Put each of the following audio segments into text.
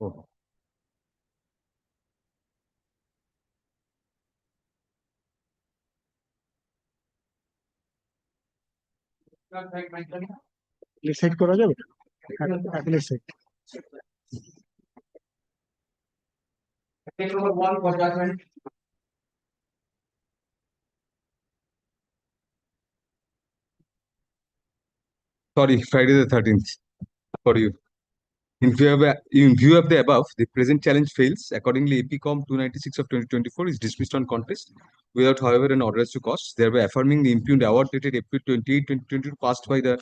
Oh. Set করা যাবে set Sorry, Friday the 13th for you. In view of the above, the present challenge fails. Accordingly, APCOM 296 of 2024 is dismissed on contest without, however, an order as to costs, thereby affirming the impugned award dated April 28, 2022 passed by the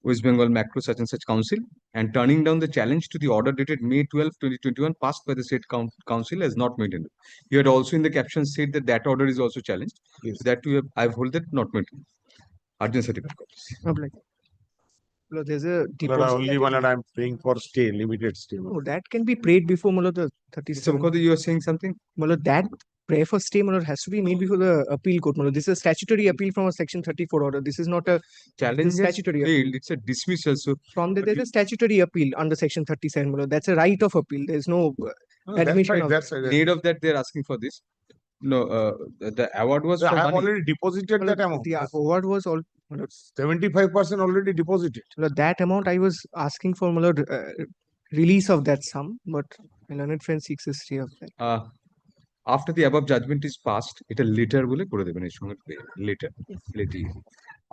West Bengal Macro such and such council, and turning down the challenge to the order dated May 12, 2021 passed by the state council as not maintained. You had also in the caption said that that order is also challenged. Yes. That I've hold that not maintained. Urgent certificate. Well, there's a But only one and I'm paying for stay, limited stay. Oh, that can be prayed before the 37. So, you are saying something? That prayer for stay has to be made before the appeal court. This is a statutory appeal from a section 34 order. This is not a challenge statutory failed. It's a dismissal. So from there's a statutory appeal under section 37. That's a right of appeal. There's no admission that's of right. Need of that they're asking for this. No, the award was. I for have money. already deposited that amount. The award was all 75% already deposited. That amount I was asking for release of that sum, but my learned friend seeks a stay of that. After the above judgment is passed, it a later bole kore deben er songe later.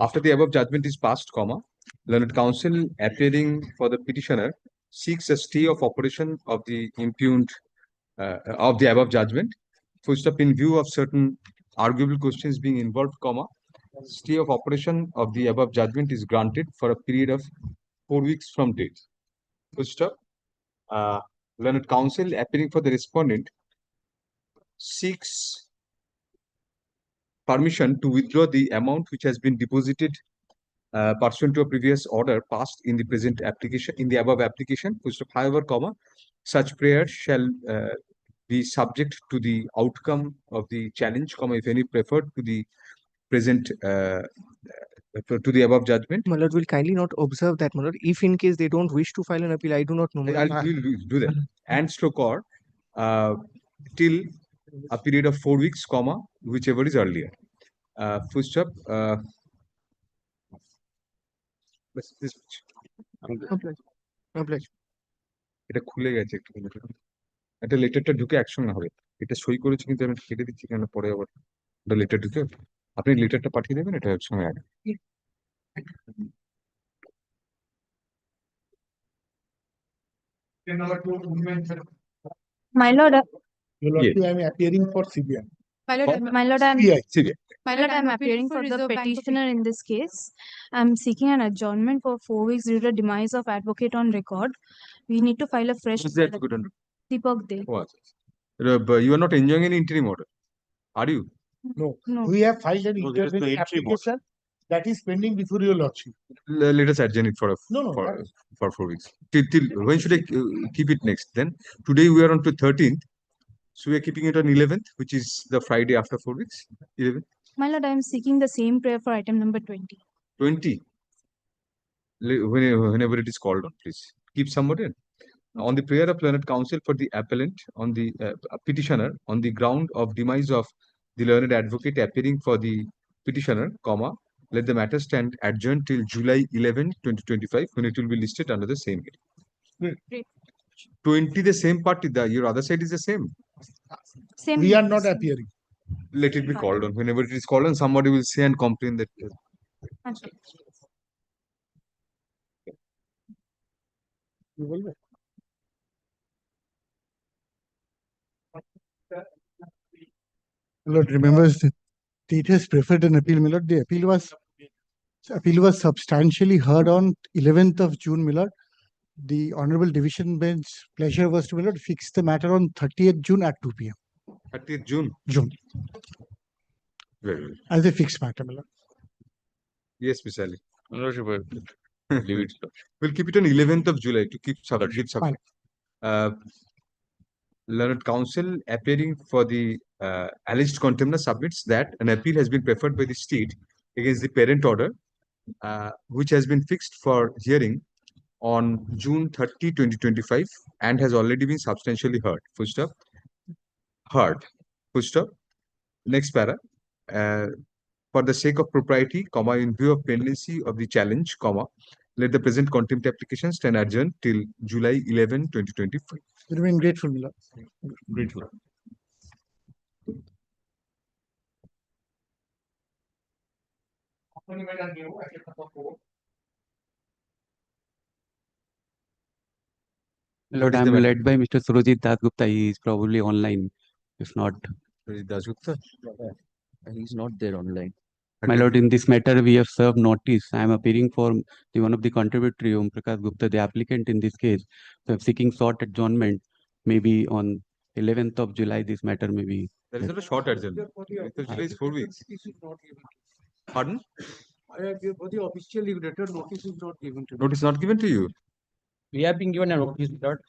After the above judgment is passed, comma, learned counsel appearing for the petitioner seeks a stay of operation of the impugned of the above judgment. Full stop, in view of certain arguable questions being involved, comma, stay of operation of the above judgment is granted for a period of 4 weeks from date. Full stop. Learned counsel appearing for the respondent seeks permission to withdraw the amount which has been deposited pursuant to a previous order passed in the present application, in the above application. Full stop. However, comma, such prayer shall be subject to the outcome of the challenge, comma, if any preferred to the present to the above judgment. Malad will kindly not observe that, Malad. If in case they don't wish to file an appeal, I do not know. I'll do that. And stroke or till a period of 4 weeks, comma, whichever is earlier. Full stop. এটা খুলে গেছে একটু, একটা লেটারটা ঢুকে একসঙ্গে হবে। এটা সই করেছি কিন্তু আমি কেটে দিচ্ছি কেন, পরে আবার একটা লেটার ঢুকে আপনি লেটারটা পাঠিয়ে দেবেন, এটা একসঙ্গে আগে। My lord, I'm appearing for CBI. my lord, CBI. my lord, I'm appearing for the petitioner in this case. I'm seeking an adjournment for 4 weeks due to the demise of advocate on record. We need to file a fresh. Who's that good on? Deepak Day. But you are not enjoying any interim order, are you? No. No. We have filed an interim application that is pending before your lordship. Let us adjourn it for for 4 weeks. Till when should I keep it next? Then today we are on to 13th, so we are keeping it on 11th, which is the Friday after 4 weeks. 11th. My lord, I'm seeking the same prayer for item number 20. 20. Whenever it is called on, please keep somebody in. On the prayer of learned counsel for the appellant on the petitioner on the ground of demise of the learned advocate appearing for the petitioner, comma, let the matter stand adjourned till July 11, 2025, when it will be listed under the same heading. 20 the same party, your other side is the same. Same. We are not appearing. Let it be called on. Whenever it is called on, somebody will say and complain that. Okay. Lord, remember, state has preferred an appeal, my lord. The appeal was substantially heard on 11th of June, my lord. The Honorable Division Bench pleasure was to, my lord, fix the matter on 30th June at 2 p.m. 30th June. Very well. As a fixed matter, my lord. Yes, Miss Ali. Leave it. We'll keep it on 11th of July to keep subject. Learned counsel appearing for the alleged contender submits that an appeal has been preferred by the state against the parent order, which has been fixed for hearing on June 30, 2025 and has already been substantially heard. Full stop. Heard. Full stop. Next para. For the sake of propriety, comma, in view of pendency of the challenge, comma, let the present contempt application stand adjourned till July 11, 2025. We remain grateful, my lord. Grateful. Lord, is I'm the matter? led by Mr. Surajit Dasgupta. He is probably online. If not, Dasgupta? He's not there online. my lord, in this matter, we have served notice. I am appearing for the one of the contributory, Om Prakash Gupta, the applicant in this case. So I'm seeking short adjournment. Maybe on 11th of July, this matter may be. There is not a short adjournment. July is 4 weeks. Pardon? For the official letter, notice is not given to me. Notice not given to you. We have been given a notice, Lord.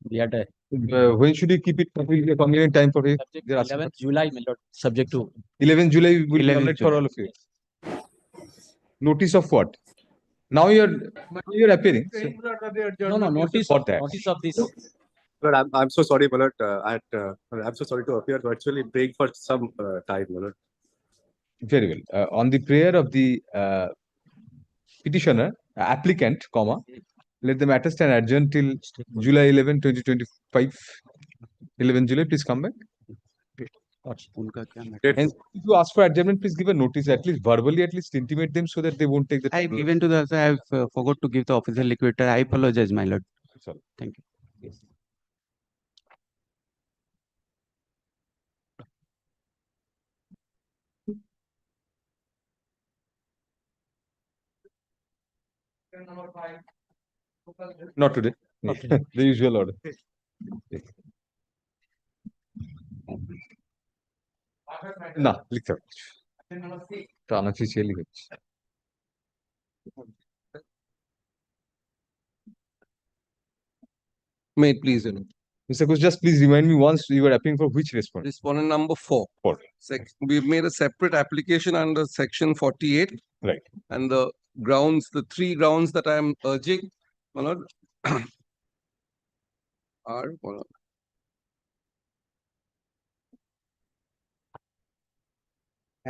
We had a When should you keep it a convenient time for it? subject They're asking 11th July, my lord, subject to 11th July will be 11th all right for July. all of you. Notice of what? Now you're appearing. So no notice for that. notice of this. But I'm so sorry, Malad. I'm so sorry to appear virtually praying for some time, Malad. Very well. On the prayer of the petitioner, applicant, comma, let the matter stand adjourned till July 11, 2025. 11 July, please come back. Unka kya matter? And if you ask for adjournment, please give a notice, at least verbally, at least intimate them so that they won't take the I've time. given to the, I have forgot to give the official liquidator. I apologize, my lord. Sorry. Thank you. Yes. Not today. The usual order. Yes. না লিখতে হবে তো unofficially হচ্ছে May it please, Mr. Kush, just please remind me once you were appealing for which respondent? Respondent number 4. We've made a separate application under section 48. Right. And the three grounds that I am urging, my lord, are, my lord,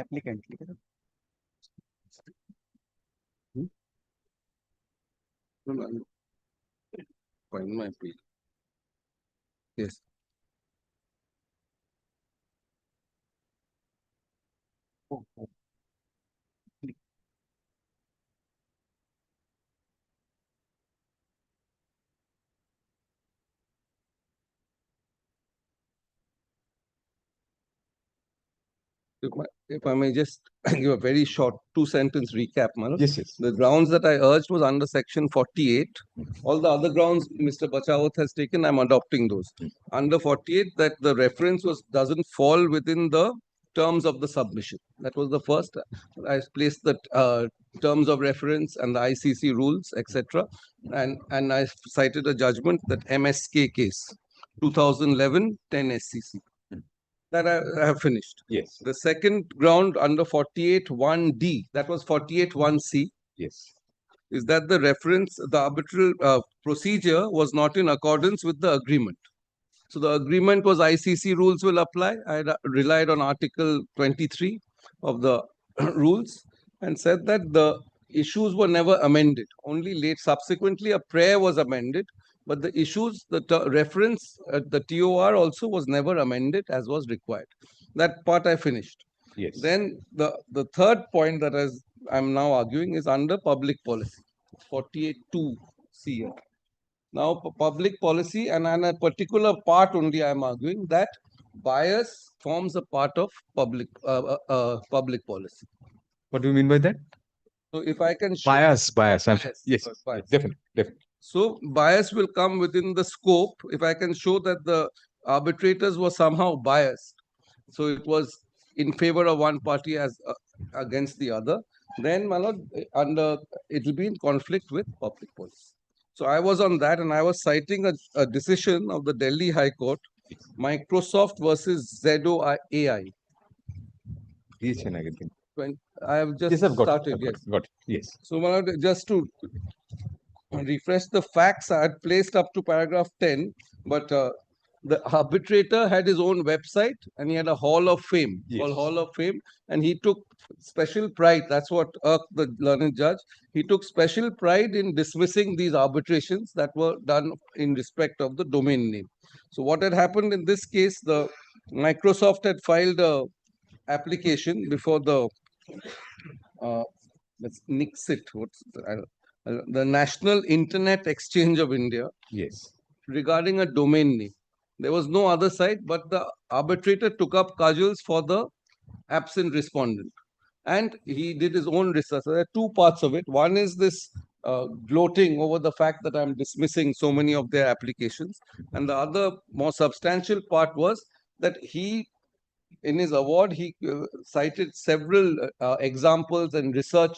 Applicant. find my appeal. Yes. If I may just give a very short 2-sentence recap, Manu. Yes, yes. The grounds that I urged was under section 48. All the other grounds Mr. Bachawat has taken, I'm adopting those. Under 48, that the reference doesn't fall within the terms of the submission. That was the first. I placed the terms of reference and the ICC rules, etc. And I cited a judgment, that MSK case, 2011, 10 SCC. That I have finished. Yes. The second ground under 48(1)(d), that was 48(1)(c), Yes. is that the reference, the arbitral procedure was not in accordance with the agreement. So the agreement was ICC rules will apply. I relied on Article 23 of the rules and said that the issues were never amended. Only subsequently a prayer was amended. But the issues, the reference, the TOR also was never amended as was required. That part I finished. Yes. Then the third point that I'm now arguing is under public policy, 48(2)(c). Now, public policy, and on a particular part only I'm arguing that bias forms a part of public policy. What do you mean by that? So if I can show Bias. Yes, bias. definitely. So bias will come within the scope if I can show that the arbitrators were somehow biased. So it was in favor of one party as against the other. Then, my lord, it will be in conflict with public policy. So I was on that, and I was citing a decision of the Delhi High Court, Microsoft versus ZOAI. I have just Yes, I've got started. it. Yes. Got it. Yes. So, my lord, just to refreshed the facts I had placed up to paragraph 10, but the arbitrator had his own website and he had a Hall of Fame, called Yes. Hall of Fame, and he took special pride. That's what irked the learned judge. He took special pride in dismissing these arbitrations that were done in respect of the domain name. So what had happened in this case, the Microsoft had filed a application before the let's nix it. The National Internet Exchange of India Yes. regarding a domain name. There was no other side, but the arbitrator took up cudgels for the absent respondent. And he did his own research. So there are two parts of it. One is this gloating over the fact that I'm dismissing so many of their applications. And the other more substantial part was that he, in his award, he cited several examples and research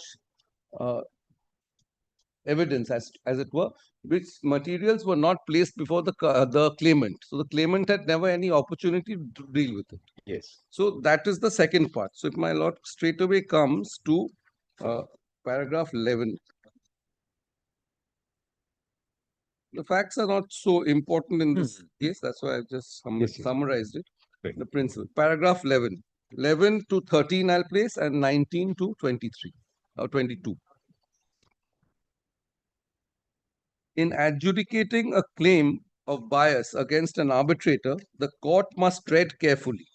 evidence, as it were, which materials were not placed before the claimant. So the claimant had never any opportunity to deal with it. Yes. So that is the second part. So if my lord straight away comes to paragraph 11. The facts are not so important in this case. That's why I just Yes, yes. summarized it. Right. The principle. Paragraph 11. 11 to 13 I'll place and 19 to 23 or 22. In adjudicating a claim of bias against an arbitrator, the court must tread carefully.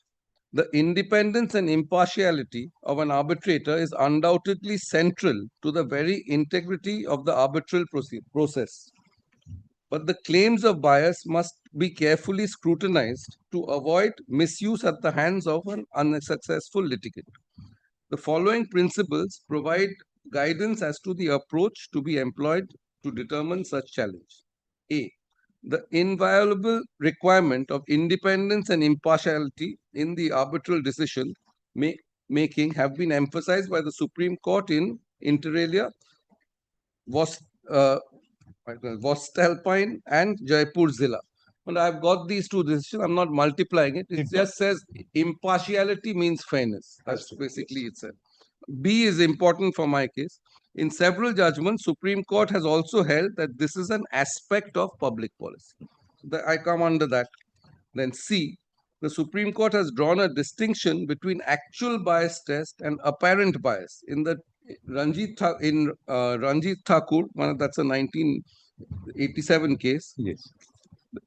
The independence and impartiality of an arbitrator is undoubtedly central to the very integrity of the arbitral process. But the claims of bias must be carefully scrutinized to avoid misuse at the hands of an unsuccessful litigant. The following principles provide guidance as to the approach to be employed to determine such challenge. A. The inviolable requirement of independence and impartiality in the arbitral decision making have been emphasized by the Supreme Court in inter alia, Vostalpine and Jaipur Zilla. And I've got these two decisions. I'm not multiplying it. It just says impartiality means fairness. That's basically it said. B is important for my case. In several judgments, Supreme Court has also held that this is an aspect of public policy. I come under that. Then C, the Supreme Court has drawn a distinction between actual bias test and apparent bias. In the Ranjit Thakur, that's a 1987 case. Yes.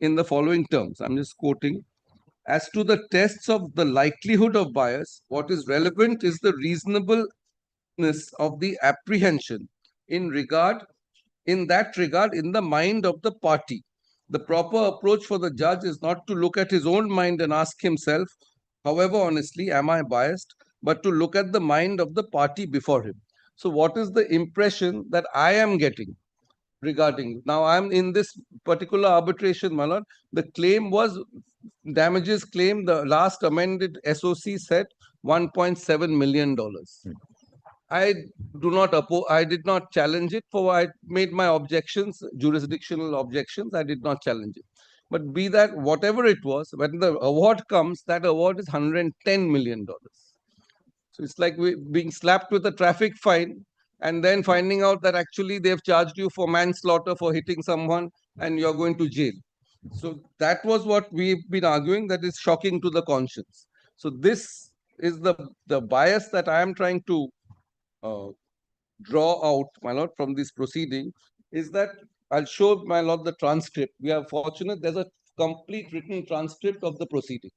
In the following terms, I'm just quoting. As to the tests of the likelihood of bias, what is relevant is the reasonableness of the apprehension in that regard in the mind of the party. The proper approach for the judge is not to look at his own mind and ask himself, however honestly, am I biased, but to look at the mind of the party before him. So what is the impression that I am getting regarding? Now I'm in this particular arbitration, my lord. The claim was damages claim. The last amended SOC said $1.7 million. I did not challenge it, for I made my objections, jurisdictional objections. I did not challenge it. But be that whatever it was, when the award comes, that award is $110 million. So it's like being slapped with a traffic fine and then finding out that actually they've charged you for manslaughter for hitting someone and you're going to jail. So that was what we've been arguing, that is shocking to the conscience. So this is the bias that I am trying to draw out, my lord, from this proceeding, is that I'll show, my lord, the transcript. We are fortunate there's a complete written transcript of the proceeding.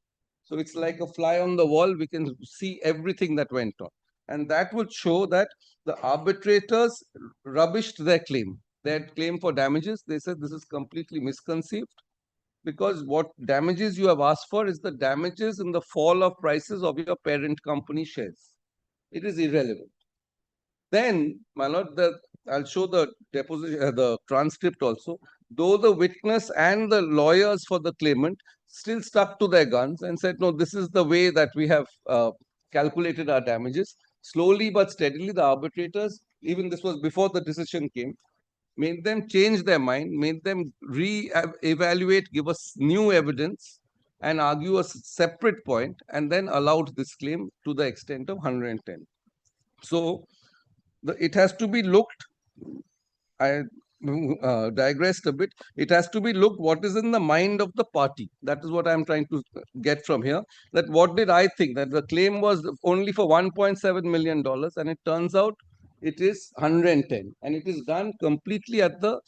So it's like a fly on the wall. We can see everything that went on. And that would show that the arbitrators rubbished their claim. Their claim for damages, they said this is completely misconceived, because what damages you have asked for is the damages in the fall of prices of your parent company shares. It is irrelevant. Then, my lord, I'll show the deposition, the transcript also. Though the witness and the lawyers for the claimant still stuck to their guns and said, no, this is the way that we have calculated our damages. Slowly but steadily, the arbitrators, even this was before the decision came, made them change their mind, made them re-evaluate, give us new evidence and argue a separate point, and then allowed this claim to the extent of 110. So it has to be looked, digressed a bit. It has to be looked what is in the mind of the party. That is what I'm trying to get from here. That what did I think? That the claim was only for $1.7 million, and it turns out it is 110, and it is done completely at the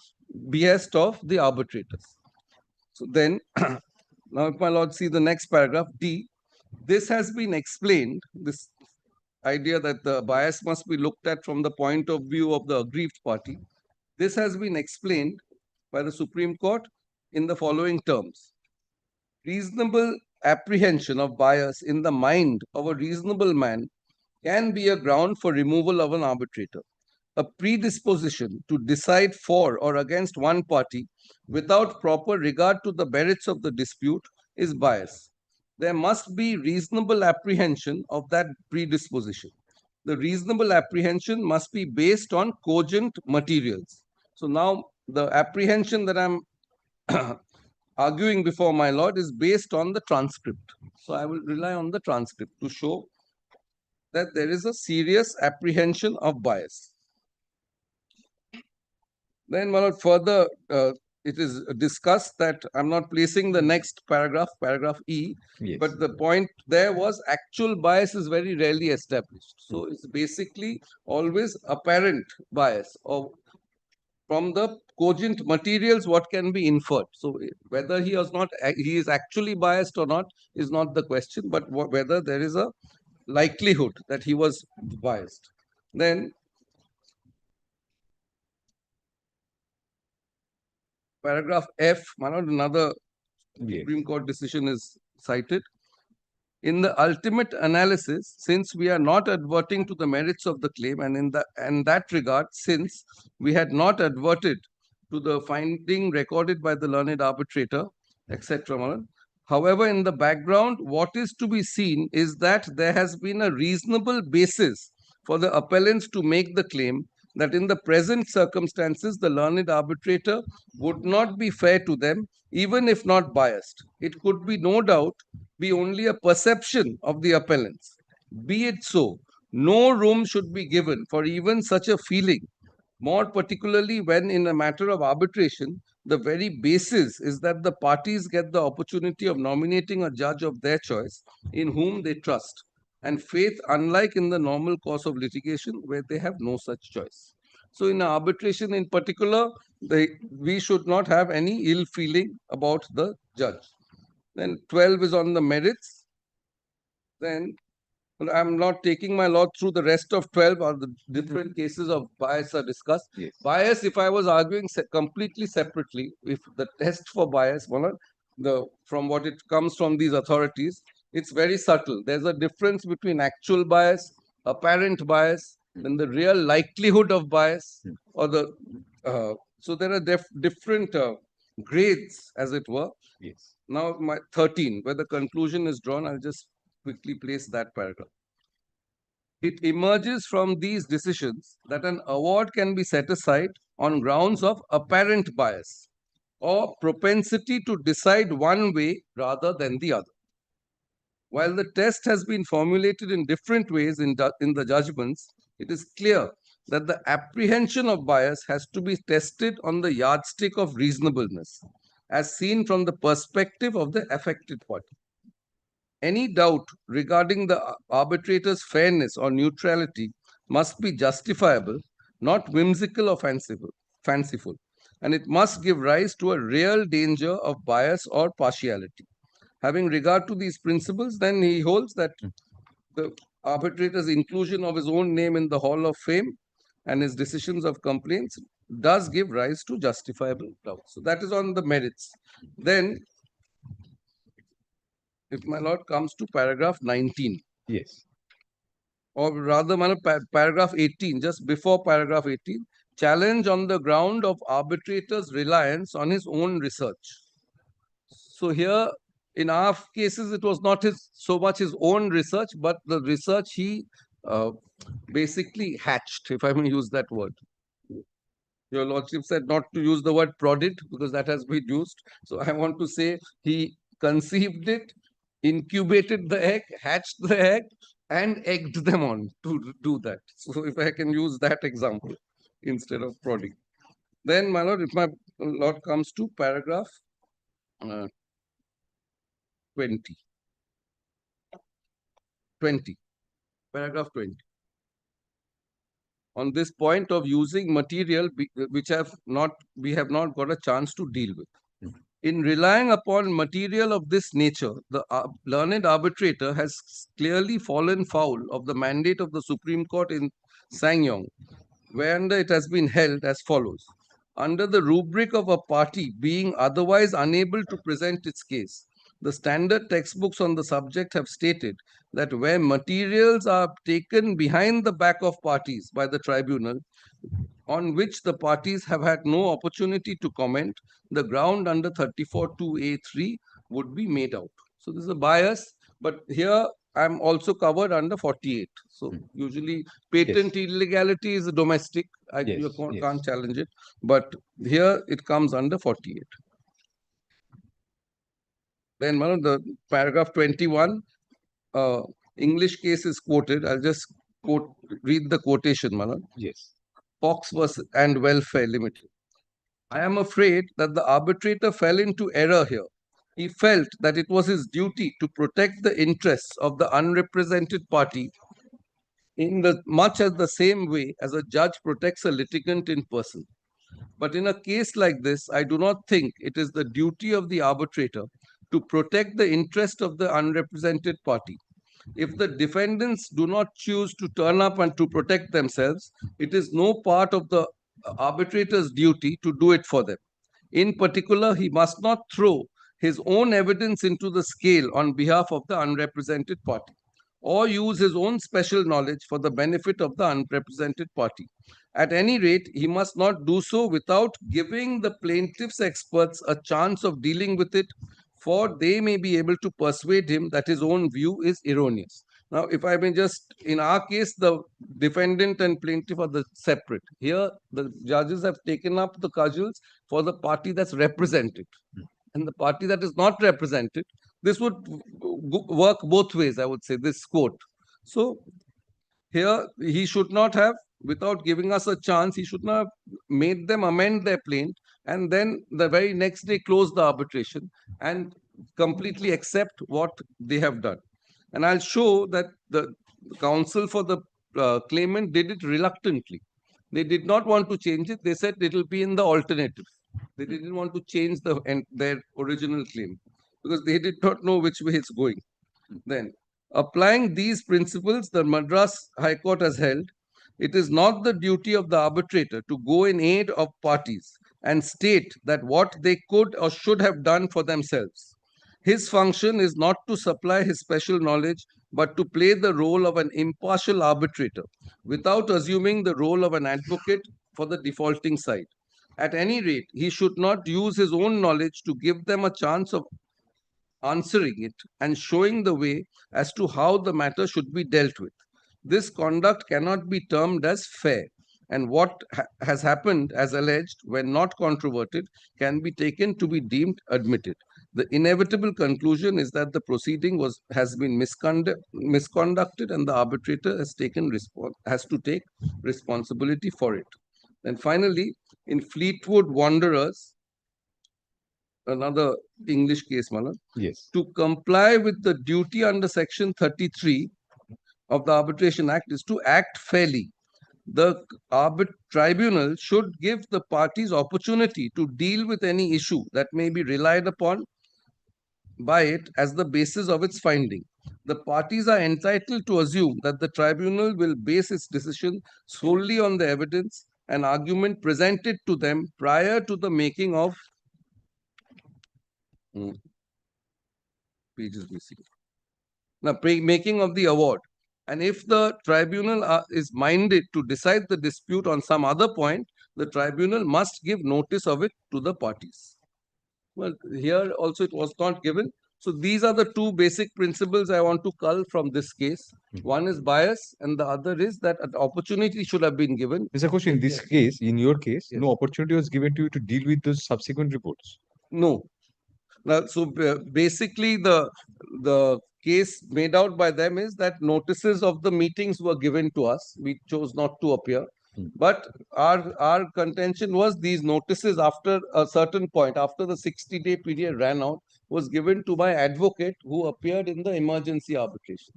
behest of the arbitrators. So then, now if my lord see the next paragraph, D, this has been explained, this idea that the bias must be looked at from the point of view of the aggrieved party. This has been explained by the Supreme Court in the following terms. Reasonable apprehension of bias in the mind of a reasonable man can be a ground for removal of an arbitrator. A predisposition to decide for or against one party without proper regard to the merits of the dispute is bias. There must be reasonable apprehension of that predisposition. The reasonable apprehension must be based on cogent materials. So now the apprehension that I'm arguing before my lord is based on the transcript. So I will rely on the transcript to show that there is a serious apprehension of bias. Then, my lord, further, it is discussed that I'm not placing the next paragraph, paragraph E, Yes. but the point there was actual bias is very rarely established. So it's basically always apparent bias, or from the cogent materials what can be inferred. So whether he is actually biased or not is not the question, but whether there is a likelihood that he was biased. Then paragraph F, my lord, another Yes. Supreme Court decision is cited. In the ultimate analysis, since we are not adverting to the merits of the claim, and in that regard, since we had not adverted to the finding recorded by the learned arbitrator, etc. However, in the background, what is to be seen is that there has been a reasonable basis for the appellants to make the claim that in the present circumstances, the learned arbitrator would not be fair to them, even if not biased. It could be no doubt be only a perception of the appellants. Be it so, no room should be given for even such a feeling, more particularly when in a matter of arbitration, the very basis is that the parties get the opportunity of nominating a judge of their choice in whom they trust, and faith, unlike in the normal course of litigation where they have no such choice. So in arbitration in particular, we should not have any ill feeling about the judge. Then 12 is on the merits. Then I'm not taking my lord through the rest of 12 or the different cases of bias are discussed. Yes. Bias, if I was arguing completely separately, if the test for bias, from what it comes from these authorities, it's very subtle. There's a difference between actual bias, apparent bias, and the real likelihood of bias, or so there are different grades, as it were. Yes. Now, my 13, where the conclusion is drawn, I'll just quickly place that paragraph. It emerges from these decisions that an award can be set aside on grounds of apparent bias or propensity to decide one way rather than the other. While the test has been formulated in different ways in the judgments, it is clear that the apprehension of bias has to be tested on the yardstick of reasonableness, as seen from the perspective of the affected party. Any doubt regarding the arbitrator's fairness or neutrality must be justifiable, not whimsical or fanciful, and it must give rise to a real danger of bias or partiality. Having regard to these principles, then he holds that the arbitrator's inclusion of his own name in the Hall of Fame and his decisions of complaints does give rise to justifiable doubt. So that is on the merits. Then, if my lord comes to paragraph 19. Yes. Or rather, paragraph 18, just before paragraph 18, challenge on the ground of arbitrator's reliance on his own research. So here, in our cases, it was not so much his own research, but the research he basically hatched, if I may use that word. Your lordship said not to use the word prodded because that has been used. So I want to say he conceived it, incubated the egg, hatched the egg, and egged them on to do that. So if I can use that example instead of prodding. Then, my lord, if my lord comes to paragraph 20. 20. Paragraph 20. On this point of using material which we have not got a chance to deal with. In relying upon material of this nature, the learned arbitrator has clearly fallen foul of the mandate of the Supreme Court in Sangyong, whereunder it has been held as follows. Under the rubric of a party being otherwise unable to present its case, the standard textbooks on the subject have stated that where materials are taken behind the back of parties by the tribunal, on which the parties have had no opportunity to comment, the ground under 34(2)(a)(3) would be made out. So this is a bias, but here I'm also covered under 48. So usually patent illegality is domestic. You can't challenge it, but here it comes under 48. Then one of the paragraph 21, English case is quoted. I'll just read the quotation, Manan. Yes. Fox and Welfare Limited. I am afraid that the arbitrator fell into error here. He felt that it was his duty to protect the interests of the unrepresented party in much as the same way as a judge protects a litigant in person. But in a case like this, I do not think it is the duty of the arbitrator to protect the interest of the unrepresented party. If the defendants do not choose to turn up and to protect themselves, it is no part of the arbitrator's duty to do it for them. In particular, he must not throw his own evidence into the scale on behalf of the unrepresented party, or use his own special knowledge for the benefit of the unrepresented party. At any rate, he must not do so without giving the plaintiff's experts a chance of dealing with it, for they may be able to persuade him that his own view is erroneous. Now, if I may just, in our case, the defendant and plaintiff are separate. Here, the judges have taken up the cudgels for the party that's represented. And the party that is not represented, this would work both ways, I would say, this quote. So, here, he should not have, without giving us a chance, he should not have made them amend their plaint and then the very next day close the arbitration and completely accept what they have done. And I'll show that the counsel for the claimant did it reluctantly. They did not want to change it. They said it will be in the alternative. They didn't want to change their original claim because they did not know which way it's going. Then, applying these principles, the Madras High Court has held, it is not the duty of the arbitrator to go in aid of parties and state that what they could or should have done for themselves. His function is not to supply his special knowledge, but to play the role of an impartial arbitrator without assuming the role of an advocate for the defaulting side. At any rate, he should not use his own knowledge to give them a chance of answering it and showing the way as to how the matter should be dealt with. This conduct cannot be termed as fair, and what has happened as alleged, when not controverted, can be taken to be deemed admitted. The inevitable conclusion is that the proceeding has been misconducted and the arbitrator has to take responsibility for it. And finally, in Fleetwood Wanderers, another English case, Manan. Yes. To comply with the duty under Section 33 of the Arbitration Act is to act fairly. The tribunal should give the parties opportunity to deal with any issue that may be relied upon by it as the basis of its finding. The parties are entitled to assume that the tribunal will base its decision solely on the evidence and argument presented to them prior to the making of pages missing. Now, making of the award. And if the tribunal is minded to decide the dispute on some other point, the tribunal must give notice of it to the parties. Well, here also it was not given. So these are the two basic principles I want to cull from this case. One is bias and the other is that an opportunity should have been given. Mr. Kosh, in this case, in your case, no opportunity was given to you to deal with those subsequent reports. No. Now, so basically the case made out by them is that notices of the meetings were given to us. We chose not to appear. But our contention was these notices after a certain point, after the 60-day period ran out, was given to my advocate who appeared in the emergency arbitration.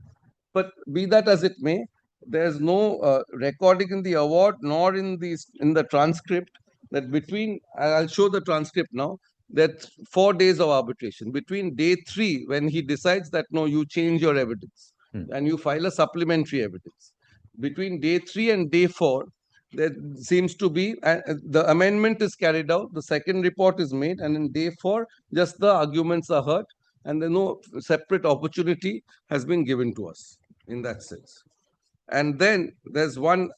But be that as it may, there's no recording in the award nor in the transcript that between, I'll show the transcript now, that 4 days of arbitration. Between day 3, when he decides that no, you change your evidence and you file a supplementary evidence. Between day 3 and day 4, there seems to be, the amendment is carried out, the second report is made, and in day 4, just the arguments are heard, and there's no separate opportunity has been given to us in that sense. And then there's one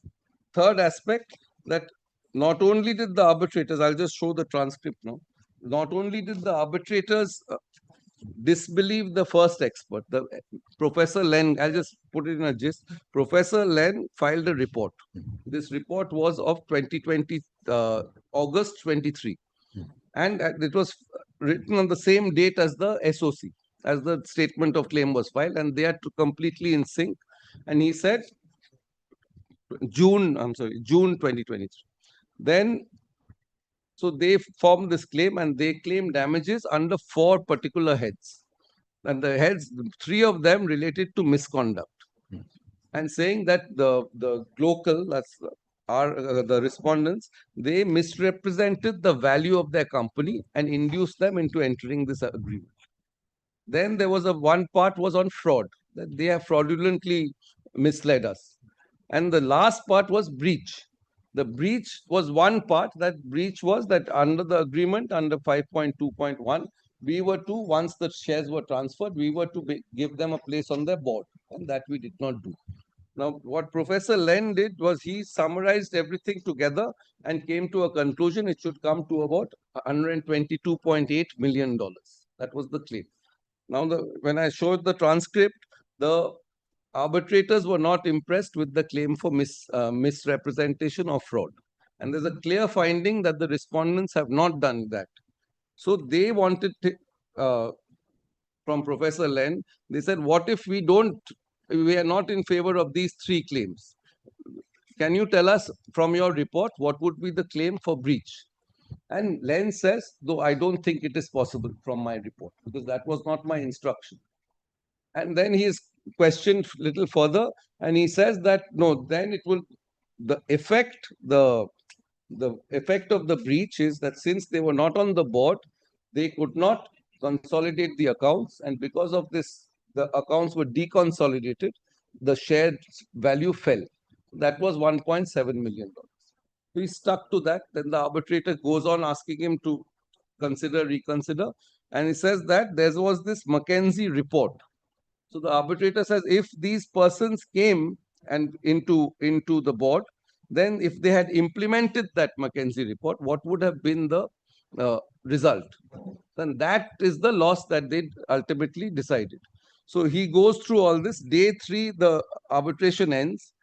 third aspect that not only did the arbitrators, I'll just show the transcript now, not only did the arbitrators disbelieve the first expert, the Professor Len, I'll just put it in a gist. Professor Len filed a report. This report was of 2020, August 23. And it was written on the same date as the SOC, as the statement of claim was filed, and they are completely in sync. And he said, June 2023. Then, so they formed this claim and they claim damages under 4 particular heads. And the heads, 3 of them related to misconduct. And saying that the local, that's the respondents, they misrepresented the value of their company and induced them into entering this agreement. Then there was one part was on fraud, that they have fraudulently misled us. And the last part was breach. The breach was one part. That breach was that under the agreement, under 5.2.1, we were to, once the shares were transferred, we were to give them a place on their board. And that we did not do. Now, what Professor Len did was he summarized everything together and came to a conclusion it should come to about $122.8 million. That was the claim. Now, when I showed the transcript, the arbitrators were not impressed with the claim for misrepresentation or fraud. And there's a clear finding that the respondents have not done that. So they wanted to, from Professor Len, they said, what if we are not in favor of these 3 claims? Can you tell us from your report what would be the claim for breach? And Len says, though I don't think it is possible from my report, because that was not my instruction. And then he is questioned a little further, and he says that no, then it will, the effect of the breach is that since they were not on the board, they could not consolidate the accounts, and because of this, the accounts were deconsolidated, the share value fell. That was $1.7 million. He stuck to that. Then the arbitrator goes on asking him to reconsider, and he says that there was this McKenzie report. So the arbitrator says if these persons came and into the board, then if they had implemented that McKenzie report, what would have been the result? Then that is the loss that they ultimately decided. So he goes through all this. Day 3, the arbitration ends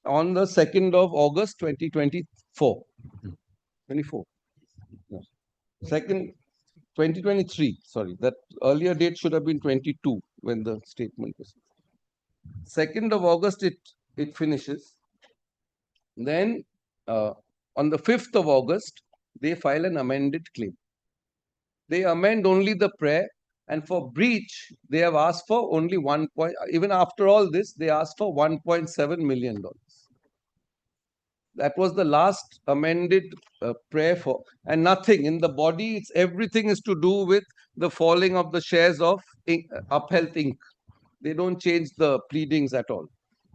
on the 2nd of August 2024. 24. No. 2023, sorry. That earlier date should have been 22 when the statement was. 2nd of August, it finishes. Then on the 5th of August, they file an amended claim. They amend only the prayer, and for breach, they have asked for only even after all this, they asked for $1.7 million. That was the last amended prayer for, and nothing in the body, everything is to do with the falling of the shares of Upheld Inc. They don't change the pleadings at all.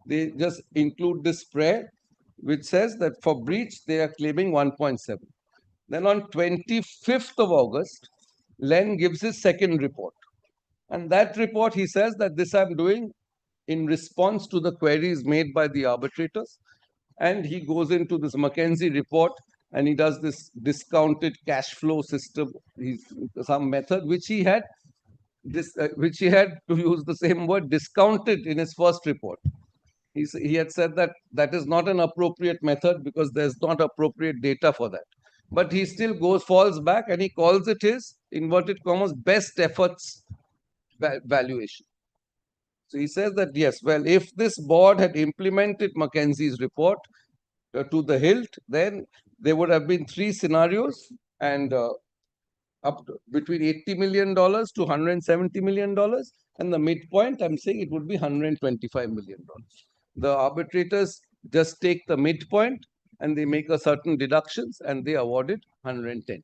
They just include this prayer, which says that for breach, they are claiming 1.7. Then on 25th of August, Len gives his second report. And that report, he says that this I'm doing in response to the queries made by the arbitrators. And he goes into this McKenzie report and he does this discounted cash flow system, some method which he had, to use the same word, discounted in his first report. He had said that that is not an appropriate method because there's not appropriate data for that. But he still falls back and he calls it his, inverted commas, best efforts valuation. So he says that, yes, well, if this board had implemented McKenzie's report, to the hilt, then there would have been three scenarios and up to between $80 million to $170 million. And the midpoint, I'm saying it would be $125 million. The arbitrators just take the midpoint and they make a certain deductions and they awarded 110.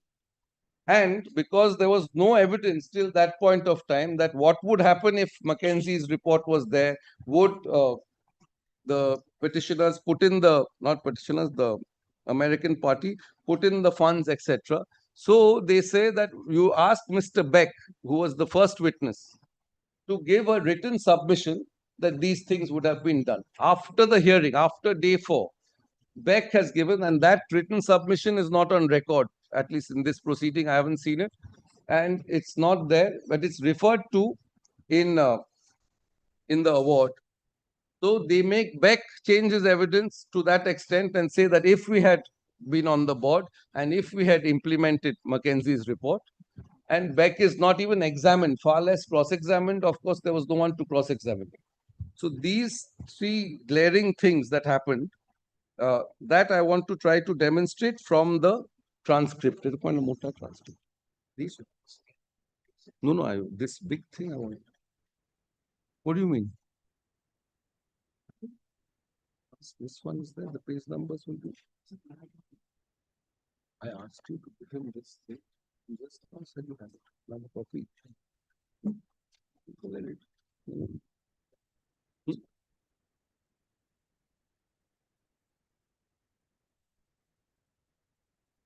And because there was no evidence till that point of time that what would happen if Mackenzie's report was there, would the petitioners put in the, not petitioners, the American party put in the funds, etc. So they say that you asked Mr. Beck, who was the first witness, to give a written submission that these things would have been done. After the hearing, after day 4, Beck has given, and that written submission is not on record, at least in this proceeding, I haven't seen it. And it's not there, but it's referred to in the award. So they make Beck change his evidence to that extent and say that if we had been on the board and if we had implemented Mackenzie's report, and Beck is not even examined, far less cross-examined. Of course, there was no one to cross-examine. So these three glaring things that happened, that I want to try to demonstrate from the transcript. These, no, this big thing I want. What do you mean? This one is there, the page numbers will be. I asked you to give him this thing. You just said you have it. Another copy.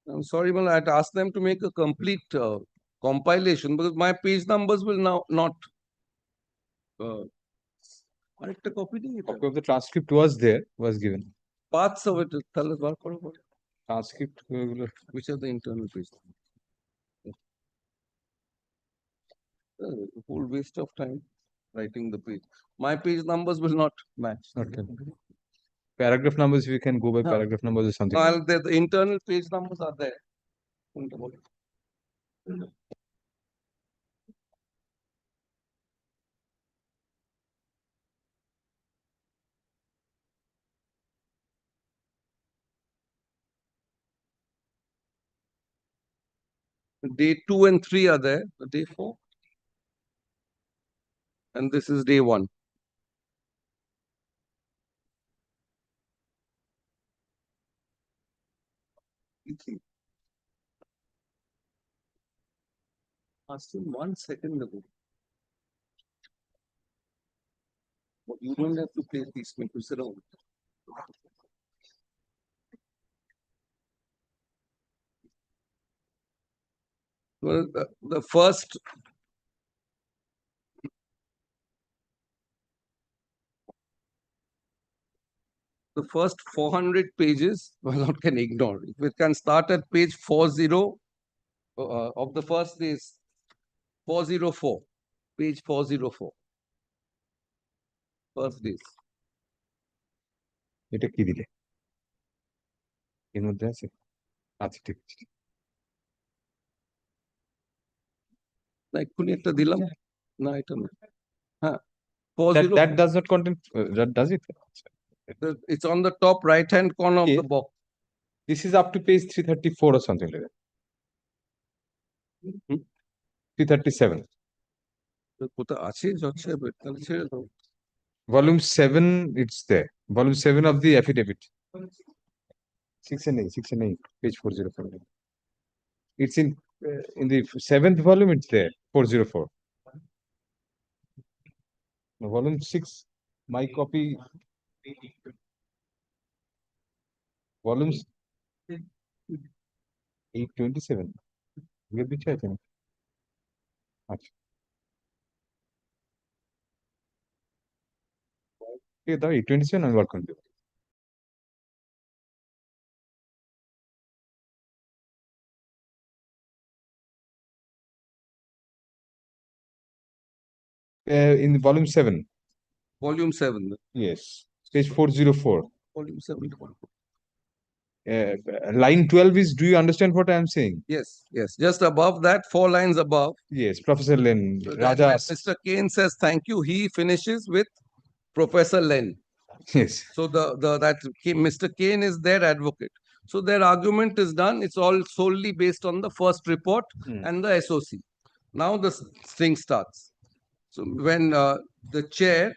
I'm sorry, but I had asked them to make a complete compilation because my page numbers will now not. Correct copy. Copy of the transcript was there, was given. Parts of it. Transcript. Which are the internal page? Whole waste of time writing the page. My page numbers will not match. Okay. Paragraph numbers, if you can go by paragraph numbers or something. No, the internal page numbers are there. Day 2 and 3 are there. Day 4. And this is day 1. Ask him 1 second ago. You don't have to play peacemakers around. Well, the first the first 400 pages, well, one can ignore. If we can start at page 40 of the first is 404, page 404. First days. এটা কি দিলে এর মধ্যে আছে আচ্ছা ঠিক আছে না এক্ষুনি একটা দিলাম না এটা না হ্যাঁ that does not contain does it it's on the top right hand corner of the box. This is up to page 334 or something like that. 337. কোথা আছে যাচ্ছে তাহলে ছেড়ে দাও Volume 7, it's there. Volume 7 of the affidavit. 6 and 8, page 404. It's in the 7th volume, it's there, 404. Now, volume 6, my copy. Volumes 827. Get the chat. Okay, the 827 and work on it. In volume 7. Volume 7. Yes, page 404. Volume 7. Line 12 is, do you understand what I am saying? Yes, yes. Just above that, 4 lines above. Yes, Professor Len. So Raja. Mr. Kane says thank you. He finishes with Professor Len. Yes. So Mr. Kane is their advocate. So their argument is done. It's all solely based on the first report and the SOC. Now the thing starts. So when the chair,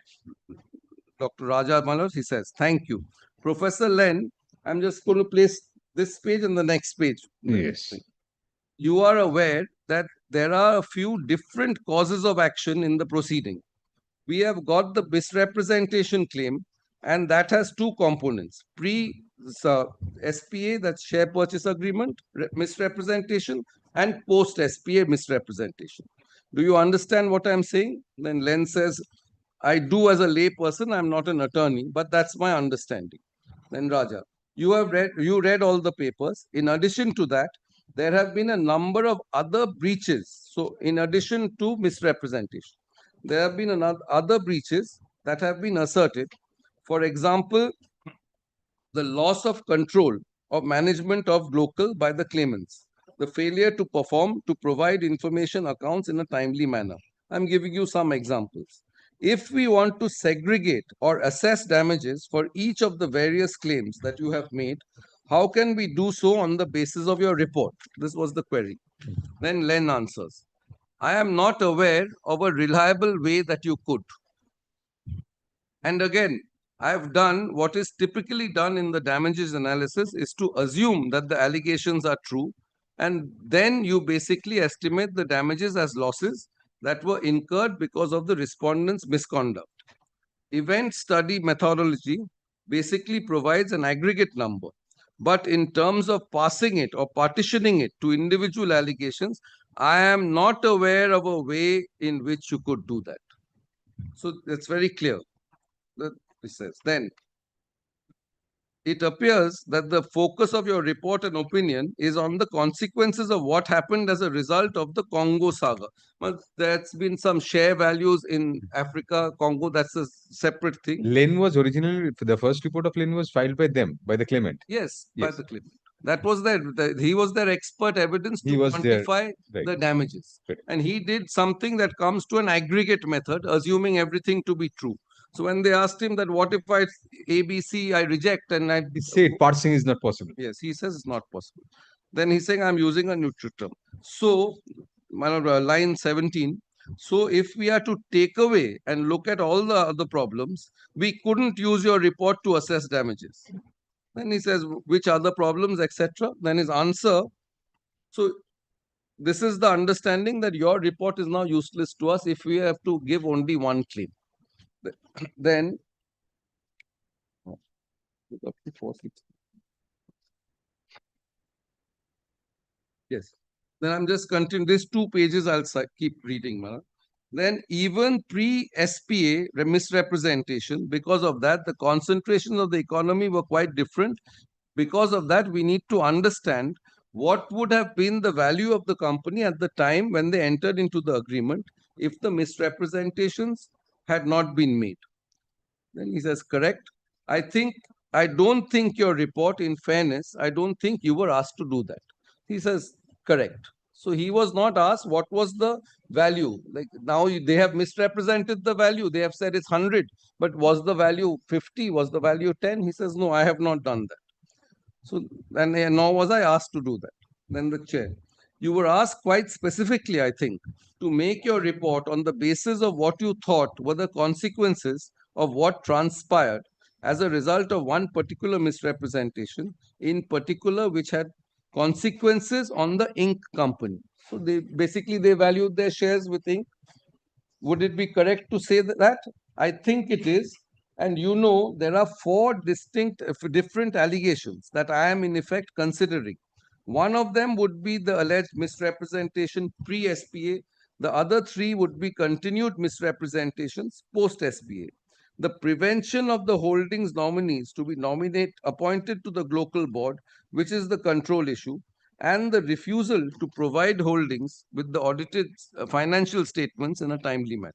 Dr. Raja Malas, he says, "Thank you. Professor Len, I'm just going to place this page and the next page." Yes. You are aware that there are a few different causes of action in the proceeding. We have got the misrepresentation claim, and that has two components: SPA, that's share purchase agreement misrepresentation, and post SPA misrepresentation. Do you understand what I'm saying? Then Len says, I do as a lay person, I'm not an attorney, but that's my understanding. Then Raja, you read all the papers. In addition to that, there have been a number of other breaches. So in addition to misrepresentation, there have been other breaches that have been asserted. For example, the loss of control of management of local by the claimants, the failure to provide information accounts in a timely manner. I'm giving you some examples. If we want to segregate or assess damages for each of the various claims that you have made, how can we do so on the basis of your report? This was the query. Then Len answers, I am not aware of a reliable way that you could. And again, I have done what is typically done in the damages analysis is to assume that the allegations are true, and then you basically estimate the damages as losses that were incurred because of the respondent's misconduct. Event study methodology basically provides an aggregate number, but in terms of passing it or partitioning it to individual allegations, I am not aware of a way in which you could do that. So it's very clear. It says, then it appears that the focus of your report and opinion is on the consequences of what happened as a result of the Congo saga. Well, there's been some share values in Africa, Congo, that's a separate thing. Len was originally, the first report of Len was filed by them, by the claimant. Yes, by Yes. the claimant. That was he was their expert evidence He to was there, quantify right. the damages. Correct. And he did something that comes to an aggregate method, assuming everything to be true. So when they asked him that, what if I ABC, I reject and I He said parsing is not possible. Yes, he says it's not possible. Then he's saying I'm using a neutral term. So, line 17. So if we are to take away and look at all the other problems, we couldn't use your report to assess damages. Then he says, which other problems, etc. Then his answer. So this is the understanding that your report is now useless to us if we have to give only one claim. Then yes. Then I'm just continuing. These 2 pages I'll keep reading. Then even pre-SPA misrepresentation, because of that, the concentrations of the economy were quite different. Because of that, we need to understand what would have been the value of the company at the time when they entered into the agreement if the misrepresentations had not been made. Then he says, correct. I don't think your report, in fairness, I don't think you were asked to do that. He says, correct. So he was not asked what was the value. Like now they have misrepresented the value. They have said it's 100, but was the value 50? Was the value 10? He says, no, I have not done that. So, and nor was I asked to do that. Then the chair, you were asked quite specifically, I think, to make your report on the basis of what you thought were the consequences of what transpired as a result of one particular misrepresentation, in particular, which had consequences on the Inc. company. So they valued their shares with Inc. Would it be correct to say that? I think it is. And you know, there are 4 distinct, different allegations that I am in effect considering. One of them would be the alleged misrepresentation pre-SPA. The other 3 would be continued misrepresentations post-SPA. The prevention of the holdings nominees to be appointed to the local board, which is the control issue, and the refusal to provide holdings with the audited financial statements in a timely manner.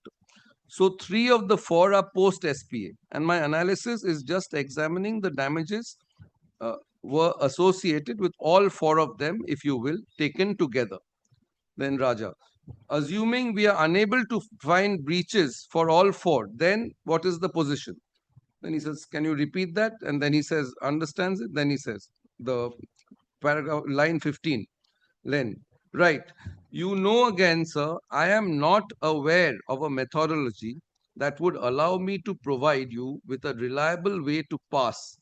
So 3 of the 4 are post-SPA, and my analysis is just examining the damages were associated with all 4 of them, if you will, taken together. Then Raja, assuming we are unable to find breaches for all 4, then what is the position? Then he says, can you repeat that? And then he says, understands it. Then he says, the paragraph, line 15, Len, right. You know again, sir, I am not aware of a methodology that would allow me to provide you with a reliable way to pass.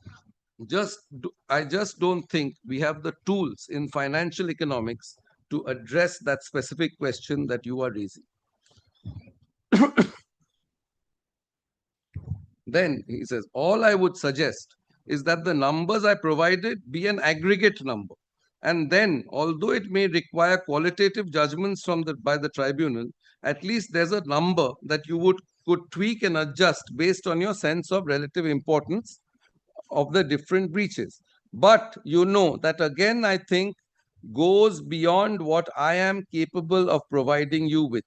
I just don't think we have the tools in financial economics to address that specific question that you are raising. Then he says, all I would suggest is that the numbers I provided be an aggregate number. And then, although it may require qualitative judgments by the tribunal, at least there's a number that you could tweak and adjust based on your sense of relative importance of the different breaches. But you know that again, I think, goes beyond what I am capable of providing you with.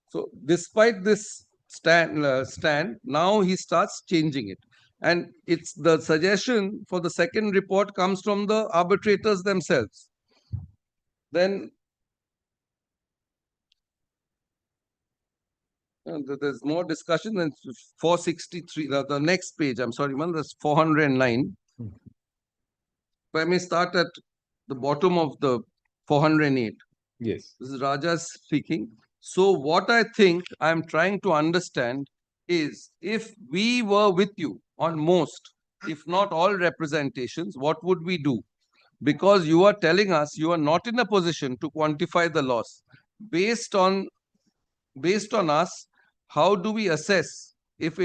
So despite this stand, now he starts changing it. And it's the suggestion for the second report comes from the arbitrators themselves. Then there's more discussion than 463, the next page, I'm sorry, man, that's 409. If I may start at the bottom of the 408. Yes. This is Raja speaking. So what I think I'm trying to understand is if we were with you on most, if not all representations, what would we do? Because you are telling us you are not in a position to quantify the loss. Based on us, how do we assess if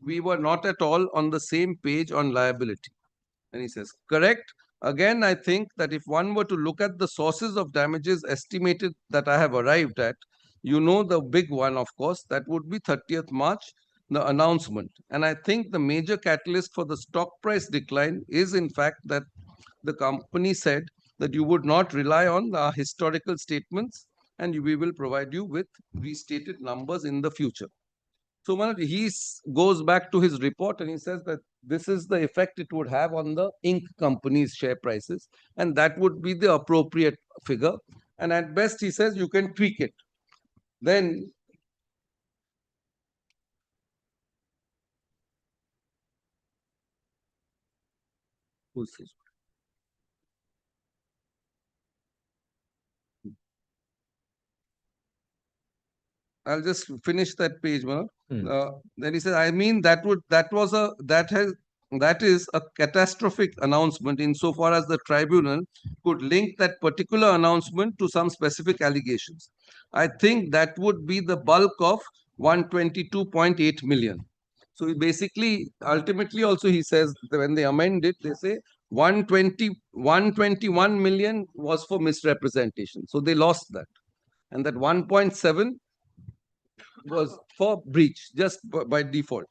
we were not at all on the same page on liability? And he says, correct. Again, I think that if one were to look at the sources of damages estimated that I have arrived at, you know, the big one, of course, that would be 30th March, the announcement. And I think the major catalyst for the stock price decline is, in fact, that the company said that you would not rely on the historical statements and we will provide you with restated numbers in the future. So Manoj, he goes back to his report and he says that this is the effect it would have on the Inc. company's share prices, and that would be the appropriate figure. And at best, he says you can tweak it. Then who's this? I'll just finish that page, Manoj. Then he says, I mean, that is a catastrophic announcement insofar as the tribunal could link that particular announcement to some specific allegations. I think that would be the bulk of 122.8 million. So he basically, ultimately also he says that when they amend it, they say 121 million was for misrepresentation. So they lost that. And that 1.7 was for breach, just by default.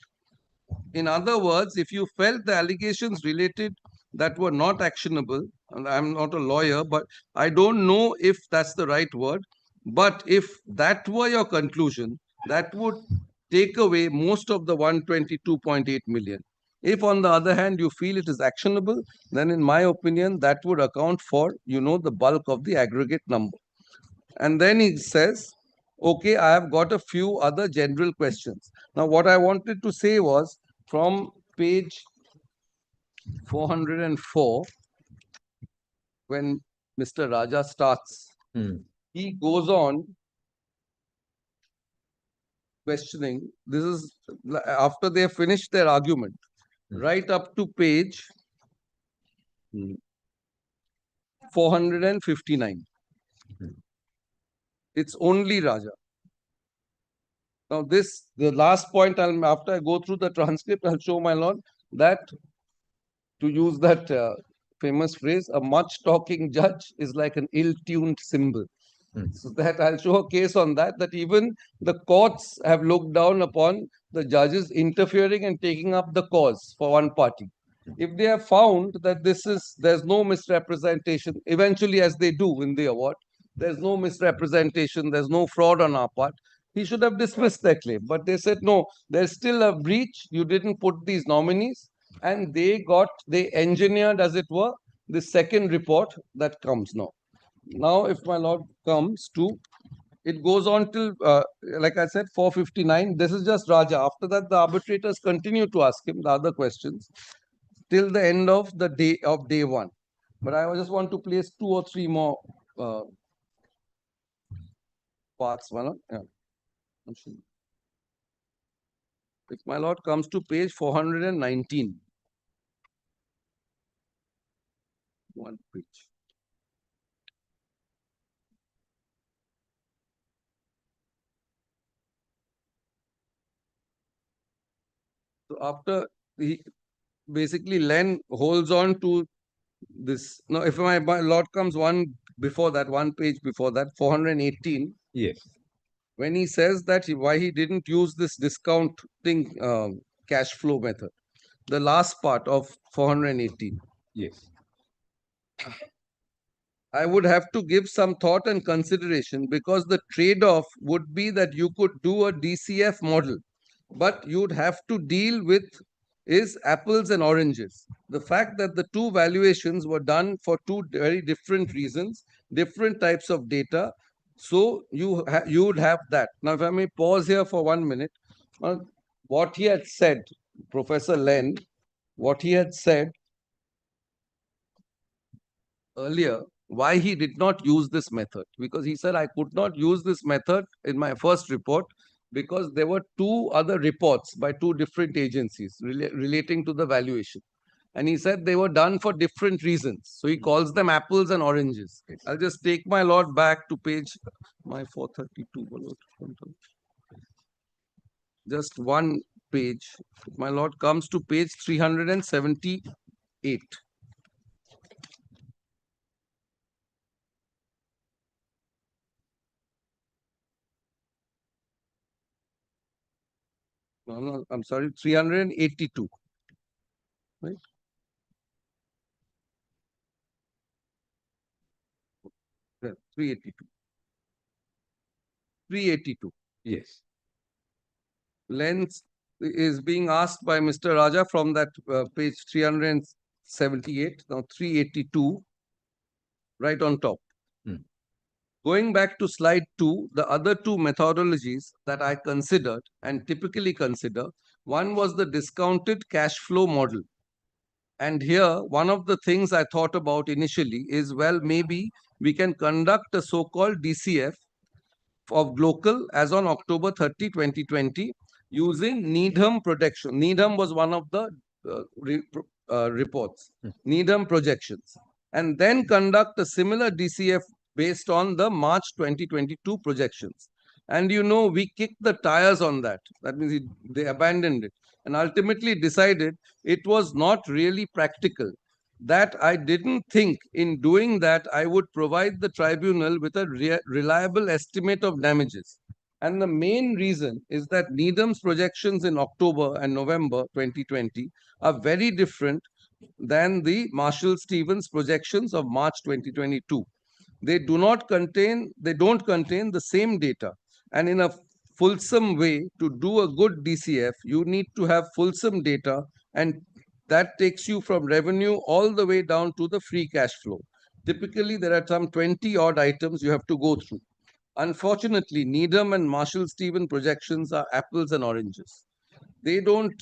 In other words, if you felt the allegations related that were not actionable, and I'm not a lawyer, but I don't know if that's the right word, but if that were your conclusion, that would take away most of the 122.8 million. If on the other hand, you feel it is actionable, then in my opinion, that would account for, you know, the bulk of the aggregate number. And then he says, okay, I have got a few other general questions. Now, what I wanted to say was from page 404, when Mr. Raja starts, he goes on questioning. This is after they have finished their argument, right up to page 459. It's only Raja. Now, the last point, after I go through the transcript, I'll show my lord that, to use that famous phrase, a much talking judge is like an ill-tuned cymbal. So that I'll show a case on that even the courts have looked down upon the judges interfering and taking up the cause for one party. If they have found that there's no misrepresentation, eventually as they do in the award, there's no misrepresentation, there's no fraud on our part, he should have dismissed their claim. But they said, no, there's still a breach. You didn't put these nominees. And they engineered, as it were, the second report that comes now. Now, if my lord comes to it goes on till, like I said, 4:59. This is just Raja. After that, the arbitrators continue to ask him the other questions till the end of the day one. But I just want to place 2 or 3 more parts. Yeah. If my lord comes to page 419, one page. So after he basically Len holds on to this. Now, if my lord comes one before that, 1 page before that, 418. Yes. When he says that why he didn't use this discounting cash flow method, the last part of 418. Yes. I would have to give some thought and consideration because the trade-off would be that you could do a DCF model, but you'd have to deal with is apples and oranges. The fact that the two valuations were done for two very different reasons, different types of data. So you would have that. Now, if I may pause here for 1 minute, what he had said, Professor Len, what he had said earlier, why he did not use this method, because he said I could not use this method in my first report because there were 2 other reports by 2 different agencies relating to the valuation. And he said they were done for different reasons. So he calls them apples and oranges. I'll just take my lord back to page my 432. Just one page. My lord comes to page 378. No, I'm sorry, 382. Right? Yeah, 382. 382. Yes. Lens is being asked by Mr. Raja from that page 378, now 382, right on top. Going back to slide 2, the other 2 methodologies that I considered and typically consider, one was the discounted cash flow model. And here, one of the things I thought about initially is, well, maybe we can conduct a so-called DCF of local as on October 30, 2020, using Needham projection. Needham was one of the reports, Needham projections, and then conduct a similar DCF based on the March 2022 projections. And we kicked the tires on that. That means they abandoned it and ultimately decided it was not really practical. That I didn't think in doing that I would provide the tribunal with a reliable estimate of damages. And the main reason is that Needham's projections in October and November 2020 are very different than the Marshall-Stevens projections of March 2022. They don't contain the same data. And in a fulsome way, to do a good DCF, you need to have fulsome data, and that takes you from revenue all the way down to the free cash flow. Typically, there are some 20 odd items you have to go through. Unfortunately, Needham and Marshall-Stevens projections are apples and oranges. They don't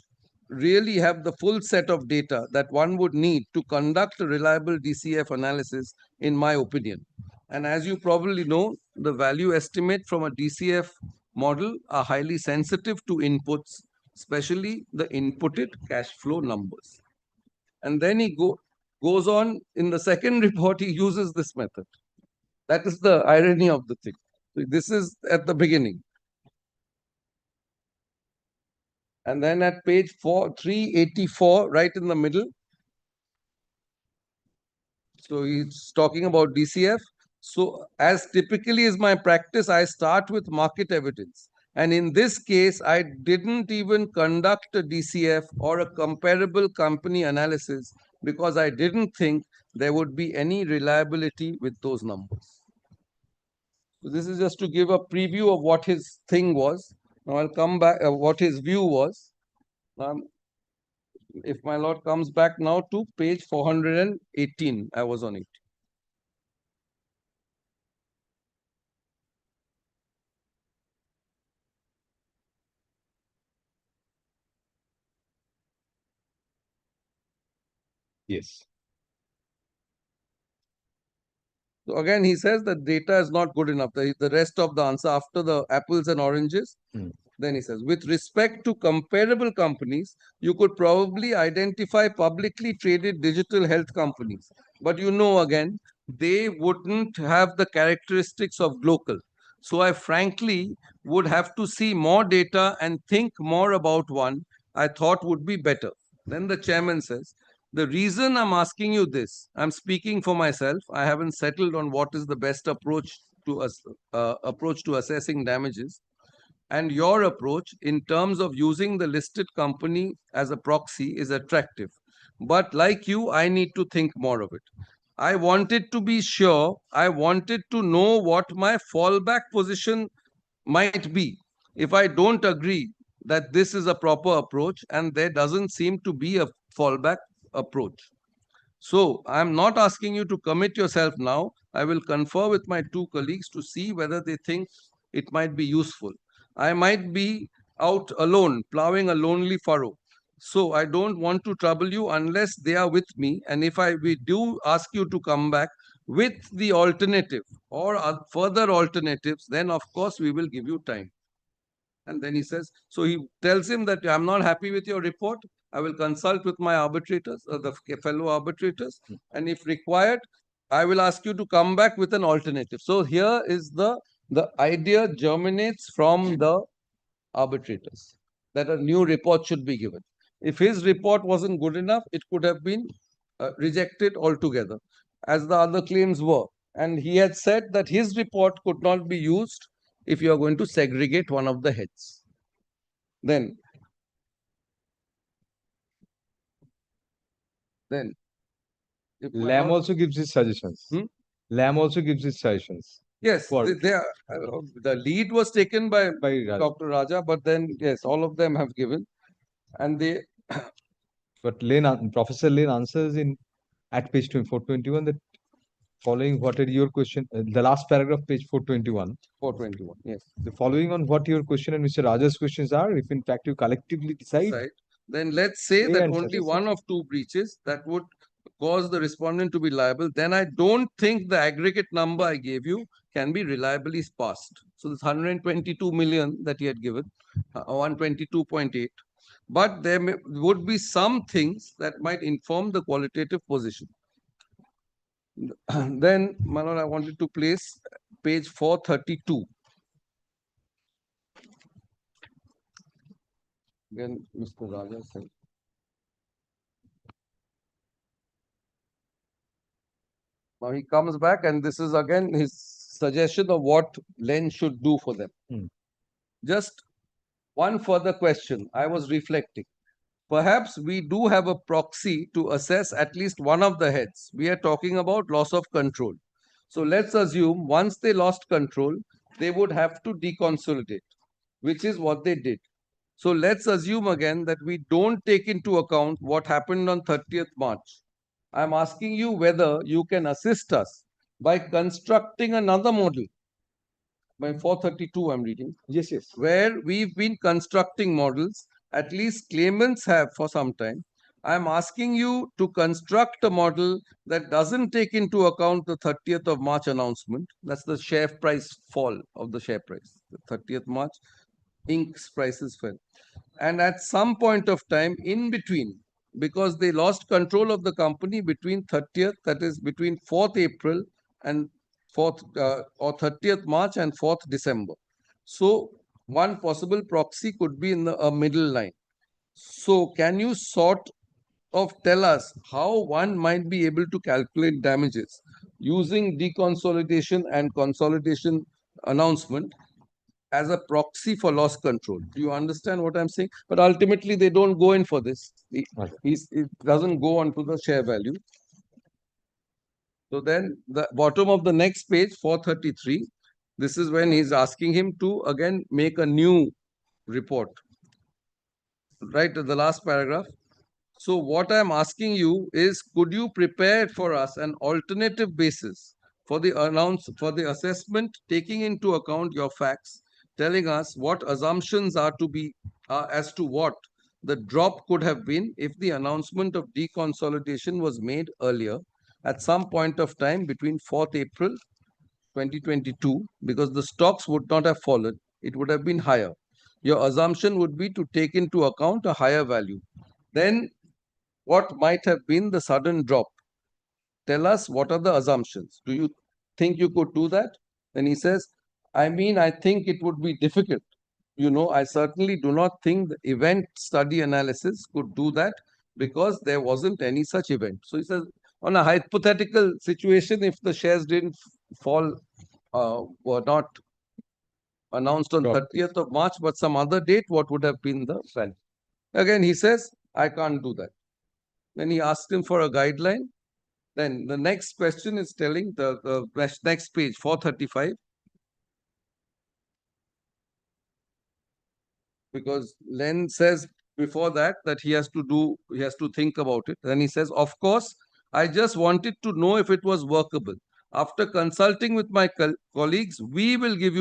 really have the full set of data that one would need to conduct a reliable DCF analysis, in my opinion. And as you probably know, the value estimate from a DCF model are highly sensitive to inputs, especially the inputted cash flow numbers. And then he goes on in the second report, he uses this method. That is the irony of the thing. So this is at the beginning. And then at page 384, right in the middle. So he's talking about DCF. So as typically is my practice, I start with market evidence. And in this case, I didn't even conduct a DCF or a comparable company analysis because I didn't think there would be any reliability with those numbers. So this is just to give a preview of what his thing was. Now I'll come back, what his view was. If my lord comes back now to page 418, I was on it. Yes. So again, he says that data is not good enough. The rest of the answer after the apples and oranges, then he says, with respect to comparable companies, you could probably identify publicly traded digital health companies. But you know, again, they wouldn't have the characteristics of local. So I frankly would have to see more data and think more about one I thought would be better. Then the chairman says, the reason I'm asking you this, I'm speaking for myself. I haven't settled on what is the best approach to assessing damages. And your approach in terms of using the listed company as a proxy is attractive. But like you, I need to think more of it. I wanted to be sure. I wanted to know what my fallback position might be if I don't agree that this is a proper approach and there doesn't seem to be a fallback approach. So I'm not asking you to commit yourself now. I will confer with my two colleagues to see whether they think it might be useful. I might be out alone, plowing a lonely furrow. So I don't want to trouble you unless they are with me. And if we do ask you to come back with the alternative or further alternatives, then of course we will give you time. And then he says, so he tells him that I'm not happy with your report. I will consult with my arbitrators, the fellow arbitrators. And if required, I will ask you to come back with an alternative. So here is the idea germinates from the arbitrators that a new report should be given. If his report wasn't good enough, it could have been rejected altogether, as the other claims were. And he had said that his report could not be used if you are going to segregate one of the heads. Then if my Lamb lord- also gives his suggestions. Lamb also gives his suggestions. yes, for- the lead was taken by By Dr. Raja, but then yes, all of them have given, and they But Professor Lane answers at page 421 that following what are your question, the last paragraph, page 421. 421. Yes. The following on what your question and Mr. Raja's questions are, if in fact you collectively decide, Right. Then let's say A that and only such. one of two breaches that would cause the respondent to be liable, then I don't think the aggregate number I gave you can be reliably passed. So this 122 million that he had given, 122.8. But there would be some things that might inform the qualitative position. Then, Manoj, I wanted to place page 432. Again, Mr. Raja said. Now he comes back, and this is again his suggestion of what Len should do for them. Just one further question. I was reflecting. Perhaps we do have a proxy to assess at least one of the heads. We are talking about loss of control. So let's assume once they lost control, they would have to deconsolidate, which is what they did. So let's assume again that we don't take into account what happened on 30th March. I'm asking you whether you can assist us by constructing another model. By 432, I'm reading. yes, Where we've been constructing models, at least claimants have for some time. I'm asking you to construct a model that doesn't take into account the 30th of March announcement. That's the share price fall of the share price. The 30th March, Inc.'s prices fell. And at some point of time in between, because they lost control of the company between 30th, that is between 4th April and 4th or 30th March and 4th December. So one possible proxy could be in a middle line. So can you sort of tell us how one might be able to calculate damages using deconsolidation and consolidation announcement as a proxy for loss control? Do you understand what I'm saying? But ultimately, they don't go in for this. It doesn't go on to the share value. So then the bottom of the next page, 433, this is when he's asking him to again make a new report. Right at the last paragraph. So what I'm asking you is, could you prepare for us an alternative basis for the assessment, taking into account your facts, telling us what assumptions are to be as to what The drop could have been if the announcement of deconsolidation was made earlier at some point of time between 4th April 2022, because the stocks would not have fallen, it would have been higher. Your assumption would be to take into account a higher value. Then what might have been the sudden drop? Tell us what are the assumptions. Do you think you could do that? Then he says, I think it would be difficult. I certainly do not think the event study analysis could do that because there wasn't any such event. So he says, on a hypothetical situation, if the shares didn't fall, were not announced on 30th of March, but some other date, what would have been the value? Again, he says, I can't do that. Then he asked him for a guideline. Then the next question is telling the next page, 435. Because Len says before that he has to think about it. Then he says, of course, I just wanted to know if it was workable. After consulting with my colleagues, we will give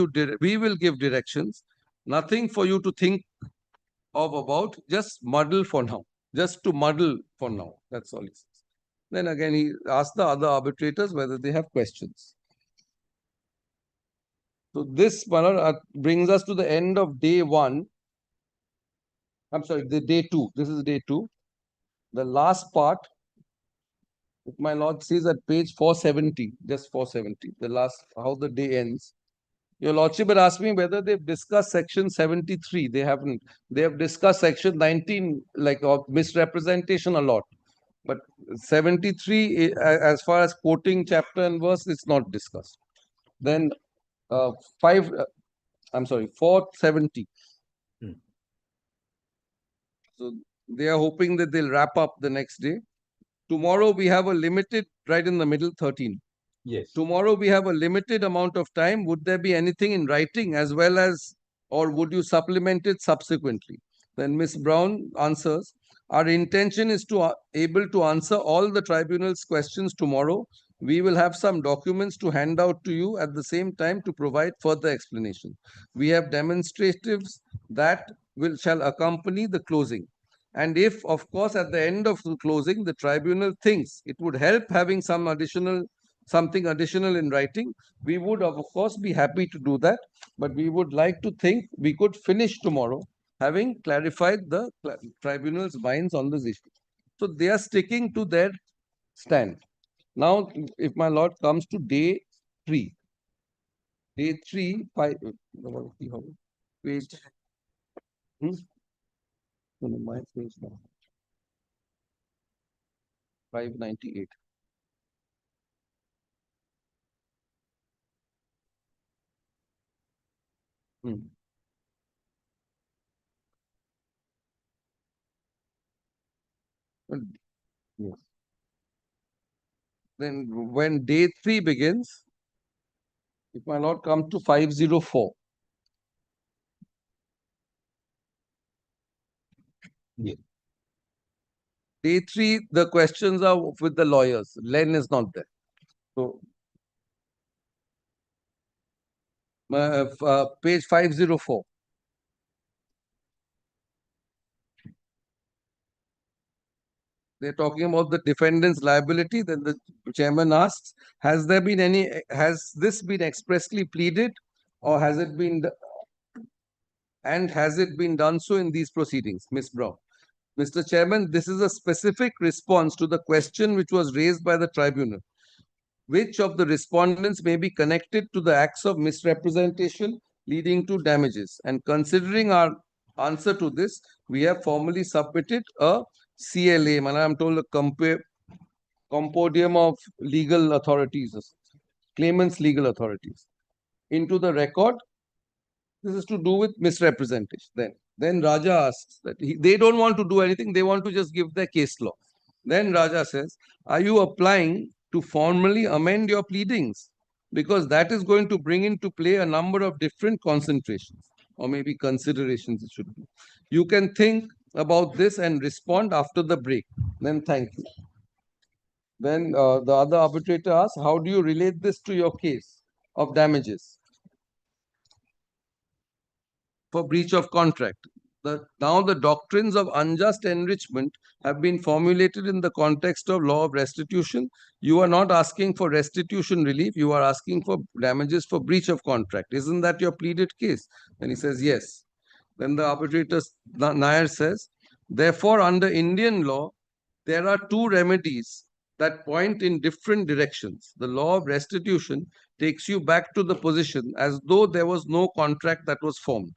directions. Nothing for you to think about, just muddle for now. Just to muddle for now. That's all he says. Then again, he asked the other arbitrators whether they have questions. So this brings us to the end of day 1. I'm sorry, the day 2. This is day 2. The last part, if my lord sees at page 470, just 470, the last, how the day ends. Your lordship had asked me whether they've discussed section 73. They haven't. They have discussed section 19, like misrepresentation a lot. But 73, as far as quoting chapter and verse, it's not discussed. Then 470. So they are hoping that they'll wrap up the next day. Tomorrow we have a limited, right in the middle, 13. Yes. Tomorrow we have a limited amount of time. Would there be anything in writing as well as, or would you supplement it subsequently? Then Ms. Brown answers, our intention is to able to answer all the tribunal's questions tomorrow. We will have some documents to hand out to you at the same time to provide further explanation. We have demonstratives that shall accompany the closing. And if, of course, at the end of the closing, the tribunal thinks it would help having something additional in writing, we would, of course, be happy to do that. But we would like to think we could finish tomorrow, having clarified the tribunal's minds on this issue. So they are sticking to their stand. Now, if my lord comes to day 3. Day 3, page. My page now. 598. Yes. Then when day 3 begins, if my lord comes to 504. Yes. Day 3, the questions are with the lawyers. Len is not there. So, page 504. They're talking about the defendant's liability. Then the chairman asks, has this been expressly pleaded, or has it been done so in these proceedings? Ms. Brown. Mr. Chairman, this is a specific response to the question which was raised by the tribunal. Which of the respondents may be connected to the acts of misrepresentation leading to damages? And considering our answer to this, we have formally submitted a CLA, and I'm told a compendium of legal authorities, claimants' legal authorities, into the record. This is to do with misrepresentation. Then Raja asks that they don't want to do anything. They want to just give their case law. Then Raja says, are you applying to formally amend your pleadings? Because that is going to bring into play a number of different concentrations, or maybe considerations it should be. You can think about this and respond after the break. Then thank you. Then the other arbitrator asks, how do you relate this to your case of damages for breach of contract? now the doctrines of unjust enrichment have been formulated in the context of law of restitution. You are not asking for restitution relief. You are asking for damages for breach of contract. Isn't that your pleaded case? And he says, yes. Then the arbitrator, Nair says, therefore, under Indian law, there are two remedies that point in different directions. The law of restitution takes you back to the position as though there was no contract that was formed.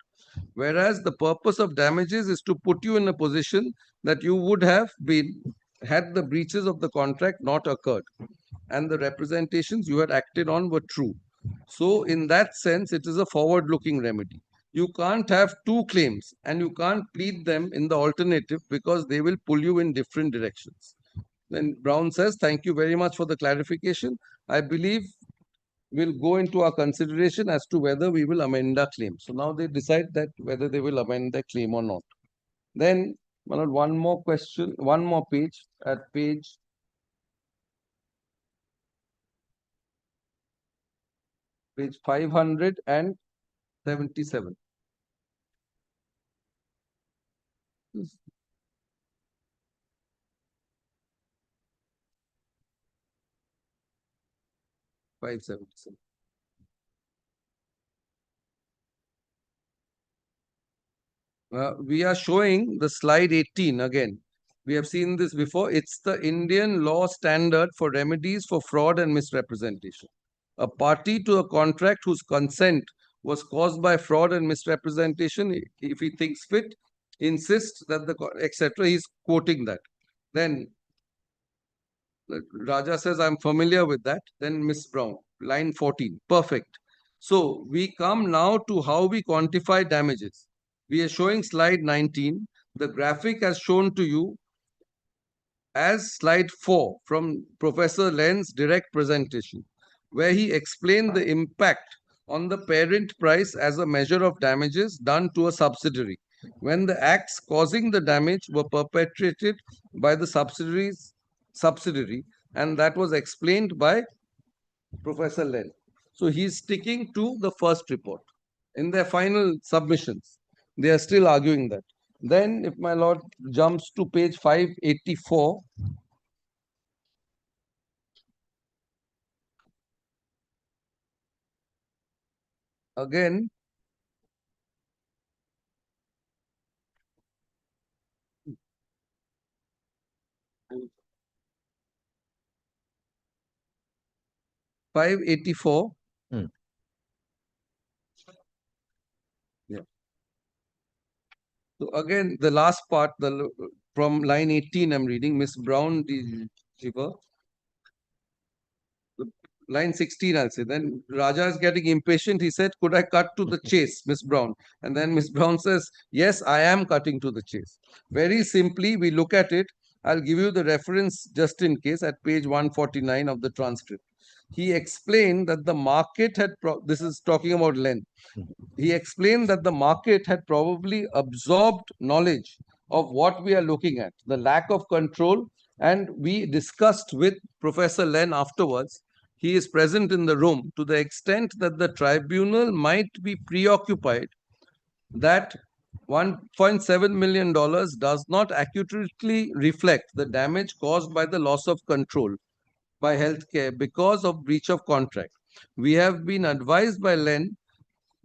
Whereas the purpose of damages is to put you in a position that you would have been had the breaches of the contract not occurred and the representations you had acted on were true. So, in that sense, it is a forward looking remedy. You can't have two claims and you can't plead them in the alternative because they will pull you in different directions. Then Brown says, thank you very much for the clarification. I believe we'll go into our consideration as to whether we will amend our claim. So now they decide that whether they will amend their claim or not. Then one more question, one more page at page 577. We are showing the slide 18 again. We have seen this before. It's the Indian law standard for remedies for fraud and misrepresentation. A party to a contract whose consent was caused by fraud and misrepresentation, if he thinks fit, insists that the etc. He's quoting that. Then Raja says, I'm familiar with that. Then Miss Brown, line 14. Perfect. So we come now to how we quantify damages. We are showing slide 19. The graphic has shown to you as slide 4 from Professor Len's direct presentation, where he explained the impact on the parent price as a measure of damages done to a subsidiary when the acts causing the damage were perpetrated by the subsidiary, and that was explained by Professor Len. So he's sticking to the first report. In their final submissions, they are still arguing that. Then, if my lord jumps to page 584, again, (584). Yeah. So again, the last part, from line 18, I'm reading, Miss Brown, line 16, I'll say. Then Raja is getting impatient. He said, could I cut to the chase, Miss Brown? And then Miss Brown says, yes, I am cutting to the chase. Very simply, we look at it. I'll give you the reference just in case at page 149 of the transcript. He explained that the market had, this is talking about Len. He explained that the market had probably absorbed knowledge of what we are looking at, the lack of control. And we discussed with Professor Len afterwards. He is present in the room to the extent that the tribunal might be preoccupied that $1.7 million does not accurately reflect the damage caused by the loss of control by healthcare because of breach of contract. We have been advised by Len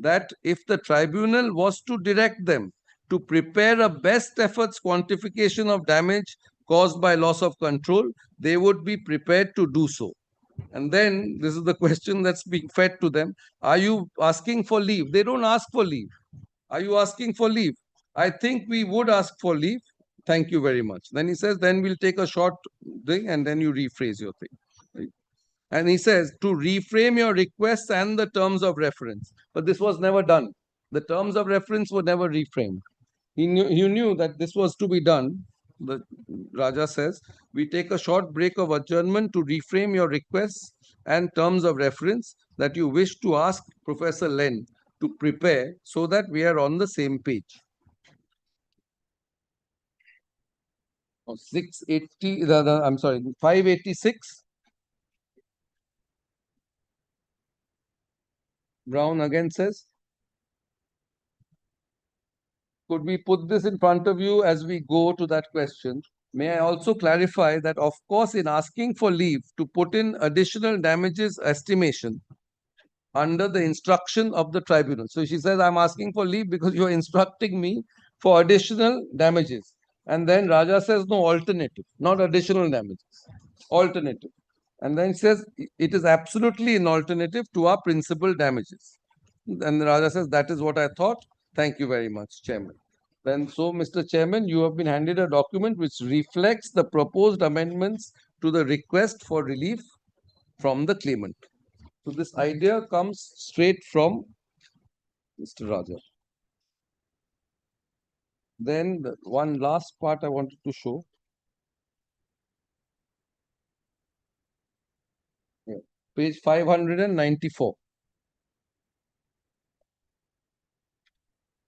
that if the tribunal was to direct them to prepare a best efforts quantification of damage caused by loss of control, they would be prepared to do so. And then this is the question that's being fed to them. Are you asking for leave? They don't ask for leave. Are you asking for leave? I think we would ask for leave. Thank you very much. Then he says, then we'll take a short thing and then you rephrase your thing. And he says, to reframe your requests and the terms of reference. But this was never done. The terms of reference were never reframed. He knew that this was to be done. The Raja says, we take a short break of adjournment to reframe your requests and terms of reference that you wish to ask Professor Len to prepare so that we are on the same page. 680, I'm sorry, 586. Brown again says, could we put this in front of you as we go to that question? May I also clarify that, of course, in asking for leave to put in additional damages estimation under the instruction of the tribunal. So she says, I'm asking for leave because you're instructing me for additional damages. And then Raja says, no, alternative, not additional damages, alternative. And then says, it is absolutely an alternative to our principal damages. And Raja says, that is what I thought. Thank you very much, Chairman. Then, so, Mr. Chairman, you have been handed a document which reflects the proposed amendments to the request for relief from the claimant. So this idea comes straight from Mr. Raja. Then the one last part I wanted to show. Yeah. Page 594.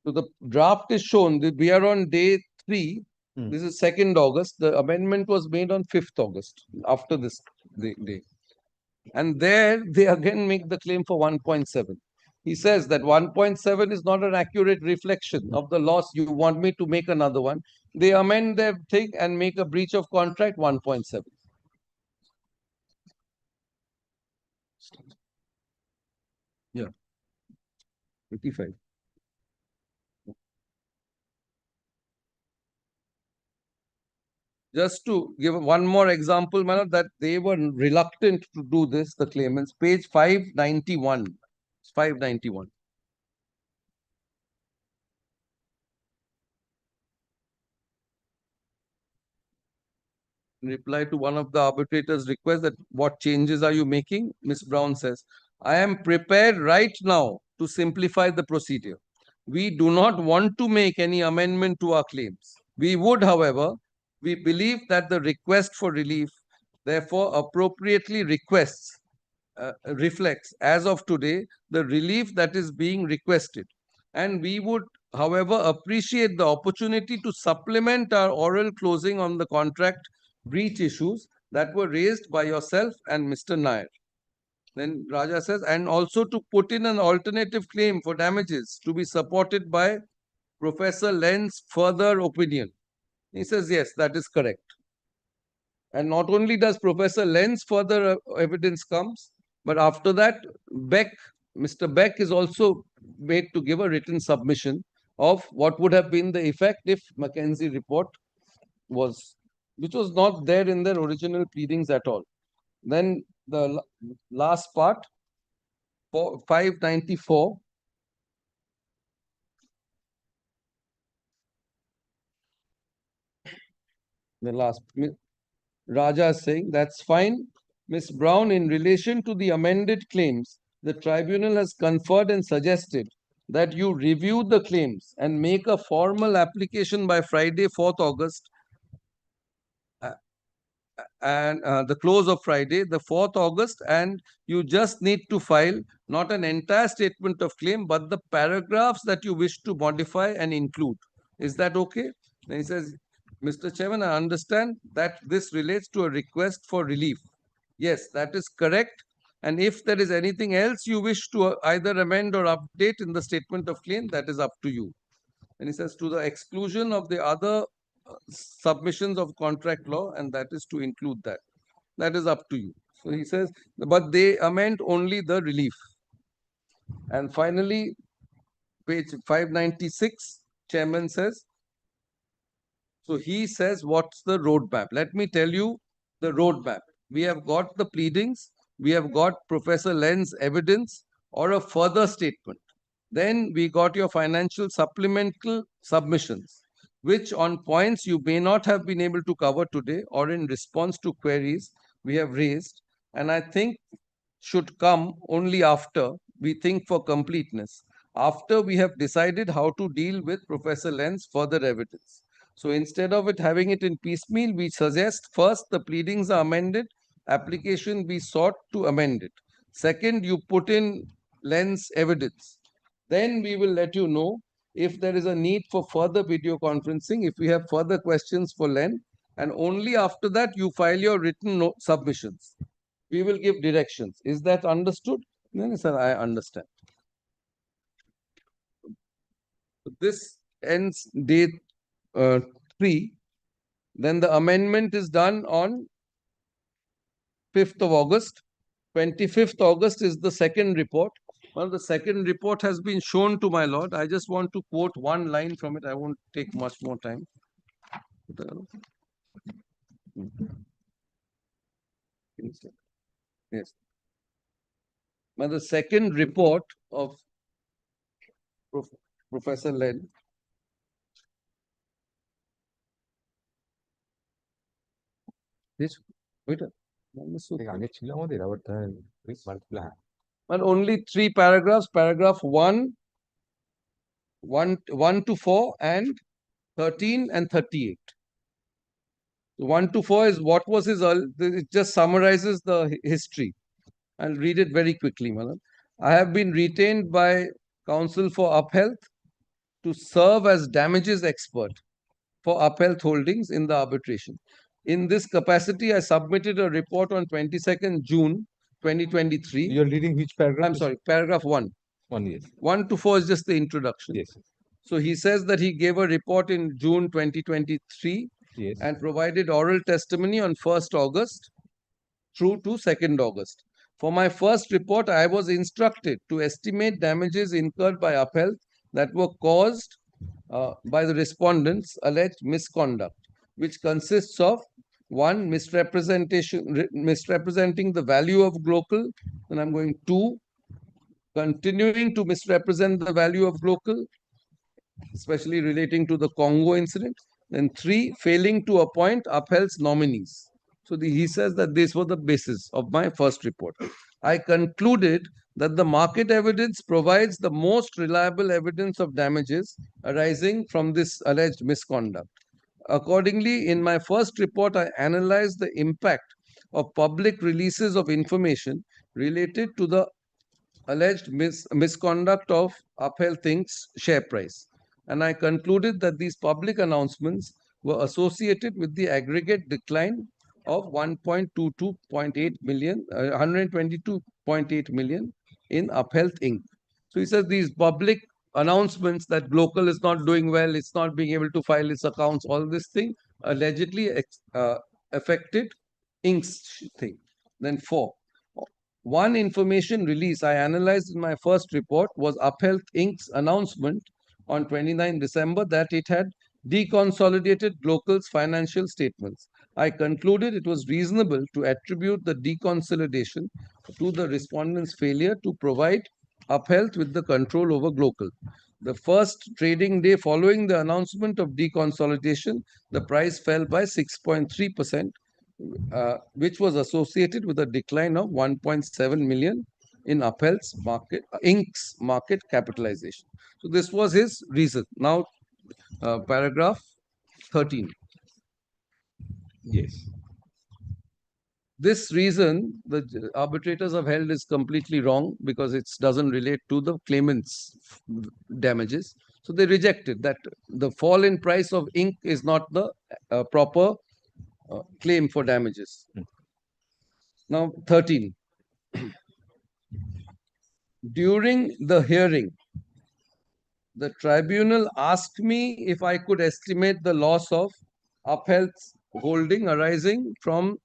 So the draft is shown. We are on day 3. This is 2nd August. The amendment was made on 5th August, after this day. And there they again make the claim for 1.7. He says that 1.7 is not an accurate reflection of the loss. You want me to make another one. They amend their thing and make a breach of contract 1.7. Yeah. 85. Just to give one more example, Manoj, that they were reluctant to do this, the claimants. Page 591. 591. In reply to one of the arbitrators' requests that what changes are you making? Ms. Brown says, I am prepared right now to simplify the procedure. We do not want to make any amendment to our claims. We would, however, we believe that the request for relief, therefore, appropriately reflects, as of today, the relief that is being requested. And we would, however, appreciate the opportunity to supplement our oral closing on the contract breach issues that were raised by yourself and Mr. Nair. Then Raja says, and also to put in an alternative claim for damages to be supported by Professor Len's further opinion. He says, yes, that is correct. And not only does Professor Len's further evidence comes, but after that, Mr. Beck is also made to give a written submission of what would have been the effect if McKenzie report was, which was not there in their original pleadings at all. Then the last part, 594. The last, Raja is saying, that's fine. Ms. Brown, in relation to the amended claims, the tribunal has conferred and suggested that you review the claims and make a formal application by Friday, 4th August, and the close of Friday, the 4th August, and you just need to file not an entire statement of claim, but the paragraphs that you wish to modify and include. Is that okay? Then he says, Mr. Chairman, I understand that this relates to a request for relief. Yes, that is correct. And if there is anything else you wish to either amend or update in the statement of claim, that is up to you. And he says, to the exclusion of the other submissions of contract law, and that is to include that. That is up to you. So he says, but they amend only the relief. And finally, page 596, Chairman says, so he says, what's the roadmap? Let me tell you the roadmap. We have got the pleadings, we have got Professor Len's evidence or a further statement. Then we got your financial supplemental submissions, which on points you may not have been able to cover today or in response to queries we have raised, and I think should come only after we think for completeness, after we have decided how to deal with Professor Len's further evidence. So instead of having it in piecemeal, we suggest first the pleadings are amended, application be sought to amend it. Second, you put in Len's evidence. Then we will let you know if there is a need for further video conferencing, if we have further questions for Len, and only after that you file your written submissions. We will give directions. Is that understood? No, sir, I understand. This ends day 3, then the amendment is done on 5th of August. 25th August is the second report. Well, the second report has been shown to my lord. I just want to quote one line from it. I won't take much more time. Yes. Now, the second report of Professor Len. This, wait. And only 3 paragraphs, paragraph 1 to 4 and 13 and 38. 1 to 4 is what was his, it just summarizes the history. I'll read it very quickly, Madam. I have been retained by Counsel for Uphealth to serve as damages expert for Uphealth Holdings in the arbitration. In this capacity, I submitted a report on 22nd June 2023. You're reading which paragraph? I'm sorry, paragraph 1. 1 year. 1 to 4 is just the introduction. Yes. So he says that he gave a report in June 2023 Yes. and provided oral testimony on 1st August through to 2nd August. For my first report, I was instructed to estimate damages incurred by Uphealth that were caused by the respondents' alleged misconduct, which consists of 1, misrepresenting the value of Global. Then I'm going 2, continuing to misrepresent the value of Global, especially relating to the Congo incident. Then 3, failing to appoint Uphealth's nominees. So he says that this was the basis of my first report. I concluded that the market evidence provides the most reliable evidence of damages arising from this alleged misconduct. Accordingly, in my first report, I analyzed the impact of public releases of information related to the alleged misconduct of Uphealth Inc.'s share price. And I concluded that these public announcements were associated with the aggregate decline of 122.8 million, 122.8 million in Uphealth Inc. So he says these public announcements that Global is not doing well, it's not being able to file its accounts, all this thing allegedly affected Inc.'s thing. Then 4. One information release I analyzed in my first report was Uphealth Inc.'s announcement on 29 December that it had deconsolidated Global's financial statements. I concluded it was reasonable to attribute the deconsolidation to the respondents' failure to provide Uphealth with the control over Global. The first trading day following the announcement of deconsolidation, the price fell by 6.3%. Which was associated with a decline of 1.7 million in Uphealth's market, Inc.'s market capitalization. So this was his reason. Now, paragraph 13. Yes. This reason the arbitrators have held is completely wrong because it doesn't relate to the claimant's damages. So they rejected that the fall in price of Inc. is not the proper claim for damages. Now, 13. During the hearing, the tribunal asked me if I could estimate the loss of Uphealth's holding arising from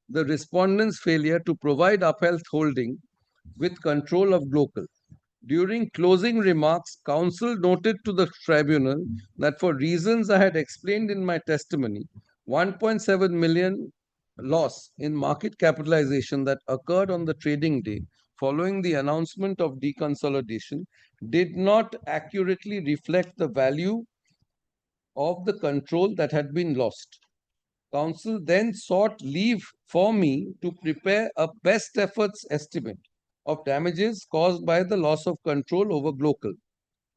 the respondent's failure to provide Uphealth holding with control of Global. During closing remarks, counsel noted to the tribunal that for reasons I had explained in my testimony, 1.7 million loss in market capitalization that occurred on the trading day following the announcement of deconsolidation did not accurately reflect the value of the control that had been lost. Counsel then sought leave for me to prepare a best efforts estimate of damages caused by the loss of control over Global.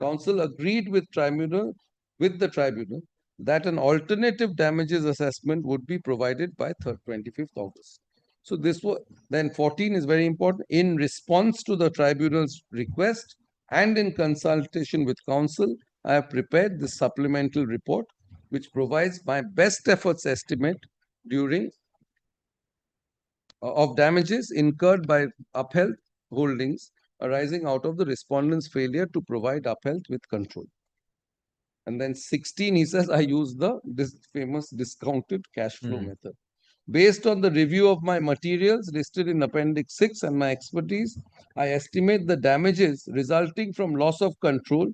Counsel agreed with the tribunal that an alternative damages assessment would be provided by 25th August. So this was then 14 is very important. In response to the tribunal's request and in consultation with counsel, I have prepared this supplemental report, which provides my best efforts estimate during of damages incurred by Uphealth Holdings arising out of the respondent's failure to provide Uphealth with control. And then 16, he says, I use this famous discounted cash flow method. Based on the review of my materials listed in Appendix 6 and my expertise, I estimate the damages resulting from loss of control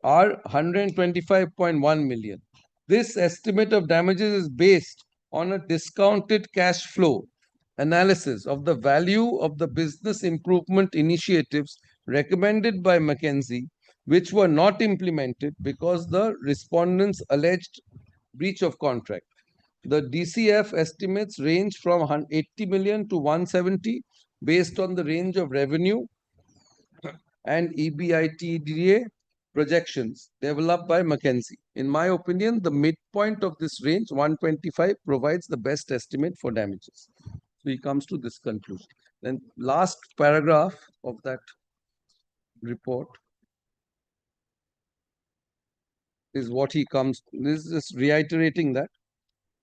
are 125.1 million. This estimate of damages is based on a discounted cash flow analysis of the value of the business improvement initiatives recommended by McKinsey, which were not implemented because the respondents alleged breach of contract. The DCF estimates range from 80 million to 170 based on the range of revenue and EBITDA projections developed by McKinsey. In my opinion, the midpoint of this range, 125, provides the best estimate for damages. So he comes to this conclusion. Then last paragraph of that report is what he comes, this is just reiterating that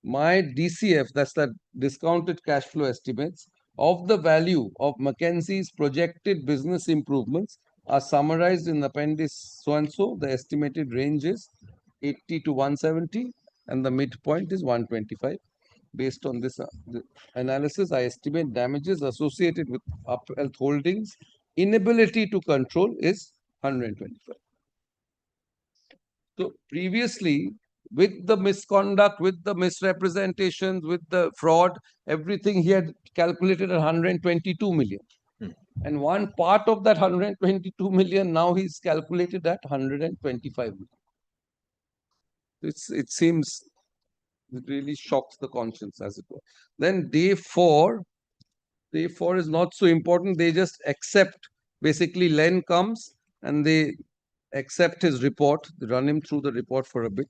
my DCF, that's that discounted cash flow estimates, of the value of McKinsey's projected business improvements are summarized in Appendix so-and-so. The estimated range is 80 to 170 and the midpoint is 125. Based on this analysis, I estimate damages associated with Upheld Holdings' inability to control is 125. So previously, with the misconduct, with the misrepresentations, with the fraud, everything he had calculated at 122 million. And one part of that 122 million, now he's calculated at 125 million. It seems, it really shocks the conscience, as it were. Then day four is not so important. They just accept, basically Len comes and they accept his report, they run him through the report for a bit.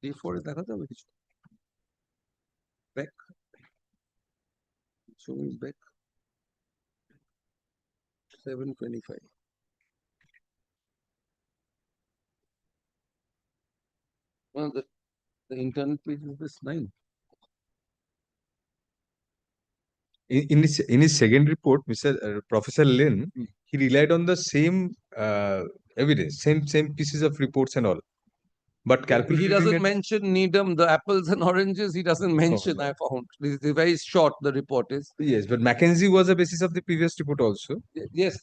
Day 4 is that other back. Show me back. 725. Well, the internal page is this 9. In his second report, Professor Lin, he relied on the same evidence, same pieces of reports and all. But He doesn't mention Needham, the apples and oranges, he doesn't mention, no. I found. This is very short, the report is. Yes, but McKinsey was the basis of the previous report also. Yes.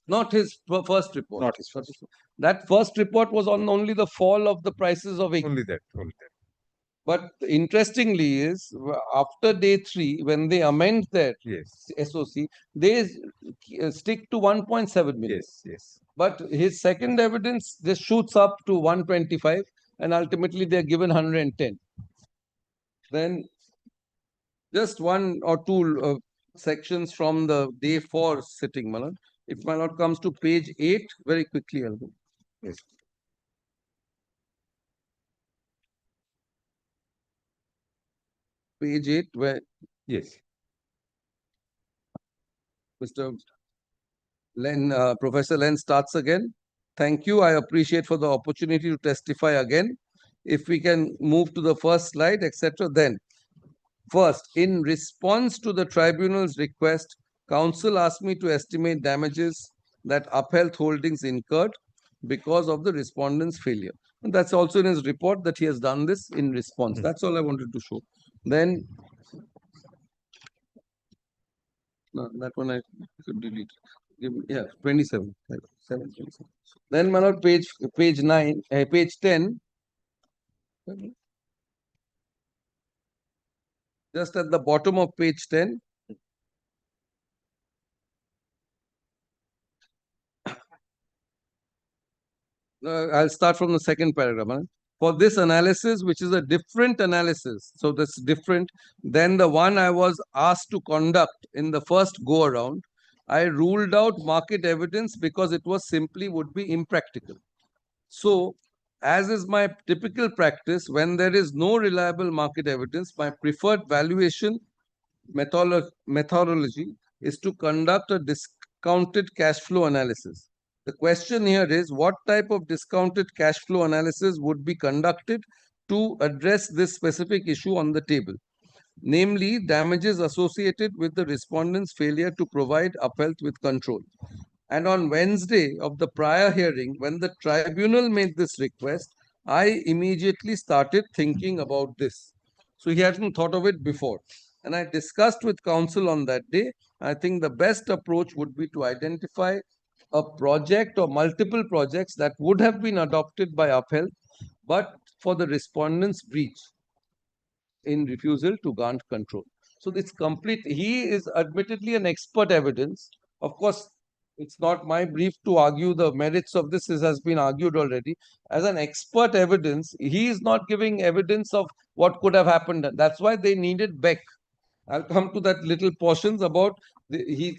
Not his first report. Not his first. That first report was on only the fall of the prices of Only that. But interestingly is, after day 3, when they amend their SOC, they stick to 1.7 million. Yes. But his second evidence just shoots up to 125 and ultimately they're given 110. Then just one or two sections from the day 4 sitting, Malan. If my lord comes to page 8, very quickly I'll go. Yes. Page 8, where Mr. Len, Professor Len starts again. Thank you. I appreciate for the opportunity to testify again. If we can move to the first slide, etc. Then, first, in response to the tribunal's request, counsel asked me to estimate damages that Upheld Holdings incurred because of the respondent's failure. And that's also in his report that he has done this in response. That's all I wanted to show. Then, no, that one I could delete. Yeah, 27. 727. Then, my lord, page 9, page 10. Just at the bottom of page 10. I'll start from the second paragraph. For this analysis, which is a different analysis, so that's different than the one I was asked to conduct in the first go around, I ruled out market evidence because it was simply would be impractical. So, as is my typical practice, when there is no reliable market evidence, my preferred valuation methodology is to conduct a discounted cash flow analysis. The question here is, what type of discounted cash flow analysis would be conducted to address this specific issue on the table? Namely, damages associated with the respondent's failure to provide Upheld with control. And on Wednesday of the prior hearing, when the tribunal made this request, I immediately started thinking about this. So he hadn't thought of it before. And I discussed with counsel on that day. I think the best approach would be to identify a project or multiple projects that would have been adopted by upheld, but for the respondent's breach in refusal to grant control. So it's complete. He is admittedly an expert evidence. Of course, it's not my brief to argue the merits of this. This has been argued already. As an expert evidence, he is not giving evidence of what could have happened. That's why they needed Beck. I'll come to that little portions about he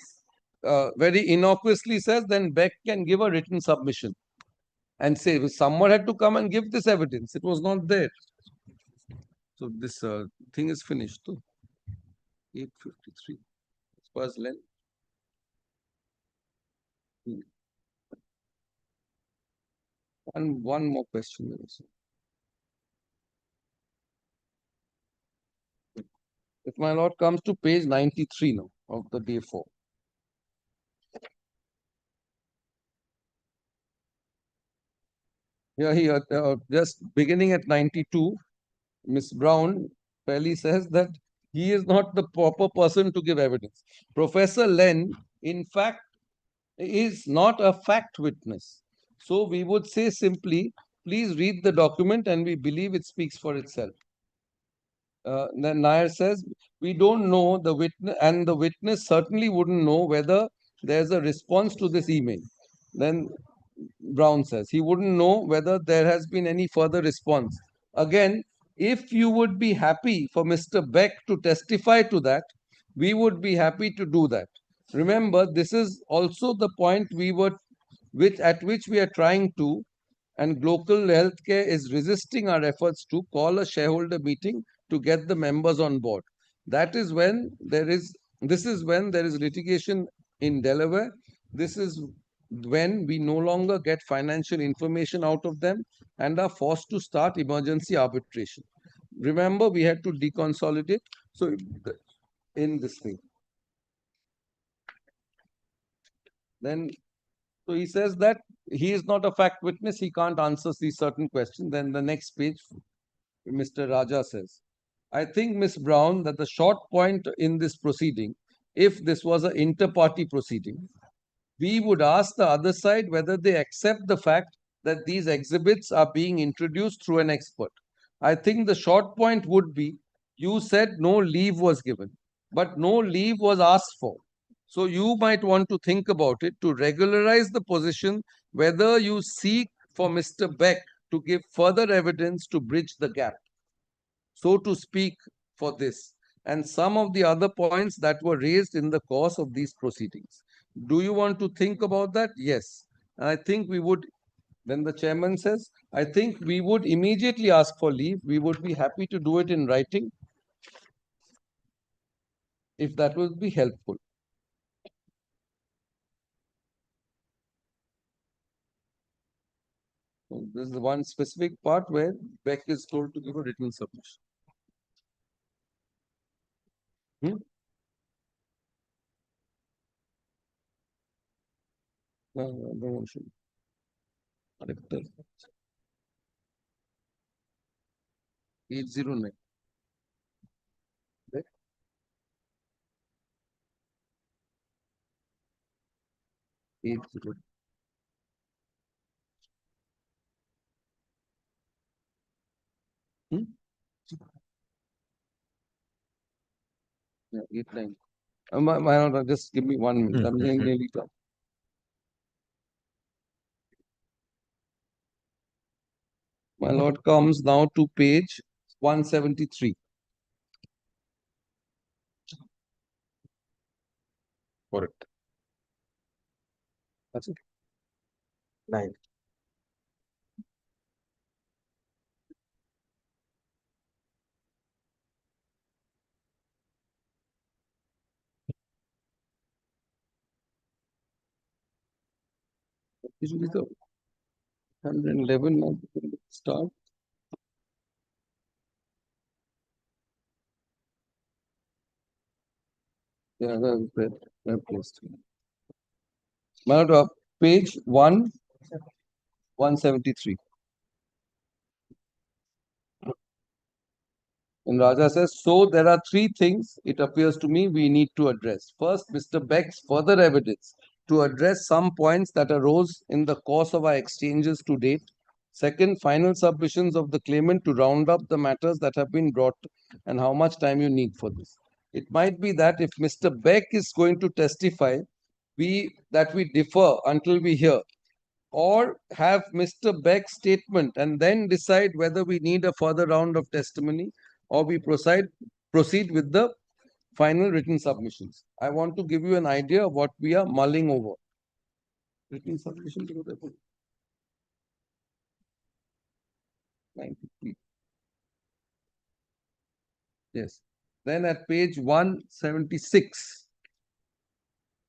very innocuously says then Beck can give a written submission and say someone had to come and give this evidence. It was not there. So this thing is finished too. 8:53. As far as length. One more question. There is. If my lord comes to page 93 now of the day 4. Yeah, he just beginning at 92, Miss Brown fairly says that he is not the proper person to give evidence. Professor Len, in fact, is not a fact witness. So we would say simply, please read the document and we believe it speaks for itself. Then Nair says, we don't know the witness, and the witness certainly wouldn't know whether there's a response to this email. Then Brown says, he wouldn't know whether there has been any further response. Again, if you would be happy for Mr. Beck to testify to that, we would be happy to do that. Remember, this is also the point at which we are trying to, and local healthcare is resisting our efforts to call a shareholder meeting to get the members on board. This is when there is litigation in Delaware. This is when we no longer get financial information out of them and are forced to start emergency arbitration. Remember, we had to deconsolidate. So in this thing. Then, so he says that he is not a fact witness. He can't answer these certain questions. Then the next page, Mr. Raja says, I think, Ms. Brown, that the short point in this proceeding, if this was an inter-party proceeding, we would ask the other side whether they accept the fact that these exhibits are being introduced through an expert. I think the short point would be, you said no leave was given, but no leave was asked for. So you might want to think about it to regularize the position whether you seek for Mr. Beck to give further evidence to bridge the gap, so to speak, for this, and some of the other points that were raised in the course of these proceedings. Do you want to think about that? Yes. And I think we would, then the chairman says, I think we would immediately ask for leave. We would be happy to do it in writing if that would be helpful. So this is the one specific part where Beck is told to give a written submission. No motion. 809. Right? 80. Yeah, 89. Just give me 1 minute. I'm nearly done. My lord comes now to page 173. Correct. That's it. 9. Usually the 111 now start. Yeah, that's placed. Page 173. And Raja says, so there are three things it appears to me we need to address. First, Mr. Beck's further evidence to address some points that arose in the course of our exchanges to date. Second, final submissions of the claimant to round up the matters that have been brought and how much time you need for this. It might be that if Mr. Beck is going to testify, we differ until we hear, or have Mr. Beck's statement and then decide whether we need a further round of testimony, or we proceed with the final written submissions. I want to give you an idea of what we are mulling over. Written submission to the 93. Yes. Then at page 176,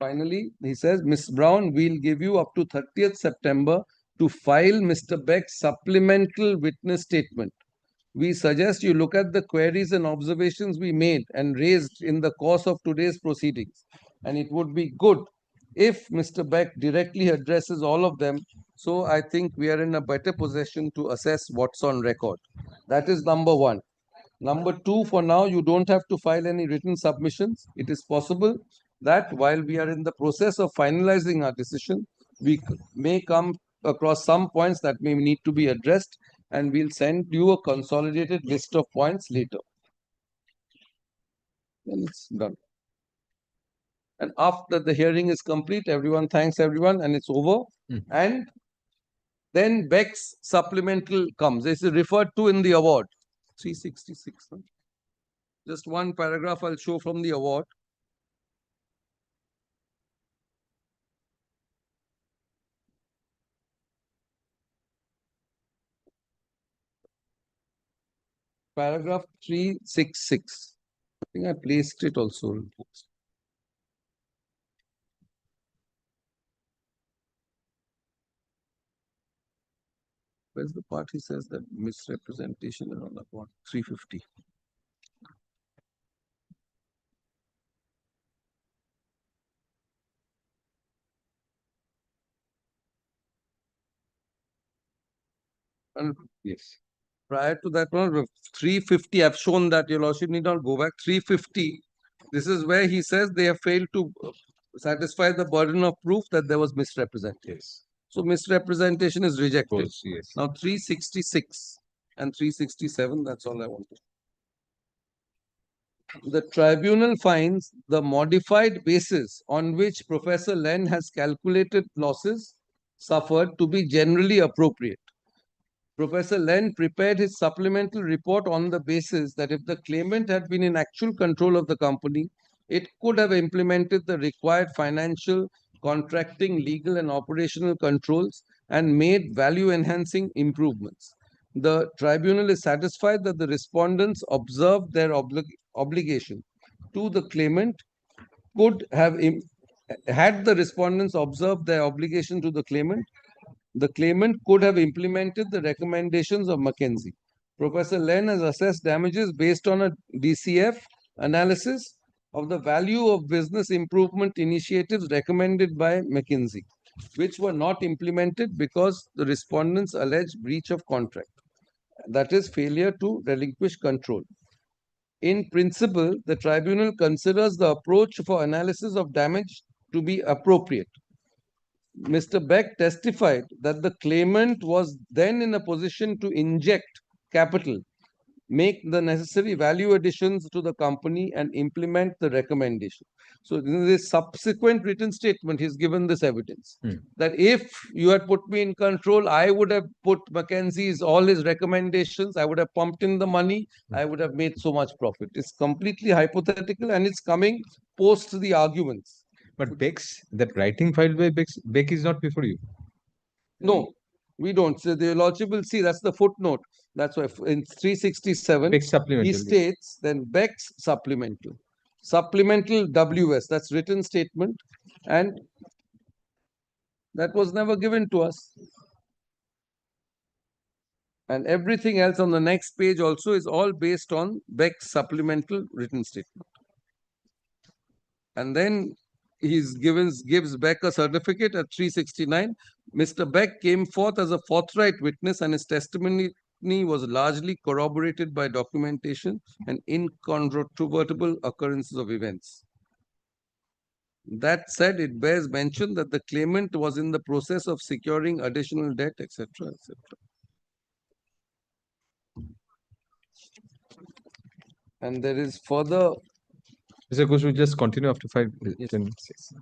finally, he says, Ms. Brown, we'll give you up to 30th September to file Mr. Beck's supplemental witness statement. We suggest you look at the queries and observations we made and raised in the course of today's proceedings. And it would be good if Mr. Beck directly addresses all of them. So I think we are in a better position to assess what's on record. That is number one. Number two, for now, you don't have to file any written submissions. It is possible that while we are in the process of finalizing our decision, we may come across some points that may need to be addressed, and we'll send you a consolidated list of points later. Then it's done. And after the hearing is complete, everyone thanks everyone and it's over. And then Beck's supplemental comes. This is referred to in the award. 366. Huh? Just one paragraph I'll show from the award. Paragraph 366. I think I placed it also. Where's the part he says that misrepresentation is on account? 350. And yes. Prior to that one, 350, I've shown that your lordship need not go back. 350, this is where he says they have failed to satisfy the burden of proof that there was misrepresentation. Yes. So misrepresentation is rejected. Course, yes. Now 366 and 367, that's all I wanted. The tribunal finds the modified basis on which Professor Len has calculated losses suffered to be generally appropriate. Professor Len prepared his supplemental report on the basis that if the claimant had been in actual control of the company, it could have implemented the required financial, contracting, legal, and operational controls and made value-enhancing improvements. The tribunal is satisfied that the respondents observed their obligation to the claimant could have, had the respondents observed their obligation to the claimant could have implemented the recommendations of McKinsey. Professor Len has assessed damages based on a DCF analysis of the value of business improvement initiatives recommended by McKinsey, which were not implemented because the respondents alleged breach of contract. That is, failure to relinquish control. In principle, the tribunal considers the approach for analysis of damage to be appropriate. Mr. Beck testified that the claimant was then in a position to inject capital, make the necessary value additions to the company, and implement the recommendation. So in this subsequent written statement, he's given this evidence that if you had put me in control, I would have put McKinsey's, all his recommendations, I would have pumped in the money, I would have made so much profit. It's completely hypothetical and it's coming post the arguments. But that writing filed by Beck is not before you. No, we don't. So the lordship will see that's the footnote. That's why in 367, Beck's supplemental. he states then Beck's supplemental. Supplemental WS, that's written statement. And that was never given to us. And everything else on the next page also is all based on Beck's supplemental written statement. And then gives Beck a certificate at 369. Mr. Beck came forth as a forthright witness, and his testimony was largely corroborated by documentation and incontrovertible occurrences of events. That said, it bears mention that the claimant was in the process of securing additional debt, etc., etc. And there is further. Mr. Ghosh, we just continue after 10 minutes.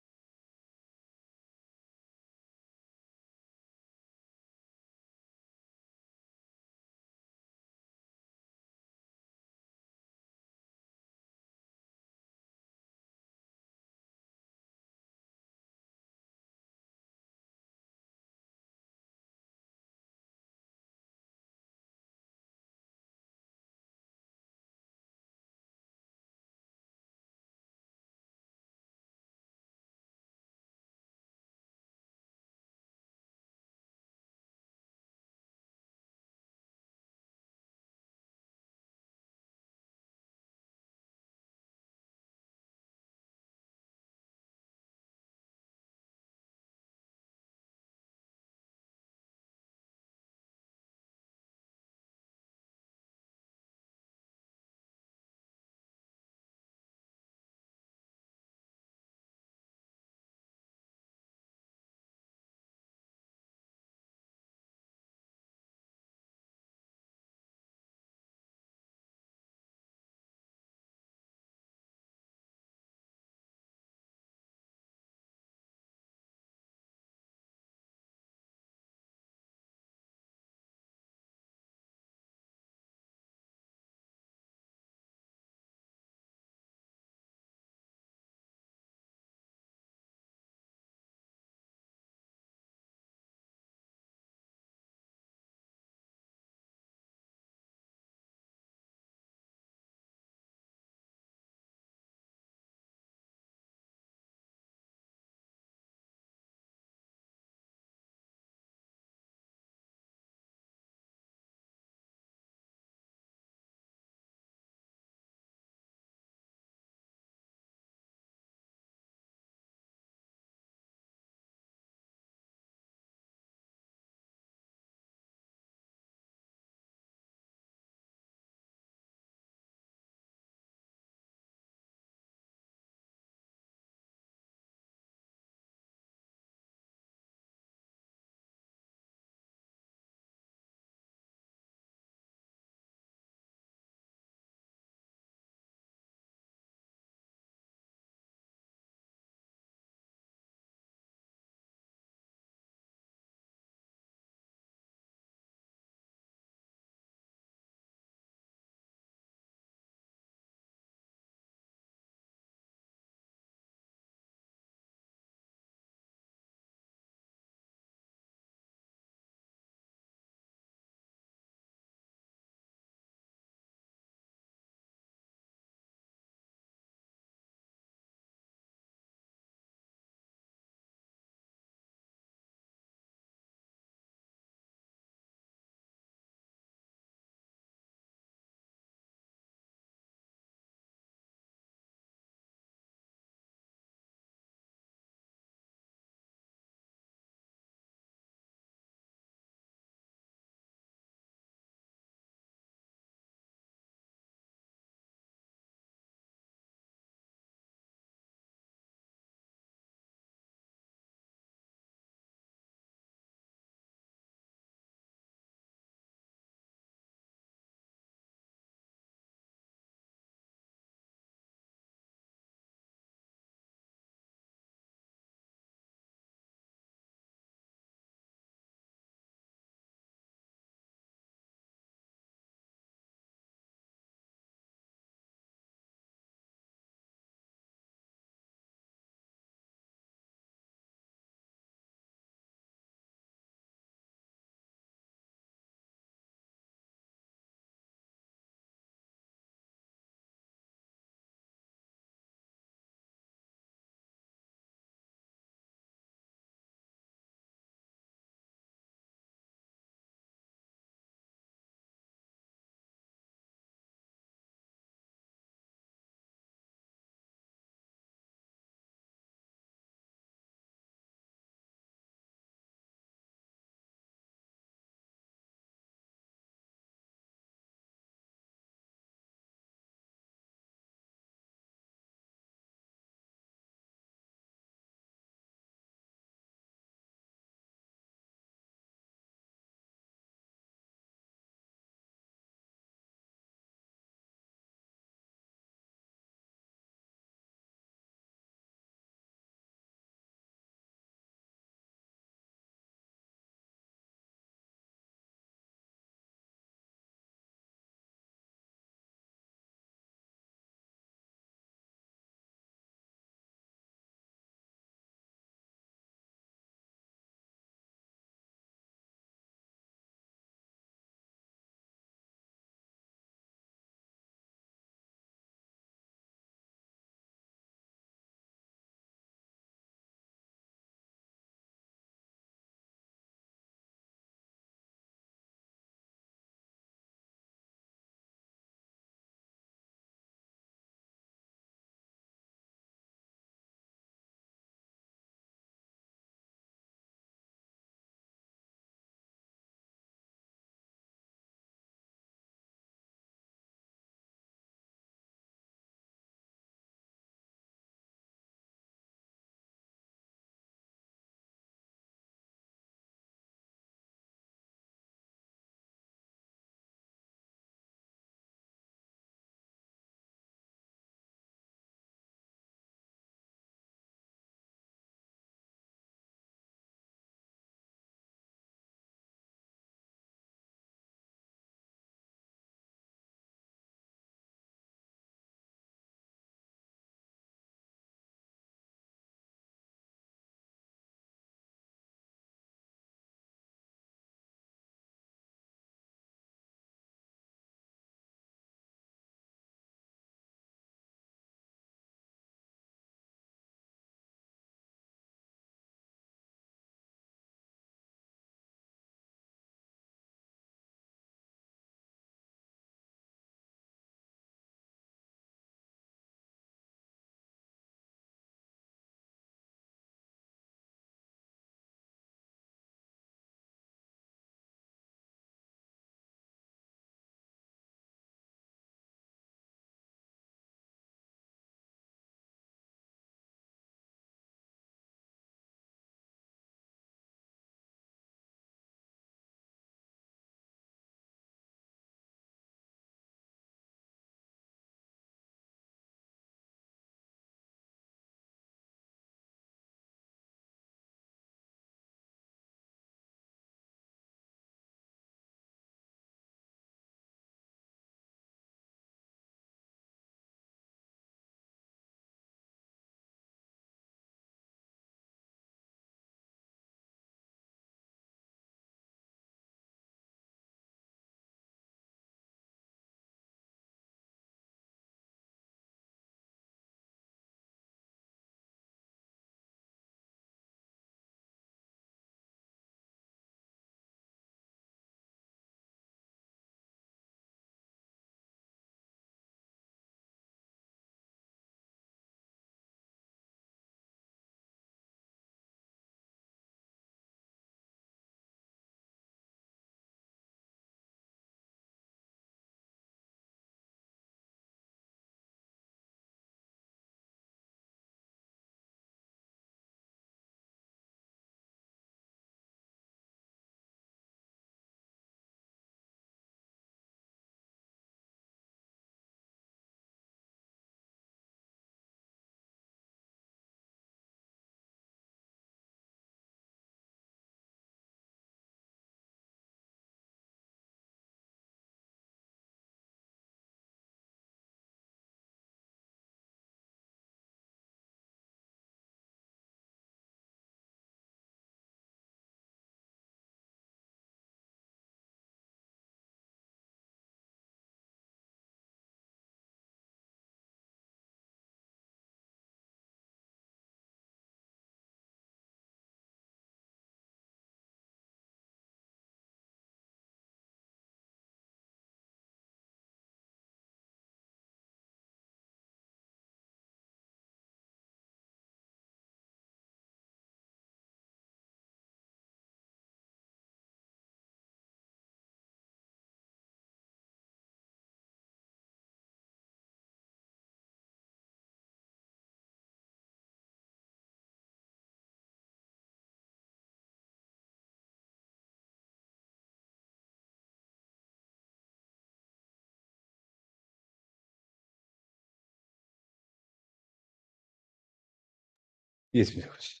Yes, Mr. Ghosh.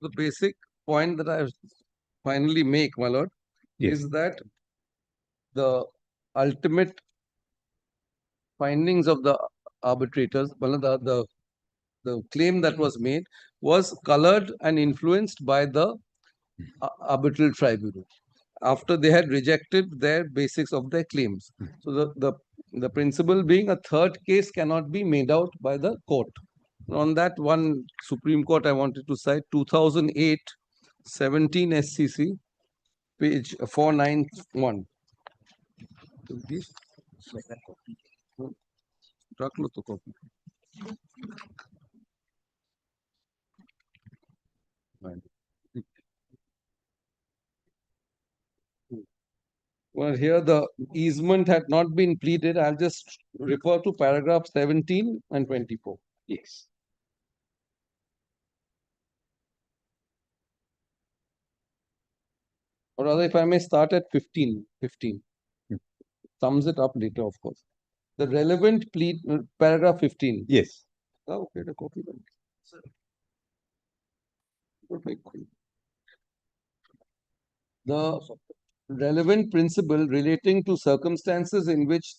The basic point that I finally make, my lord, Yes. is that the ultimate findings of the arbitrators, well, the claim that was made was colored and influenced by the arbitral tribunal after they had rejected their basics of their claims. So the principle being a third case cannot be made out by the court. On that one Supreme Court, I wanted to cite 2008 17 SCC, page 491. रख लो तो copy. Well, here the easement had not been pleaded. I'll just refer to paragraph 17 and 24. Yes. Or rather, if I may start at 15. Hmm. Sums it up later, of course. The relevant plead, paragraph 15. Yes. Oh, okay, the copy. The relevant principle relating to circumstances in which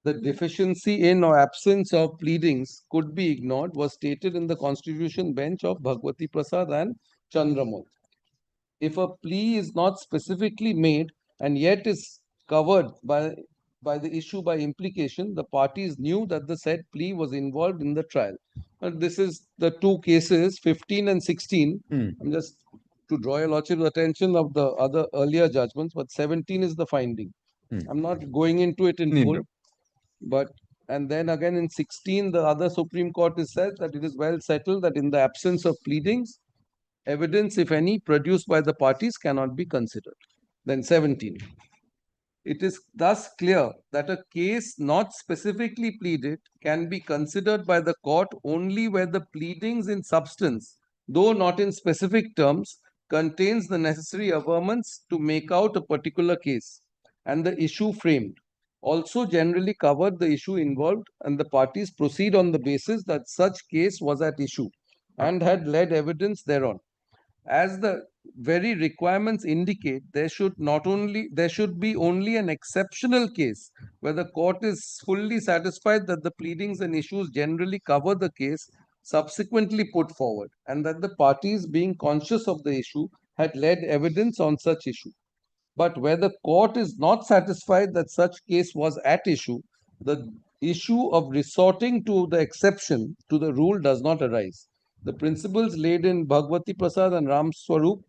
the deficiency in or absence of pleadings could be ignored was stated in the Constitution bench of Bhagwati Prasad and Chandramouli. If a plea is not specifically made and yet is covered by the issue by implication, the parties knew that the said plea was involved in the trial. And this is the two cases, 15 and 16. I'm just to draw your lordship's attention of the other earlier judgments, but 17 is the finding. I'm not going into it in full, but and then again in 16, the other Supreme Court has said that it is well settled that in the absence of pleadings, evidence, if any, produced by the parties cannot be considered. Then 17. It is thus clear that a case not specifically pleaded can be considered by the court only where the pleadings in substance, though not in specific terms, contains the necessary averments to make out a particular case, and the issue framed also generally covered the issue involved, and the parties proceed on the basis that such case was at issue and had led evidence thereon. As the very requirements indicate, there should be only an exceptional case where the court is fully satisfied that the pleadings and issues generally cover the case subsequently put forward, and that the parties, being conscious of the issue, had led evidence on such issue. But where the court is not satisfied that such case was at issue, the issue of resorting to the exception to the rule does not arise. The principles laid in Bhagwati Prasad and Ram Swarup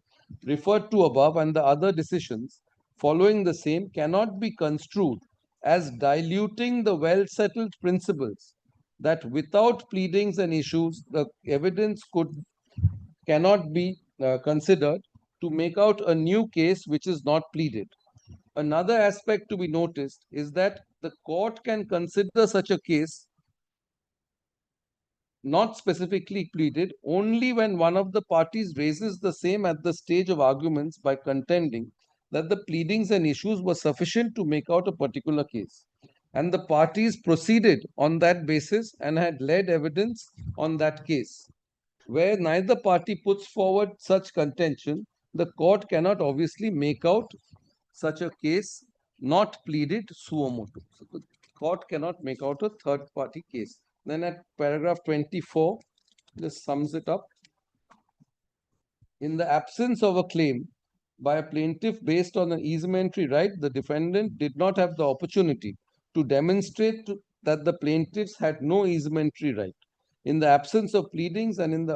referred to above and the other decisions following the same cannot be construed as diluting the well-settled principles that without pleadings and issues, the evidence cannot be considered to make out a new case which is not pleaded. Another aspect to be noticed is that the court can consider such a case not specifically pleaded only when one of the parties raises the same at the stage of arguments by contending that the pleadings and issues were sufficient to make out a particular case, and the parties proceeded on that basis and had led evidence on that case. Where neither party puts forward such contention, the court cannot obviously make out such a case not pleaded suo motu. So the court cannot make out a third party case. Then at paragraph 24, this sums it up. In the absence of a claim by a plaintiff based on an easementary right, the defendant did not have the opportunity to demonstrate that the plaintiffs had no easementary right. In the absence of pleadings and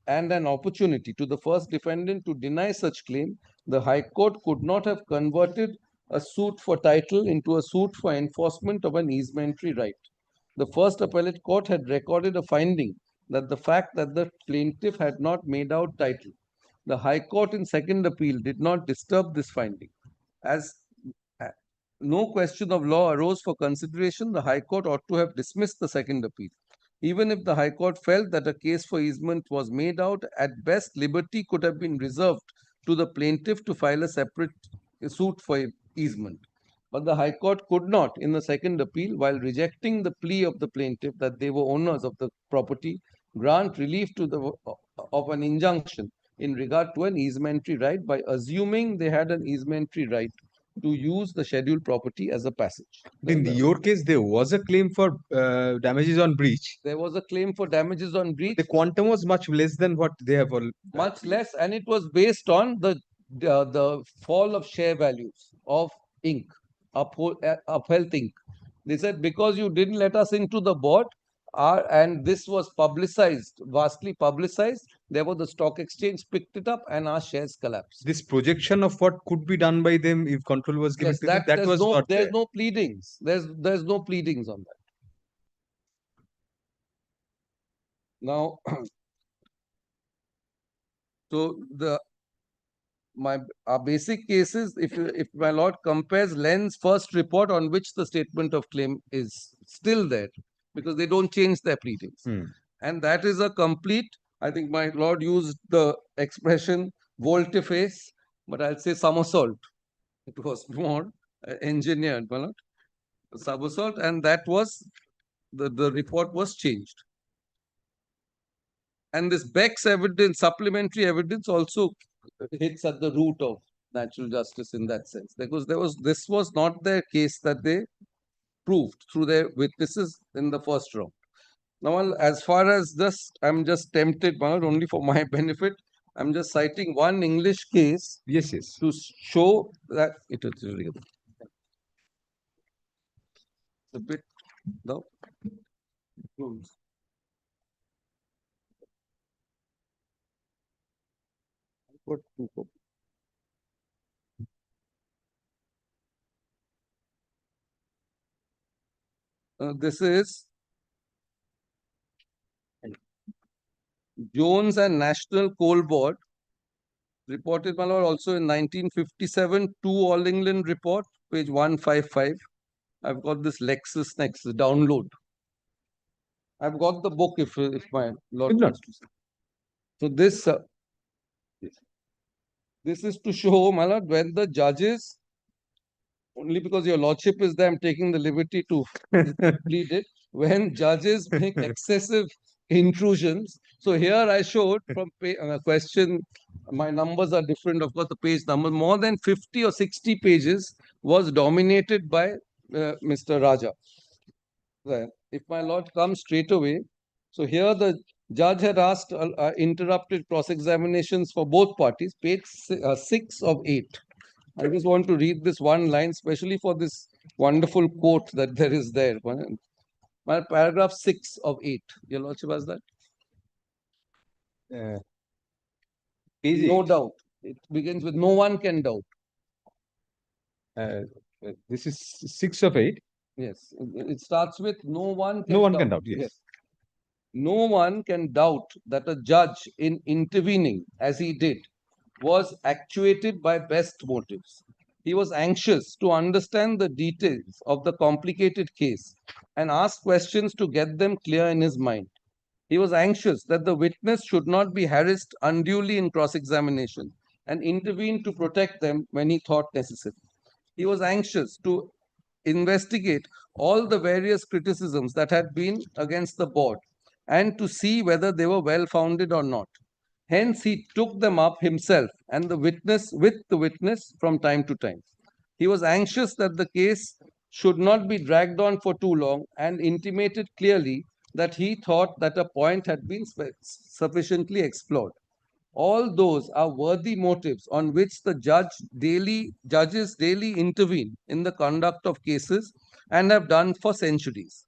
an opportunity to the first defendant to deny such claim, the High Court could not have converted a suit for title into a suit for enforcement of an easementary right. The first appellate court had recorded a finding that the fact that the plaintiff had not made out title. The High Court in second appeal did not disturb this finding. As no question of law arose for consideration, the High Court ought to have dismissed the second appeal. Even if the High Court felt that a case for easement was made out, at best liberty could have been reserved to the plaintiff to file a separate suit for easement. But the High Court could not, in the second appeal, while rejecting the plea of the plaintiff that they were owners of the property, grant relief to the of an injunction in regard to an easementary right by assuming they had an easementary right to use the scheduled property as a passage. In your case, there was a claim for damages on breach. There was a claim for damages on breach. The quantum was much less than what they have all. Much less, and it was based on the fall of share values of Inc. Upheld Inc. They said because you didn't let us into the board, and this was publicized, vastly publicized, therefore the stock exchange picked it up and our shares collapsed. This projection of what could be done by them if control was given Yes, to them, that was not there's there. no pleadings. There's no pleadings on that. Now, so our basic case is if my lord compares Len's first report on which the statement of claim is still there, because they don't change their pleadings. And that is a complete, I think my lord used the expression volte-face, but I'll say somersault. It was more engineered, my lord. Somersault, and that was, the report was changed. And this Beck's evidence, supplementary evidence also hits at the root of natural justice in that sense, because this was not their case that they proved through their witnesses in the first round. Now, as far as this, I'm just tempted, only for my benefit, I'm just citing one English case. Yes. To show that it is real. A bit, no. Got two copies. This is Jones and National Coal Board, reported, my lord, also in 1957, 2 All England report, page 155. I've got this LexisNexis download. I've got the book if my lord wants to see. So this is to show, my lord, when the judges, only because your lordship is there, I'm taking the liberty to read it, when judges make excessive intrusions. So here I showed from question, my numbers are different, of course, the page number, more than 50 or 60 pages was dominated by Mr. Raja. If my lord comes straight away, so here the judge had asked interrupted cross-examinations for both parties, page 6 of 8. I just want to read this one line, especially for this wonderful quote that there is there. My paragraph 6 of 8. Your lordship has that? No doubt. It begins with no one can doubt. This is 6 of 8. Yes. It starts with no one can No one doubt. can doubt, yes. No one can doubt that a judge in intervening as he did was actuated by best motives. He was anxious to understand the details of the complicated case and ask questions to get them clear in his mind. He was anxious that the witness should not be harassed unduly in cross-examination and intervene to protect them when he thought necessary. He was anxious to investigate all the various criticisms that had been against the board and to see whether they were well-founded or not. Hence, he took them up himself and with the witness from time to time. He was anxious that the case should not be dragged on for too long and intimated clearly that he thought that a point had been sufficiently explored. All those are worthy motives on which the judges daily intervene in the conduct of cases and have done for centuries.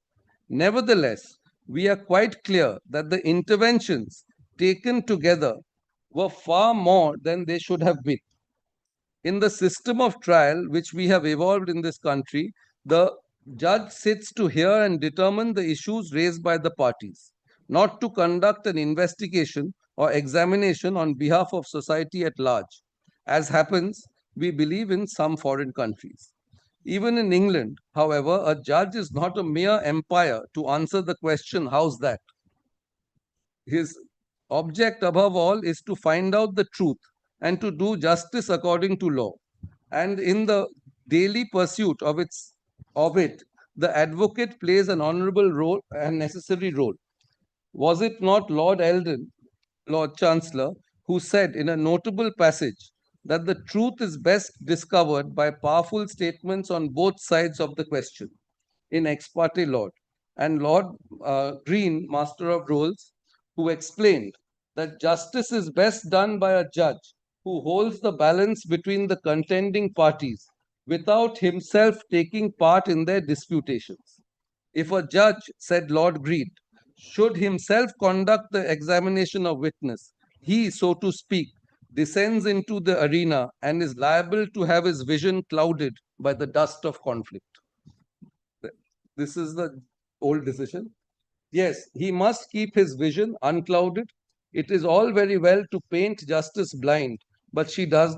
Nevertheless, we are quite clear that the interventions taken together were far more than they should have been. In the system of trial which we have evolved in this country, the judge sits to hear and determine the issues raised by the parties, not to conduct an investigation or examination on behalf of society at large, as happens, we believe, in some foreign countries. Even in England, however, a judge is not a mere umpire to answer the question, how's that? His object above all is to find out the truth and to do justice according to law. And in the daily pursuit of it, the advocate plays an honorable role and necessary role. Was it not Lord Eldon, Lord Chancellor, who said in a notable passage that the truth is best discovered by powerful statements on both sides of the question in ex parte law? And Lord Green, Master of Rolls, who explained that justice is best done by a judge who holds the balance between the contending parties without himself taking part in their disputations. If a judge, said Lord Green, should himself conduct the examination of witness, he, so to speak, descends into the arena and is liable to have his vision clouded by the dust of conflict. This is the old decision. Yes, he must keep his vision unclouded. It is all very well to paint justice blind, but she does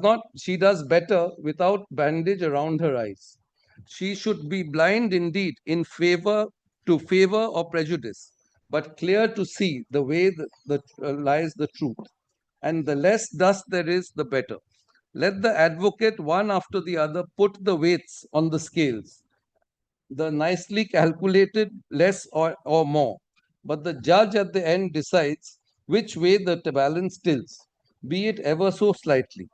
better without bandage around her eyes. She should be blind indeed in favor or prejudice, but clear to see the way that lies the truth. And the less dust there is, the better. Let the advocate, one after the other, put the weights on the scales, the nicely calculated less or more. But the judge at the end decides which way the balance tilts, be it ever so slightly.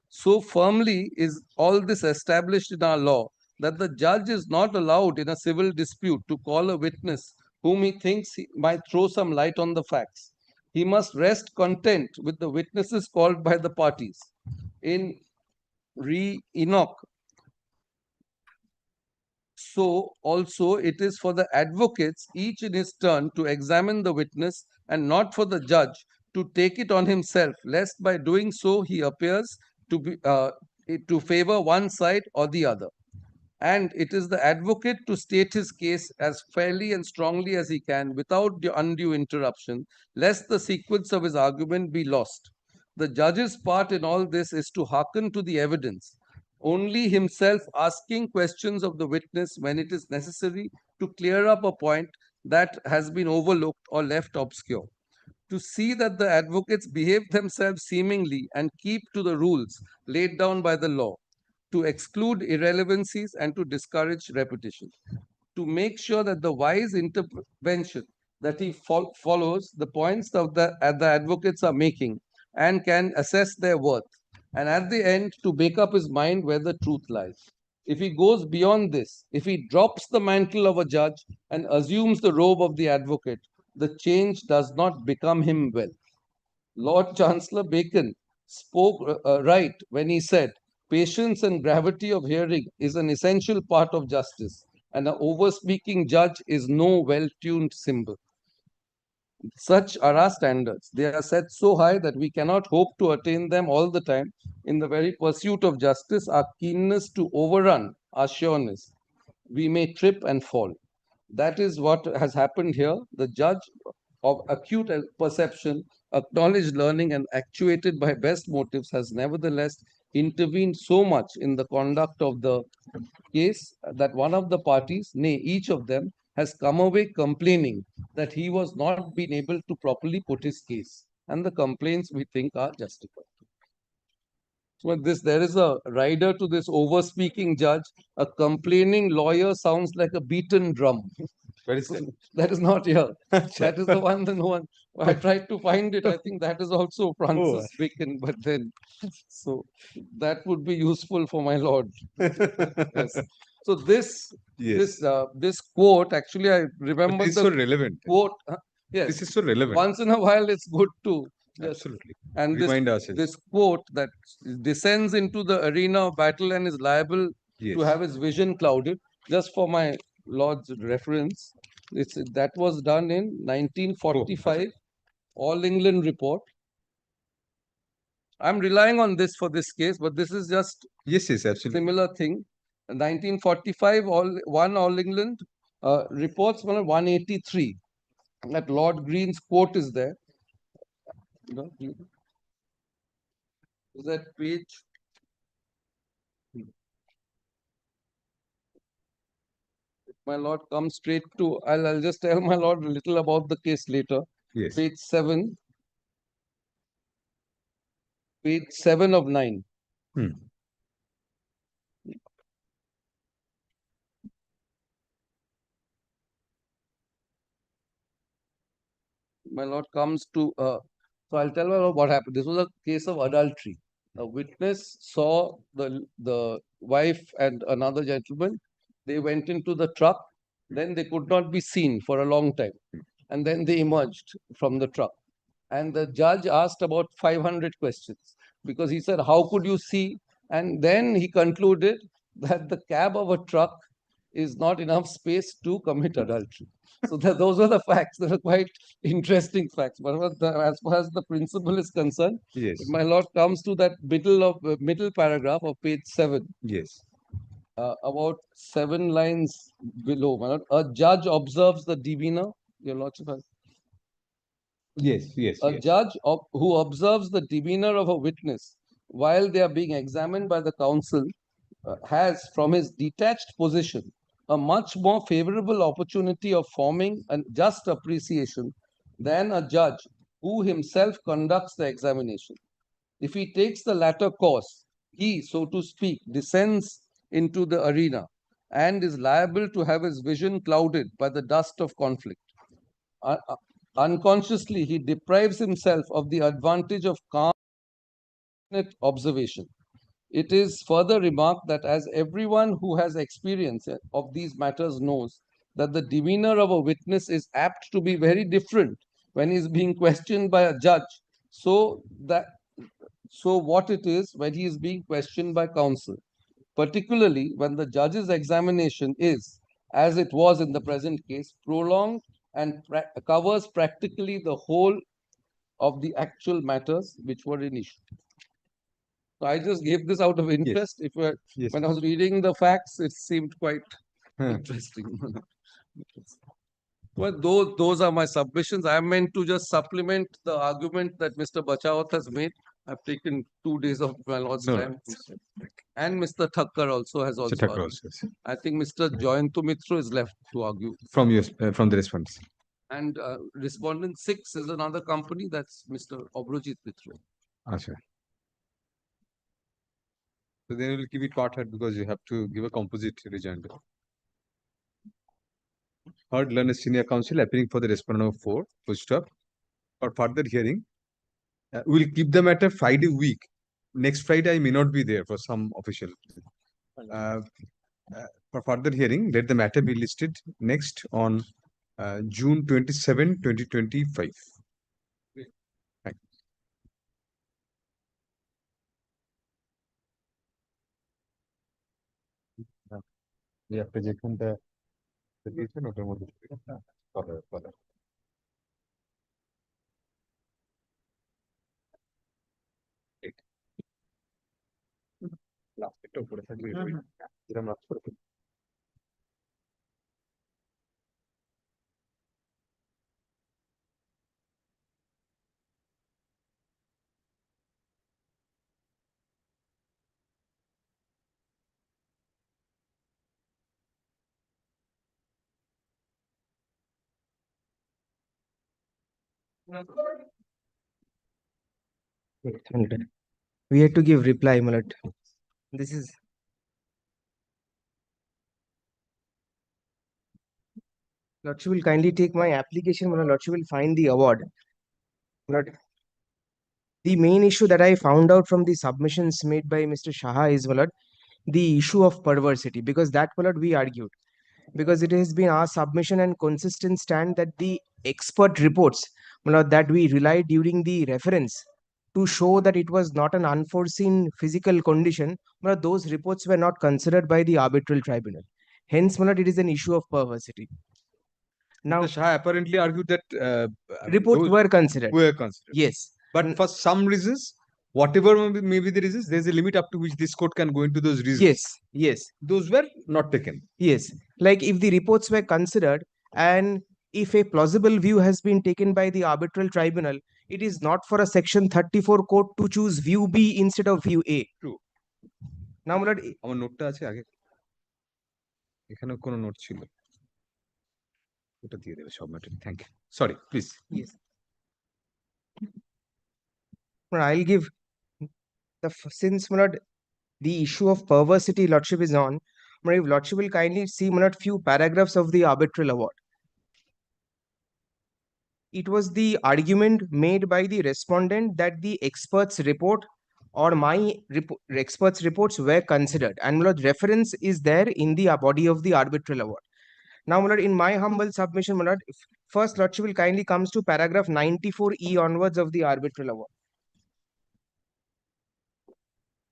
So firmly is all this established in our law that the judge is not allowed in a civil dispute to call a witness whom he thinks he might throw some light on the facts. He must rest content with the witnesses called by the parties. In Re Enoch, so also it is for the advocates, each in his turn, to examine the witness and not for the judge to take it on himself, lest by doing so he appears to favor one side or the other. And it is the advocate to state his case as fairly and strongly as he can without undue interruption, lest the sequence of his argument be lost. The judge's part in all this is to hearken to the evidence, only himself asking questions of the witness when it is necessary to clear up a point that has been overlooked or left obscure. To see that the advocates behave themselves seemingly and keep to the rules laid down by the law, to exclude irrelevancies and to discourage repetition, to make sure that the wise intervention that he follows the points of the advocates are making and can assess their worth, and at the end to make up his mind where the truth lies. If he goes beyond this, if he drops the mantle of a judge and assumes the robe of the advocate, the change does not become him well. Lord Chancellor Bacon spoke right when he said, patience and gravity of hearing is an essential part of justice, and an over-speaking judge is no well-tuned cymbal. Such are our standards. They are set so high that we cannot hope to attain them all the time. In the very pursuit of justice, our keenness to overrun our sureness, we may trip and fall. That is what has happened here. The judge of acute perception, acknowledged learning, and actuated by best motives has nevertheless intervened so much in the conduct of the case that one of the parties, nay, each of them, has come away complaining that he was not being able to properly put his case. And the complaints we think are justified. So there is a rider to this over-speaking judge. A complaining lawyer sounds like a beaten drum. Where is that? That is not here. That is the one that no one. I tried to find it. I think that is also Francis Bacon, but then so that would be useful for my lord. Yes. So this quote actually I remember It's the so relevant. quote. Yes. This is so relevant. Once in a while, it's good to Absolutely. and Remind ourselves. this quote that descends into the arena of battle and is liable to have his vision clouded. Just for my lord's reference, that was done in 1945, All England Report. I'm relying on this for this case, but this is just absolutely similar thing. 1945, All England reports 183. That Lord Green's quote is there. Is that page? my lord, come straight to, I'll just tell my lord a little about the case later. Yes. Page 7. Page 7 of 9. Hmm. My lord comes to, so I'll tell my lord what happened. This was a case of adultery. A witness saw the wife and another gentleman. They went into the truck. Then they could not be seen for a long time. And then they emerged from the truck. And the judge asked about 500 questions because he said, how could you see? And then he concluded that the cab of a truck is not enough space to commit adultery. So those were the facts. They were quite interesting facts. But as far as the principle is concerned, Yes. my lord comes to that middle paragraph of page 7. Yes. About 7 lines below. My lord, a judge observes the demeanor. Your lordship has Yes. Yes. a Yes. judge who observes the demeanor of a witness while they are being examined by the counsel has, from his detached position, a much more favorable opportunity of forming a just appreciation than a judge who himself conducts the examination. If he takes the latter course, he, so to speak, descends into the arena and is liable to have his vision clouded by the dust of conflict. Unconsciously, he deprives himself of the advantage of calm observation. It is further remarked that as everyone who has experience of these matters knows, that the demeanor of a witness is apt to be very different when he is being questioned by a judge, so what it is when he is being questioned by counsel, particularly when the judge's examination is, as it was in the present case, prolonged and covers practically the whole of the actual matters which were in issue. So I just gave this out of interest. Yes. When I was reading the facts, it seemed quite interesting. Well, those are my submissions. I am meant to just supplement the argument that Mr. Bachawat has made. I've taken 2 days of my lord's No, time. And Mr. Thakkar also has Mr. also Thakkar argued. also. Yes. I think Mr. Joyantu Mitra is left to argue. From the response. And respondent 6 is another company, that's Mr. Obrojit Mitra. Achha. So then we'll keep it part-head because you have to give a composite rejoinder. Heard learned senior counsel appearing for the respondent of 4, full stop. For further hearing, we'll keep the matter Friday week. Next Friday, I may not be there for some official. For further hearing, let the matter be listed next on June 27, 2025. Thank you. Yeah, projection the presentation or the last bit of We had to give reply, Malat. This is Lordship will kindly take my application, Malat. Lordship will find the award. Malat, the main issue that I found out from the submissions made by Mr. Shah is, Malat, the issue of perversity, because that, Malat, we argued. Because it has been our submission and consistent stand that the expert reports, Malat, that we relied during the reference to show that it was not an unforeseen physical condition, Malat, those reports were not considered by the arbitral tribunal. Hence, Malat, it is an issue of perversity. Now, Mr. Shah apparently argued that reports those were considered. Yes. But for some reasons, whatever may be the reasons, there's a limit up to which this court can go into those reasons. Yes. Those were not taken. Yes. Like if the reports were considered and if a plausible view has been taken by the arbitral tribunal, it is not for a section 34 court to choose view B instead of view A. True. Now, Malat, আমার নোটটা আছে আগে এখানে কোনো note ছিল ওটা দিয়ে দেবে submitted. Thank you. Sorry, please. Yes. I'll give since my lord, the issue of perversity lordship is on, my lordship will kindly see my lord few paragraphs of the arbitral award. It was the argument made by the respondent that the expert's report or my expert's reports were considered, and my lord, reference is there in the body of the arbitral award. Now, my lord, in my humble submission, my lord, first lordship will kindly comes to paragraph 94E onwards of the arbitral award.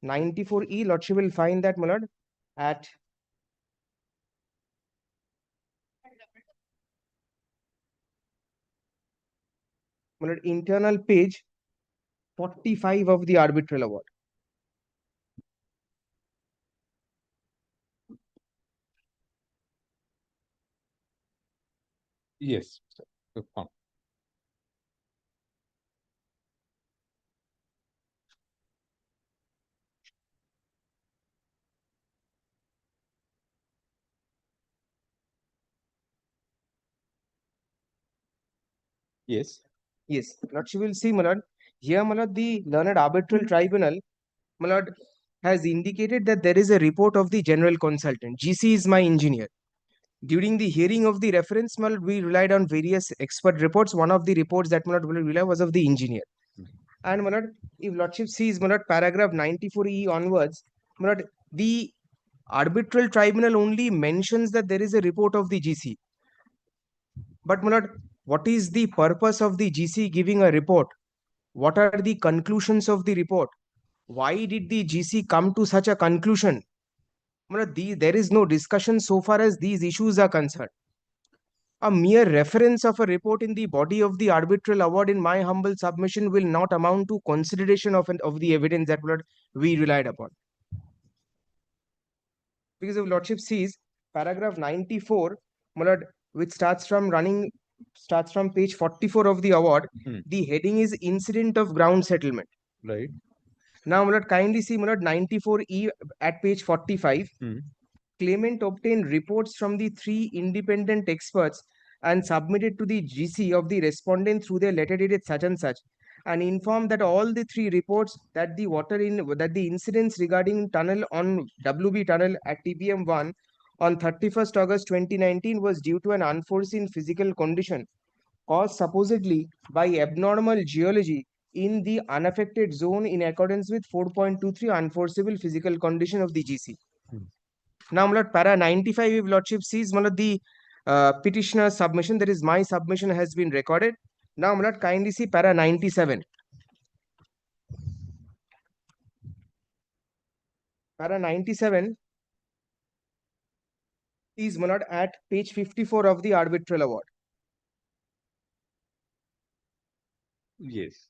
94E, lordship will find that, my lord, at my lord, internal page 45 of the arbitral award. Yes. Sir. So, come. Yes. Yes, lordship will see, my lord. Here, my lord, the learned arbitral tribunal, my lord, has indicated that there is a report of the general consultant. GC is my engineer. During the hearing of the reference, my lord, we relied on various expert reports. One of the reports that my lord will rely was of the engineer. And my lord, if lordship sees, my lord, paragraph 94E onwards, my lord, the arbitral tribunal only mentions that there is a report of the GC. But my lord, what is the purpose of the GC giving a report? What are the conclusions of the report? Why did the GC come to such a conclusion? My lord, there is no discussion so far as these issues are concerned. A mere reference of a report in the body of the arbitral award, in my humble submission, will not amount to consideration of the evidence that we relied upon. Because if lordship sees paragraph 94, my lord, which starts from page 44 of the award, the heading is incident of ground settlement. Right. Now, my lord, kindly see, my lord, 94E at page 45. Claimant obtained reports from the 3 independent experts and submitted to the GC of the respondent through their letter dated such and such, and informed that all the 3 reports that the incidents regarding tunnel on WB tunnel at TBM 1 on 31st August 2019 was due to an unforeseen physical condition caused supposedly by abnormal geology in the unaffected zone in accordance with 4.23 unforeseeable physical condition of the GC. Now, my lord, para 95, if lordship sees, my lord, the petitioner's submission, that is my submission, has been recorded. Now, my lord, kindly see para 97. Para 97 is, my lord, at page 54 of the arbitral award. Yes.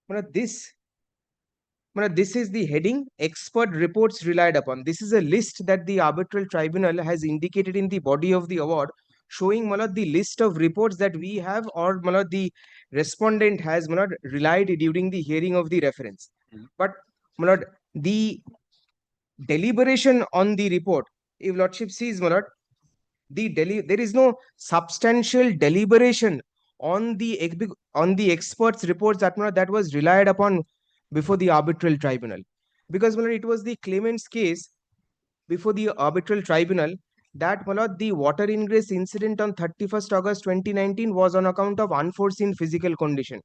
My lord, this is the heading, expert reports relied upon. This is a list that the arbitral tribunal has indicated in the body of the award, showing, my lord, the list of reports that we have, or, my lord, the respondent has, my lord, relied during the hearing of the reference. But, my lord, the deliberation on the report, if lordship sees, my lord, there is no substantial deliberation on the experts' reports that was relied upon before the arbitral tribunal, because, my lord, it was the claimant's case before the arbitral tribunal that, my lord, the water ingress incident on 31st August 2019 was on account of unforeseen physical condition,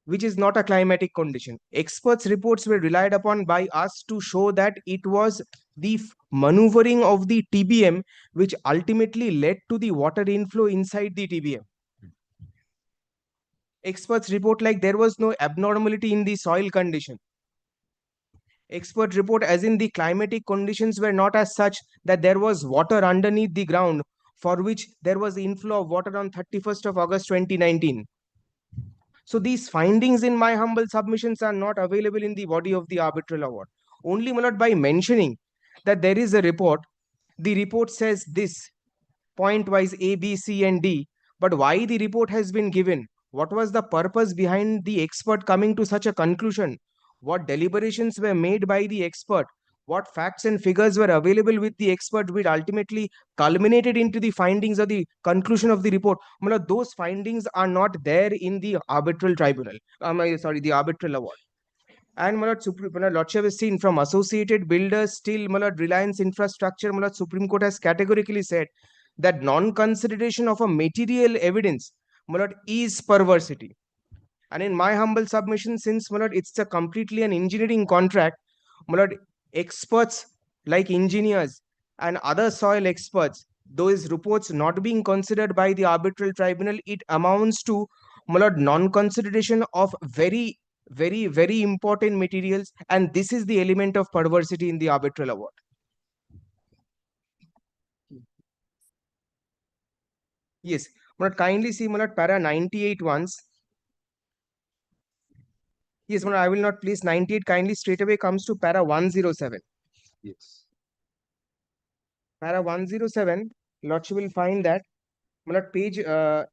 which is not a climatic condition. Experts' reports were relied upon by us to show that it was the maneuvering of the TBM which ultimately led to the water inflow inside the TBM. Experts report like there was no abnormality in the soil condition. Expert report as in the climatic conditions were not as such that there was water underneath the ground for which there was inflow of water on 31st of August 2019. So these findings in my humble submissions are not available in the body of the arbitral award. Only, my lord, by mentioning that there is a report, the report says this, point-wise A, B, C, and D, but why the report has been given? What was the purpose behind the expert coming to such a conclusion? What deliberations were made by the expert? what facts and figures were available with the expert, which ultimately culminated into the findings or the conclusion of the report. Those findings are not there in the arbitral tribunal. The arbitral award. And Lordship has seen from associated builders till Reliance infrastructure, Supreme Court has categorically said that non-consideration of a material evidence is perversity. And in my humble submission, since it's a completely an engineering contract, experts like engineers and other soil experts, those reports not being considered by the arbitral tribunal, it amounts to non-consideration of very, very important materials, and this is the element of perversity in the arbitral award. Yes, kindly see para 98 once. Yes, I will not place 98. Kindly straight away comes to para 107. Yes. Para 107, Lordship will find that page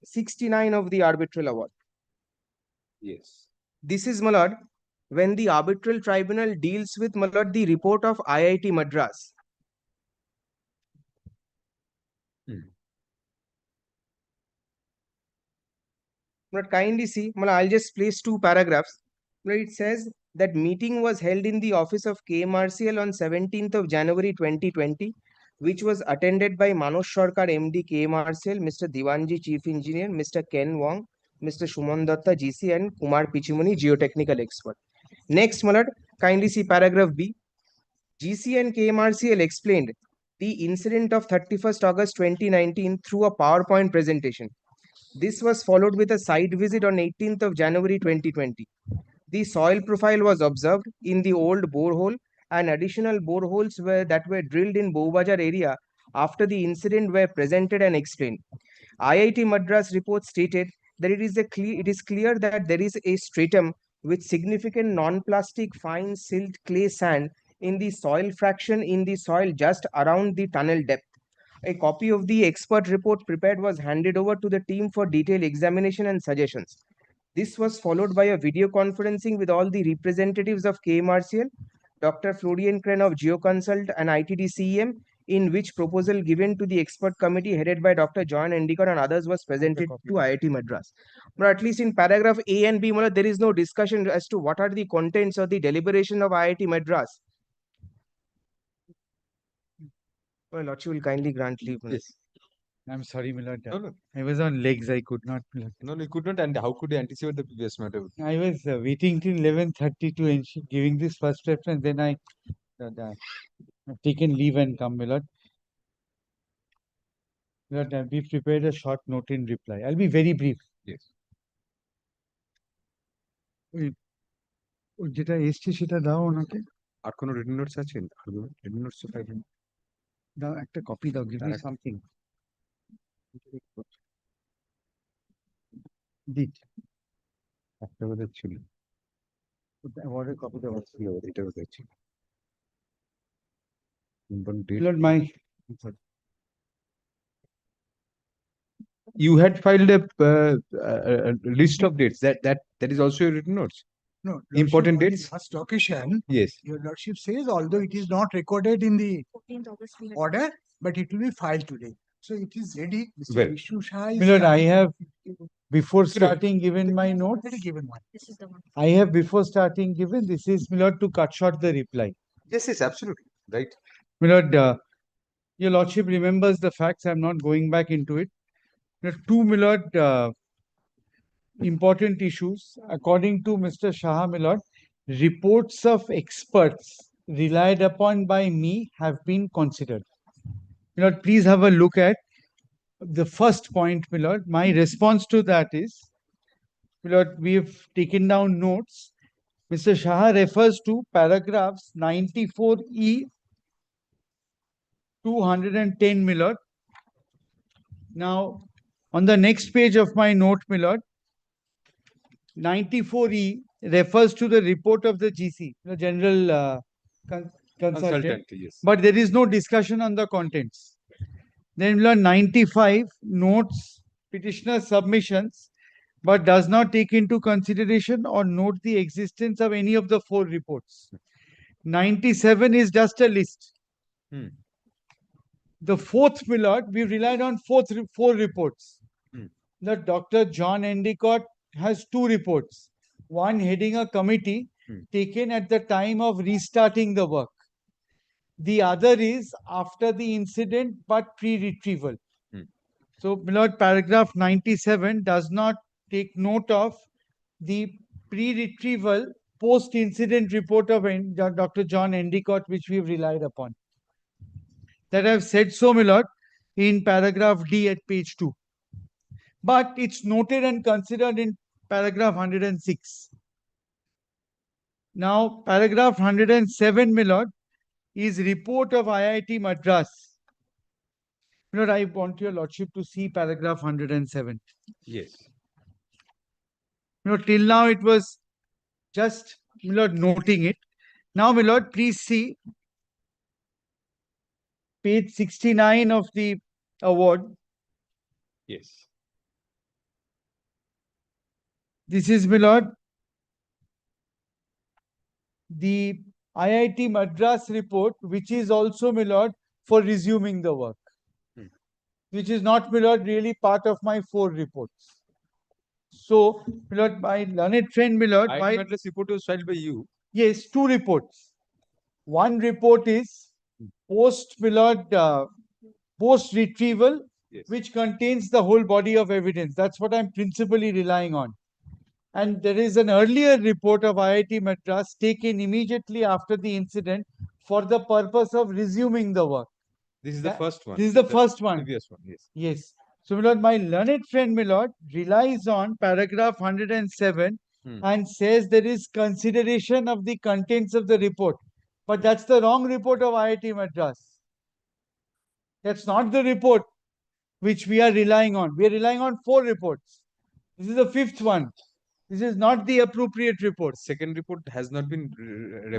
69 of the arbitral award. Yes. This is when the arbitral tribunal deals with the report of IIT Madras. Kindly see, I'll just place two paragraphs. It says that meeting was held in the office of KMRCL on 17th of January 2020, which was attended by Manoj Sarkar, MD KMRCL, Mr. Diwanji, Chief Engineer, Mr. Ken Wong, Mr. Shuman Datta, GC, and Kumar Pichimuni, Geotechnical Expert. Next, kindly see paragraph B. GC and KMRCL explained the incident of 31st August 2019 through a PowerPoint presentation. This was followed with a site visit on 18th of January 2020. The soil profile was observed in the old borehole, and additional boreholes that were drilled in Bowbazar area after the incident were presented and explained. IIT Madras report stated that it is clear that there is a stratum with significant non-plastic fine silt clay sand in the soil fraction in the soil just around the tunnel depth. A copy of the expert report prepared was handed over to the team for detailed examination and suggestions. This was followed by a video conferencing with all the representatives of KMRCL, Dr. Florian Kren of GeoConsult and ITD CEM, in which proposal given to the expert committee headed by Dr. John Endicott and others was presented to IIT Madras. But at least in paragraph A and B, there is no discussion as to what are the contents of the deliberation of IIT Madras. Well, Lordship will kindly grant leave. Yes. I'm sorry, Milord. No. I was on legs. I could not. Milord. No, you could not. And how could you anticipate the previous matter? I was waiting till 11:30 to giving this first reference. Then I have taken leave and come, Milord. Milord, we prepared a short note in reply. I'll be very brief. Yes. যেটা এসছে সেটা দাও ওনাকে আর কোনো written notes আছে written notes পাইবেন দাও একটা কপি দাও গিভ মি সামথিং দিট একটা বোধ ছিল অ্যাওয়ার্ডের কপি দাও ছিল এটা বোধ ছিল Lord, my you had filed a list of dates that is also your written notes. No, Important Lordship, on dates? the Last occasion, Yes. your Lordship says, although it is not recorded in the 14th August. we had- order, but it will be filed today. So it is ready. Mr. Well, Vishnu Shah is Milord, I coming. have before starting given my notes. Already given one. This is the one. I have before starting given. This is Milord to cut short the reply. Yes, absolutely. Right. Milord, your Lordship remembers the facts. I'm not going back into it. There are two, Milord, important issues. According to Mr. Shah, Milord, reports of experts relied upon by me have been considered. Milord, please have a look at the first point, Milord. My response to that is, Milord, we have taken down notes. Mr. Shah refers to paragraphs 94E 210, Milord. Now, on the next page of my note, Milord, 94E refers to the report of the GC, the General Consultant, Yes. but there is no discussion on the contents. Then Milord, 95 notes petitioner's submissions, but does not take into consideration or note the existence of any of the four reports. 97 is just a list. Hmm. The fourth, my lord, we relied on four reports. Hmm. That Dr. John Endicott has two reports. One heading a committee taken at the time of restarting the work. The other is after the incident but pre-retrieval. So, my lord, paragraph 97 does not take note of the pre-retrieval post-incident report of Dr. John Endicott, which we have relied upon. That I have said so, my lord, in paragraph D at page 2. But it's noted and considered in paragraph 106. Now, paragraph 107, my lord, is report of IIT Madras. My lord, I want your lordship to see paragraph 107. Yes. You know, till now it was just, my lord, noting it. Now, my lord, please see page 69 of the award. Yes. This is, my lord, the IIT Madras report, which is also, my lord, for resuming the work, which is not, my lord, really part of my 4 reports. So, my lord, my learned friend, my lord, IIT Madras report was filed by you. Yes, 2 reports. One report is post, my lord, post retrieval, Yes. which contains the whole body of evidence. That's what I'm principally relying on. And there is an earlier report of IIT Madras taken immediately after the incident for the purpose of resuming the work. This is the first one. This is the first one. Previous one. Yes. Yes. So, my lord, my learned friend, my lord, relies on paragraph 107 and says there is consideration of the contents of the report. But that's the wrong report of IIT Madras. That's not the report which we are relying on. We are relying on 4 reports. This is the 5th one. This is not the appropriate report. Second report has not been.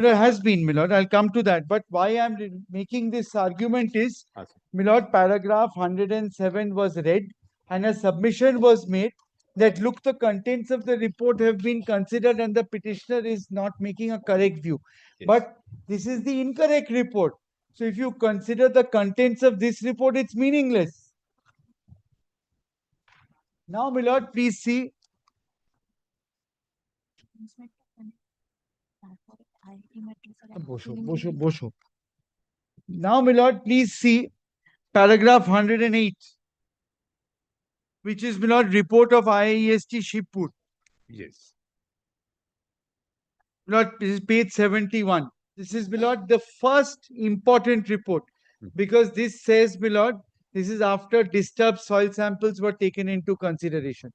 There has been, my lord. I'll come to that. But why I'm making this argument is, my lord, paragraph 107 was read and a submission was made that, look, the contents of the report have been considered and the petitioner is not making a correct view. Yes. But this is the incorrect report. So if you consider the contents of this report, it's meaningless. Now, my lord, please see. Now, my lord, please see paragraph 108, which is, my lord, report of IIEST Shibpur. Yes. My lord, this is page 71. This is, my lord, the first important report, because this says, my lord, this is after disturbed soil samples were taken into consideration.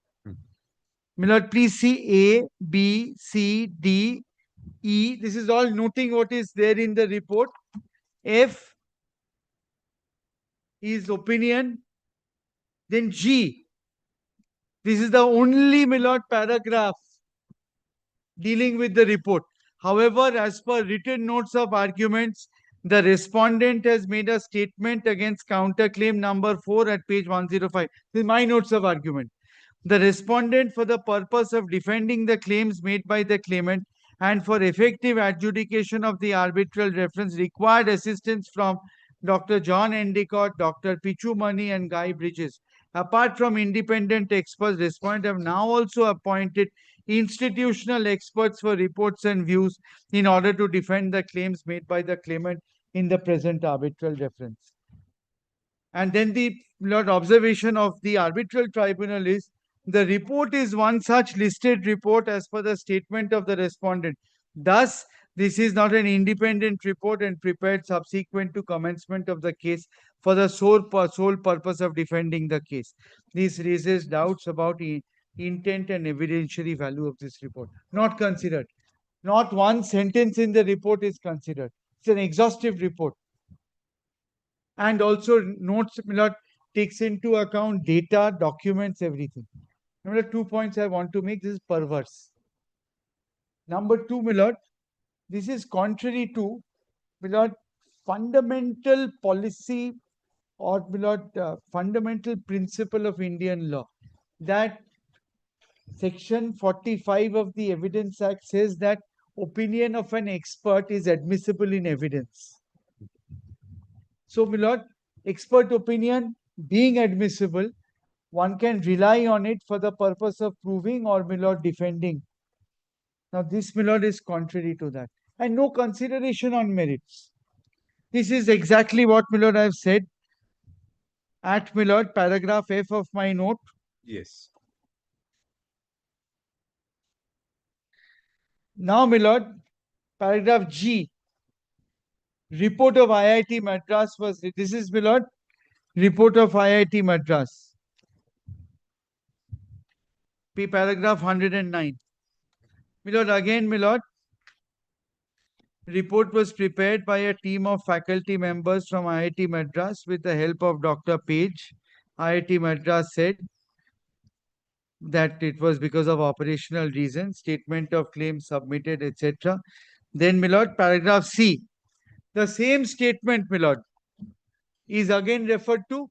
My lord, please see A, B, C, D, E. This is all noting what is there in the report. F is opinion. Then G. This is the only, my lord, paragraph dealing with the report. However, as per written notes of arguments, the respondent has made a statement against counterclaim number 4 at page 105. This is my notes of argument. The respondent, for the purpose of defending the claims made by the claimant and for effective adjudication of the arbitral reference, required assistance from Dr. John Endicott, Dr. Pichu Mani, and Guy Bridges. Apart from independent experts, respondent have now also appointed institutional experts for reports and views in order to defend the claims made by the claimant in the present arbitral reference. And then the Lord observation of the arbitral tribunal is, the report is one such listed report as per the statement of the respondent. Thus, this is not an independent report and prepared subsequent to commencement of the case for the sole purpose of defending the case. This raises doubts about intent and evidentiary value of this report. Not considered. Not one sentence in the report is considered. It's an exhaustive report. And also notes, my lord, takes into account data, documents, everything. Number 2 points I want to make. This is perverse. Number 2, my lord, this is contrary to, my lord, fundamental policy or, my lord, fundamental principle of Indian law, that Section 45 of the Evidence Act says that opinion of an expert is admissible in evidence. So, my lord, expert opinion being admissible, one can rely on it for the purpose of proving or, my lord, defending. Now, this, my lord, is contrary to that. And no consideration on merits. This is exactly what, my lord, I have said at, my lord, paragraph F of my note. Yes. Now, my lord, paragraph G, report of IIT Madras was, this is, my lord, report of IIT Madras. Paragraph 109. My lord, again, my lord, report was prepared by a team of faculty members from IIT Madras with the help of Dr. Page. IIT Madras said that it was because of operational reasons, statement of claims submitted, etc. Then, my lord, paragraph C, the same statement, my lord, is again referred to.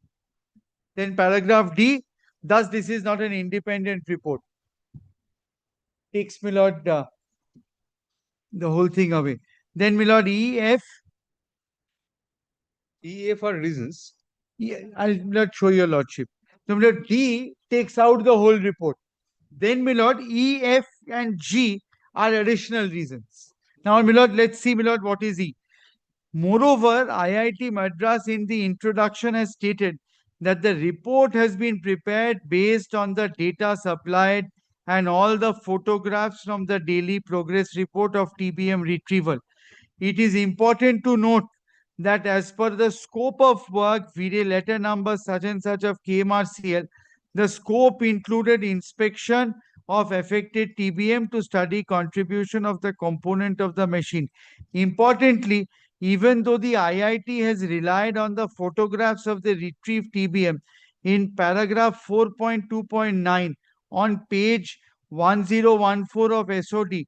Then paragraph D, thus this is not an independent report. Takes, my lord, the whole thing away. Then, my lord, EF, are reasons. yeah, I'll not show your lordship. So, my lord, D takes out the whole report. Then, my lord, E, F, and G are additional reasons. Now, my lord, let's see, my lord, what is E. Moreover, IIT Madras in the introduction has stated that the report has been prepared based on the data supplied and all the photographs from the daily progress report of TBM retrieval. It is important to note that as per the scope of work, VDA letter number such and such of KMRCL, the scope included inspection of affected TBM to study contribution of the component of the machine. Importantly, even though the IIT has relied on the photographs of the retrieved TBM in paragraph 4.2.9 on page 1014 of SOD,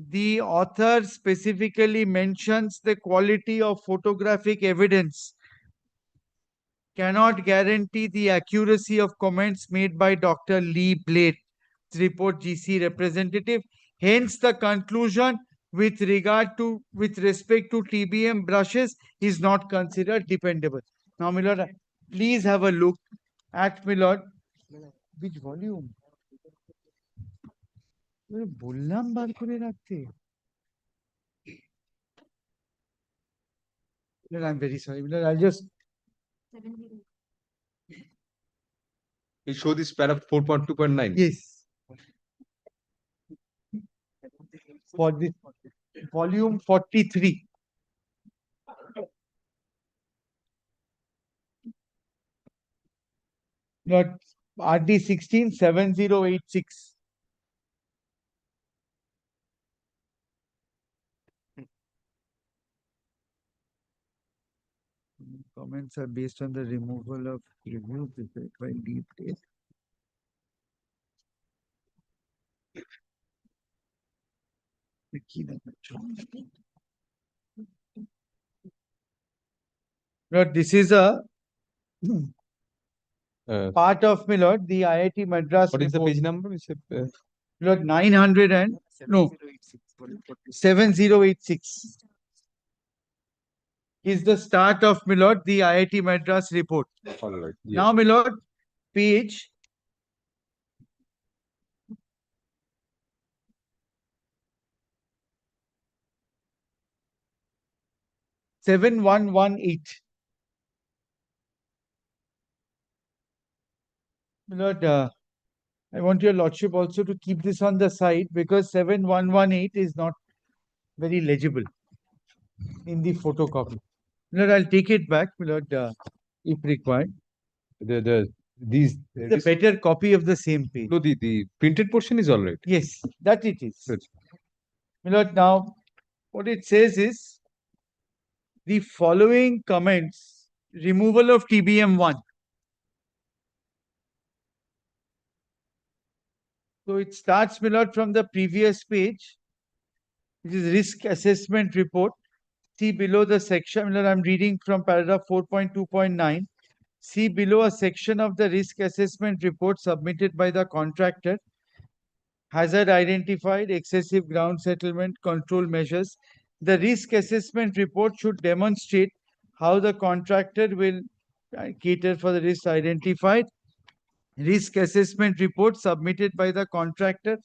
the author specifically mentions the quality of photographic evidence cannot guarantee the accuracy of comments made by Dr. Lee Blade, report GC representative. Hence, the conclusion with respect to TBM brushes is not considered dependable. Now, my lord, please have a look at, my lord, which volume? বললাম বার করে রাখতে। I'm very sorry. I'll just. You show this paragraph 4.2.9. Yes. For the volume 43. Not RD 16 7086. Comments are based on the removal of review prepared by deep date. But this is a part of, my lord, the IIT Madras. What is the report. page number? Lord, 900 and no 7086 is the start of, my lord, the IIT Madras report. All right. Yes. Now, my lord, page 7118. My lord, I want your lordship also to keep this on the side because 7118 is not very legible in the photocopy. My lord, I'll take it back, my lord, if required. These The better copy of the same page. no, the printed portion is all right. Yes, that it is. Good. My lord, now what it says is the following comments: removal of TBM1. So it starts, my lord, from the previous page, which is risk assessment report. See below the section, my lord, I'm reading from paragraph 4.2.9. See below a section of the risk assessment report submitted by the contractor. hazard identified, excessive ground settlement, control measures. The risk assessment report should demonstrate how the contractor will cater for the risks identified. Risk assessment report submitted by the contractor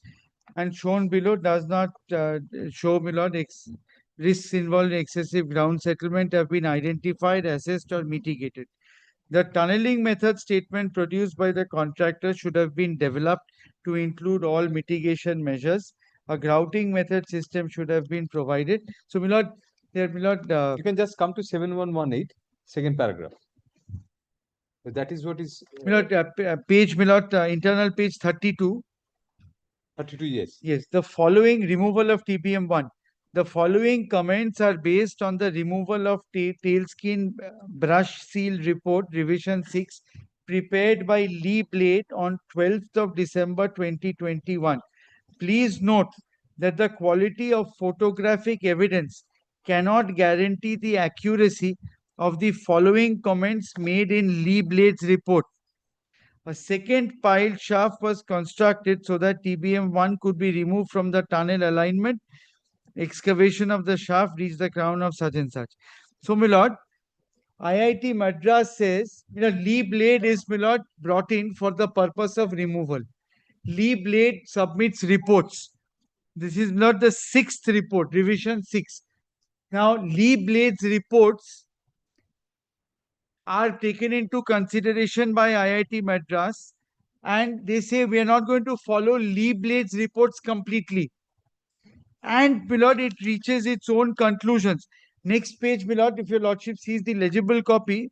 and shown below does not show below risks involved in excessive ground settlement have been identified, assessed, or mitigated. The tunneling method statement produced by the contractor should have been developed to include all mitigation measures. A grouting method system should have been provided. So, my lord, You can just come to 7118, second paragraph. That is what is page, my lord, internal page 32. 32 years. Yes, the following removal of TPM 1. The following comments are based on the removal of tailskin brush seal report revision 6 prepared by Lee Blade on 12th of December 2021. Please note that the quality of photographic evidence cannot guarantee the accuracy of the following comments made in Lee Blade's report. A second pile shaft was constructed so that TBM 1 could be removed from the tunnel alignment. Excavation of the shaft reached the crown of such and such. So, my lord, IIT Madras says, Lee Blade is, my lord, brought in for the purpose of removal. Lee Blade submits reports. This is not the sixth report, revision 6. Now, Lee Blade's reports are taken into consideration by IIT Madras, and they say we are not going to follow Lee Blade's reports completely. And, my lord, it reaches its own conclusions. Next page, my lord, if your lordship sees the legible copy.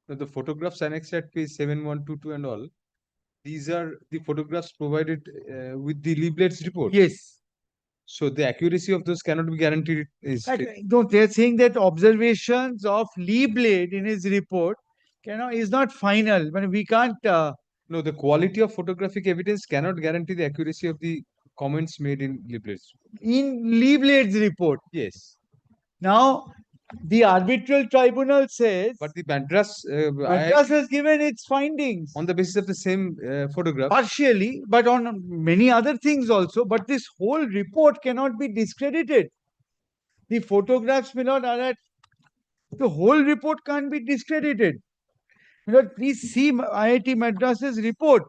The photographs annexed at page 7122 and all, these are the photographs provided with the Lee Blade's report. Yes. So the accuracy of those cannot be guaranteed. No, they're saying that observations of Lee Blade in his report is not final. But we can't. No, the quality of photographic evidence cannot guarantee the accuracy of the comments made in Lee Blade's. In Lee Blade's report. Yes. Now, the arbitral tribunal says. But the Madras has given its findings. On the basis of the same photograph. Partially, but on many other things also. But this whole report cannot be discredited. The photographs, my lord, are at. The whole report can't be discredited. My lord, please see IIT Madras's report.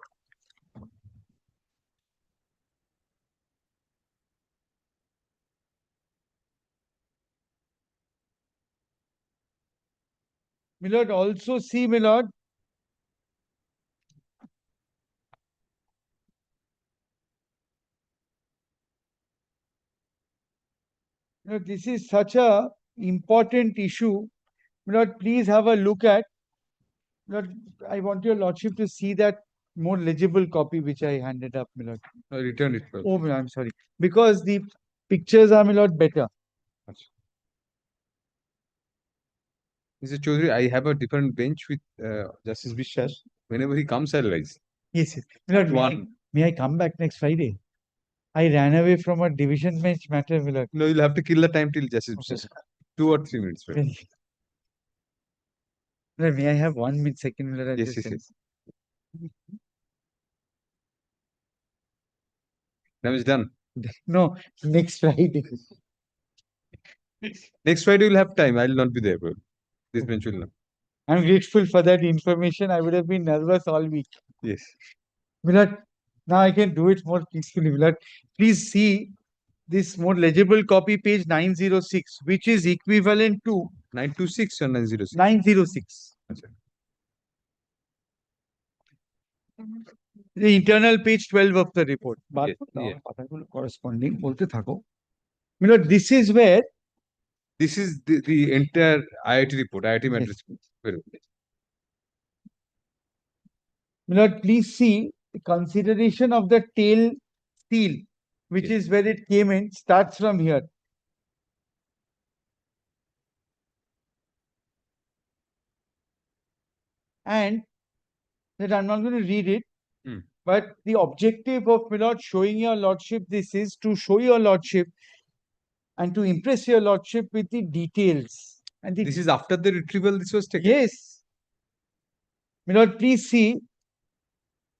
My lord, also see, my lord, this is such a important issue. My lord, please have a look at. Lord, I want your lordship to see that more legible copy which I handed up, my lord. I returned it. Oh, I'm sorry. Because the pictures are, my lord, better. Mr. Chaudhary, I have a different bench with Justice Vishwas. Whenever he comes, I'll rise. Yes, yes. My lord, may I come back next Friday? I ran away from a division bench matter, my lord. No, you'll have to kill the time till Justice Vishwas. 2 or 3 minutes. Lord, may I have 1 minute, second, my lord? Yes, yes, yes. Now it's done. No, next Friday. Next Friday, you'll have time. I'll not be there, bro. This bench will not. I'm grateful for that information. I would have been nervous all week. Yes. Milord, now I can do it more peacefully. Milord, please see this more legible copy, page 906, which is equivalent to 926 or 906? 906. The internal page 12 of the report. Corresponding. Milord, this is where. This is the entire IIT report, IIT Madras. Milord, please see the consideration of the tail steel, which is where it came in, starts from here. And that I'm not going to read it, but the objective of my lord showing your lordship this is to show your lordship and to impress your lordship with the details. And this is after the retrieval this was taken? Yes. My lord, please see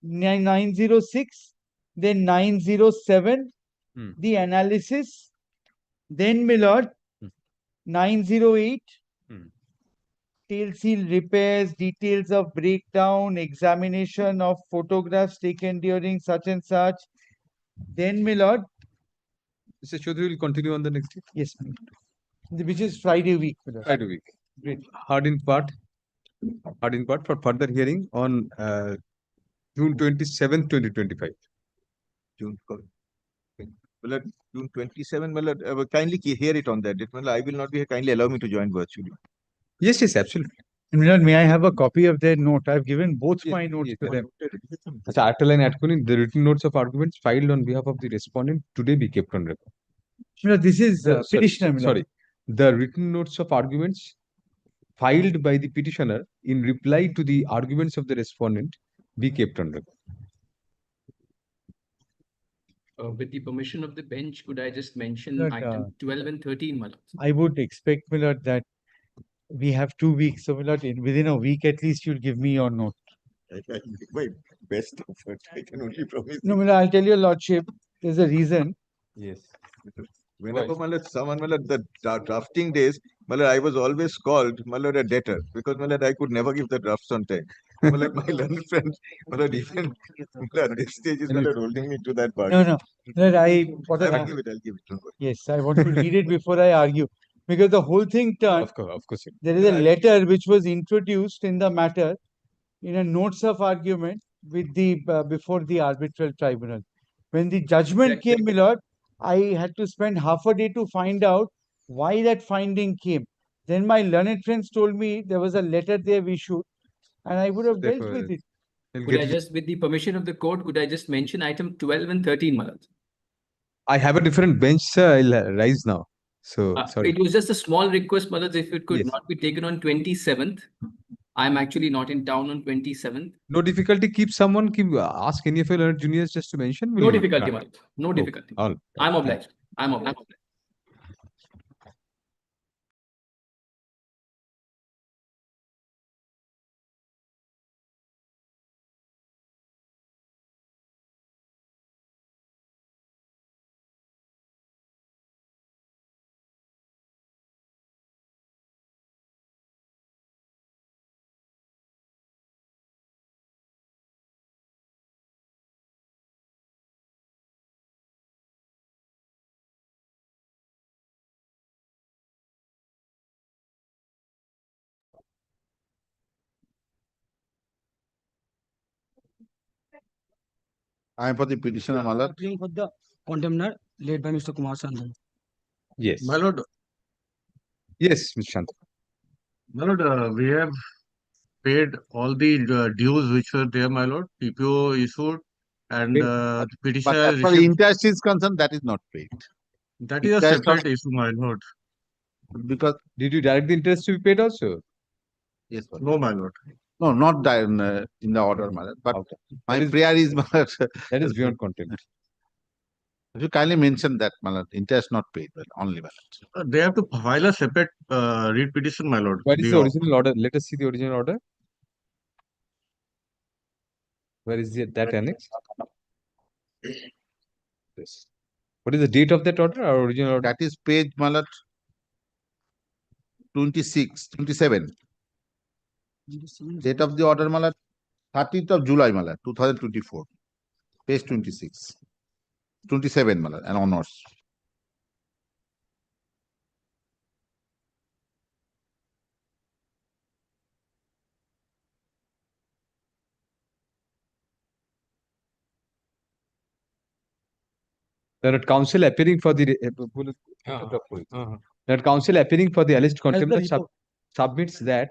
906, then 907, Hmm. the analysis, then my lord, Hmm. 908, Hmm. tail seal repairs, details of breakdown, examination of photographs taken during such and such. Then my lord, Mr. Chaudhary will continue on the next day. yes, my lord. Which is Friday week, my lord. Friday week. Great. Hard in part for further hearing on June 27th, 2025. June. Well, June 27, well, kindly hear it on that date. Well, I will not be here. Kindly allow me to join virtually. Yes, yes, absolutely. And my lord, may I have a copy of their note? I've given both Yes, my notes yes, to them. আচ্ছা, আরেকটা line add করুন, the written notes of arguments filed on behalf of the respondent today be kept on record. My lord, this is Sorry, petitioner, my lord. sorry. The written notes of arguments filed by the petitioner in reply to the arguments of the respondent be kept on record. With the permission of the bench, could I just mention Lord, item 12 and 13, my lord? I would expect, my lord, that we have 2 weeks. So, my lord, within a week at least, you'll give me your note. I will give my best effort. I can only promise. No, my lord, I'll tell your lordship, there's a reason. Yes. Whenever someone, the drafting days, I was always called a debtor because I could never give the drafts on time. My learned friend, even at this stage is holding me to that part. No, no. Lord, I'll give it. Don't worry. Yes, I want to read it before I argue. Because the whole thing turned, Of course. there is a letter which was introduced in the matter in a notes of argument with the before the arbitral tribunal. When the judgment came, my lord, I had to spend half a day to find out why that finding came. Then my learned friends told me there was a letter they have issued, and I would have dealt with it. Could I just, with the permission of the court, could I just mention item 12 and 13, my lord? I have a different bench, sir. I'll rise now. So, sorry. It was just a small request, my lord, if it could Yes. not be taken on 27th. I'm actually not in town on 27th. No difficulty. Ask any of your learned juniors just to mention. No difficulty, my lord. No Okay. difficulty. All right. I'm obliged. I'm obliged. I am for the petitioner, my lord. For the contemner led by Mr. Kumar Sandhu. Yes. My lord, Yes, Mr. Shant. my lord, we have paid all the dues which were there, my lord. PPO issued and Okay. the But petitioner as far as received. interest is concerned, that is not paid. That is a interest separate issue, my lord. Because Did you direct the interest to be paid also? yes, my lord. No, my lord. No, not that in the order, my lord. But Okay. my That is- prayer is, my lord, That is beyond contempt. if you kindly mention that, my lord, interest not paid, well, only, my lord. They have to file a separate read petition, my lord. Where is the original order? Let us see the original order. Where is that annex? Yes. What is the date of that order or original order? That is page, my lord, 27. Date of the order, my lord, 30th of July, my lord, 2024. Page 26. 27, my lord, and onwards. That counsel appearing for the that counsel appearing for the alleged contempt submits that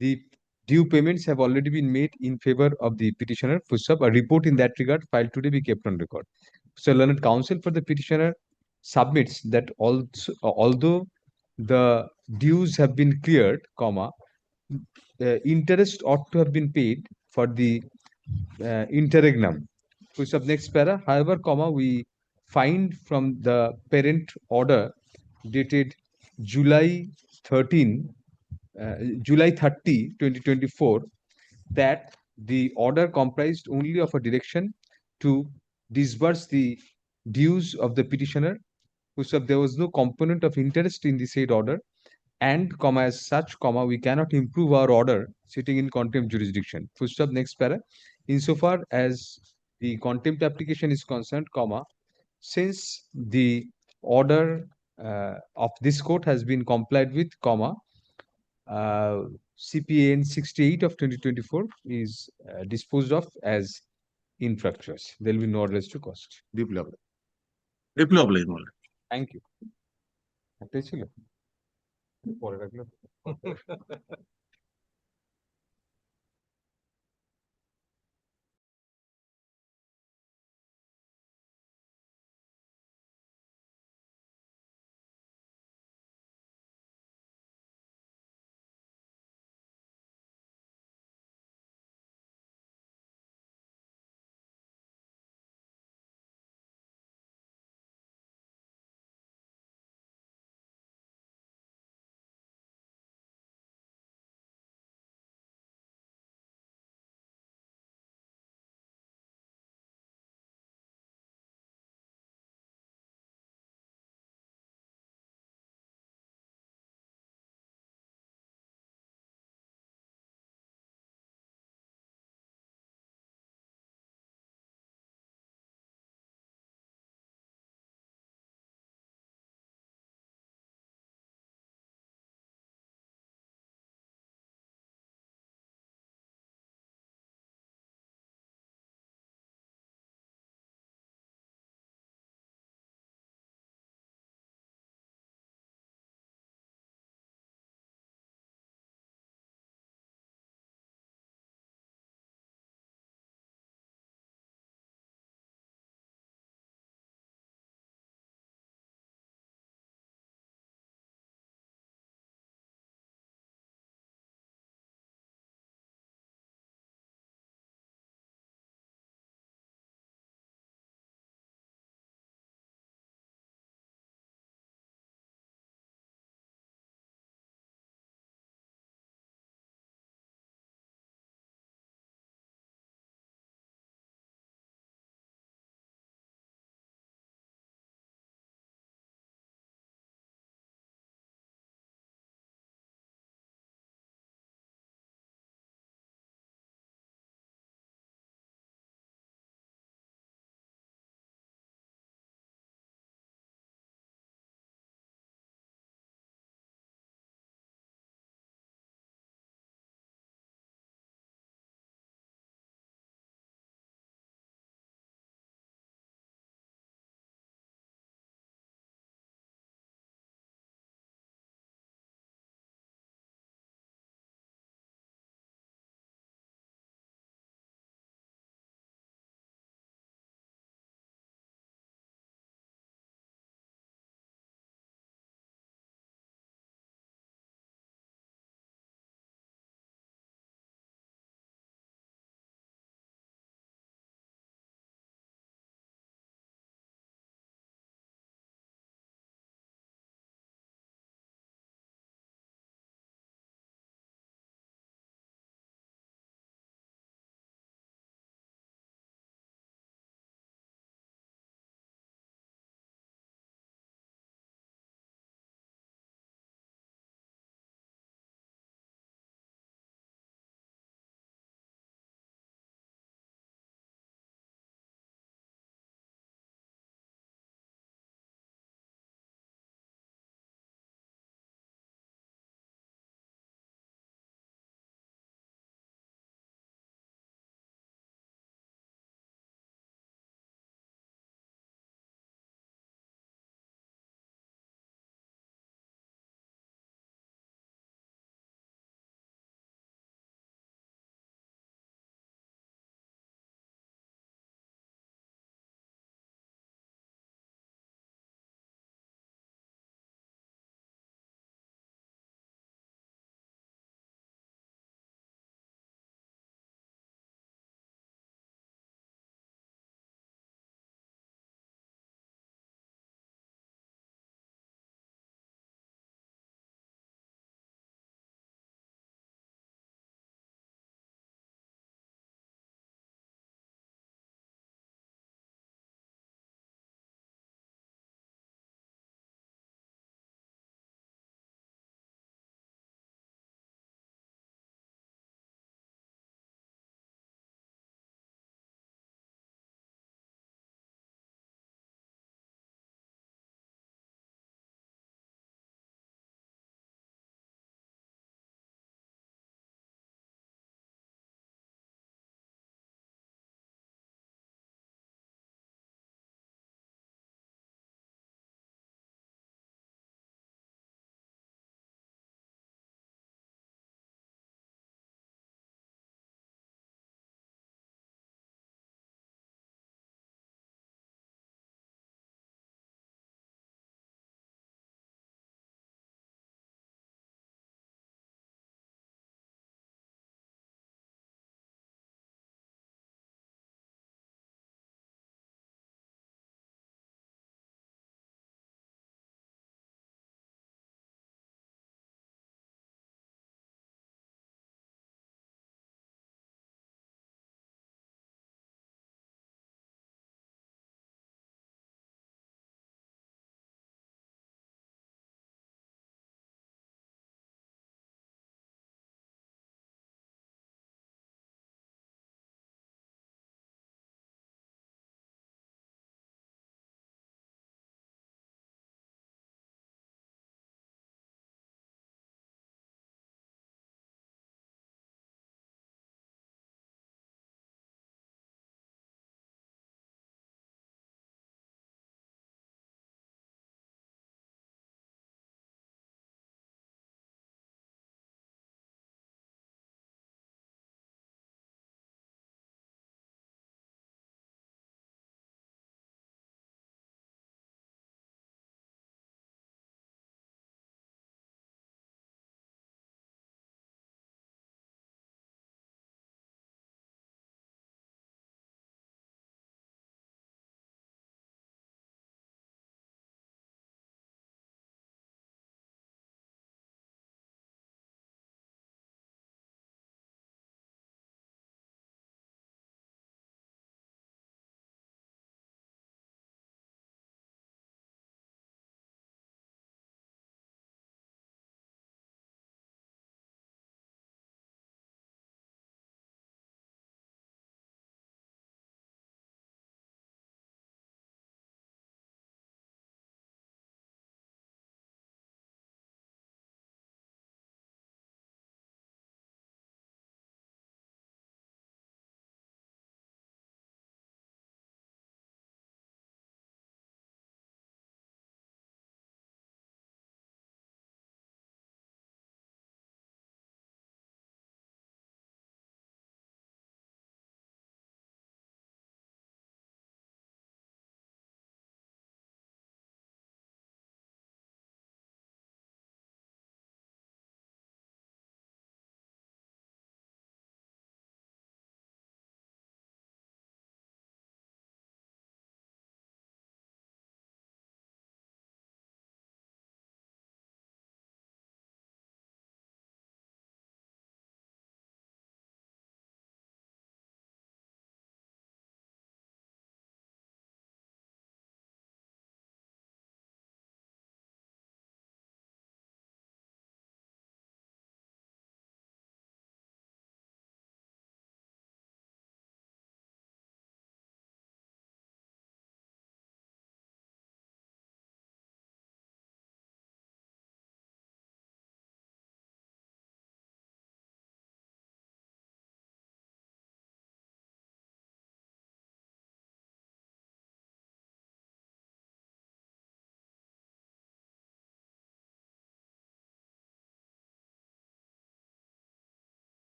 the due payments have already been made in favor of the petitioner. A report in that regard filed today be kept on record. So, learned counsel for the petitioner submits that also, although the dues have been cleared, interest ought to have been paid for the interregnum. Next para. However, we find from the parent order dated July 13, July 30, 2024, that The order comprised only of a direction to disburse the dues of the petitioner, whose there was no component of interest in the said order, and comma as such, comma, we cannot improve our order sitting in contempt jurisdiction. Full stop, next para. Insofar as the contempt application is concerned, comma, since the order of this court has been complied with, comma, CPAN 68 of 2024 is disposed of as infructuous. There will be no arrest to cost. Deplorable. Deplorable, my lord. Thank you. একটাই ছিল পরে রাখলো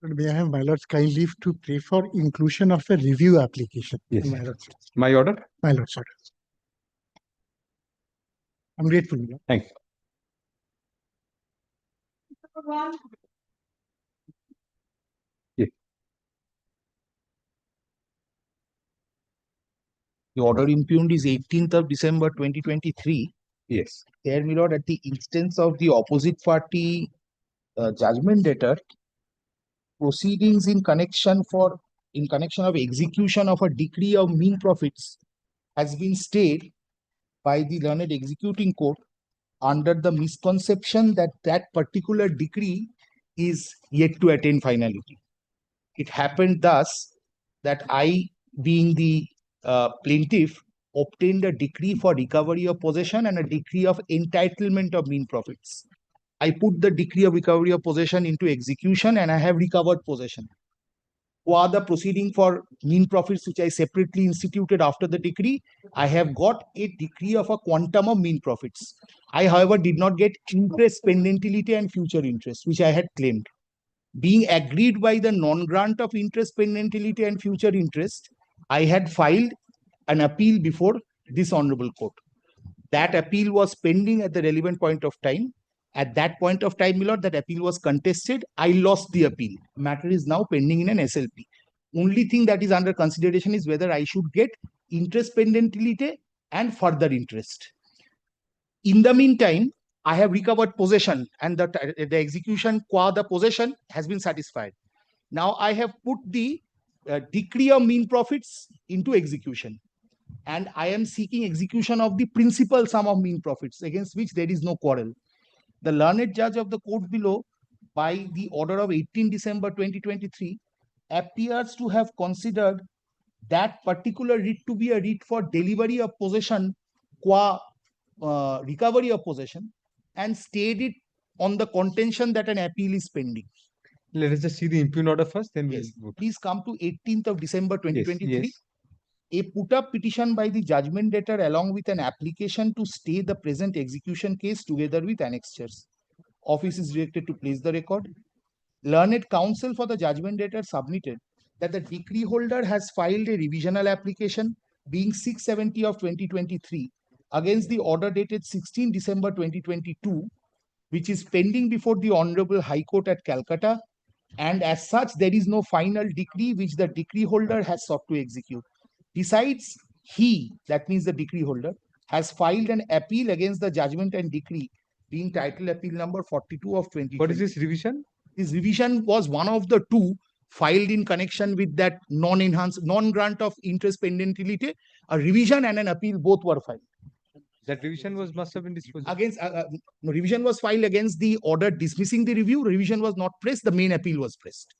May I have my lords kind leave to pray for inclusion of a review application? Yes. My lords. My order. My lords, order. I'm grateful. my lord. Thank you. Yes. The order impugned is 18th of December 2023. Yes. There, my lord, at the instance of the opposite party judgment debtor, proceedings in connection of execution of a decree of mean profits has been stayed by the learned executing court under the misconception that that particular decree is yet to attain finality. It happened thus that I, being the plaintiff, obtained a decree for recovery of possession and a decree of entitlement of mean profits. I put the decree of recovery of possession into execution and I have recovered possession. Qua the proceeding for mean profits, which I separately instituted after the decree, I have got a decree of a quantum of mean profits. I, however, did not get interest pendentility and future interest, which I had claimed. Being agreed by the non-grant of interest pendentility and future interest, I had filed an appeal before this honorable court. That appeal was pending at the relevant point of time. At that point of time, my lord, that appeal was contested. I lost the appeal. Matter is now pending in an SLP. Only thing that is under consideration is whether I should get interest pendentility and further interest. In the meantime, I have recovered possession and the execution qua the possession has been satisfied. Now I have put the decree of mean profits into execution. And I am seeking execution of the principal sum of mean profits against which there is no quarrel. The learned judge of the court below, by the order of 18 December 2023, appears to have considered that particular writ to be a writ for delivery of possession qua recovery of possession and stayed it on the contention that an appeal is pending. Let us just see the impugned order first, then Yes. we'll vote. Please come to 18th of December 2023. Yes. A put-up petition by the judgment debtor along with an application to stay the present execution case together with annexures. Office is directed to place the record. Learned counsel for the judgment debtor submitted that the decree holder has filed a revisional application being 670 of 2023 against the order dated 16 December 2022, which is pending before the Honorable High Court at Calcutta. And as such, there is no final decree which the decree holder has sought to execute. Besides, he, that means the decree holder, has filed an appeal against the judgment and decree being titled appeal number 42 of 2020. What is this revision? This revision was one of the two filed in connection with that non-grant of interest pendentility. A revision and an appeal both were filed. That revision must have been disposed against. No, revision was filed against the order dismissing the review. Revision was not pressed. The main appeal was pressed.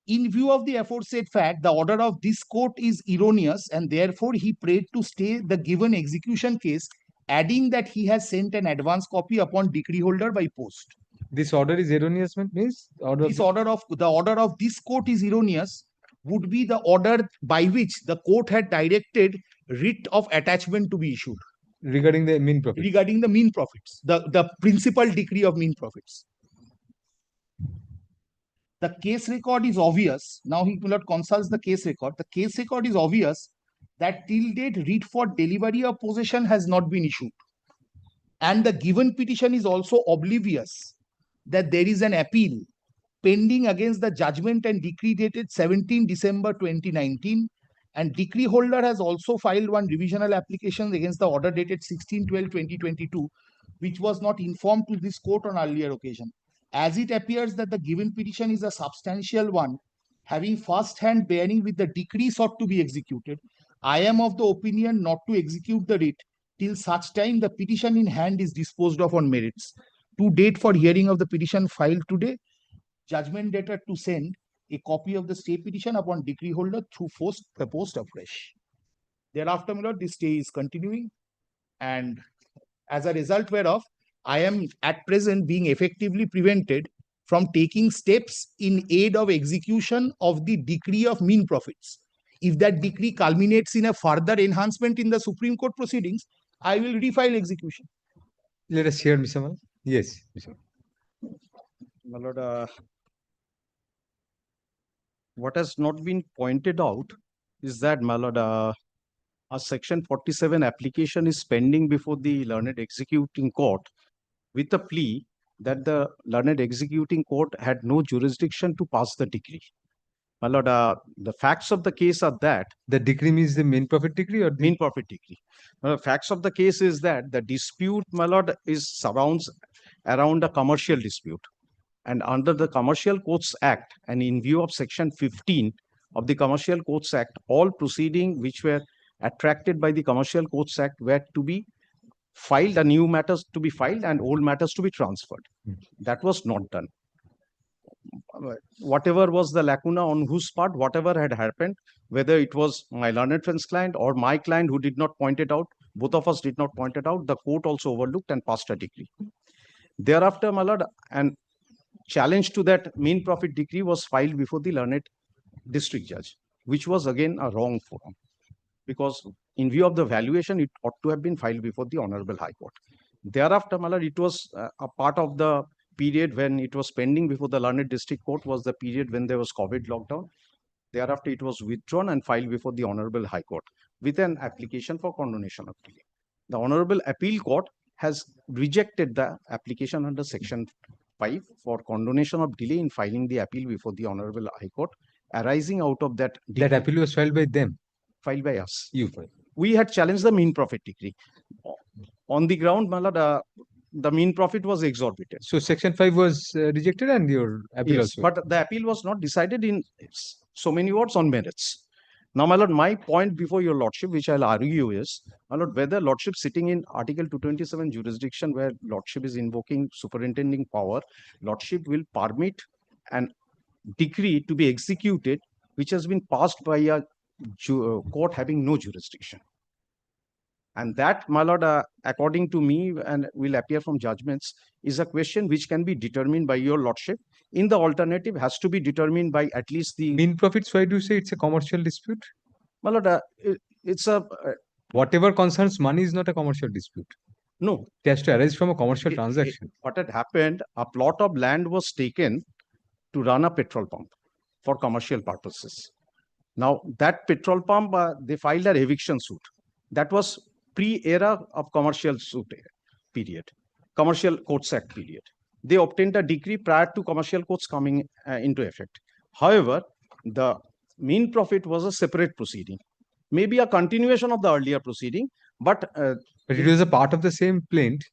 In view of the aforesaid fact, the order of this court is erroneous and therefore he prayed to stay the given execution case, adding that he has sent an advance copy upon decree holder by post. This order is erroneous means the order of this court is erroneous would be the order by which the court had directed writ of attachment to be issued. Regarding the mean profits. Regarding the mean profits, the principal decree of mean profits. The case record is obvious. Now he will not consult the case record. The case record is obvious that till date writ for delivery of possession has not been issued. And the given petition is also oblivious that there is an appeal pending against the judgment and decree dated 17 December 2019. And decree holder has also filed one revisional application against the order dated 16/12/2022, which was not informed to this court on earlier occasion. As it appears that the given petition is a substantial one, having first-hand bearing with the decree sought to be executed, I am of the opinion not to execute the writ till such time the petition in hand is disposed of on merits. To date for hearing of the petition filed today, judgment debtor to send a copy of the stay petition upon decree holder through post afresh. Thereafter, my lord, this stay is continuing, and as a result whereof, I am at present being effectively prevented from taking steps in aid of execution of the decree of mean profits. If that decree culminates in a further enhancement in the Supreme Court proceedings, I will refile execution. Let us hear, Mr. Mal. Yes, Mr. my lord, what has not been pointed out is that, my lord, a section 47 application is pending before the learned executing court with a plea that the learned executing court had no jurisdiction to pass the decree. My lord, the facts of the case are that The decree means the main profit decree or the main profit decree. Facts of the case is that the dispute, my lord, is surrounds around a commercial dispute. And under the Commercial Courts Act and in view of section 15 of the Commercial Courts Act, all proceedings which were attracted by the Commercial Courts Act were to be filed, and new matters to be filed and old matters to be transferred. That was not done. Whatever was the lacuna on whose part, whatever had happened, whether it was my learned friend's client or my client who did not point it out, both of us did not point it out, the court also overlooked and passed a decree. Thereafter, my lord, an challenge to that main profit decree was filed before the learned district judge, which was again a wrong forum, because in view of the valuation, it ought to have been filed before the Honorable High Court. Thereafter, my lord, it was a part of the period when it was pending before the learned district court was the period when there was COVID lockdown. Thereafter, it was withdrawn and filed before the Honorable High Court with an application for condonation of delay. The Honorable Appeal Court has rejected the application under Section 5 for condonation of delay in filing the appeal before the Honorable High Court, arising out of that decree. that appeal was filed by them? Filed by us. You filed. We had challenged the mean profit decree. On the ground, my lord, the mean profit was exorbitant. So section 5 was rejected and your appeal Yes, also. but the appeal was not decided in so many words on merits. Now, my lord, my point before your lordship, which I'll argue is, my lord, whether lordship sitting in Article 227 jurisdiction where lordship is invoking superintending power, lordship will permit an decree to be executed which has been passed by a court having no jurisdiction. And that, my lord, according to me, and will appear from judgments, is a question which can be determined by your lordship. In the alternative, has to be determined by at least the Mean profits, why do you say it's a commercial dispute? My lord, it's a Whatever concerns money is not a commercial dispute. no. It has to arise from a commercial transaction. What had happened, a plot of land was taken to run a petrol pump for commercial purposes. Now, that petrol pump, they filed an eviction suit. That was pre-era of commercial suit period, Commercial Courts Act period. They obtained a decree prior to commercial courts coming into effect. However, the mean profit was a separate proceeding, maybe a continuation of the earlier proceeding, but it was a part of the same plaint.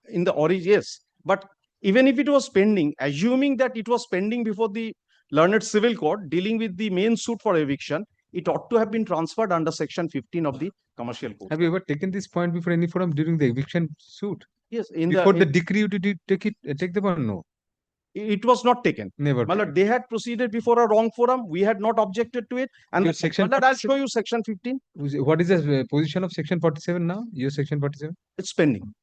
In the origin, yes. But even if it was pending, assuming that it was pending before the learned civil court dealing with the main suit for eviction, it ought to have been transferred under section 15 of the commercial code. Have you ever taken this point before any forum during the eviction suit? Yes. Before the decree, you did take the one? No. It was not taken. Never. My lord, they had proceeded before a wrong forum. We had not objected to it. And Your section my lord, I'll show you section 15. What is the position of section 47 now? Your section 47? It's pending.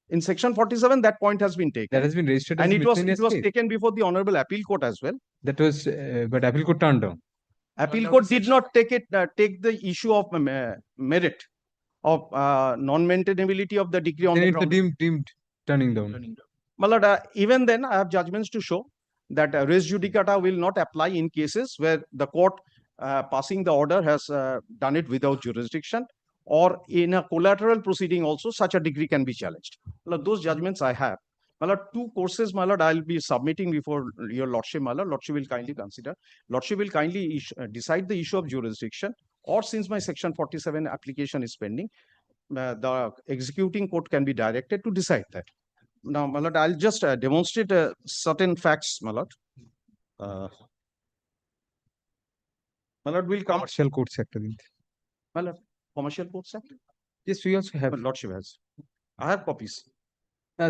In section 47, that point has been taken. That has been registered and as it was taken before the Honorable Appeal Court as well. That was, but Appeal Court turned down. Appeal Court did not take the issue of merit of non-maintainability of the decree on the ground. Deemed turning down. My lord, even then, I have judgments to show that res judicata will not apply in cases where the court passing the order has done it without jurisdiction, or in a collateral proceeding also such a decree can be challenged. My lord, those judgments I have. My lord, two courses, my lord, I'll be submitting before your lordship, my lord. Lordship will kindly consider. Lordship will kindly decide the issue of jurisdiction, or since my section 47 application is pending, the executing court can be directed to decide that. Now, my lord, I'll just demonstrate certain facts, my lord. My lord, will come. Commercial Court Sector. My lord, Commercial Court Sector? Yes, we also have. My lordship has. I have copies.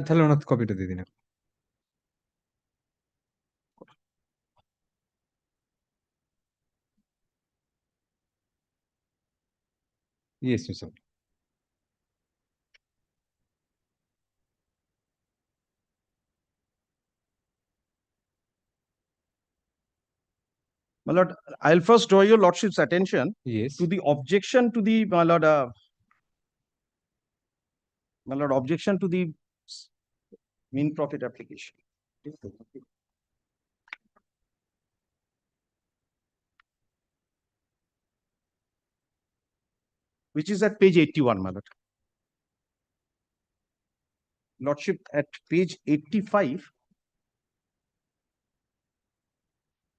তাহলে ওনার কপিটা দিয়ে দিন। Yes, sir. My lord, I'll first draw your lordship's attention to the objection to the, my lord, objection to the mean profit application. which is at page 81, my lord. Lordship, at page 85,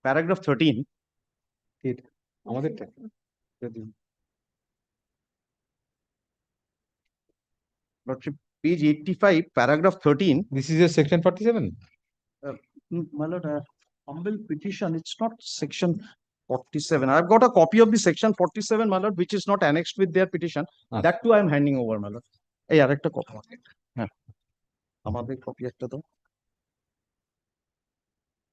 paragraph 13. Lordship, page 85, paragraph 13. This is a section 47. My lord, humble petition, it's not section 47. I've got a copy of the section 47, my lord, which is not annexed with their petition. That too I am handing over, my lord. Hey, arekta copy. Copy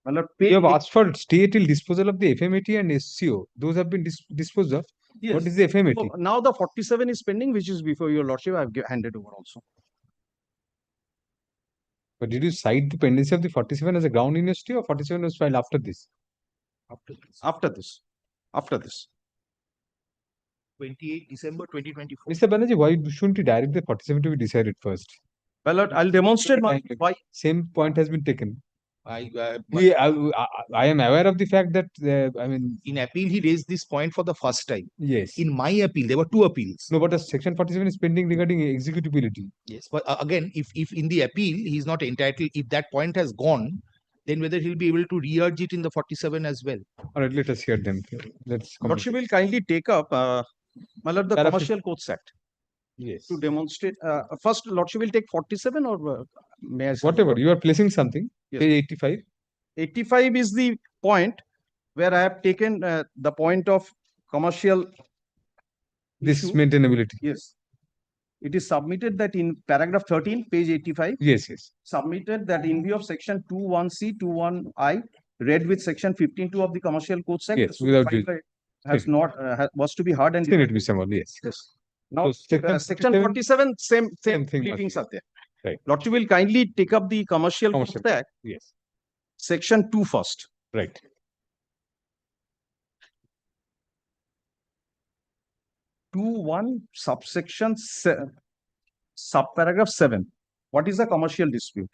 my lord, You have asked for stay till disposal of the FMAT and SCO. Those have been disposed of. yes. What is the FMAT? So now the 47 is pending, which is before your lordship. I've handed over also. But did you cite the pendency of the 47 as a ground in your stay, or 47 was filed after this? After this. 28 December 2024. Mr. Banerjee, why shouldn't you direct the 47 to be decided first? Well, lord, I'll demonstrate why. Same point has been taken. I am aware of the fact that, in appeal, he raised this point for the first time. Yes. In my appeal, there were two appeals. No, but a section 47 is pending regarding executability. Yes, but again, if in the appeal he's not entitled, if that point has gone, then whether he'll be able to re-urge it in the 47 as well. All right, let us hear them. Let's. Lordship will kindly take up, my lord, the Commercial Courts Act. Yes. To demonstrate. First, lordship will take 47 or may I say? Whatever, you are placing something. Yes. Page 85. 85 is the point where I have taken the point of commercial This issue. maintainability. Yes. It is submitted that in paragraph 13, page 85. Yes, yes. Submitted that in view of section 21C, 21I, read with section 15.2 of the Commercial Codes Act. Yes, without has not was to be heard and. It, Mr. Modi, yes. Yes. Now, So section 47, same thing. pleadings are there. Right. Lordship will kindly take up the Commercial Codes Act. Yes. Section 2 first. Right. Subsection subparagraph 7. What is a commercial dispute?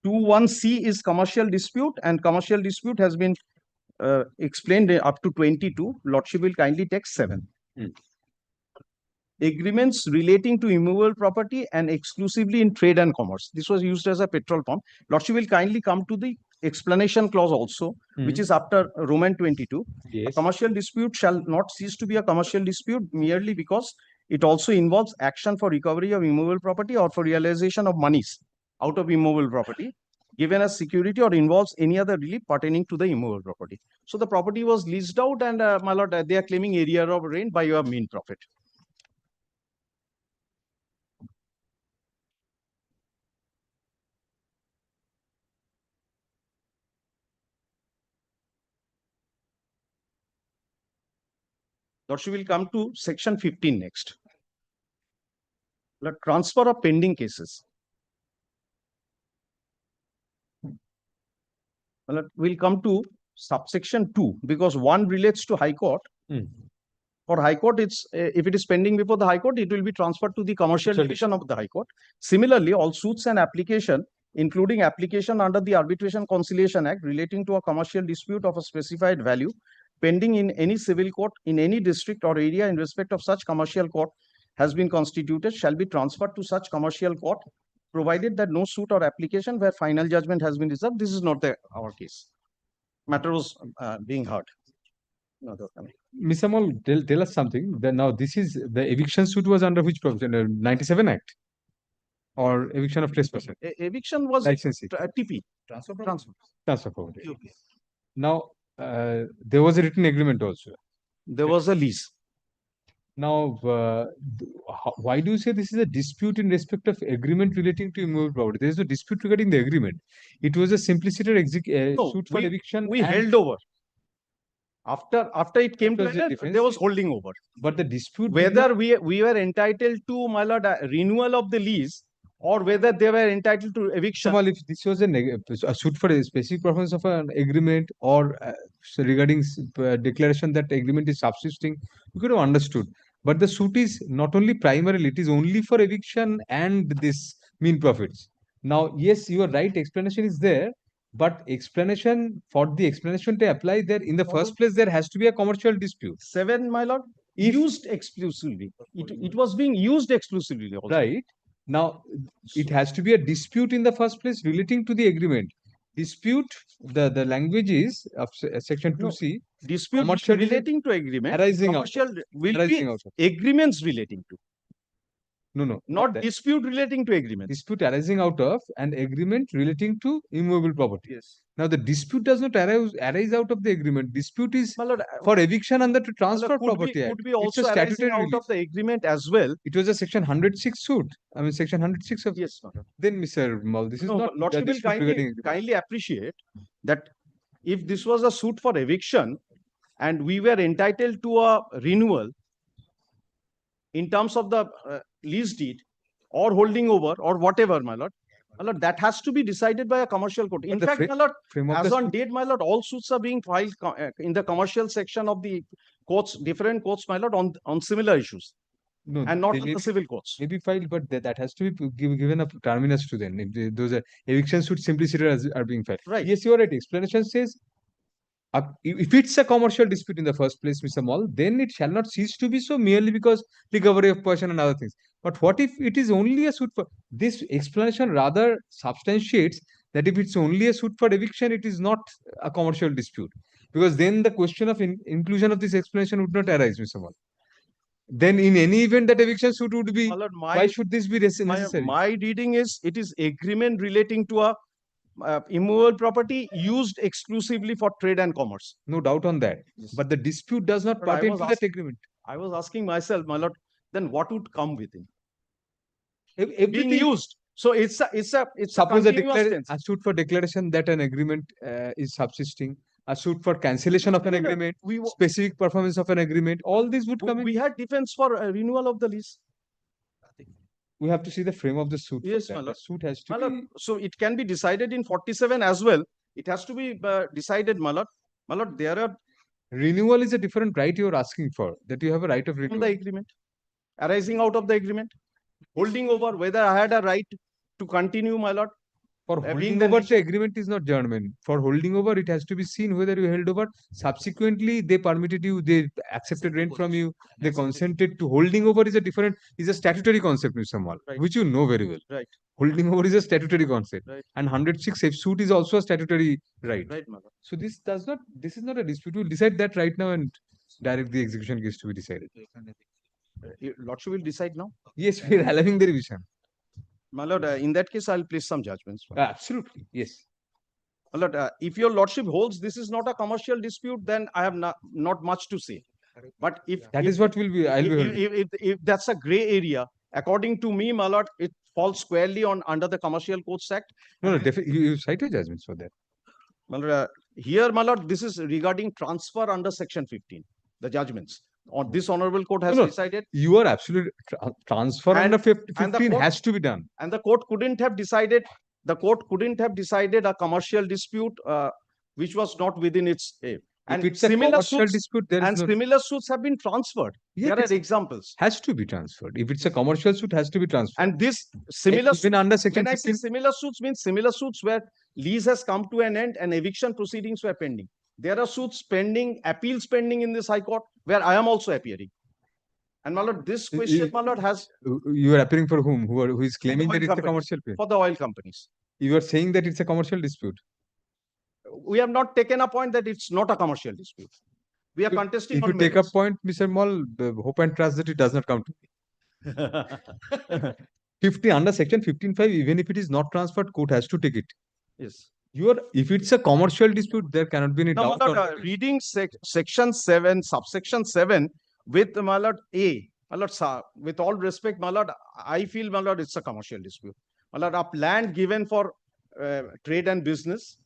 21C is commercial dispute, and commercial dispute has been explained up to 22. Lordship will kindly take 7. Agreements relating to immovable property and exclusively in trade and commerce. This was used as a petrol pump. Lordship will kindly come to the explanation clause also, which is after Roman 22. Yes. A commercial dispute shall not cease to be a commercial dispute merely because it also involves action for recovery of immovable property or for realization of monies out of immovable property given as security or involves any other relief pertaining to the immovable property. So the property was leased out and my lord, they are claiming area of rent by your mean profit. Lordship will come to section 15 next. The transfer of pending cases. We'll come to subsection 2 because 1 relates to High Court. For High Court, it's if it is pending before the High Court, it will be transferred to the commercial division of the High Court. Similarly, all suits and application, including application under the Arbitration Conciliation Act relating to a commercial dispute of a specified value, pending in any civil court in any district or area in respect of such commercial court has been constituted, shall be transferred to such commercial court, provided that no suit or application where final judgment has been reserved. This is not our case. Matter was being heard. Mr. Mall, tell us something. Now, this is the eviction suit was under which provision? 97 Act or eviction of trespasser? Eviction was licensing. TP. Transfer property. Okay. Now, there was a written agreement also. There was a lease. Now, why do you say this is a dispute in respect of agreement relating to immovable property? There is no dispute regarding the agreement. It was a simpliciter suit for eviction. We held over. After it came to an end, there was holding over. But the dispute whether we were entitled to, my lord, renewal of the lease or whether they were entitled to eviction. Well, if this was a suit for a specific purpose of an agreement or regarding declaration that agreement is subsisting, you could have understood. But the suit is not only primarily, it is only for eviction and this mean profits. Now, yes, you are right, explanation is there, But explanation, for the explanation to apply there, in the first place, there has to be a commercial dispute. 7, my lord, used exclusively. It was being used exclusively also. Right. Now, it has to be a dispute in the first place relating to the agreement. Dispute, the language is of section No, 2C. Dispute Commercial relating to agreement, arising out of- commercial will arising be out of. agreements relating to, No, not that. dispute relating to agreements. Dispute arising out of an agreement relating to immovable property. Yes. Now, the dispute does not arise out of the agreement. Dispute is My lord, for eviction under to my lord, transfer could property be, act. could be It's also a arising statutory out relief. of the agreement as well. It was a section 106 suit. I mean, section 106 of. Yes, my lord. Then, Mr. Mal, this is No, not the Lordship will dispute regarding kindly appreciate that if this was a suit for eviction and we were entitled to a renewal in terms of the lease deed or holding over or whatever, my lord, that has to be decided by a commercial court. In the fact, my lord, frame of as the on suit- date, my lord, all suits are being filed in the commercial section of the courts, different courts, my lord, on similar issues. No, And not they on may the civil courts. May be filed, but that has to be given a terminus to them. If those are eviction suits simply are being filed. Right. Yes, you are right. Explanation says if it's a commercial dispute in the first place, Mr. Mall, then it shall not cease to be so merely because recovery of possession and other things. But what if it is only a suit for this explanation rather substantiates that if it's only a suit for eviction, it is not a commercial dispute. Because then the question of inclusion of this explanation would not arise, Mr. Mall. Then in any event that eviction suit would be, My lord, why should this be necessary? My reading is it is agreement relating to a immovable property used exclusively for trade and commerce. No doubt on that. Yes. But the dispute does not But I pertain was to that agreement. I was asking myself, my lord, then what would come within? Everything Being used. So it's a Suppose continuous tense. a suit for declaration that an agreement is subsisting, a suit for cancellation of an agreement, specific performance of an agreement, all these would come in. We had defense for renewal of the lease. We have to see the frame of the suit. Yes, my my The lord. suit has to My be. lord, so it can be decided in 47 as well. It has to be decided, my lord. My lord, there are Renewal is a different right you are asking for, that you have a right of from renewal. the agreement, arising out of the agreement, holding over whether I had a right to continue, my lord. For being holding the over, the agreement is not adjournment. For holding over, it has to be seen whether you held over. Subsequently, they permitted you, they accepted rent from you, they consented to. Holding over is a statutory concept, Mr. Mal, Right. which you know very well. Right. Holding over is a statutory concept. Right. And 106 F suit is also a statutory right. Right, my lord. So this is not a dispute. We'll decide that right now and direct the execution case to be decided. Lordship will decide now. Yes, we are allowing the revision. My lord, in that case, I'll place some judgments. Absolutely, yes. My lord, if your lordship holds this is not a commercial dispute, then I have not much to say. But if That is what will be. I'll be holding. if that's a gray area, according to me, my lord, it falls squarely under the Commercial Courts Act. No, definitely. You cite your judgments for that. My lord, here, my lord, this is regarding transfer under Section 15. The judgments on this honorable court has decided. You are absolutely transfer under 15 court, has to be done. And the court couldn't have decided. The court couldn't have decided a commercial dispute which was not within its aim. And if it's a commercial dispute, there is similar suits have been transferred. Yeah, there are examples. Has to be transferred. If it's a commercial suit, has to be transferred. And this similar even under Section when 15, I say similar suits means similar suits where lease has come to an end and eviction proceedings were pending. There are suits pending, appeals pending in this High Court where I am also appearing. And my lord, this question, my lord, has you are appearing for whom? Who is claiming that it's a commercial case? For the oil companies. You are saying that it's a commercial dispute. We have not taken a point that it's not a commercial dispute. We are contesting. If you take a point, Mr. Mall, hope and trust that it does not come to me. 50 under Section 15(5), even if it is not transferred, court has to take it. Yes. If it's a commercial dispute, there cannot be any doubt. Reading Section 7, subsection 7 with my lord A. My lord, with all respect, my lord, I feel, my lord, it's a commercial dispute. My lord, a land given for trade and business.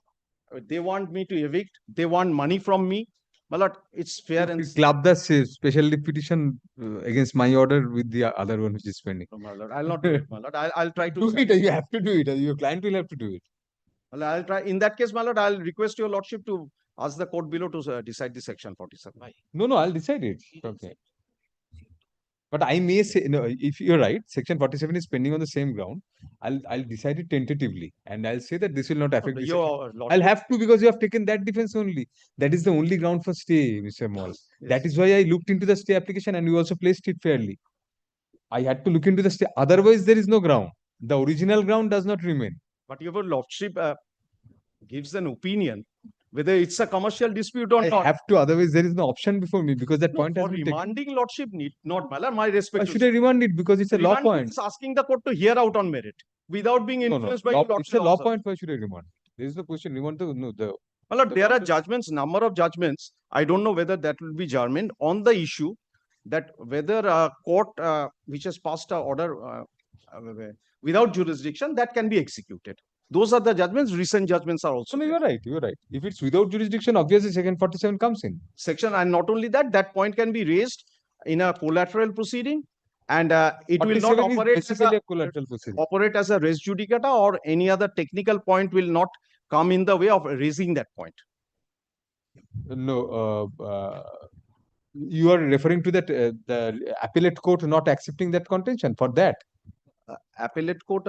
They want me to evict. They want money from me. My lord, it's fair and club the special petition against my order with the other one which is pending. No, my lord, I'll not do it, my lord. I'll try to do it. You have to do it. Your client will have to do it. Well, I'll try. In that case, my lord, I'll request your lordship to ask the court below to decide the Section 47. No, I'll decide it. Okay. But I may say, no, if you're right, section 47 is pending on the same ground. I'll decide it tentatively and I'll say that this will not affect the section. Your I'll have to, because you have taken that defense only. That is the only ground for stay, Mr. Moll. That is why I looked into the stay application and you also placed it fairly. I had to look into the stay. Otherwise, there is no ground. The original ground does not remain. But your lordship gives an opinion whether it's a commercial dispute or I not. have to, otherwise there is no option before me because that No, point has for been taken. remanding lordship need not, my lord, my respect. Should I remand it because it's a law point? Is asking the court to hear out on merit without being No, influenced no, by law, your it's a lordship. law point. Why should I remand? There is no question. Remand the no the. My lord, there are judgments, number of judgments. I don't know whether that will be germane on the issue that whether a court which has passed a order without jurisdiction that can be executed. Those are the judgments. Recent judgments are also. No, you're right. You're right. If it's without jurisdiction, obviously section 47 comes in. Section, and not only that, that point can be raised in a collateral proceeding, and it will not 47 is operate basically a collateral proceeding. operate as a res judicata, or any other technical point will not come in the way of raising that point. No, you are referring to that the appellate court not accepting that contention for that. Appellate court.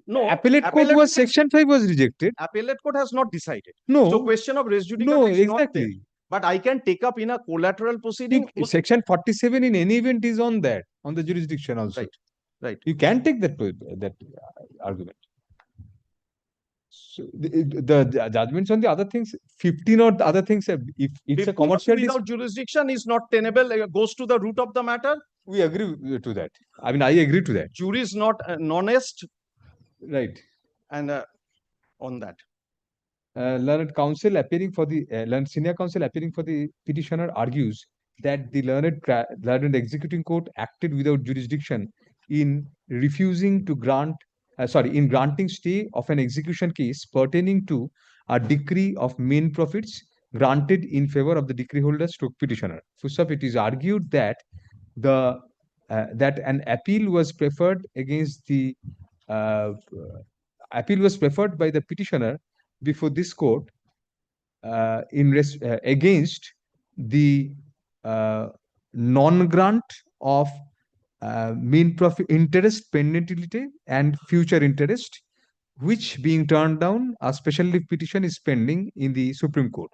No, appellate court was section 5 was rejected. Appellate court has not decided. No. So question of res judicata No, is not there. exactly. But I can take up in a collateral proceeding. Section 47 in any event is on that, on the jurisdiction also. Right. Right. You can take that argument. So the judgments on the other things, 15 or the other things, if it's a commercial without jurisdiction is not tenable, goes to the root of the matter. We agree to that. I mean, I agree to that. Jury is not non-est. Right. And on that. Learned counsel appearing for the learned senior counsel appearing for the petitioner argues that the learned executing court acted without jurisdiction in refusing to grant in granting stay of an execution case pertaining to a decree of main profits granted in favor of the decree holder stroke petitioner. First up, it is argued that that an appeal was preferred against the appeal was preferred by the petitioner before this court against the non-grant of main profit interest, penalty, and future interest, which being turned down, a special leave petition is pending in the Supreme Court.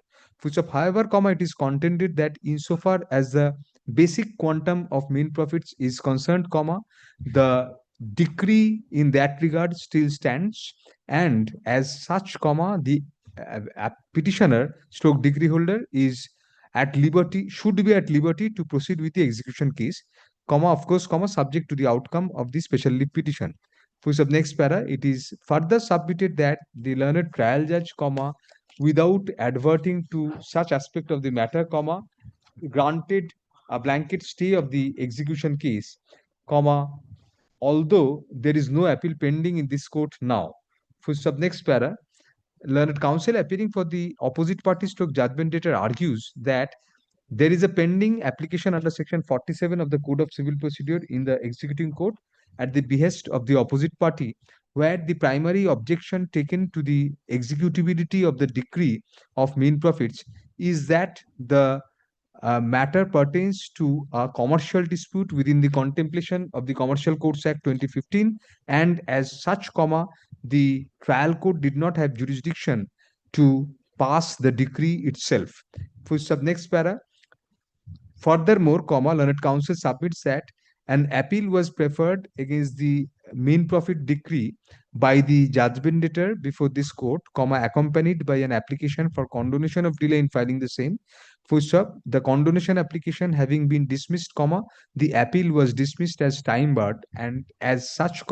However, it is contended that insofar as the basic quantum of main profits is concerned, the decree in that regard still stands, and as such, the petitioner stroke decree holder is at liberty, should be at liberty to proceed with the execution case, of course, subject to the outcome of the special leave petition. For next para, it is further submitted that the learned trial judge, without adverting to such aspect of the matter, granted a blanket stay of the execution case, although there is no appeal pending in this court now. For next para, learned counsel appearing for the opposite party stroke judgment debtor argues that there is a pending application under section 47 of the Code of Civil Procedure in the executing court at the behest of the opposite party, where the primary objection taken to the executability of the decree of main profits is that the matter pertains to a commercial dispute within the contemplation of the Commercial Courts Act 2015, and as such, the trial court did not have jurisdiction to pass the decree itself. For next para, furthermore, learned counsel submits that an appeal was preferred against the main profit decree by the judgment debtor before this court, accompanied by an application for condonation of delay in filing the same. The condonation application having been dismissed, the appeal was dismissed as time barred, and as such,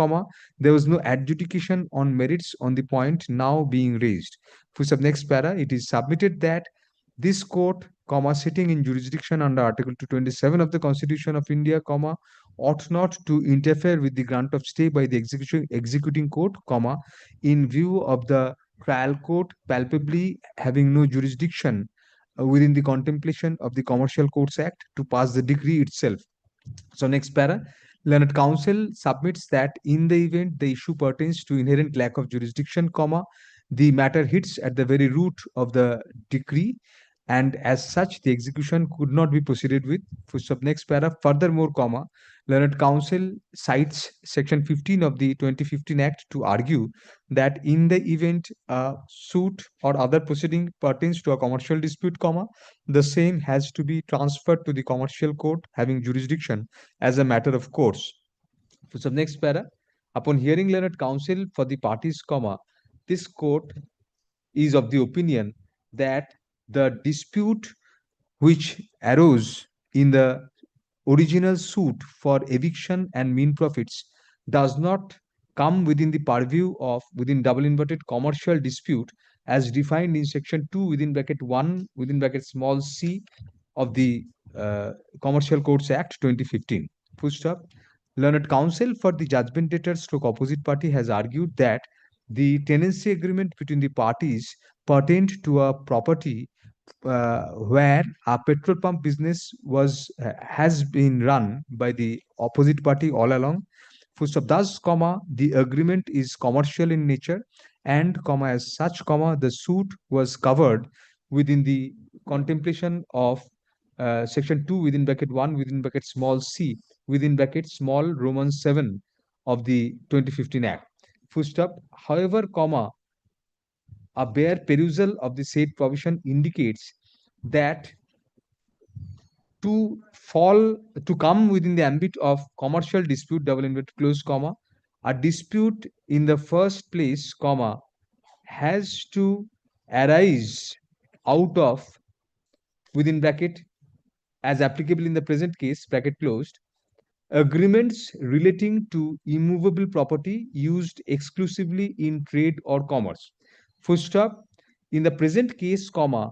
there was no adjudication on merits on the point now being raised. For next para, it is submitted that this court, sitting in jurisdiction under Article 227 of the Constitution of India, ought not to interfere with the grant of stay by the executing court, in view of the trial court palpably having no jurisdiction within the contemplation of the Commercial Courts Act to pass the decree itself. So next para, learned counsel submits that in the event the issue pertains to inherent lack of jurisdiction, the matter hits at the very root of the decree, and as such, the execution could not be proceeded with. Full stop. Next para. Furthermore, comma, Learned Counsel cites Section 15 of the 2015 Act to argue that in the event a suit or other proceeding pertains to a commercial dispute, comma, the same has to be transferred to the commercial court having jurisdiction as a matter of course. So next para. Upon hearing learned counsel for the parties, comma, this court is of the opinion that the dispute which arose in the original suit for eviction and mean profits does not come within the purview of within double inverted commercial dispute as defined in section 2 within bracket 1 within bracket small c of the Commercial Courts Act 2015. Full stop. Learned counsel for the judgment debtor stroke opposite party has argued that the tenancy agreement between the parties pertained to a property where a petrol pump business was has been run by the opposite party all along. Full stop. Thus, comma, the agreement is commercial in nature, and comma as such, comma, the suit was covered within the contemplation of section 2 within bracket 1 within bracket small c within bracket small Roman 7 of the 2015 Act. Full stop. However, comma, a bare perusal of the said provision indicates that to come within the ambit of commercial dispute double inverted close comma, a dispute in the first place, comma, has to arise out of within bracket as applicable in the present case bracket closed agreements relating to immovable property used exclusively in trade or commerce. Full stop. In the present case, comma,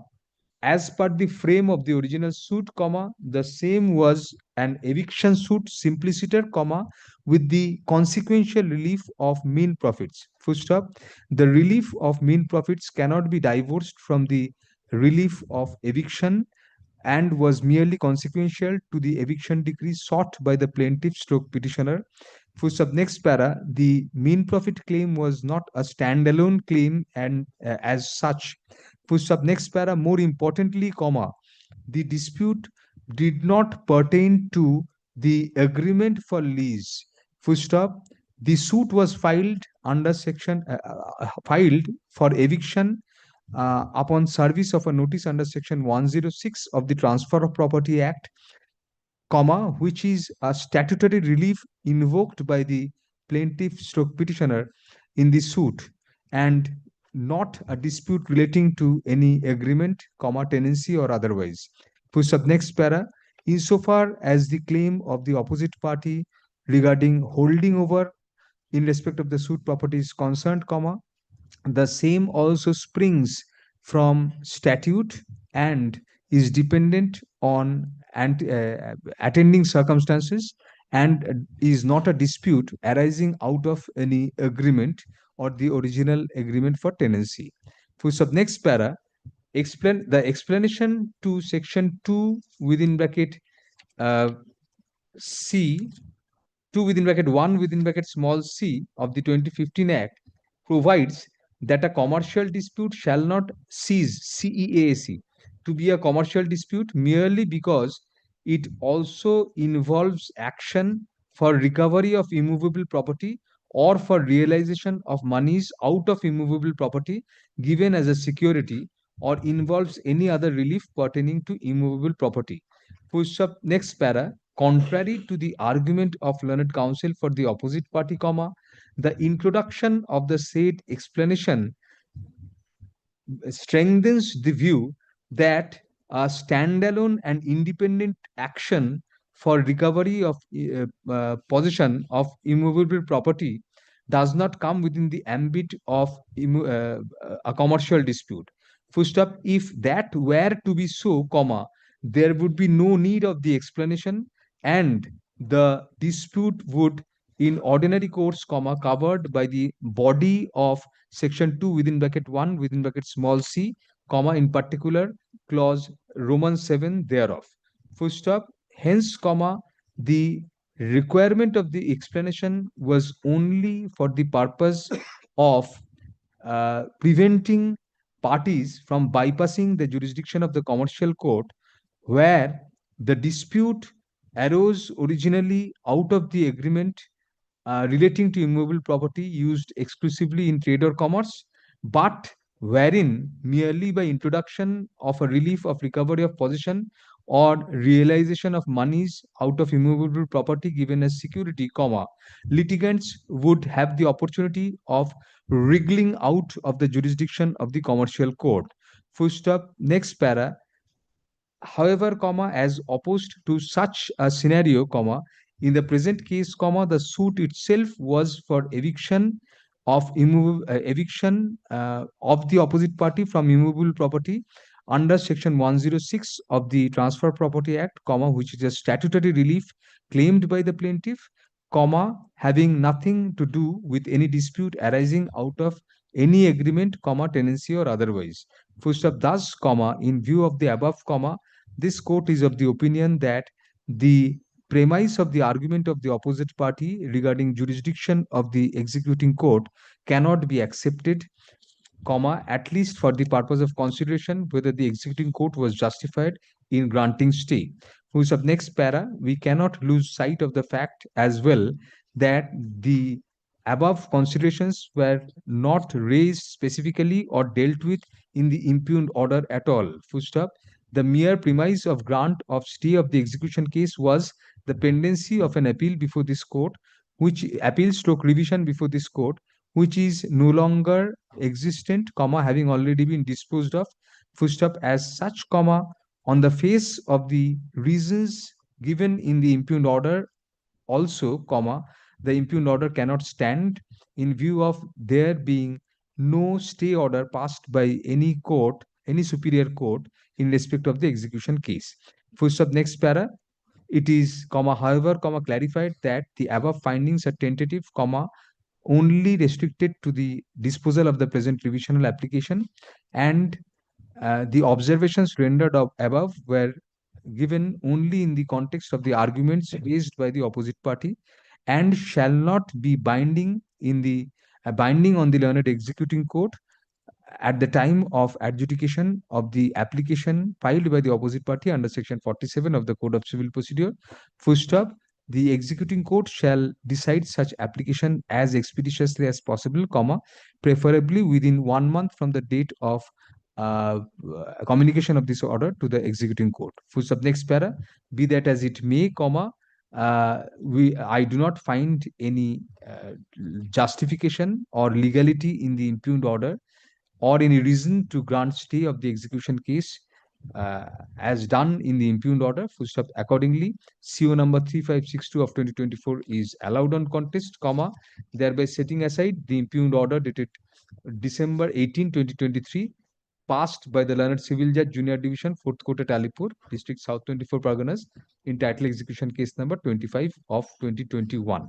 as per the frame of the original suit, comma, the same was an eviction suit simpliciter, comma, with the consequential relief of mean profits. Full stop. The relief of mean profits cannot be divorced from the relief of eviction and was merely consequential to the eviction decree sought by the plaintiff stroke petitioner. For sub next para, the mean profit claim was not a standalone claim and as such. For sub next para, more importantly, comma, the dispute did not pertain to the agreement for lease. Full stop. The suit was filed under section filed for eviction upon service of a notice under section 106 of the Transfer of Property Act, comma, which is a statutory relief invoked by the plaintiff stroke petitioner in the suit and not a dispute relating to any agreement, comma, tenancy or otherwise. For sub next para, insofar as the claim of the opposite party regarding holding over in respect of the suit property is concerned, comma, the same also springs from statute and is dependent on attending circumstances and is not a dispute arising out of any agreement or the original agreement for tenancy. For sub next para, explain the explanation to section 2 within bracket C 2 within bracket 1 within bracket small c of the 2015 Act provides that a commercial dispute shall not cease CEAC to be a commercial dispute merely because it also involves action for recovery of immovable property or for realization of monies out of immovable property given as a security or involves any other relief pertaining to immovable property. Push up next para. Contrary to the argument of learned counsel for the opposite party, comma, the introduction of the said explanation strengthens the view that a standalone and independent action for recovery of possession of immovable property does not come within the ambit of a commercial dispute. Full stop. If that were to be so, comma, there would be no need of the explanation and the dispute would in ordinary course, comma, covered by the body of section 2 within bracket 1 within bracket small c, comma, in particular clause Roman 7 thereof. Full stop. Hence, comma, the requirement of the explanation was only for the purpose of preventing parties from bypassing the jurisdiction of the commercial court where the dispute arose originally out of the agreement relating to immovable property used exclusively in trade or commerce, but wherein merely by introduction of a relief of recovery of possession or realization of monies out of immovable property given as security, litigants would have the opportunity of wriggling out of the jurisdiction of the commercial court. Full stop. Next para. However, as opposed to such a scenario, in the present case, the suit itself was for eviction of of the opposite party from immovable property under section 106 of the Transfer Property Act, which is a statutory relief claimed by the plaintiff, having nothing to do with any dispute arising out of any agreement, tenancy or otherwise. First up, thus, in view of the above, this court is of the opinion that the premise of the argument of the opposite party regarding jurisdiction of the executing court cannot be accepted, at least for the purpose of consideration whether the executing court was justified in granting stay. Whose of next para, we cannot lose sight of the fact as well that the above considerations were not raised specifically or dealt with in the impugned order at all. Full stop. The mere premise of grant of stay of the execution case was the pendency of an appeal before this court, which revision before this court, which is no longer existent, having already been disposed of. Full stop. As such, on the face of the reasons given in the impugned order, also, the impugned order cannot stand in view of there being no stay order passed by any court, any superior court in respect of the execution case. Full stop. Next para. It is, however, clarified that the above findings are tentative, only restricted to the disposal of the present revisional application, and the observations rendered above were given only in the context of the arguments raised by the opposite party and shall not be binding in the binding on the learned executing court at the time of adjudication of the application filed by the opposite party under section 47 of the Code of Civil Procedure. Full stop. The executing court shall decide such application as expeditiously as possible, preferably within 1 month from the date of communication of this order to the executing court. Full stop. Next para. Be that as it may, I do not find any justification or legality in the impugned order or any reason to grant stay of the execution case as done in the impugned order. Full stop. Accordingly, CO number 3562 of 2024 is allowed on contest, thereby setting aside the impugned order dated December 18, 2023, passed by the learned civil judge, Junior Division, 4th Court at Alipur, District South 24 Parganas, in title execution case number 25 of 2021.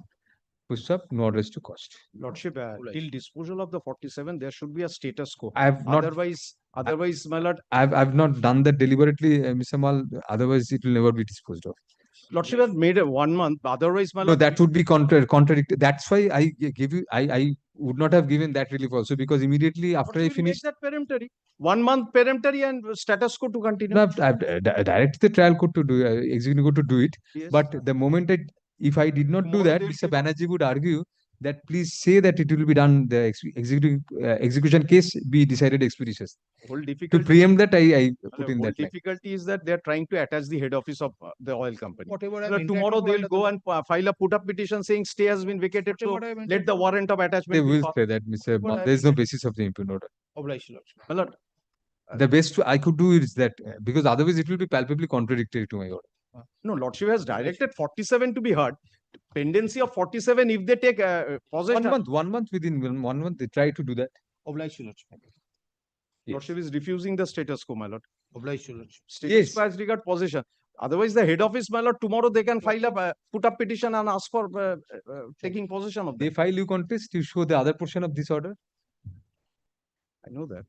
Push up, no address to cost. Lordship, till disposal of the 47, there should be a status quo. I have not. Otherwise, my lord. I've not done that deliberately, Mr. Mal. Otherwise, it will never be disposed of. Lordship has made a 1 month. Otherwise, my lord. No, that would be contradictory. That's why I give you. I would not have given that relief also, because immediately after I finished that peremptory. 1 month peremptory and status quo to continue. No, I've directed the trial court to do executive court to do it. Yes. But the moment if I did not do that, Mr. Banerjee would argue that please say that it will be done, the execution case be decided expeditious. Whole difficulty. To preempt that, I put in that. Difficulty is that they're trying to attach the head office of the oil company. Whatever So tomorrow they'll go and file a put-up petition saying stay has been vacated. So let the warrant of attachment. They will say that, Mr. Mal, there is no basis of the impugned order. My lord. The best I could do is that, because otherwise it will be palpably contradictory to my order. No, Lordship has directed 47 to be heard. Pendency of 47, if they take possession. 1 month, within 1 month, they try to do that. Oblige, Lordship. Lordship is refusing the status quo, my lord. Oblige, Lordship. Status quo as regard possession. Otherwise, the head office, my lord, tomorrow they can file a put-up petition and ask for taking possession of They file you contest, you show the other portion of this order. I know that.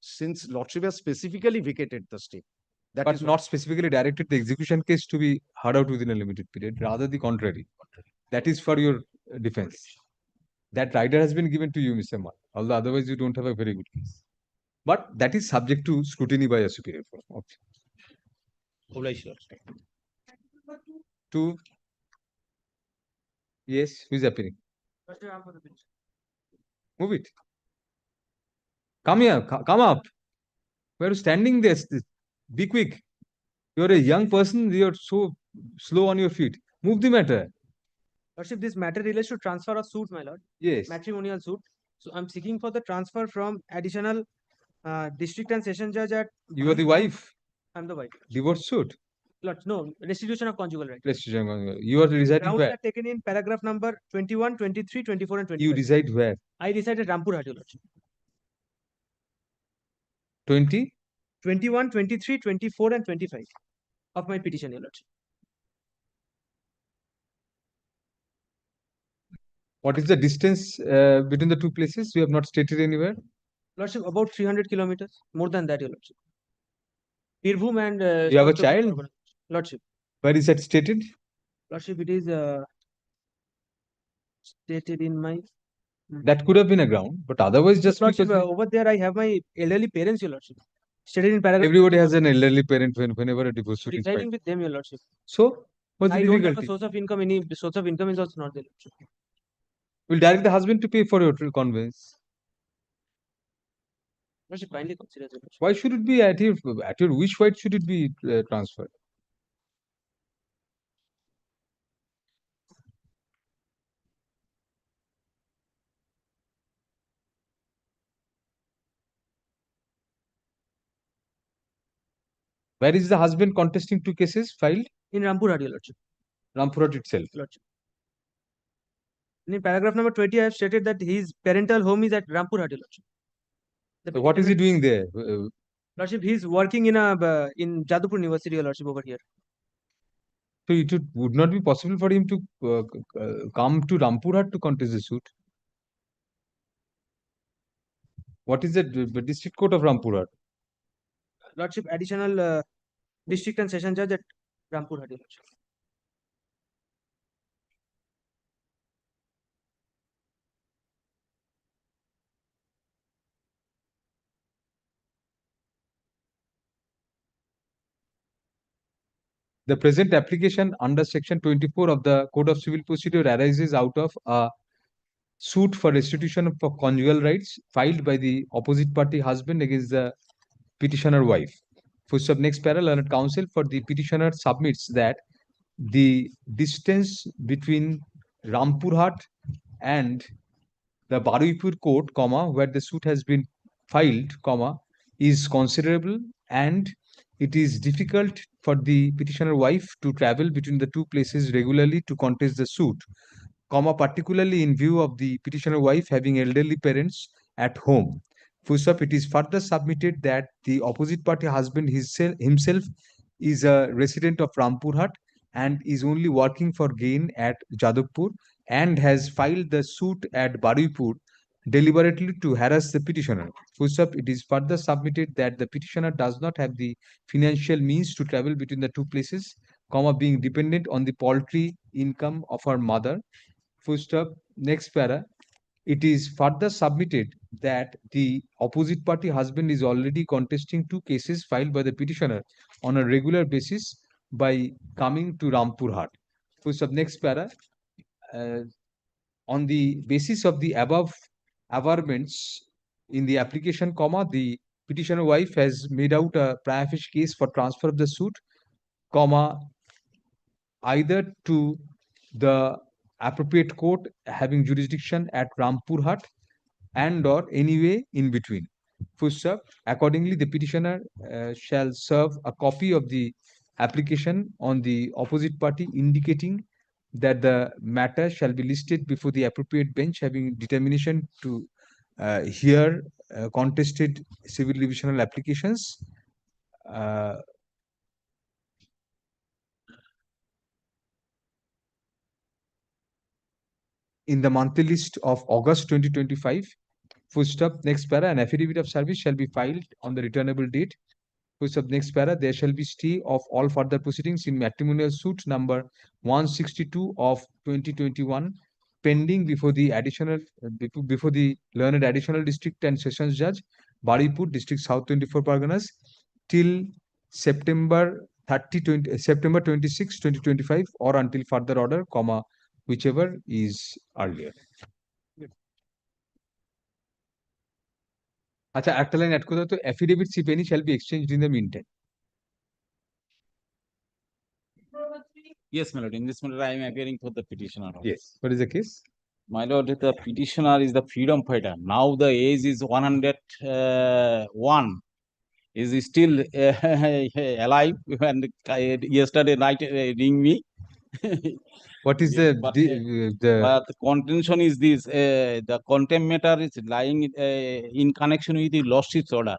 Since Lordship has specifically vacated the stay. But is not specifically directed the execution case to be heard out within a limited period, rather the contrary. That is for your defense. That rider has been given to you, Mr. Mal, although otherwise you don't have a very good case. But that is subject to scrutiny by a superior court. Okay. Obliged, Your Lordship. Two. Yes, who is appearing? Move it. Come here, come up. Where are you standing there? Be quick. You're a young person, you're so slow on your feet. Move the matter. Lordship, this matter relates to transfer of suit, my lord. Yes. Matrimonial suit. So I'm seeking for the transfer from additional district and session judge at. You are the wife. I'm the wife. Divorce suit. Lord, no, restitution of conjugal right. Restitution of conjugal. You are residing Grounds where? are taken in paragraph number 21, 23, 24, and 25. You reside where? I reside at Rampurhat, Your Lordship. 20? 21, 23, 24, and 25 of my petition, Your Lordship. What is the distance between the two places? You have not stated anywhere. Lordship, about 300 kilometers. More than that, Your Lordship. Birbhum and. You have a South child? Chobbish Pargana. Lordship. Where is that stated? Lordship, it is stated in my. That could have been a ground, but otherwise, just Lordship, because over there I have my elderly parents, Your Lordship. Stated in paragraph. everybody has an elderly parent whenever a divorce suit is Residing filed. with them, Your Lordship. So, what's the I don't have a difficulty? source of income. Any source of income is also not there, Lordship. We'll direct the husband to pay for your conveyance. Lordship, kindly consider it, Lordship. Why should it be at your wish? Why should it be transferred? Where is the husband contesting two cases filed? In Rampurhat, Your Lordship. Rampurhat itself. Lordship. In paragraph number 20, I have stated that his parental home is at Rampurhat, Your Lordship. So what is he doing there? Lordship, he is working in a in Jadavpur University, Your Lordship, over here. So it would not be possible for him to come to Rampurhat to contest the suit. What is the district court of Rampurhat? Lordship, additional district and session judge at Rampurhat, Your Lordship. The present application under section 24 of the Code of Civil Procedure arises out of a suit for restitution of conjugal rights filed by the opposite party husband against the petitioner wife. First of next para, learned counsel for the petitioner submits that the distance between Rampurhat and the Baruipur court, where the suit has been filed, is considerable, and it is difficult for the petitioner wife to travel between the two places regularly to contest the suit, particularly in view of the petitioner wife having elderly parents at home. First up, it is further submitted that the opposite party husband himself is a resident of Rampurhat and is only working for gain at Jadavpur and has filed the suit at Baruipur deliberately to harass the petitioner. First up, it is further submitted that the petitioner does not have the financial means to travel between the two places, being dependent on the paltry income of her mother. First up, next para, it is further submitted that the opposite party husband is already contesting two cases filed by the petitioner on a regular basis by coming to Rampurhat. First up, next para, on the basis of the above averments in the application, the petitioner wife has made out a prima facie case for transfer of the suit, either to the appropriate court having jurisdiction at Rampurhat and or anyway in between. First up, accordingly, the petitioner shall serve a copy of the application on the opposite party indicating that the matter shall be listed before the appropriate bench having determination to hear contested civil divisional applications. In the monthly list of August 2025. First up, next para, an affidavit of service shall be filed on the returnable date. First up, next para, there shall be stay of all further proceedings in matrimonial suit number 162 of 2021 pending before the additional before the learned additional district and sessions judge Baripur, District South 24 Parganas, till September 26, 2025, or until further order, comma, whichever is earlier. আচ্ছা একটা line add করতে তো affidavits if any shall be exchanged in the meantime. Yes, my lord. In this matter, I am appearing for the petitioner. Yes. What is the case? My lord, the petitioner is the freedom fighter. Now the age is 101. Is still alive, and yesterday night ring me. What is Yes, but the contention is this: the contempt matter is lying in connection with the lordship's order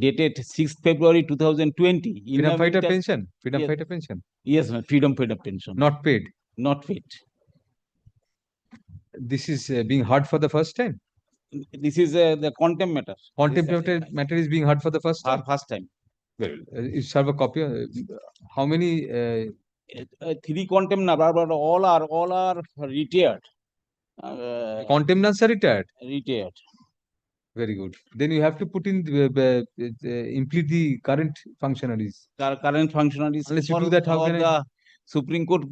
dated 6th February 2020. Freedom fighter pension? Freedom Yes. fighter pension? Yes, ma'am, freedom fighter pension. Not paid? Not paid. This is being heard for the first time? This is the contempt matter. Contempt matter is being heard for the first time? First time. Well, you serve a copy. How many? 3 contempt number, but all are retired. Contemnants are retired? Retired. Very good. Then you have to put in implement the current functionaries. Current functionaries. Unless you do that, how can the Supreme Court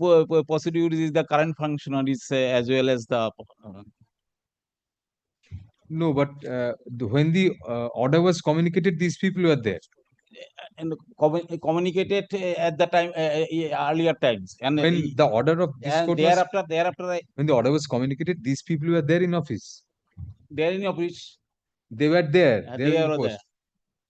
procedure is the current functionaries as well as the. No, but when the order was communicated, these people were there. And communicated at the time earlier times. And when the order of this and court thereafter, when the order was communicated, these people were there in office. They are in office. They were there. They are there.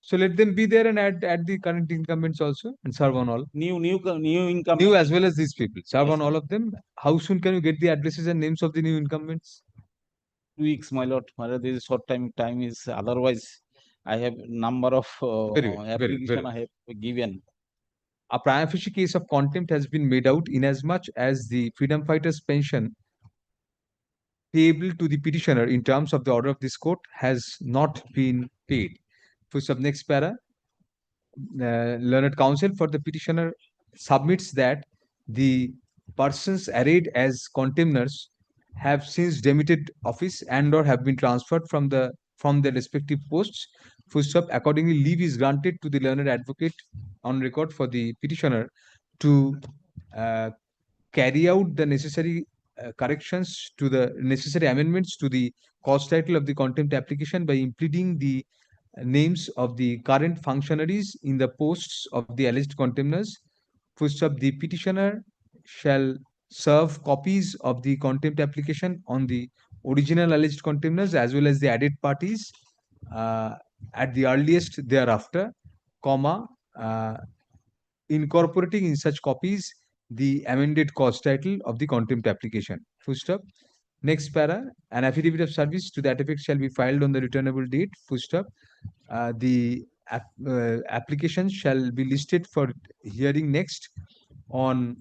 So let them be there and add the current incumbents also and serve on all. New incumbents. New as well as these people. Serve on all of them. How soon can you get the addresses and names of the new incumbents? 2 weeks, my lord. This is short time is otherwise. I have number of application I have given. A prima facie case of contempt has been made out inasmuch as the freedom fighters' pension payable to the petitioner in terms of the order of this court has not been paid. For sub next para, learned counsel for the petitioner submits that the persons arrayed as contemners have since demitted office and or have been transferred from their respective posts. Full accordingly, leave is granted to the learned advocate on record for the petitioner to carry out the necessary corrections to the necessary amendments to the cause title of the contempt application by implementing the names of the current functionaries in the posts of the alleged contemners. The petitioner shall serve copies of the contempt application on the original alleged contemners as well as the added parties at the earliest thereafter, comma, incorporating in such copies the amended cause title of the contempt application. Full stop. Next para, an affidavit of service to that effect shall be filed on the returnable date. Full stop. The application shall be listed for hearing next on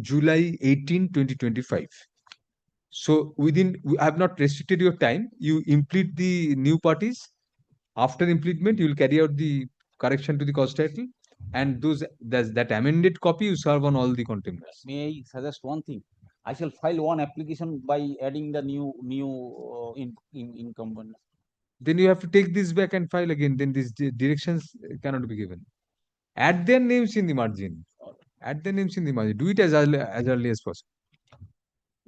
July 18, 2025. So I have not restricted your time. You implement the new parties. After implement, you will carry out the correction to the cause title, and that amended copy you serve on all the contemners. May I suggest one thing? I shall file one application by adding the new incumbent. Then you have to take this back and file again. Then these directions cannot be given. Add their names in the margin. Add their names in the margin. Do it as early as possible.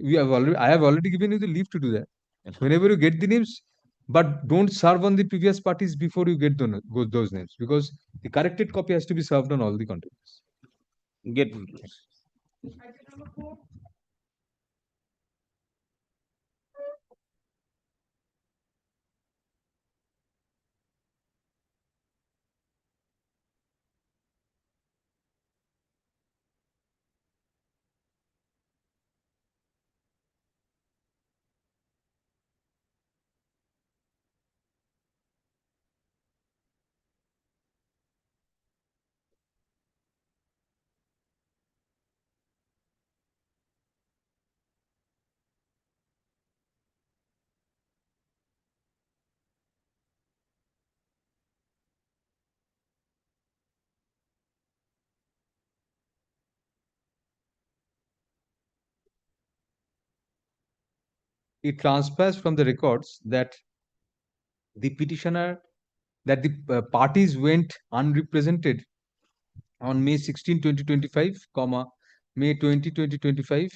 I have already given you the leave to do that. Whenever you get the names, but don't serve on the previous parties before you get those names, because the corrected copy has to be served on all the contemners. Get It transpires from the records that the petitioner that the parties went unrepresented on May 16, 2025, comma, May 20, 2025,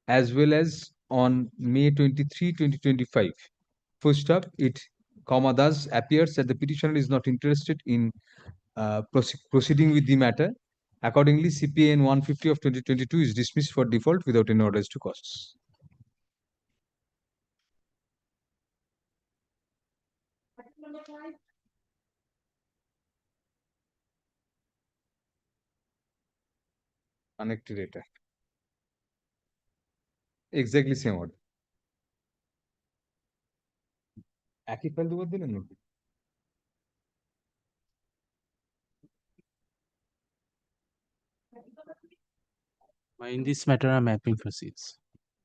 as well as on May 23, 2025. Full stop, it, comma, thus appears that the petitioner is not interested in proceeding with the matter. Accordingly, CPN 150 of 2022 is dismissed for default without any orders to costs. Connected data. Exactly same order. একই file দুবার দিলেন নাকি? In this matter, I'm appealing proceeds.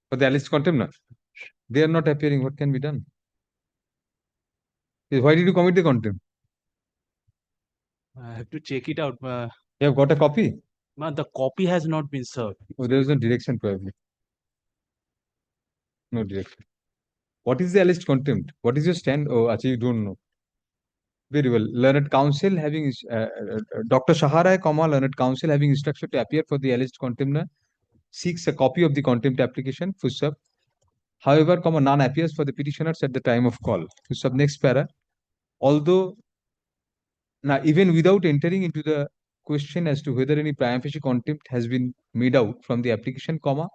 For the alleged contempt, they are not appearing. What can be done? Why did you commit the contempt? I have to check it out. You have got a copy? The copy has not been served. Oh, there is no direction probably. No direction. What is the alleged contempt? What is your stand? Oh, actually, you don't know. Very well. Learned counsel having Dr. Shaharai, comma, learned counsel having instruction to appear for the alleged contempt seeks a copy of the contempt application. Full stop. However, comma, none appears for the petitioners at the time of call. Full stop. Next para. Although now, even without entering into the question as to whether any prima facie contempt has been made out from the application, comma,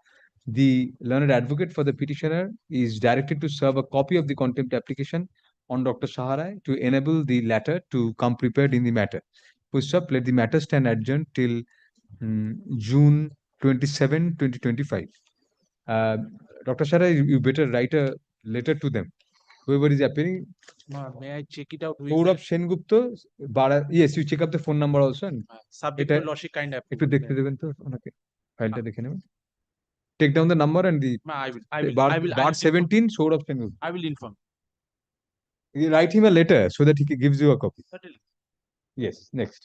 the learned advocate for the petitioner is directed to serve a copy of the contempt application on Dr. Shaharai to enable the latter to come prepared in the matter. Full stop. Let the matter stand adjourned till June 27, 2025. Dr. Shaharai, you better write a letter to them. Whoever is appearing. May I check it out? Saurabh Sengupta, yes, you check up the phone number also. And subject to Loshi kind of. একটু দেখতে দেবেন তো ওনাকে ফাইলটা দেখে নেবেন. Take down the number and the I will bar 17 Saurabh Sengupta. I will inform. You write him a letter so that he gives you a copy. Certainly. Yes, next.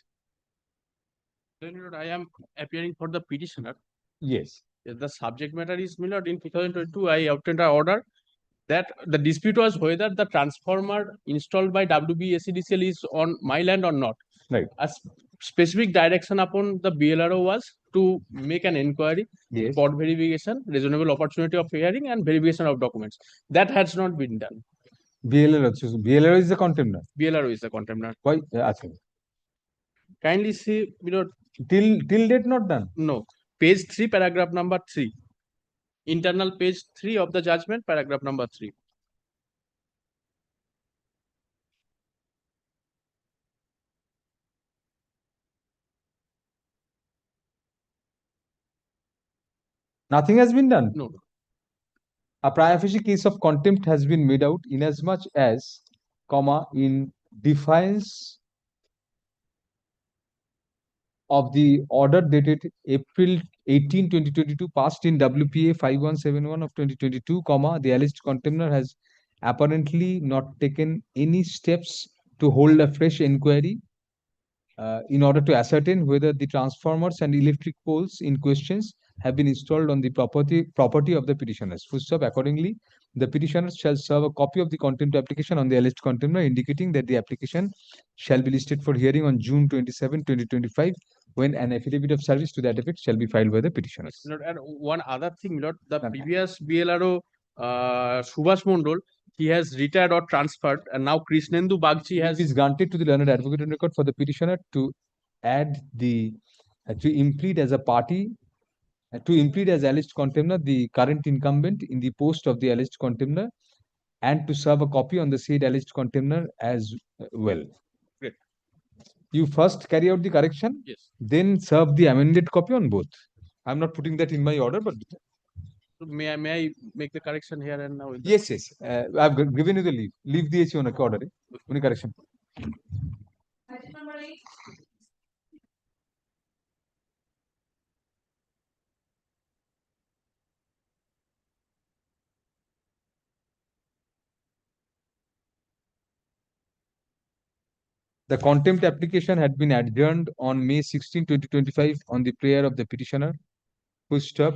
Then I am appearing for the petitioner. Yes. The subject matter is Millard. In 2022, I obtained an order that the dispute was whether the transformer installed by WBSEDCL is on my land or not. Right. A specific direction upon the BLRO was to make an inquiry, Yes. spot verification, reasonable opportunity of hearing, and verification of documents. That has not been done. BLRO is the contempt. BLRO is the contempt. Why? Kindly see, till date not done. No. Page 3, paragraph number 3. Internal page 3 of the judgment, paragraph number 3. Nothing has been done. No. A prima facie case of contempt has been made out inasmuch as, comma, in defiance of the order dated April 18, 2022, passed in WPA 5171 of 2022, comma, the alleged contemptor has apparently not taken any steps to hold a fresh inquiry in order to ascertain whether the transformers and electric poles in questions have been installed on the property of the petitioners. Full stop. Accordingly, the petitioners shall serve a copy of the contempt application on the alleged contemptor, indicating that the application shall be listed for hearing on June 27, 2025, when an affidavit of service to that effect shall be filed by the petitioners. And one other thing, Lord, the previous BLRO, Subhash Mondol, he has retired or transferred, and now Krishnendu Bagchi has. It is granted to the learned advocate on record for the petitioner to add the to implead as a party, to implead as alleged contemptor the current incumbent in the post of the alleged contemptor, and to serve a copy on the said alleged contemptor as well. Great. You first carry out the correction, yes, then serve the amended copy on both. I'm not putting that in my order, but so may I make the correction here and now? Yes, yes. I've given you the leave. Leave the on a order. Only correction. The contempt application had been adjourned on May 16, 2025 on the prayer of the petitioner. Full stop.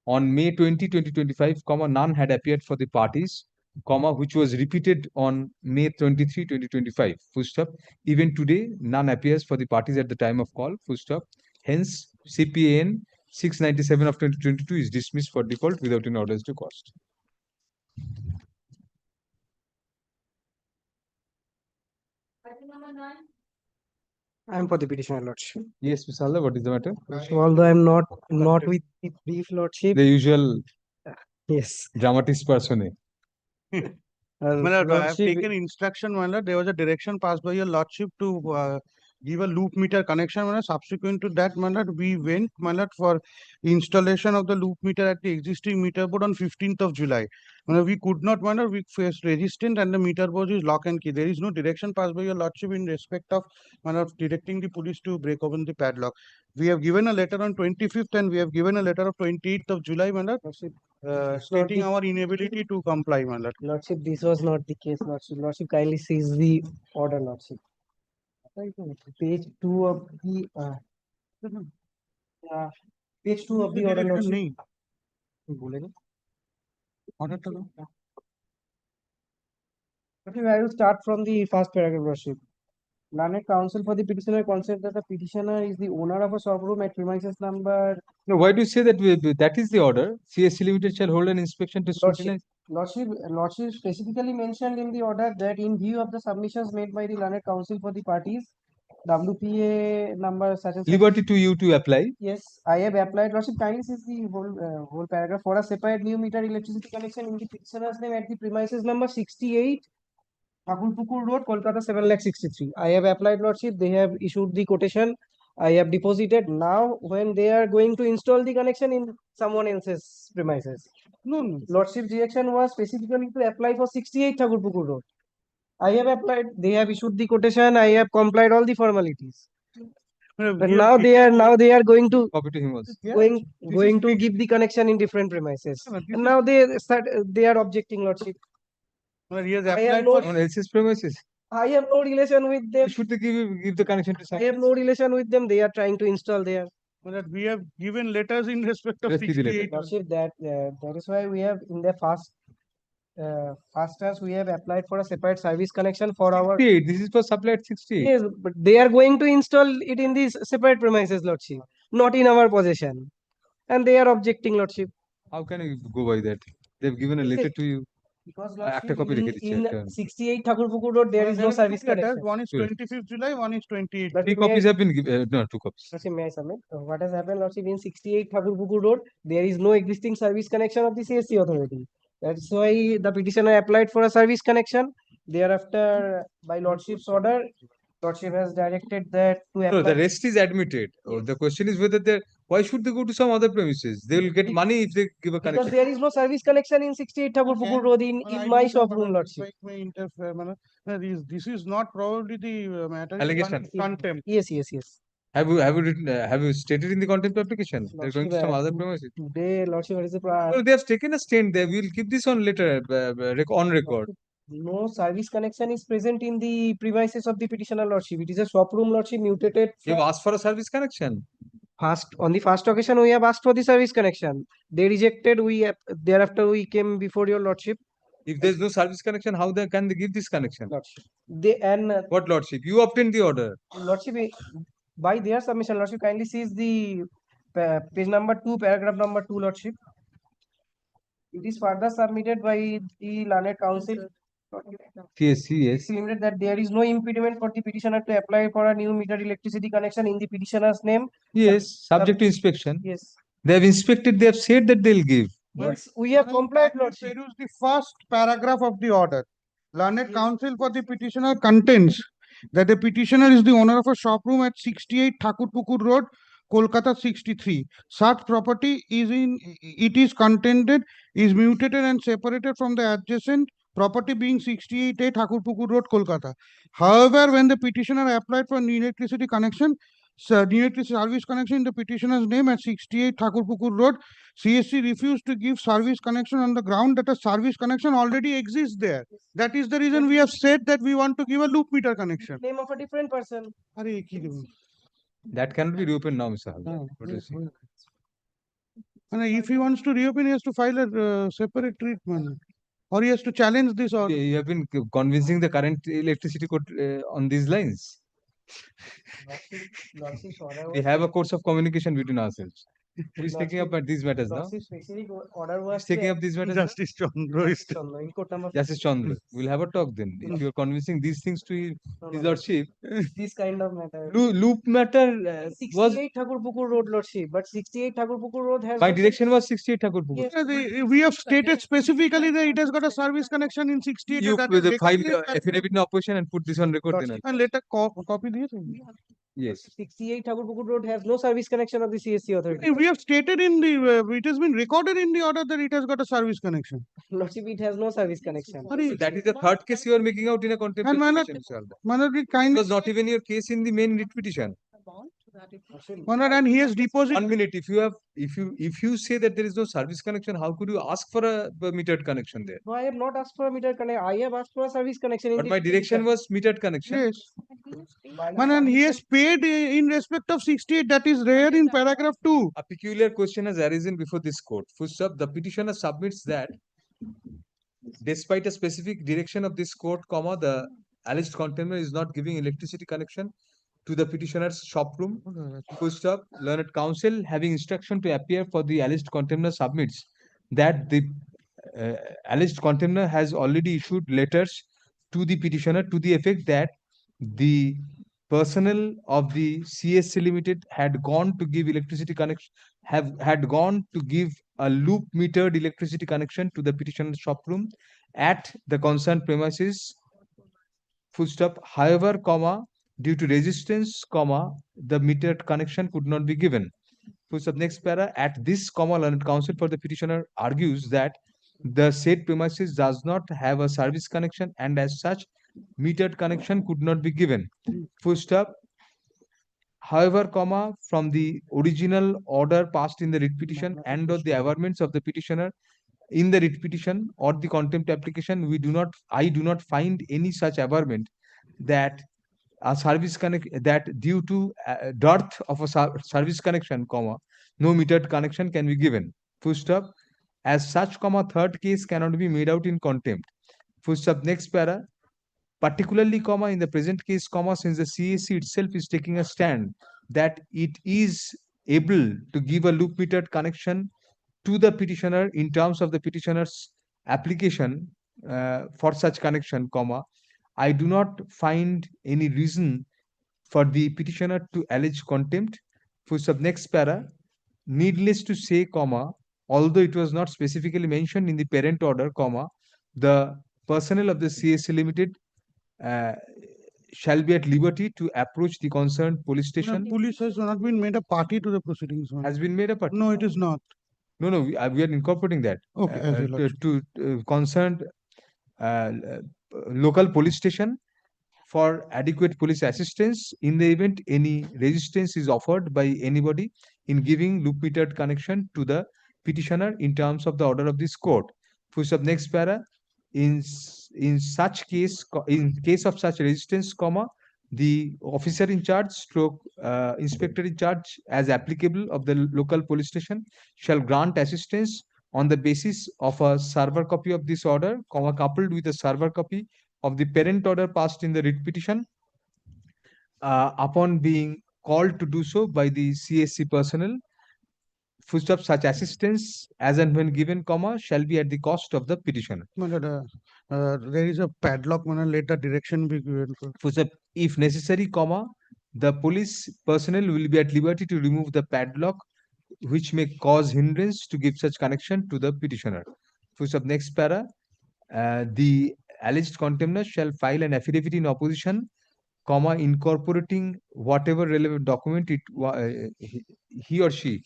On May 20, 2025, none had appeared for the parties. comma, which was repeated on May 23, 2025, full stop. Even today, none appears for the parties at the time of call, full stop. Hence, CPAN 697 of 2022 is dismissed for default without any orders to cost. I am for the petitioner, Lordship. Yes, Mr. Halder, what is the matter? So although I am not with the brief, Lordship. The usual Yes. dramatist person. My lord, I have Lordship, taken instruction, my lord. There was a direction passed by your lordship to give a loop meter connection. My lord. Subsequent to that, my lord, we went, my lord, for installation of the loop meter at the existing meter board on 15th of July. My lord, we could not, my lord, we faced resistance and the meter board is lock and key. There is no direction passed by your lordship in respect of, my lord, directing the police to break open the padlock. We have given a letter on 25th and we have given a letter of 28th of July, my lord, stating our inability to comply, my lord. Lordship, this was not the case, Lordship. Lordship, kindly sees the order, Lordship. Page 2 of the page 2 of the order, Lordship. Okay, I will start from the first paragraph, Lordship. Learned counsel for the petitioner considered that the petitioner is the owner of a shop room at premises number. No, why do you say that that is the order? CSC Limited shall hold an inspection to scrutinize. Lordship specifically mentioned in the order that in view of the submissions made by the learned counsel for the parties, WPA number such and such. Liberty to you to apply. Yes, I have applied. Lordship, kindly says the whole paragraph for a separate new meter electricity connection in the petitioner's name at the premises number 68. Akulpukur Road, Kolkata 7,63,000. I have applied, Lordship. They have issued the quotation. I have deposited. Now, when they are going to install the connection in someone else's premises. No. Lordship's reaction was specifically to apply for 68 Thakurpukur Road. I have applied. They have issued the quotation. I have complied all the formalities. But now they are going to going to give the connection in different premises. And now they are objecting, Lordship. He has I have applied no, for On else's premises. I have no relation with them. Should they give the connection to I someone? have no relation with them. They are trying to install there. that we have given letters in respect of Let's see the letter. 68. Lordship, that is why we have in the fastest we have applied for a separate service connection for our. 68. This is for supply at 68. Yes, but they are going to install it in these separate premises, Lordship, not in our possession, and they are objecting, Lordship. How can you go by that? They've given a letter to you. Because একটা copy রেখে দিচ্ছি একটা। in 68 Thakurpukur Road there is no service connection. One is 25th July, one is 28th. Three copies have been given. No, 2 copies. Lordship, may I submit? What has happened, Lordship, in 68 Thakurpukur Road, there is no existing service connection of the CSC authority. That's why the petitioner applied for a service connection. Thereafter, by Lordship's order, Lordship has directed that to No, apply. the rest is admitted. Or the question is whether they why should they go to some other premises? They will get money if they give a Because connection. there is no service connection in 68 Thakurpukur Road in my shop room, Lordship. May interfere, this is not probably the matter. is Allegation. Contempt. Yes. Have you written? Have you stated in the contempt application? They're going to some other premises. Today, Lordship, what is the No, they have taken a stand. They will keep this on later on record. no service connection is present in the premises of the petitioner, Lordship. It is a shop room, Lordship, mutated. You have asked for a service connection. On the first occasion, we have asked for the service connection. They rejected. Thereafter we came before your Lordship. If there is no service connection, how can they give this connection? Lordship. What Lordship? You obtained the order. Lordship, by their submission, Lordship, kindly sees the page number 2, paragraph number 2, Lordship. It is further submitted by the learned counsel. CSC, yes. Limited that there is no impediment for the petitioner to apply for a new meter electricity connection in the petitioner's name. Yes, subject to inspection. Yes. They have inspected. They have said that they'll give. Yes, we have complied, Lordship. Peruse the first paragraph of the order. Learned counsel for the petitioner contends that the petitioner is the owner of a shop room at 68 Thakurpukur Road, Kolkata 63. Such property is contended is mutated and separated from the adjacent property being 68A Thakurpukur Road, Kolkata. However, when the petitioner applied for new electricity connection, new electricity service connection in the petitioner's name at 68 Thakurpukur Road, CSC refused to give service connection on the ground that a service connection already exists there. That is the reason we have said that we want to give a loop meter connection. Name of a different person. That cannot be reopened now, Mr. Halder. What do you say? And if he wants to reopen, he has to file a separate treatment. or he has to challenge this order. You have been convincing the current electricity code on these lines. We have a course of communication between ourselves. Who is taking up these matters now? Order Who was is taking up these matters? Justice Chandra is in court number Justice Chandra. We'll have a talk then. If you are convincing these things to his lordship, this kind of matter. loop matter was 68 Thakurpukur Road, Lordship, but 68 Thakurpukur Road has. my no direction was 68 Thakurpukur. Yes. We have stated specifically that it has got a service connection in 68. You that with is the file recorded affidavit in opposition and put this on record then. and later copy this. Yes. 68 Thakurpukur Road has no service connection of the CSC authority. We have stated in the, it has been recorded in the order that it has got a service connection. Lordship, it has no service connection. So that is the third case you are making out in a contempt And Manoj, petition, Mr. Alda. Manoj, It kind was not even your case in the main writ petition. Manoj, and he has deposited. 1 minute. If you say that there is no service connection, how could you ask for a metered connection there? No, I have not asked for a meter connection. I have asked for a service connection. But my direction was metered connection. Yes. And he has paid in respect of 68. That is there in paragraph 2. A peculiar question has arisen before this court. First up, the petitioner submits that despite a specific direction of this court, the alleged contender is not giving electricity connection to the petitioner's shop room. First up, learned counsel having instruction to appear for the alleged contender submits that the alleged contender has already issued letters to the petitioner to the effect that the personnel of the CSC Limited had gone to give electricity connection, had gone to give a loop metered electricity connection to the petitioner's shop room at the concerned premises. Full stop. However, due to resistance, the metered connection could not be given. Full stop. Next para. At this, learned counsel for the petitioner argues that the said premises does not have a service connection and as such, metered connection could not be given. Full stop. However, from the original order passed in the writ petition and or the averments of the petitioner in the writ petition or the contempt application, I do not find any such averment that a service that due to dearth of a service connection, no metered connection can be given. Full stop. As such, third case cannot be made out in contempt. Full stop. Next para. Particularly, in the present case, since the CAC itself is taking a stand that it is able to give a loop metered connection to the petitioner in terms of the petitioner's application for such connection, I do not find any reason for the petitioner to allege contempt. For sub next para, needless to say, although it was not specifically mentioned in the parent order, the personnel of the CSC Limited shall be at liberty to approach the concerned police station. Police has not been made a party to the proceedings. Has been made a party? No, it is not. No, we are incorporating that. Okay, to concerned local police station for adequate police assistance in the event any resistance is offered by anybody in giving loop metered connection to the petitioner in terms of the order of this court. Push up next para. In such case, in case of such resistance, the officer in charge, inspector in charge, as applicable of the local police station, shall grant assistance on the basis of a server copy of this order, coupled with a server copy of the parent order passed in the writ petition, upon being called to do so by the CSC personnel. Footstep such assistance as and when given, shall be at the cost of the petitioner. There is a padlock, let the direction be given. Footstep, if necessary, the police personnel will be at liberty to remove the padlock which may cause hindrance to give such connection to the petitioner. Footstep next para, the alleged contender shall file an affidavit in opposition, incorporating whatever relevant document he or she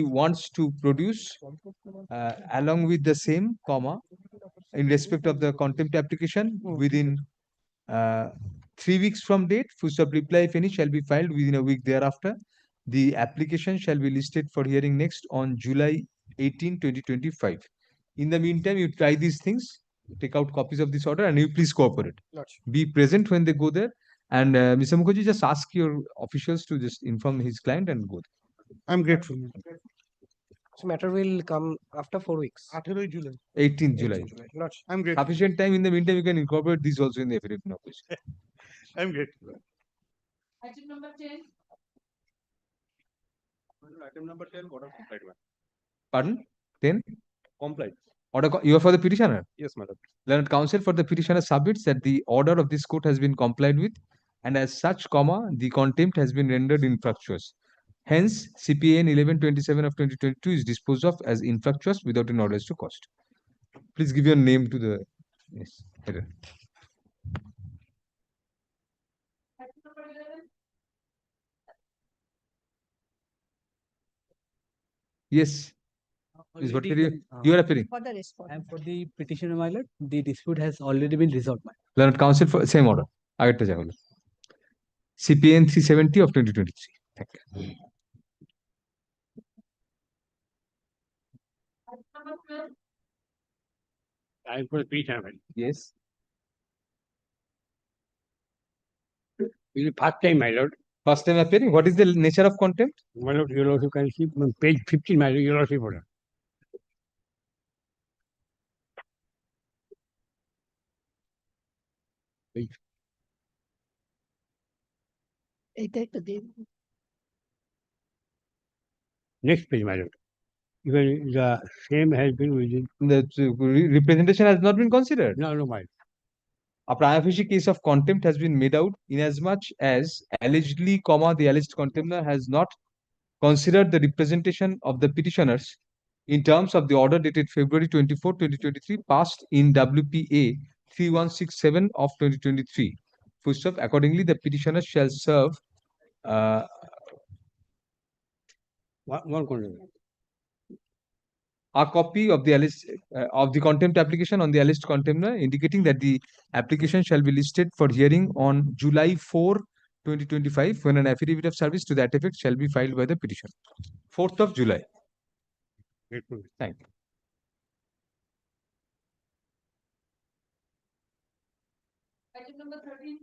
wants to produce, along with the same, in respect of the contempt application within 3 weeks from date. Footstep reply, if any, shall be filed within a week thereafter. The application shall be listed for hearing next on July 18, 2025. In the meantime, you try these things, take out copies of this order, and you please cooperate. Be present when they go there. And Mr. Mukherjee, just ask your officials to just inform his client and go there. I'm grateful. So matter will come after 4 weeks. 18 July. 18th July. 18 July. Not I'm grateful. Sufficient time. In the meantime, you can incorporate this also in the affidavit in opposition. I'm grateful. Item number 10. Item number 10, order complied, ma'am. Pardon? 10? Complied. You are for the petitioner? Yes, madam. Learned counsel for the petitioner submits that the order of this court has been complied with, and as such, the contempt has been rendered infructuous. Hence, CPN 1127 of 2022 is disposed of as infructuous without an order as to cost. Please give your name to the header. Item number 11. Yes. Is what you are appearing? For the response. And for the petitioner, my lord, the dispute has already been resolved. Learned counsel for same order. CPN 370 of 2023. Thank you. Item number 12. I for the petitioner. Yes. First time, my lord. First time appearing. What is the nature of contempt? My lord, you also can see page 15, my lord, you also see order. Next page, my lord. Even the same has been within. The representation has not been considered. No, no, my. A prima facie case of contempt has been made out inasmuch as allegedly, the alleged contemptor has not considered the representation of the petitioners in terms of the order dated February 24, 2023, passed in WPA 3167 of 2023. First of, accordingly, the petitioner shall serve a copy of the alleged of the contempt application on the alleged contemptor, indicating that the application shall be listed for hearing on July 4, 2025, when an affidavit of service to that effect shall be filed by the petitioner. 4th of July. Thank you. Item number 13.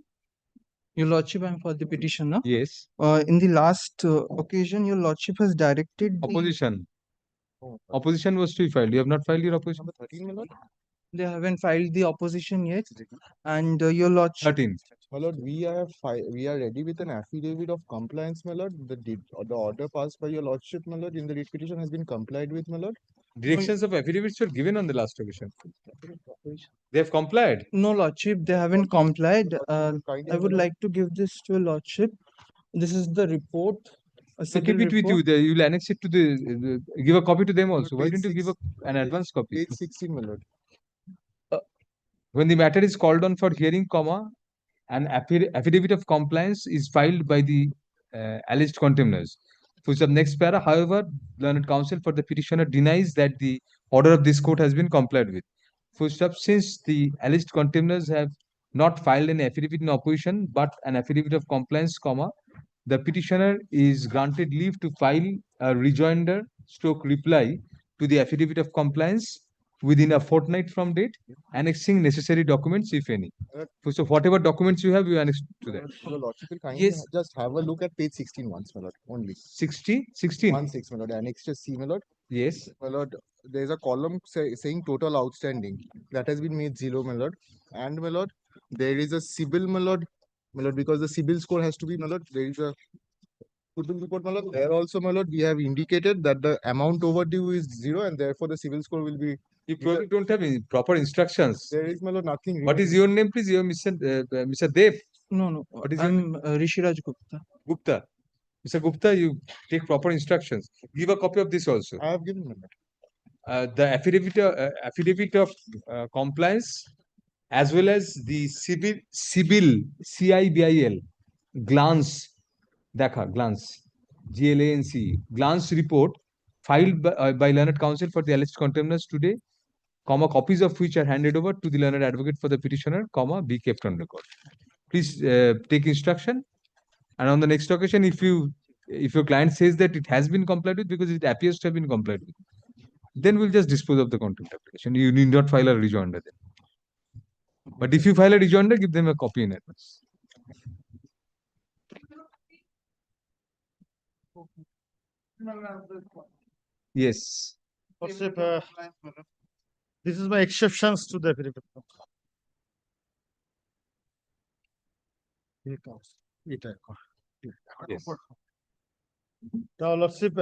Your lordship, I'm for the petitioner. Yes. In the last occasion, your lordship has directed Opposition. Opposition was to be filed. You have not filed your opposition. Number 13, my lord. They haven't filed the opposition yet, and your lordship. 13. My lord, we are ready with an affidavit of compliance, my lord. The order passed by your lordship, my lord, in the writ petition has been complied with, my lord. Directions of affidavits were given on the last occasion. They have complied. No, lordship, they haven't complied. I would like to give this to your lordship. This is the report. So keep it with you. You will annex it to give a copy to them also. Why didn't you give an advance copy? Page 16, my lord. When the matter is called on for hearing, an affidavit of compliance is filed by the alleged contemptors. For next para, however, learned counsel for the petitioner denies that the order of this court has been complied with. First up, since the alleged contemptors have not filed an affidavit in opposition, but an affidavit of compliance, the petitioner is granted leave to file a rejoinder / reply to the affidavit of compliance within a fortnight from date, annexing necessary documents, if any. So whatever documents you have, you annex to that. Your lordship will kindly just have a look at page 16 once, my lord, only. 16? 16? 16, my lord. Annexure C, my lord. Yes. My lord, there is a column saying total outstanding. That has been made 0, my lord. And, my lord, there is a CIBIL, my lord, because the CIBIL score has to be, my lord, there is a Football report, my lord. There also, my lord, we have indicated that the amount overdue is 0, and therefore the civil score will be. You probably don't have any proper instructions. There is, my lord, nothing. What is your name, please? You are Mr. Dev. No. What is I'm Rishiraj Gupta. Gupta. Mr. Gupta, you take proper instructions. Give a copy of this also. I have given, my lord. The affidavit of compliance, as well as the CIBIL, CIBIL, glance, glance report filed by learned counsel for the alleged contemptors today, copies of which are handed over to the learned advocate for the petitioner, be kept on record. Please take instruction, and on the next occasion, if your client says that it has been complied with because it appears to have been complied with, then we'll just dispose of the contempt application. You need not file a rejoinder then. But if you file a rejoinder, give them a copy in advance. Yes. Lordship, this is my exceptions to the affidavit. Yes. Now, Lordship,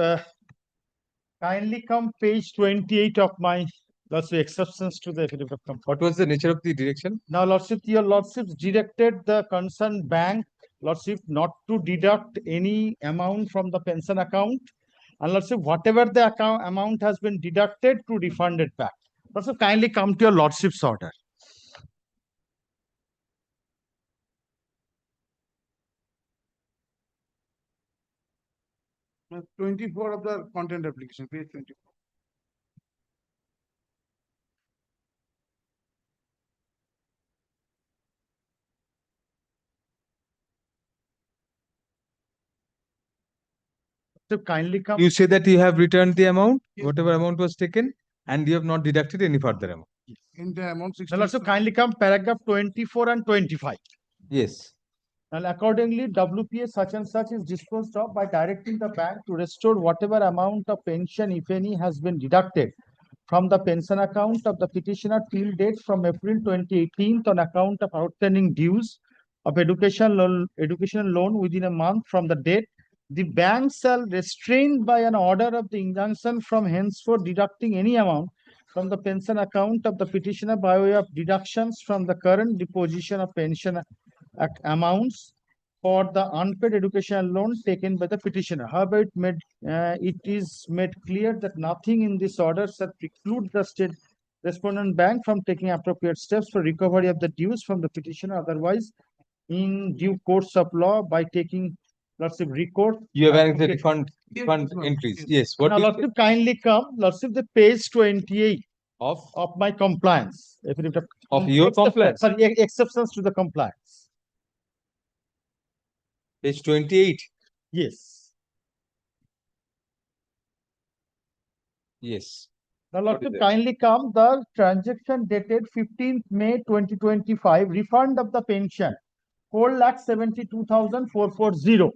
kindly come page 28 of my Lordship exceptions to the affidavit of complaint. What was the nature of the direction? Now, Lordship, your Lordships directed the concerned bank, Lordship, not to deduct any amount from the pension account. And Lordship, whatever the amount has been deducted, to refund it back. Lordship, kindly come to your Lordship's order. Uh, 24 of the content application, page 24. So kindly come. You say that you have returned the amount, whatever amount was taken, and you have not deducted any further amount. In the amount 60. Now, also kindly come paragraph 24 and 25. Yes. And accordingly, WPA such and such is disposed of by directing the bank to restore whatever amount of pension, if any, has been deducted from the pension account of the petitioner till date from April 2018 on account of outstanding dues of educational loan within a month from the date. The bank shall restrain by an order of the injunction from henceforth deducting any amount from the pension account of the petitioner by way of deductions from the current deposition of pension amounts for the unpaid educational loan taken by the petitioner. However, it is made clear that nothing in this order shall preclude the state respondent bank from taking appropriate steps for recovery of the dues from the petitioner. Otherwise, in due course of law, by taking lots of recourse. You have annexed the fund entries. Yes. What Now, is Lordship, kindly come, Lordship, the page 28 of my compliance. Of your compliance? Sorry, exceptions to the compliance. Page 28. Yes. Yes. Now, What is Lordship, it? kindly come the transaction dated 15th May 2025, refund of the pension, 4,72,440.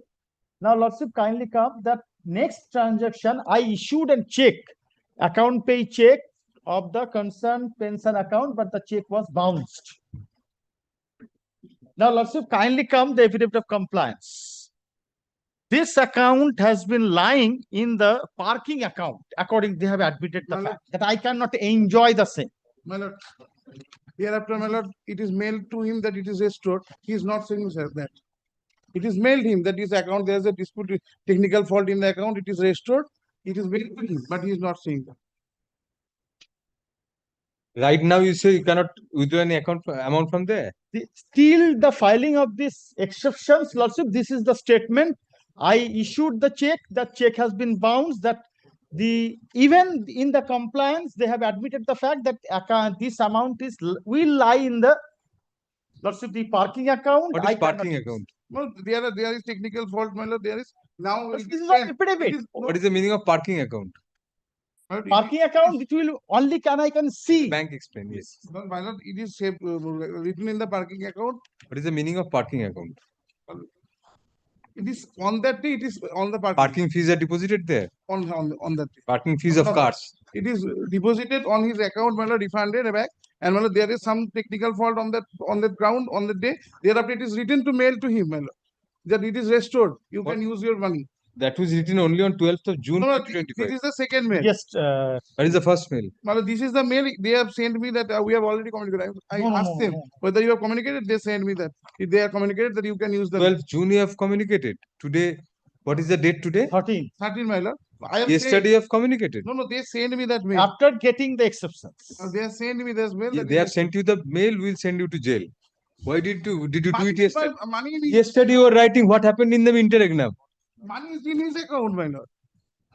Now, Lordship, kindly come that next transaction, I issued a check, account pay check of the concerned pension account, but the check was bounced. Now, Lordship, kindly come the affidavit of compliance. This account has been lying in the parking account. According, they have admitted the fact that I cannot enjoy the same. My lord, hereafter, my lord, it is mailed to him that it is restored. He is not saying that. It is mailed him that his account, there is a dispute, technical fault in the account, it is restored. It is mailed to him, but he is not saying that. Right now, you say you cannot withdraw any amount from there. Still, the filing of this exceptions, Lordship, this is the statement. I issued the check has been bounced, that even in the compliance, they have admitted the fact that this amount will lie in the Lordship, the parking account. What is parking account? Well, there is technical fault, my lord. There is now. This is not affidavit. What is the meaning of parking account? Parking account, it will only I can see. Bank explain, yes. No, my lord, it is written in the parking account. What is the meaning of parking account? It is on that day, it is on the parking. Parking fees are deposited there. On that day. Parking fees of cars. It is deposited on his account, my lord, refunded back. And my lord, there is some technical fault on that ground on the day. Thereafter, it is written to mail to him, my lord, that it is restored. You can use your money. That was written only on 12th of June 2025. This is the second mail. Yes. That is the first mail. Well, this is the mail they have sent me that we have already communicated. I asked them whether you have communicated. They sent me that if they have communicated that you can use the 12th June you have communicated. Today, what is the date today? 13. 13, my lord. Yesterday you have communicated. No, they sent me that mail. After getting the exceptions. They have sent me this mail. They have sent you the mail, will send you to jail. Why did you do it yesterday? Money Yesterday you were writing what happened in the interregnum. Money is in his account, my lord.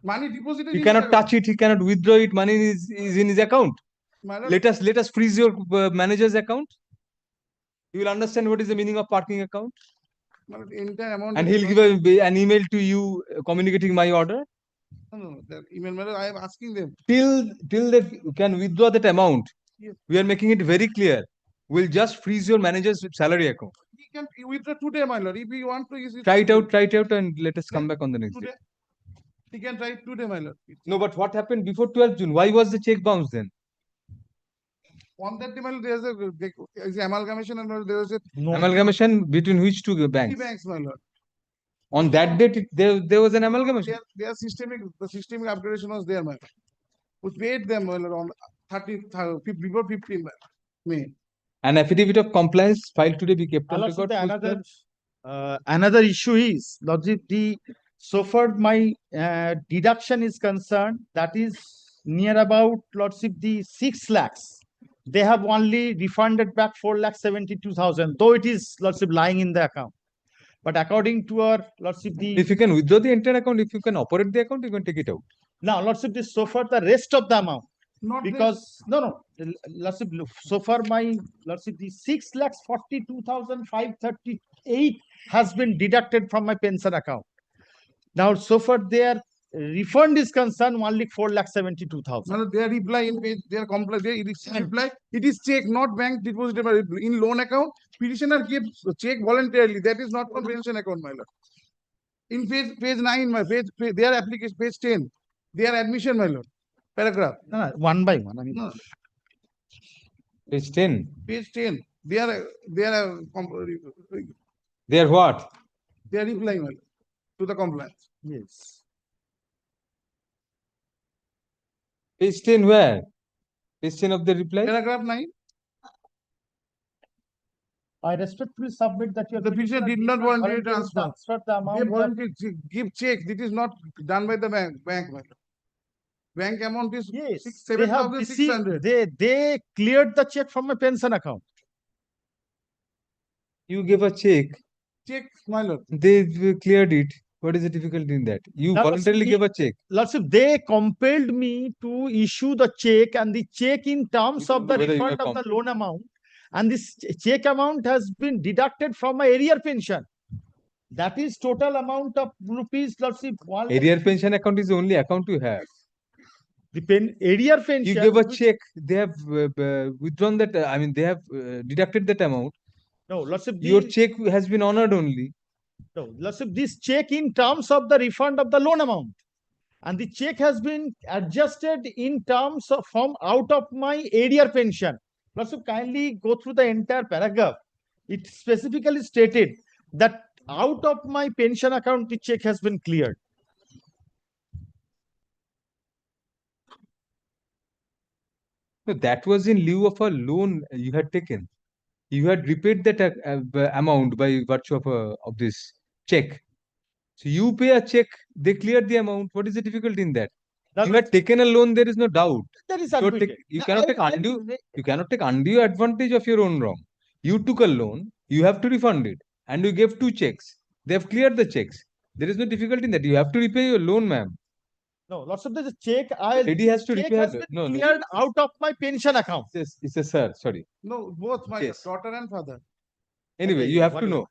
Money deposited. He cannot touch it. He cannot withdraw it. Money is in his account. Let us freeze your manager's account. You will understand what is the meaning of parking account. And he'll give an email to you communicating my order. No, that email, I am asking them. Till they can withdraw that amount, yes. We are making it very clear. We'll just freeze your manager's salary account. He can withdraw today, my lord. If you want to use it. Try it out, and let us come back on the next day. He can try it today, my lord. No, but what happened before 12th June? Why was the check bounced then? On that day, my lord, there's a amalgamation and there was a Amalgamation between which two three banks? banks, my lord. On that date, there was an amalgamation. Their systemic, the systemic upgradation was there, my lord. We paid them, my lord, on 30, before 15 May. An affidavit of compliance filed today be kept on Also, record. another issue is, Lordship, so far my deduction is concerned, that is near about, Lordship, the 6 lakhs. They have only refunded back 4,72,000, though it is, Lordship, lying in the account. But according to our, Lordship, If you can withdraw the entire account, if you can operate the account, you can take it out. now, Lordship, this so far the rest of the amount. Not Because Lordship, so far my Lordship, the 6,42,538 has been deducted from my pension account. Now, so far their refund is concerned only 4,72,000. No, their reply in page, their comply, their reply, it is check, not bank depositable. In loan account, petitioner gives check voluntarily. That is not for pension account, my lord. In page 9, their application, page 10, their admission, my lord. Paragraph. No, one by one. I mean, No, Page 10. page 10. They are what? they are replying, my lord, to the compliance. Yes. Page 10 where? Page 10 of the reply? Paragraph 9. I respectfully submit that your The petitioner did not voluntarily transfer. the They amount that voluntarily give check. It is not done by the bank, my lord. Bank amount is yes, 7,600. they cleared the check from my pension account. You gave a check. Check, my lord. They cleared it. What is the difficulty in that? You That was voluntarily me- gave a check. Lordship, they compelled me to issue the check, and the check in terms of the Whether you refund are of the loan amount, and this check amount has been deducted from my arrear pension. That is total amount of rupees, Lordship. Arrear pension account is the only account you have. The arrear pension. You gave a check. They have withdrawn that. I mean, they have deducted that amount. No, Lordship, Your check has been honored only. no, Lordship, this check in terms of the refund of the loan amount, and the check has been adjusted in terms of from out of my arrear pension. Lordship, kindly go through the entire paragraph. It specifically stated that out of my pension account, the check has been cleared. No, that was in lieu of a loan you had taken. You had repaid that amount by virtue of this check. So you pay a check, they cleared the amount. What is the difficulty in that? You had taken a loan, there is no doubt. That is You admitted. cannot take undue advantage of your own wrong. You took a loan, you have to refund it, and you gave 2 checks. They have cleared the checks. There is no difficulty in that. You have to repay your loan, ma'am. No, lots of the check. Lady has to check repay has her. been No, cleared out of my pension account. It's a sir, sorry. No, both my Yes. daughter and father. Anyway, Okay, you have what to is- know.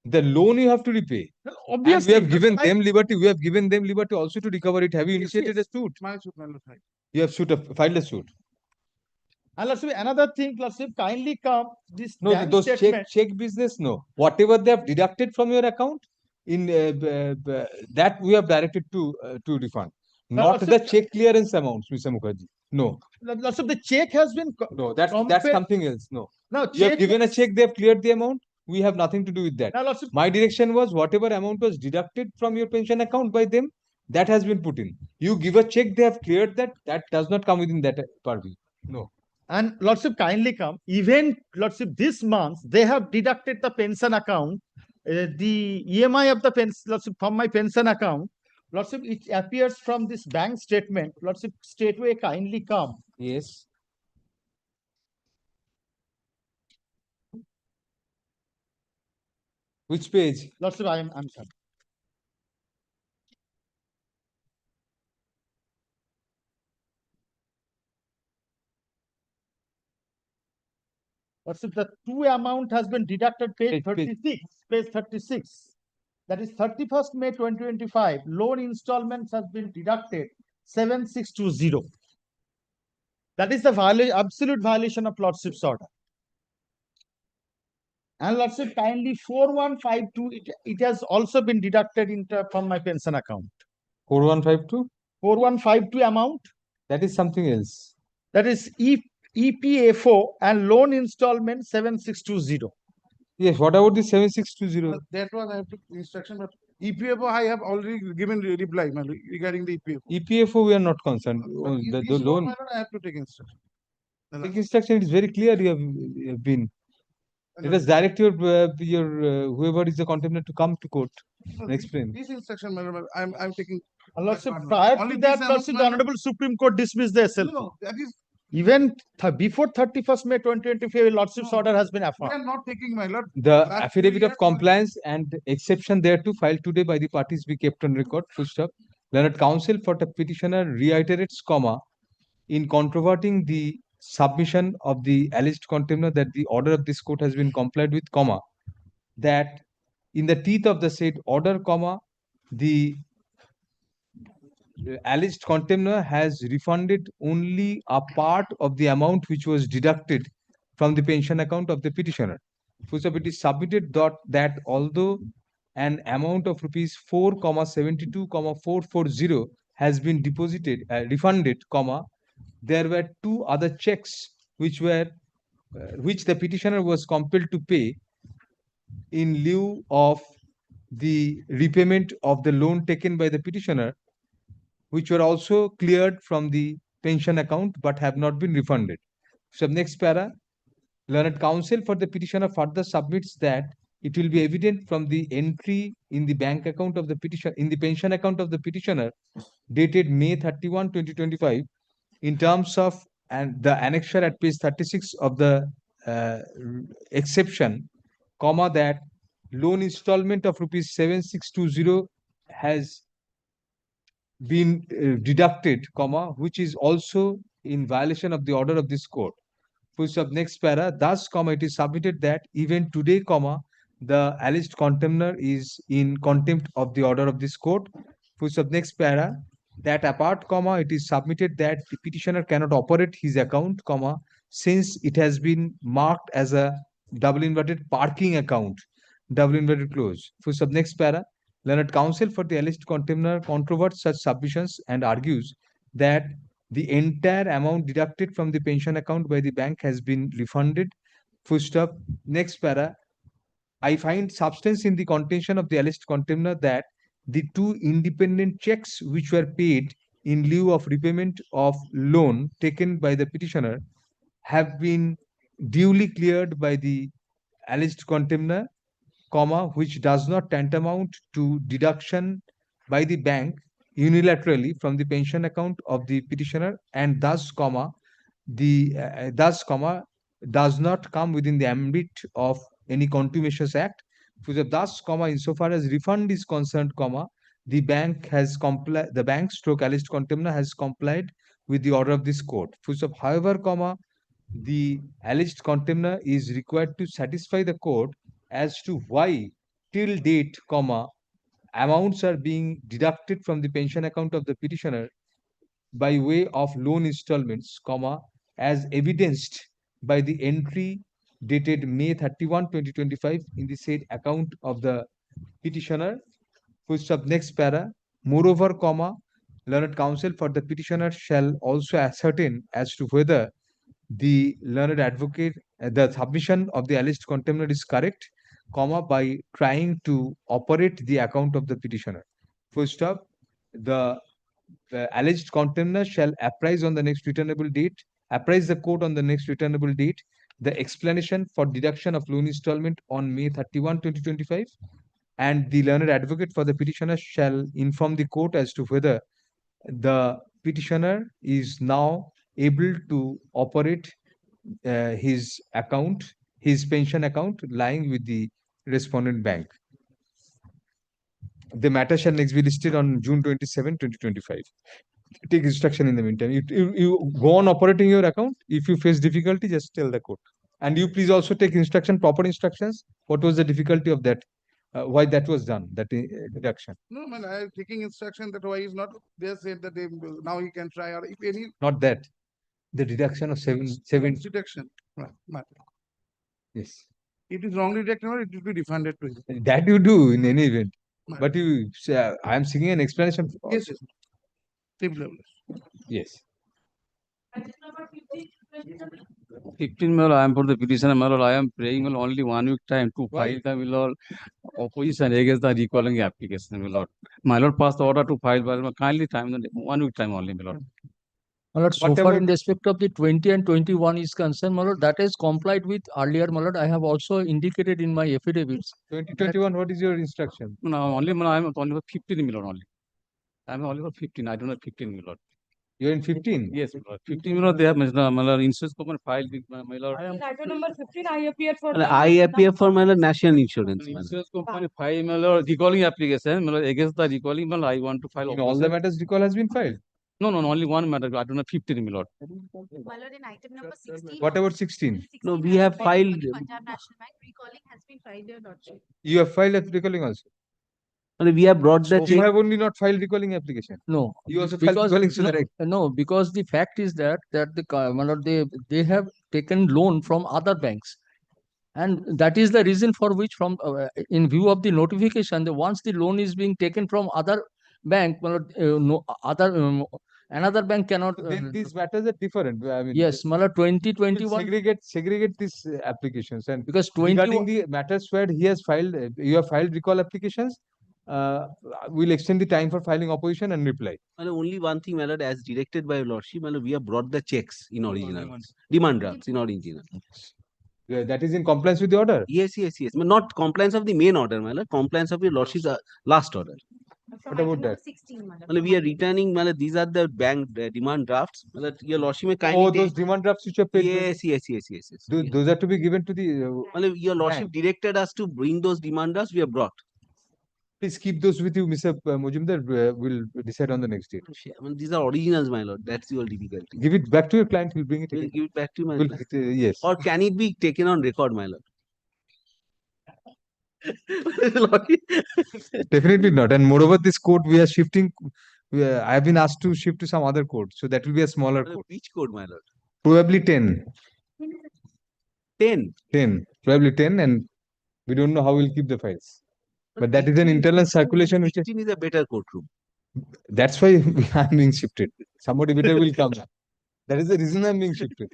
The loan you have to repay. And Obviously, we have given that's them liberty. We have given them liberty also to recover it. Have you initiated a suit? My suit, my lord. Right. You have filed a suit. And let's see, another thing, let's see, kindly come this No, bank those statement. check business, no. Whatever they have deducted from your account, in that we have directed to refund. Not also- the check clearance amounts, Mr. Mukherjee. No, Lots of the check has been no, that's compared- something else. No, no you have check. given a check, they have cleared the amount. We have nothing to do with that. Now, lots of My direction was whatever amount was deducted from your pension account by them, that has been put in. You give a check, they have cleared that. That does not come within that purview. No. and lots of kindly come. Even lots of this month they have deducted the pension account, the EMI of the pension, lots of from my pension account. Lots of it appears from this bank statement. Lots of straightway kindly come. Yes. Which page? Lots of I'm sorry. Lots of the two amount has been deducted page 36, page 36. That is 31st May 2025. Loan installments has been deducted 7620. That is the absolute violation of Lordship's order. And Lordship kindly 4152, it has also been deducted from my pension account. 4152? 4152 amount. That is something else. That is EPFO and loan installment 7620. Yes, what about the 7620? That was I have to instruction, but EPFO I have already given reply regarding the EPFO. EPFO, we are not concerned. Oh, the loan. I have to take instruction. Take instruction, it is very clear you have been. Let us direct your whoever is the contender to come to court and explain. This instruction, madam, I'm taking. Lordship, prior to that, Lordship, the Honorable Supreme Court dismissed the SL. No, that is. Even before 31st May 2025, Lordship's order has been We affirmed. are not taking, my lord. The Last affidavit 2 of years, compliance and exception thereto filed today by the parties be kept on record. Full stop. Learned counsel for the petitioner reiterates, comma, in controverting the submission of the alleged contemner that the order of this court has been complied with, comma, that in the teeth of the said order, comma, the alleged contemner has refunded only a part of the amount which was deducted from the pension account of the petitioner. So it is submitted that although an amount of rupees 4,72,440 has been deposited, refunded, comma, there were two other checks which were which the petitioner was compelled to pay in lieu of the repayment of the loan taken by the petitioner, which were also cleared from the pension account but have not been refunded. So next para, learned counsel for the petitioner further submits that it will be evident from the entry in the bank account of the petitioner, in the pension account of the petitioner dated May 31, 2025, in terms of and the annexure at page 36 of the exception, comma, that loan installment of rupees 7620 has been deducted, comma, which is also in violation of the order of this court. Full stop. Next para, thus, comma, it is submitted that even today, comma, the alleged contemner is in contempt of the order of this court. Full stop. Next para, that apart, comma, it is submitted that the petitioner cannot operate his account, comma, since it has been marked as a double inverted parking account, double inverted close. Full stop. Next para, learned counsel for the alleged contemner controverts such submissions and argues that the entire amount deducted from the pension account by the bank has been refunded. Full stop. Next para, I find substance in the contention of the alleged contemner that the two independent checks which were paid in lieu of repayment of loan taken by the petitioner have been duly cleared by the alleged contemner, comma, which does not tantamount to deduction by the bank unilaterally from the pension account of the petitioner, and thus, comma, does not come within the ambit of any contumacious act. Thus, comma, insofar as refund is concerned, comma, the bank has complied, the bank stroke alleged contemner has complied with the order of this court. However, comma, the alleged contemner is required to satisfy the court as to why till date, comma, amounts are being deducted from the pension account of the petitioner by way of loan installments, comma, as evidenced by the entry dated May 31, 2025 in the said account of the petitioner. Full stop. Next para. Moreover, comma, learned counsel for the petitioner shall also ascertain as to whether the learned advocate, the submission of the alleged contemner is correct, comma, by trying to operate the account of the petitioner. Full stop. The alleged contemner shall apprise on the next returnable date, apprise the court on the next returnable date, the explanation for deduction of loan installment on May 31, 2025, and the learned advocate for the petitioner shall inform the court as to whether the petitioner is now able to operate his account, his pension account lying with the respondent bank. The matter shall next be listed on June 27, 2025. Take instruction in the meantime. You go on operating your account. If you face difficulty, just tell the court. And you please also take instruction, proper instructions. What was the difficulty of that? Why that was done, that deduction? No, man, I am taking instruction that why is not, they said that they now he can try, or if any. Not that. The deduction of seven. Deduction. Right. Yes. It is wrongly deducted, or it will be refunded to him. That you do in any event. But you say, I am seeking an explanation. Yes, yes. Table level. Yes. 15, my lord, I am for the petitioner, my lord. I am praying my lord, only 1 week time to Why? file the my lord, opposition against the recalling application, my lord. My lord passed the order to file, but kindly time, 1 week time only, my lord. My lord, so What far about- in respect of the 20 and 21 is concerned, my lord, that is complied with earlier, my lord. I have also indicated in my affidavits. 2021, what is your instruction? No, only, my lord, I am only for 15, my lord, only. I am only for 15, I don't have 15, my lord. You're in 15? Yes, my lord. 15, my lord, they have, my lord, insurance company filed with my lord. Item number 15, I appear for. I appear for my lord, national insurance. my lord. Insurance company file, my lord, recalling application, my lord, against the recalling, my lord, I want to file. In all the matters, recall has been filed. No, only one matter. I don't have 15, my lord. My lord, in item number 16. What about 16? No, we have filed. Punjab National Bank recalling has been filed, your lordship. You have filed a recalling also. We have brought the You check. have only not filed recalling application. No, You also filed because recalling, so no, that no, because the fact is that my lord, they have taken loan from other banks, and that is the reason for which, from in view of the notification, the once the loan is being taken from other bank, my lord, no other another bank cannot. then these matters are different. I mean, Yes, my lord, 2021. Segregate these applications, and because regarding the matters where he has filed, you have filed recall applications. We'll extend the time for filing opposition and reply. Well, only one thing, my lord, as directed by your lordship, my lord, we have brought the checks in original. Demand drafts in original. That is in compliance with the order. Yes. But not compliance of the main order, my lord. Compliance of your lordship's last order. What about that? 16, my lord. Well, we are returning, my lord, these are the bank demand drafts. My lord, your lordship may kindly Oh, take. those demand drafts which are paid. Yes. Those are to be given to the. Well, your lordship directed us to bring those demand drafts. We have brought. Please keep those with you, Mr. Mujumdar. We'll decide on the next date. I mean, these are originals, my lord. That's your difficulty. Give it back to your client. He'll bring it We'll again. give it back to my We'll, client. yes. Or can it be taken on record, my lord? Definitely not. And moreover, this court we are shifting. I have been asked to shift to some other court, so that will be a smaller court. Which code, my lord? Probably 10. 10. 10. Probably 10, and we don't know how we'll keep the files. But that is an internal circulation which is. 16 is a better courtroom. That's why I'm being shifted. Somebody better will come. That is the reason I'm being shifted.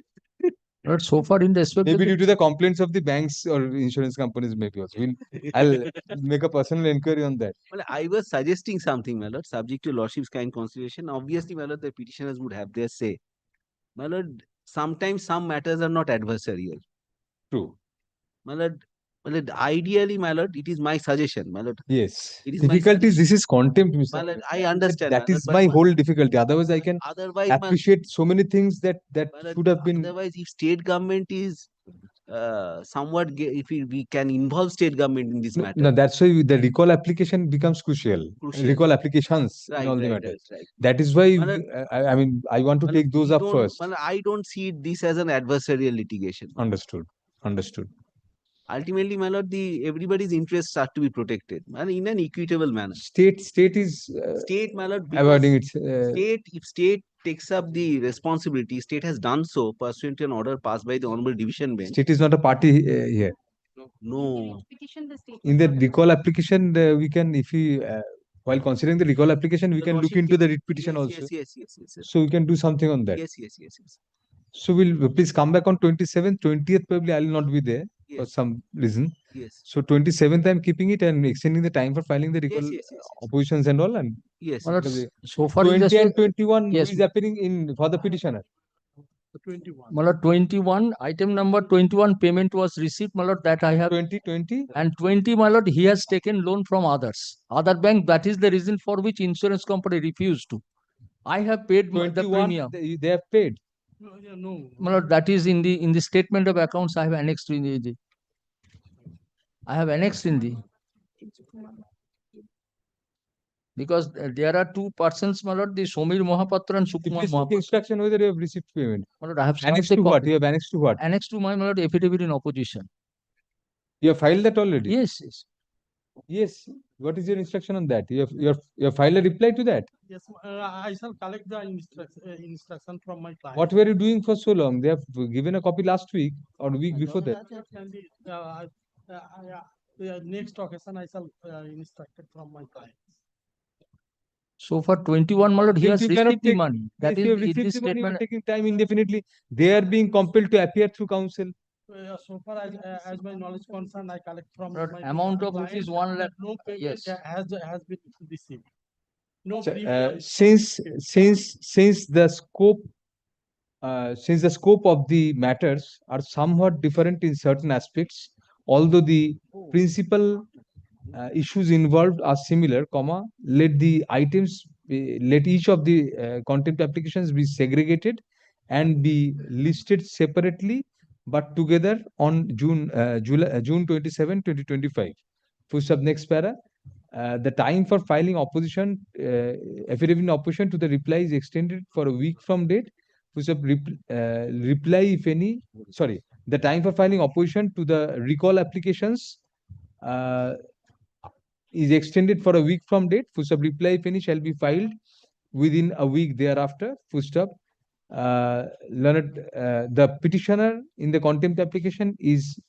But so far in respect Maybe of due to the complaints of the banks or insurance companies, maybe also. I'll make a personal inquiry on that. Well, I was suggesting something, my lord, subject to lordship's kind consideration. Obviously, my lord, the petitioners would have their say. My lord, sometimes some matters are not adversarial. True. My lord, ideally, my lord, it is my suggestion, my lord. Yes. It is my Difficulty is this is contempt, Mr. My lord, I understand. That my is lord, my but whole difficulty. Otherwise, I can otherwise, my- appreciate so many things that lord, should have been. Otherwise, if state government is somewhat, if we can involve state government in this matter. No, that's why the recall application becomes crucial. Recall applications in all the matters. Right. That is why My lord, I mean I want to take those up first. My lord, I don't see this as an adversarial litigation. Understood. Ultimately, my lord, everybody's interests are to be protected, and in an equitable manner. State is State, my lord, avoiding its. If state takes up the responsibility, state has done so pursuant to an order passed by the Honorable Division Bench. State is not a party here. No. Petition the state. In the recall application, we can, if we, while considering the recall application, we can look into the writ petition also. Yes. So we can do something on that. Yes. So we'll please come back on 27th, 20th. Probably I will not be there for Yes. some reason. Yes. So 27th, I'm keeping it and extending the time for filing the recall oppositions and all. And yes. Well, so far 20 and 21 yes. is appearing in for the petitioner. 21. My lord, 21, item number 21 payment was received, my lord, that I have. 2020. And 20, my lord, he has taken loan from other bank. That is the reason for which insurance company refused to. I have paid the premium. They have paid. No. My lord, that is in the statement of accounts. I have annexed in the. I have annexed in the. Because there are two persons, my lord, the Somir Mohapatra and Sukumar Please take Mohapatra. instruction whether you have received payment. My lord, I have Annexed served to the what? copy. You have annexed to what? Annexed to my lord affidavit in opposition. You have filed that already? Yes. Yes. What is your instruction on that? You have filed a reply to that? Yes, I shall collect the instruction from my client. What were you doing for so long? They have given a copy last week or week before that. Next occasion I shall instruct it from my client. So for 21, my lord, he Since has you cannot received the take- money. That If is you have in received this the money, you are statement. taking time indefinitely. They are being compelled to appear through counsel. So far as my knowledge concerned, I collect from But my amount of client rupees 1 lakh. no payment Yes. has been received. No So, premium. since the scope of the matters are somewhat different in certain aspects, although the principal issues involved are similar, comma, let each of the contempt applications be segregated and be listed separately but together on June 27, 2025. Full stop, next para. The time for filing opposition, affidavit in opposition to the reply is extended for a week from date. Full stop, reply, if any, sorry, the time for filing opposition to the recall applications is extended for a week from date. Full stop, reply, if any, shall be filed within a week thereafter. Full stop. The petitioner in the contempt application is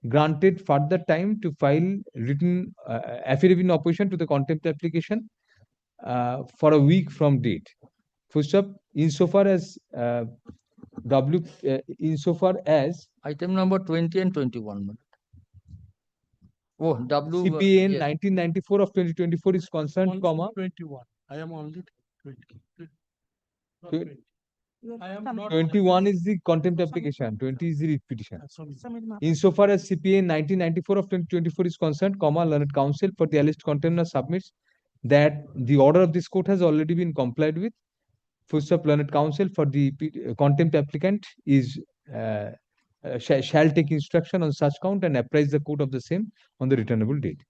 granted further time to file written affidavit in opposition to the contempt application for a week from date. Full stop. Insofar as insofar as Item number 20 and 21. my lord. Oh, W. CPN yes. 1994 of 2024 is concerned, comma, 21. I am only 20. Not Twen- 20. I am not 21 is the contempt application, 20 is the writ petition. Insofar as CPA 1994 of 2024 is concerned, comma, learned counsel for the alleged contender submits that the order of this court has already been complied with. Full stop, learned counsel for the contempt applicant is shall take instruction on such count and apprise the court of the same on the returnable date.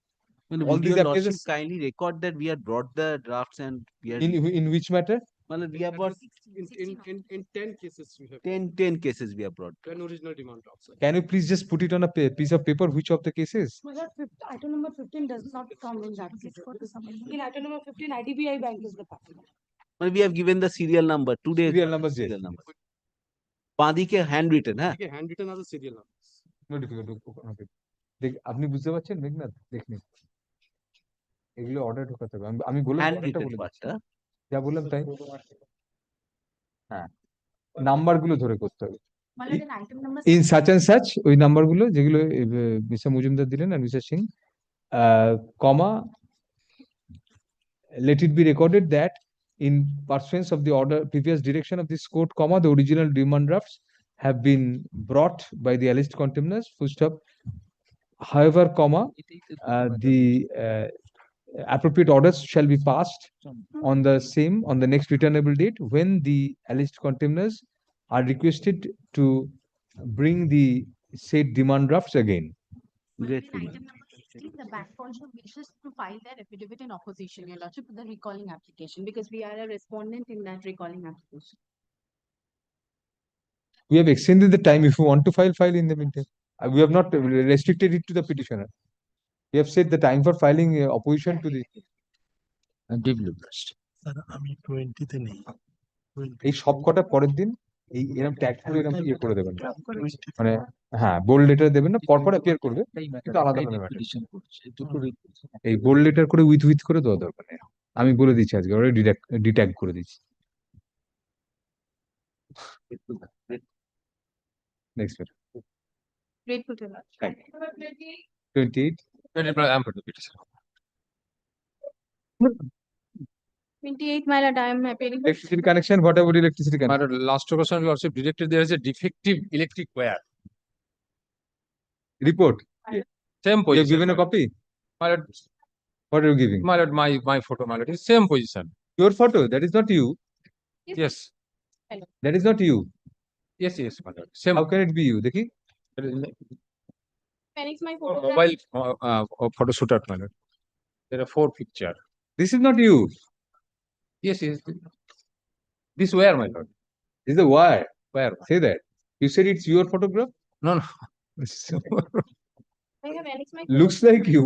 Well, All would these your applies lordship kindly record that we had brought the drafts and we are in which matter? Well, we have brought in 10 cases we have 10 cases we have brought. 10 original demand drafts. Can you please just put it on a piece of paper? Which of the cases? My lord, item number 15 does not come in that case. In item number 15, IDBI Bank is the partner. Well, we have given the serial number. Today Serial numbers, yes. serial number. Padike handwritten, huh? Handwritten as a serial number. No difficult. Okay. আপনি বুঝতে পারছেন মেঘনাথ দেখুন এগুলো order ঢোকাতে হবে আমি বললাম অর্ডারটা বলে দিচ্ছি যা বললাম তাই হ্যাঁ নাম্বারগুলো ধরে করতে হবে ইন সাচ এন্ড সাচ ওই নাম্বারগুলো যেগুলো মিস্টার মজুমদার দিলেন আর mister Singh comma let it be recorded that in pursuance of the order previous direction of this court, comma, the original demand drafts have been brought by the alleged contemners, full stop. However, comma, the appropriate orders shall be passed on the next returnable date when the alleged contemners are requested to bring the said demand drafts again. Grateful. The bank also wishes to file their affidavit in opposition, your lordship, to the recalling application because we are a respondent in that recalling application. We have extended the time. If you want to file in the meantime. We have not restricted it to the petitioner. We have said the time for filing opposition to the. আমি 20 তে নেই এই সব কটা পরের দিন এই এরকম ট্যাগ করে এরকম ইয়ে করে দেবেন মানে হ্যাঁ বোল্ড লেটার দেবেন না পরপর অ্যাপিয়ার করবে কিন্তু আলাদা আলাদা ম্যাটার এই বোল্ড লেটার করে উইথ করে দেওয়া দরকার নেই আমি বলে দিচ্ছি আজকে ওরা ডিট্যাগ করে দিচ্ছি next Grateful to that. 28 28, my lord, I am appearing. electricity connection. What about electricity connection? Last question, lordship directed there is a defective electric wire. Report. Same You position. have given a copy. My lord, What are you giving? my lord, my photo, my lord, is same position. Your photo. That is not you. Yes. That is not you. Yes, my lord. Same. How can it be you? Dekhi? Phoenix, my photograph. Mobile photo shooter, my lord. There are 4 pictures. This is not you. Yes. This where, my lord? This is the wire. Where? Say that. You said it's your photograph? No. I have Phoenix, my Looks like you.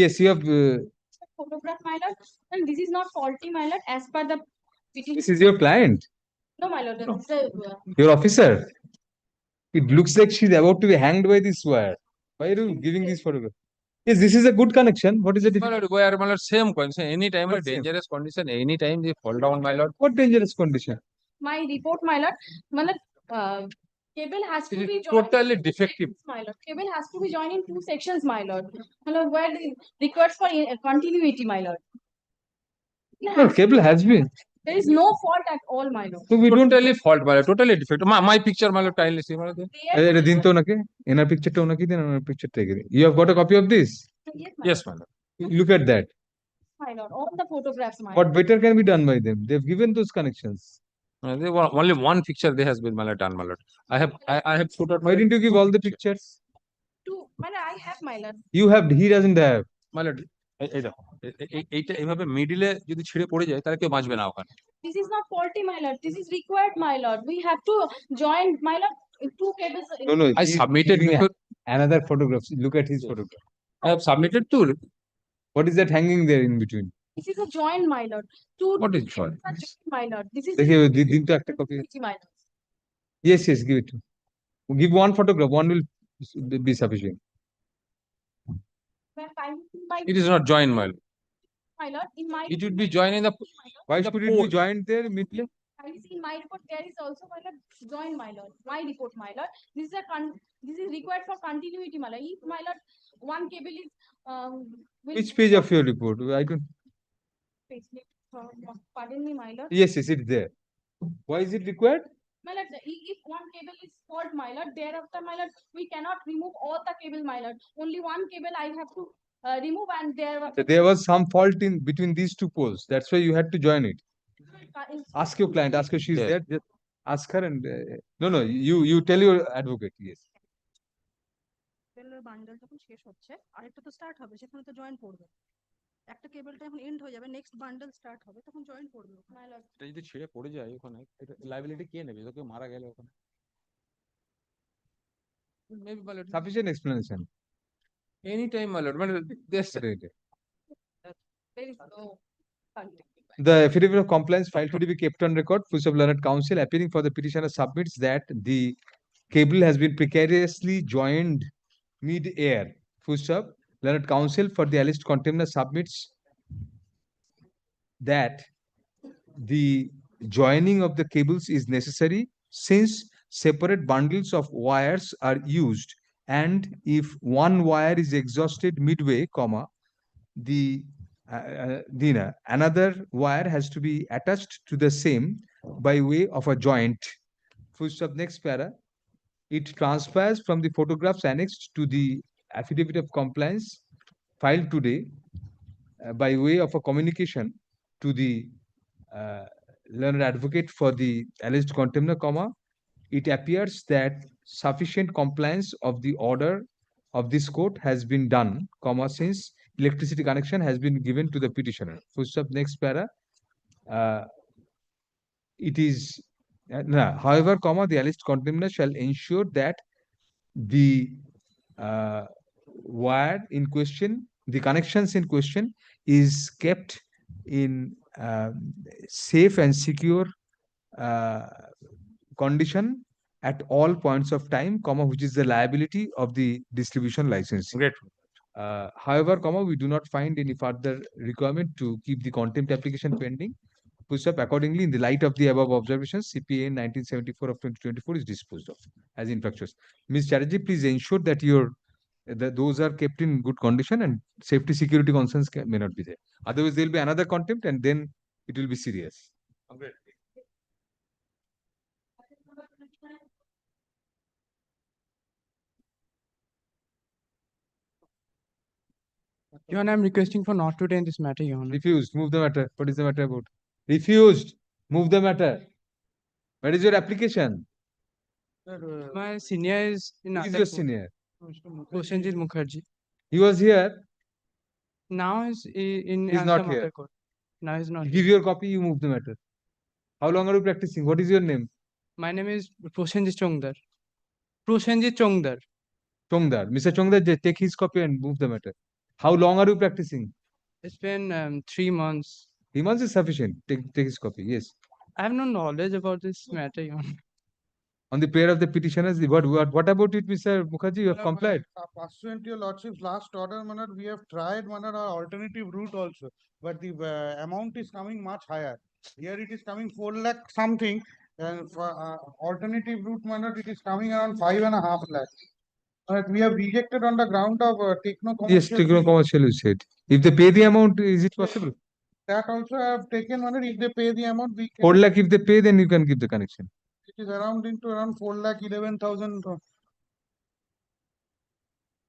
Yes, you have. photograph, my lord, and this is not faulty, my lord, as per the petition. This is your client. No, my lord, Your officer. It looks like she's about to be hanged by this wire. Why are you giving this photograph? Yes, this is a good connection. What is the difference? Where, my lord, same condition. Any time What of same? dangerous condition, any time they fall down, my lord. What dangerous condition? My report, my lord, cable has to It be is joined totally in two defective. sections, my lord. Cable has to be joined in two sections, my lord. My lord, where the requires for continuity, my lord. No, cable has been. There is no fault at all, my lord. So we don't. Totally fault, my lord. Totally defective. My picture, my lord, kindly see, my lord. There. Din to nake. Inner picture to nake. Then inner picture take it. You have got a copy of this. Yes, my lord. Look at that. My lord, all the photographs, my What lord. better can be done by them? They've given those connections. They were only one picture they has been, my lord, done, my lord. I have put out. Why didn't you give all the pictures? Two, my lord, I have, my lord. You have. He doesn't have. My lord, এই দেখো এইটা এভাবে মিডিলে যদি ছিঁড়ে পড়ে যায় তাহলে কেউ বাঁচবে না ওখানে। This is not faulty, my lord. This is required, my lord. We have to join, my lord, two cables. No. I submitted another photograph. Look at his photograph. I have submitted two. What is that hanging there in between? This is a joint, my lord. What is joint? My lord. This is देखिए दिन तो একটা copy. my lord. Yes, give it. Give one photograph. One will be sufficient. It is not joined, my lord. My lord, in my It would be joined in the. Why should it be joined there midly? I see in my report there is also, my lord, join, my lord. My report, my lord. This is this is required for continuity, my lord. If, my lord, one cable is Which page of your report? I don't. Pardon me, my lord. Yes, it's there. Why is it required? My lord, if one cable is fault, my lord, thereafter, my lord, we cannot remove all the cable, my lord. Only one cable I have to remove, and There was some fault in between these two poles. That's why you had to join it. Ask your client. Ask her. She's there. Just ask her and no. You tell your advocate. Yes. Bundle যখন শেষ হচ্ছে আরেকটা তো start হবে সেখানে তো join পড়বে একটা কেবলটা এখন এন্ড হয়ে যাবে নেক্সট বান্ডেল স্টার্ট হবে তখন জয়েন পড়বে এটা যদি ছিঁড়ে পড়ে যায় ওখানে লাইবিলিটি কে নেবে কেউ মারা গেলে ওখানে maybe my lord Sufficient explanation. Anytime, my lord. My lord, this. there is no The affidavit of compliance filed to be kept on record. Full of learned counsel appearing for the petitioner submits that the cable has been precariously joined mid-air. Full stop. Learned counsel for the alleged contemner submits that the joining of the cables is necessary since separate bundles of wires are used, and if one wire is exhausted midway, comma, another wire has to be attached to the same by way of a joint. Full stop. Next para. It transpires from the photographs annexed to the affidavit of compliance filed today by way of a communication to the learned advocate for the alleged contemner, comma, it appears that sufficient compliance of the order of this court has been done, comma, since electricity connection has been given to the petitioner. Full stop. Next para. It is, however, comma, the alleged contemner shall ensure that the wire in question, the connections in question, is kept in safe and secure condition at all points of time, comma, which is the liability of the distribution license. Great. However, comma, we do not find any further requirement to keep the contempt application pending. Push up accordingly in the light of the above observations, CPA 1974 of 2024 is disposed of as infractions. Ms. Chatterjee, please ensure that those are kept in good condition and safety security concerns may not be there. Otherwise, there will be another contempt and then it will be serious. Great. Your Honor, I'm requesting for not to attend this matter, Your Honor. Refused. Move the matter. What is the matter about? Refused. Move the matter. What is your application? My senior is in Who is your senior? Prosenjit Mukherjee. He was here. Now he's in He's not here. Court. Now he's not Give here. your copy, you move the matter. How long are you practicing? What is your name? My name is Prosenjit Chongdar. Prosenjit Chongdar. Chongdar. Mr. Chongdar, take his copy and move the matter. How long are you practicing? It's been 3 months. 3 months is sufficient. Take his copy. Yes. I have no knowledge about this matter, Your Honor. on the prayer of the petitioners. What about it, Mr. Mukherjee? You have complied. Pursuant to your lordship's last order, my lord, we have tried, my lord, our alternative route also, but the amount is coming much higher. Here it is coming 4 lakh something, and for alternative route, my lord, it is coming around 5.5 lakhs. We have rejected on the ground of techno Yes, commercial. techno commercial you said. If they pay the amount, is it possible? That also I have taken, my lord, if they pay the amount, we can. 4 lakh if they pay, then you can give the connection. It is around 4 lakh 11,000.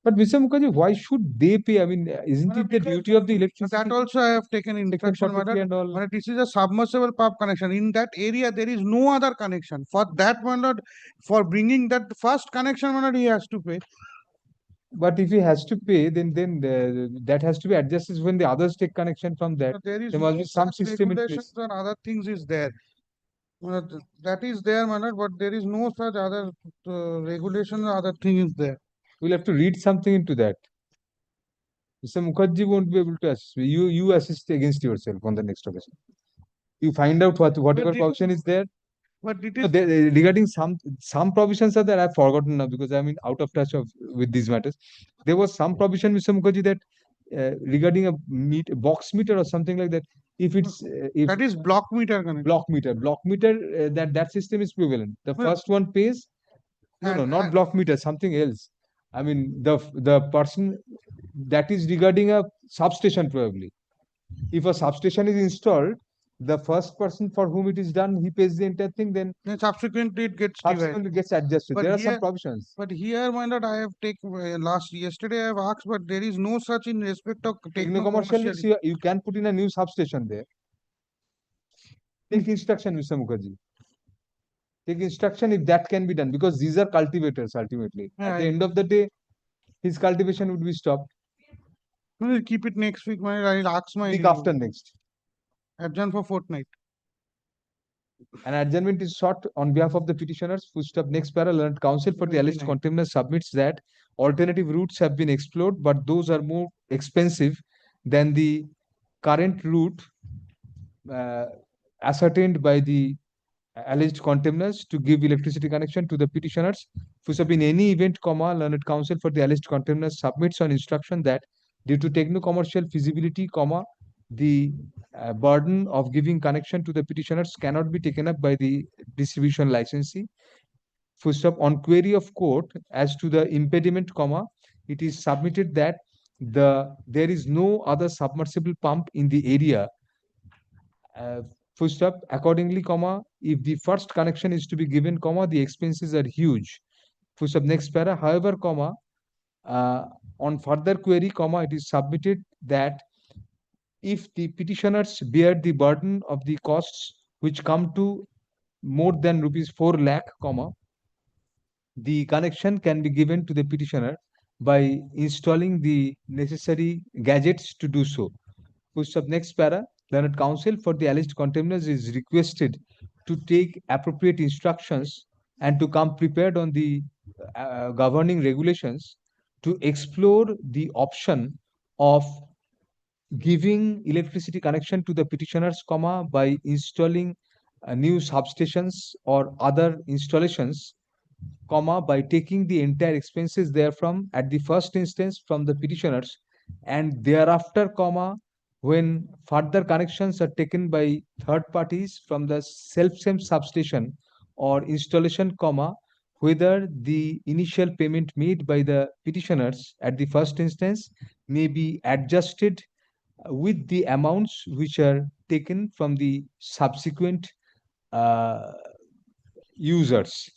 But Mr. Mukherjee, why should they pay? I mean, isn't it the duty of the electricity? That also I have taken instruction, Section 43 and all. madam. This is a submersible pump connection. In that area, there is no other connection. For that, madam, for bringing that first connection, madam, he has to pay. But if he has to pay, then that has to be adjusted when the others take connection from that. There is There must no be some such system in regulations place. and other things is there. That is there, madam, but there is no such other regulation or other thing is there. We'll have to read something into that. Mr. Mukherjee won't be able to assist. You assist against yourself on the next occasion. You find out whatever provision is there. But it No, regarding some provisions are there. I've forgotten now because I'm out of touch with these matters. There was some provision, Mr. Mukherjee, that regarding a box meter or something like that. If it's if that is block meter connection. Block meter, that system is prevalent. The Well, first one pays. No, not block meter, something else. I mean, the person that is regarding a substation probably. If a substation is installed, the first person for whom it is done, he pays the entire thing. Then subsequently it gets adjusted. But There are here- some provisions. But here, my lord, I have taken yesterday I have asked, but there is no such in respect of Techno commercial, you can put in a new substation there. Take instruction, Mr. Mukherjee. Take instruction if that can be done, because these are cultivators ultimately. At the end of the day, his cultivation would be stopped. We'll keep it next week. I'll ask my Week after next. adjourn for fortnight. An adjournment is sought on behalf of the petitioners. Footstep next para, learned counsel for the alleged 29. contemnor submits that alternative routes have been explored, but those are more expensive than the current route ascertained by the alleged contemnors to give electricity connection to the petitioners. Footstep in any event, learned counsel for the alleged contemnors submits on instruction that due to techno-commercial feasibility, the burden of giving connection to the petitioners cannot be taken up by the distribution licensee. Footstep on query of court as to the impediment, it is submitted that there is no other submersible pump in the area. Footstep accordingly, if the first connection is to be given, the expenses are huge. Footstep next para, however, on further query, it is submitted that if the petitioners bear the burden of the costs which come to more than rupees 4 lakh, the connection can be given to the petitioner by installing the necessary gadgets to do so. Footstep next para, learned counsel for the alleged contemnors is requested to take appropriate instructions and to come prepared on the governing regulations to explore the option of giving electricity connection to the petitioners, by installing new substations or other installations, by taking the entire expenses therefrom at the first instance from the petitioners, and thereafter, when further connections are taken by third parties from the same substation or installation, whether the initial payment made by the petitioners at the first instance may be adjusted with the amounts which are taken from the subsequent users.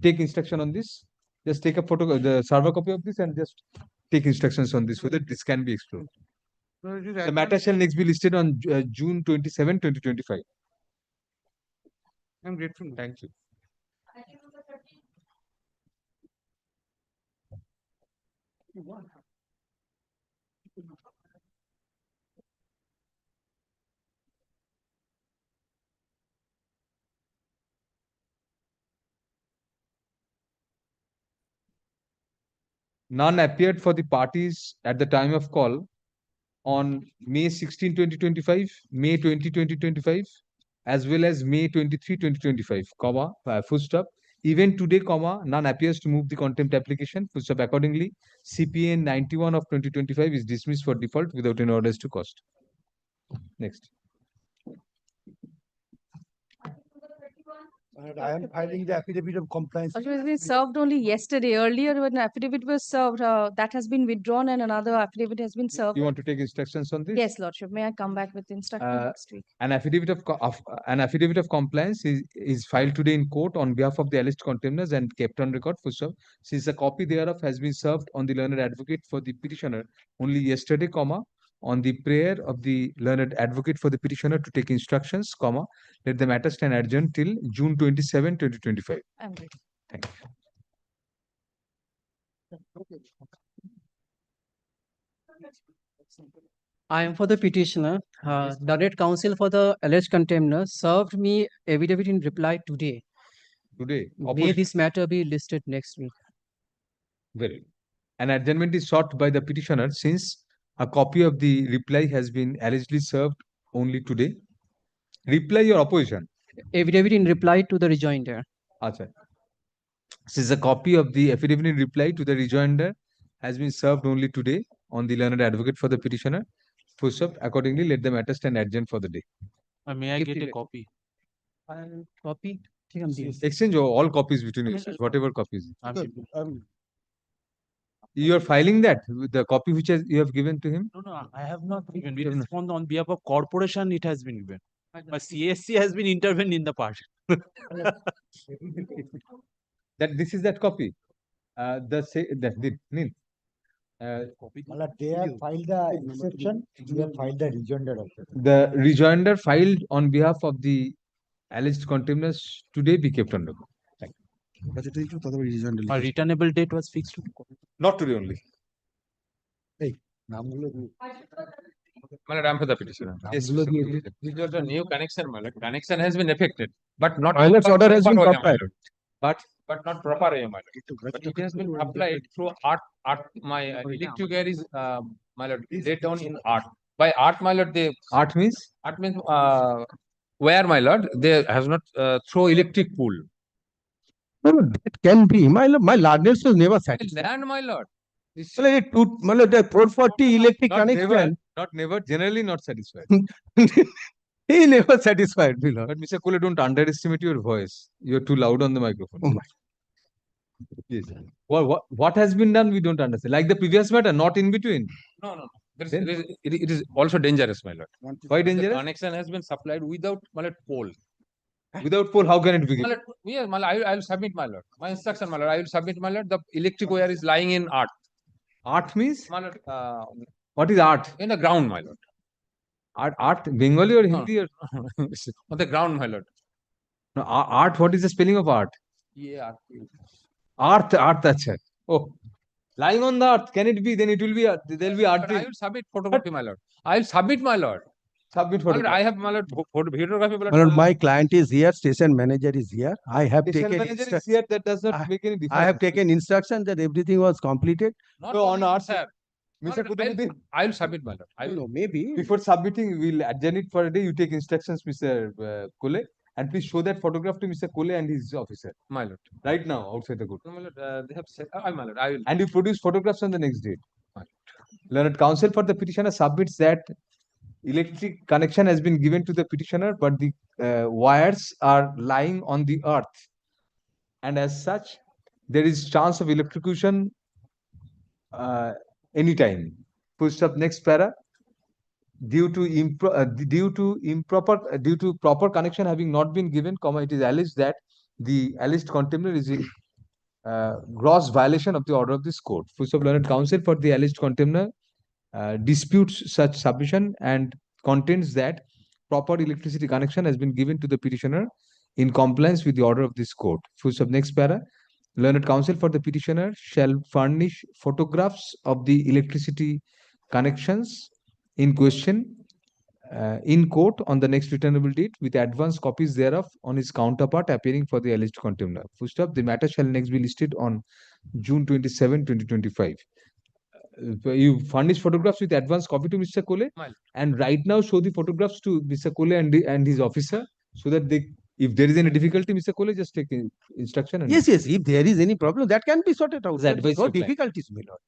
Take instruction on this. Just take a photo, the server copy of this, and just take instructions on this whether this can be explored. The matter shall next be listed on June 27, 2025. I'm grateful. Thank you. None appeared for the parties at the time of call on May 16, 2025, May 20, 2025, as well as May 23, 2025, comma, full stop. Even today, comma, none appears to move the contempt application, full stop. Accordingly, CPN 91 of 2025 is dismissed for default without any orders to cost. Next. I am filing the affidavit of compliance. It has been served only yesterday. Earlier, when affidavit was served, that has been withdrawn and another affidavit has been served. You want to take instructions on this? Yes, Lordship. May I come back with instruction next week? An affidavit of compliance is filed today in court on behalf of the alleged contemners and kept on record for serve. Since a copy thereof has been served on the learned advocate for the petitioner only yesterday, comma, on the prayer of the learned advocate for the petitioner to take instructions, comma, let the matter stand adjourned till June 27, 2025. I'm ready. Thank you. I am for the petitioner. Learned counsel for the alleged contemner served me affidavit in reply today. Today. May this matter be listed next week. Very good. An adjournment is sought by the petitioner since a copy of the reply has been allegedly served only today. Reply or opposition? Affidavit in reply to the rejoinder. Achha. Since a copy of the affidavit in reply to the rejoinder has been served only today on the learned advocate for the petitioner, full stop. Accordingly, let the matter stand adjourned for the day. May I get a copy? Copy? Exchange all copies between yourselves, whatever copies. You are filing that the copy which you have given to him. No, I have not given. We respond on behalf of corporation. It has been given. But CSC has been intervened in the part. That this is that copy. They have filed the exception. We have filed the rejoinder also. The rejoinder filed on behalf of the alleged contemners today be kept on record. A returnable date was fixed. Not today only. My Lord, I am for the petitioner. Yes, this is the new connection, my Lord. Connection has been effected, but not. My Lord's order has been proper way, my complied. Lord. But not proper way, my Lord. But it has been applied through art. My electric gear is, my Lord, laid down in art. By art, my Lord, they. Art means? Art means where, my Lord, they has not throw electric pool. No, it can be. My learned was never satisfied. Land, my Lord. The 440 electric Not connection. never, not never, generally not satisfied. He never satisfied, my lord. But Mr. Kole, don't underestimate your voice. You're too loud on the microphone. Oh my. Yes. What has been done, we don't understand. Like the previous matter, not in between. No. It is also dangerous, my Lord. Why The dangerous? connection has been supplied without, my Lord, pole. Without pole, how can it be My given? Lord, yes, my Lord, I will submit, my Lord. My instruction, my Lord, I will submit, my Lord. The electric wire is lying in art. Art means? My Lord, What is art? in the ground, my Lord. Art, Bengali or No. Hindi? Or? On the ground, my Lord. No, art, what is the spelling of art? Yeah. Art, acha. Oh, lying on the earth, can it be? Then it will be, there will be art. But I will submit photography, my Lord. I will submit, my Lord. Submit My Lord, photograph. I have, my Lord, videography, my My lord, Lord. my client is here, station manager is here. I have Station taken manager is here, that does not make any difference. I have taken instruction that everything was completed. Not No, on only, art, sir. Mr. Kudamudi, I will submit, my Lord. I will. No, maybe. before submitting, we'll adjourn it for a day. You take instructions, Mr. Kole, and please show that photograph to Mr. Kole and his officer. My Lord. Right now, outside the court. No, my Lord, they have said, my Lord, I will. And you produce photographs on the next date. Learned counsel for the petitioner submits that electric connection has been given to the petitioner, but the wires are lying on the earth. And as such, there is chance of electrocution anytime. Full stop, next para. Due to proper connection having not been given, comma, it is alleged that the alleged contemptor is a gross violation of the order of this court. Full stop, learned counsel for the alleged contemptor disputes such submission and contends that proper electricity connection has been given to the petitioner in compliance with the order of this court. Full stop, next para. Learned counsel for the petitioner shall furnish photographs of the electricity connections in question in court on the next returnable date with advance copies thereof on his counterpart appearing for the alleged contemptor. Full stop. The matter shall next be listed on June 27, 2025. You furnish photographs with advance copy to Mr. Kole, and right now show the photographs to Mr. Kole and his officer so that they, if there is any difficulty, Mr. Cole, just take instruction. And Yes, yes. If there is any problem, that can be sorted out. His There is advice no to client. difficulties, my lord.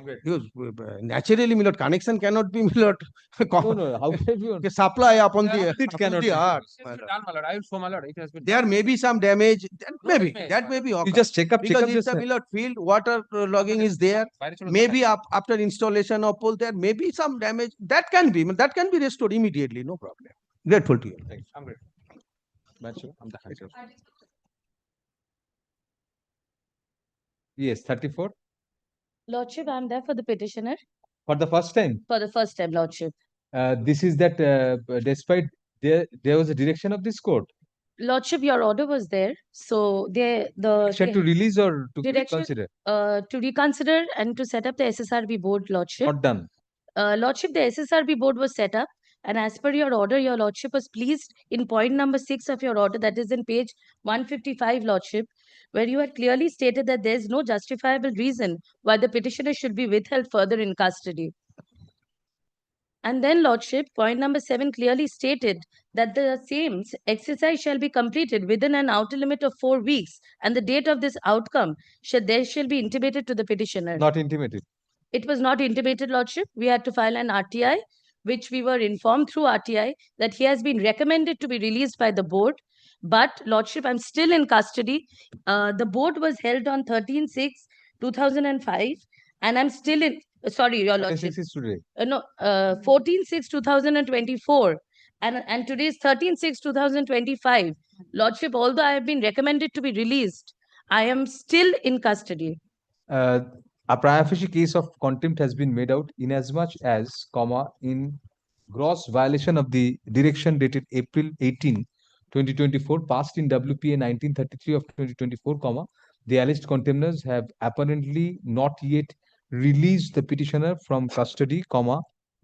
Because naturally, my lord, connection cannot be, my lord, no, how can it be? supply upon the, It upon cannot the be. earth. It has been done, my lord. I will show, my lord. It has been There done. may be some damage. No, That may be You occur. just check up Because if just. the below field water logging is there, maybe after installation of pole, there may be some damage. That can be restored immediately, no problem. Grateful to you. Thanks. I'm grateful. I'm the hands. Yes, 34 Lordship, I'm there for the petitioner for the first time. for the first time, Lordship. This is that despite there was a direction of this court. Lordship, your order was there. So Direction to release or to direction reconsider? to reconsider and to set up the SSRB board, Lordship. Not done. Lordship, the SSRB board was set up, and as per your order, your Lordship was pleased in point number 6 of your order, that is in page 155, Lordship, where you had clearly stated that there is no justifiable reason why the petitioner should be withheld further in custody. And then, Lordship, point number 7 clearly stated that the same exercise shall be completed within an outer limit of 4 weeks, and the date of this outcome shall be intimated to the petitioner. Not intimated. It was not intimated, Lordship. We had to file an RTI, which we were informed through RTI that he has been recommended to be released by the board. But, Lordship, I'm still in custody. The board was held on 13/6/2005, and I'm still in. Sorry, Your Lordship. 36 is today. No, 14/6/2024. And today is 13/6/2025. Lordship, although I have been recommended to be released, I am still in custody. A prima facie case of contempt has been made out inasmuch as, in gross violation of the direction dated April 18, 2024, passed in WPA 1933 of 2024, the alleged contemners have apparently not yet released the petitioner from custody,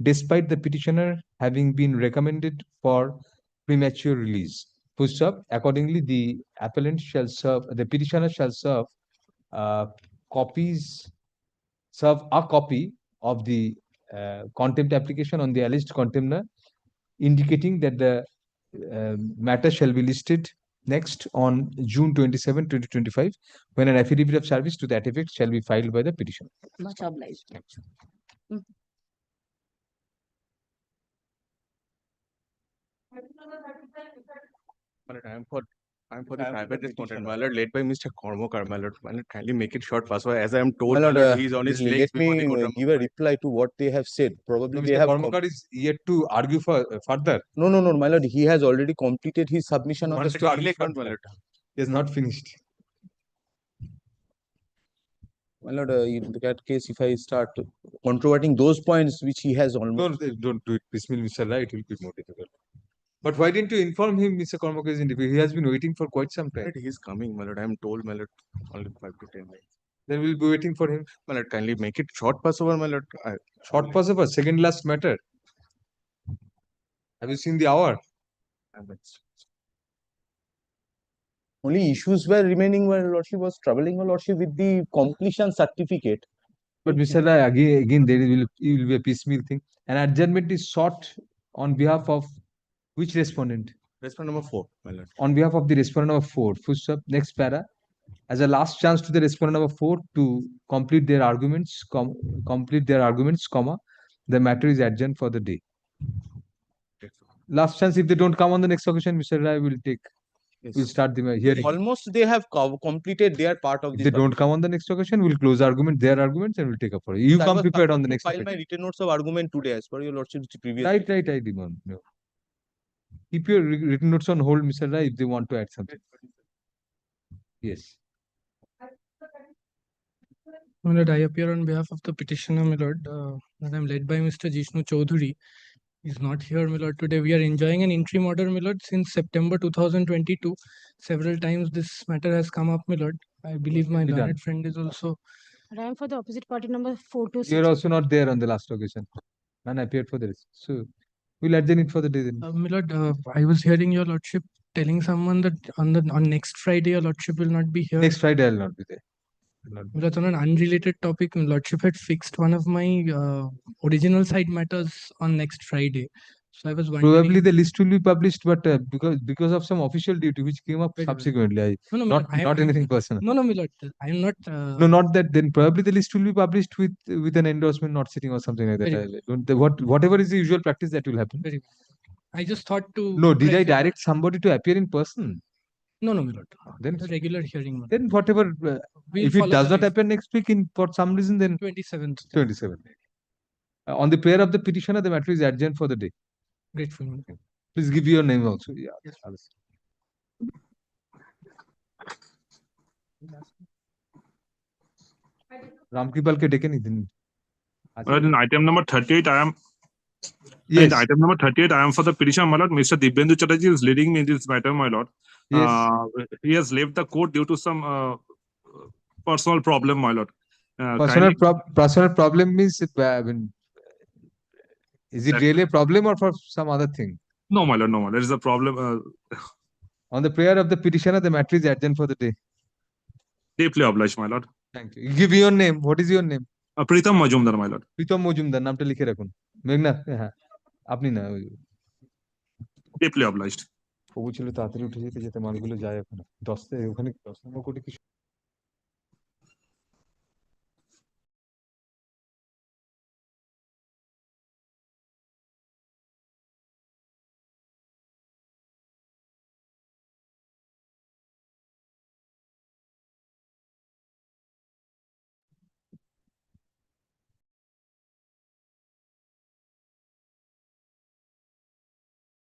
despite the petitioner having been recommended for premature release. Accordingly, the petitioner shall serve a copy of the contempt application on the alleged contemner, indicating that the matter shall be listed next on June 27, 2025, when an affidavit of service to that effect shall be filed by the petitioner. Much obliged. I'm for the private respondent, my lord, led by Mr. Kormokar, my lord. My lord, kindly make it short, Paswa. As I am told, My my lord, lord, he is on his let legs before the me court. give a reply to what they have said. Probably they Mr. have. Kormokar is yet to argue for further. No, my lord. He has already completed his submission on the stock. He has not finished. My lord, in that case, if I start controverting those points which he has almost. Don't do it, Bismil, Mr. Rai, it will be more difficult. But why didn't you inform him, Mr. Kormokar is in difficulty? He has been waiting for quite some time. He is coming, my lord. I am told, my lord, only 5 to 10 minutes. Then we'll be waiting for him. My lord, kindly make it short, Passover, my lord. Short Passover, second last matter. Have you seen the hour? Only issues were remaining when lordship was troubling my lordship with the completion certificate. But Mr. Rai, again there will be a piecemeal thing. An adjournment is sought on behalf of which respondent? Respondent number 4, my lord. On behalf of the respondent number 4. Next para. As a last chance to the respondent number 4 to complete their arguments, the matter is adjourned for the day. Last chance, if they don't come on the next occasion, Mr. Rai will take. Yes. We'll start the hearing. Almost they have completed their part of If the. they don't come on the next occasion, we'll close their arguments and we'll take up for you. You come prepared on the next File occasion. my written notes of argument today as per your lordship's previous. Right, Dimon. No. Keep your written notes on hold, Mr. Rai, if they want to add something. Yes. My lord, I appear on behalf of the petitioner, my lord, that I'm led by Mr. Jishnu Chaudhary. He's not here, my lord. Today we are enjoying an interim order, my lord, since September 2022. Several times this matter has come up, my lord. I believe my learned friend is also. I am for the opposite party number 426. You're also not there on the last occasion. And I appeared for this. So we'll adjourn it for the day then. My lord, I was hearing your lordship telling someone that on next Friday your lordship will not be here. Next Friday I'll not be there. That's on an unrelated topic. Lordship had fixed one of my original side matters on next Friday. So I was Probably wondering. the list will be published, but because of some official duty which came up Very well. subsequently, No, no, not Milord, not anything personal. No, no, Milord, I am not. No, not that. Then probably the list will be published with an endorsement not sitting or something like that. Very Whatever is the usual practice that will happen. Very well. I just thought to. No, did I clarify. direct somebody to appear in person? No, no, Milord. Then A regular hearing. Milord. then whatever. We'll If it follow does the not happen next week in for some reason, then 27th. 27. On the prayer of the petitioner, the matter is adjourned for the day. Grateful. Milord. Please give your name also. Yeah. Yes. Ramkripal ke ডেকে নিতেন। In item number 38, I am. Yes. In item number 38, I am for the petition, my lord. Mr. Dibyendu Chatterjee is leading me in this matter, my lord. Yes. He has left the court due to some personal problem, my lord. Personal problem means, I mean, is it That- really a problem or for some other thing? No, my lord, no, my lord. There is a problem. On the prayer of the petitioner, the matter is adjourned for the day. Deeply obliged, my lord. Thank you. Give your name. What is your name? Pritam Majumdar, my lord. Pritam Majumdar নামটা লিখে রাখুন। মেঘনা, হ্যাঁ আপনি না ওই Deeply obliged. ও বলছিল তাড়াতাড়ি উঠে যেতে যেতে মালগুলো যায় এখন 10 ওখানে 10 নম্বর কোটি কি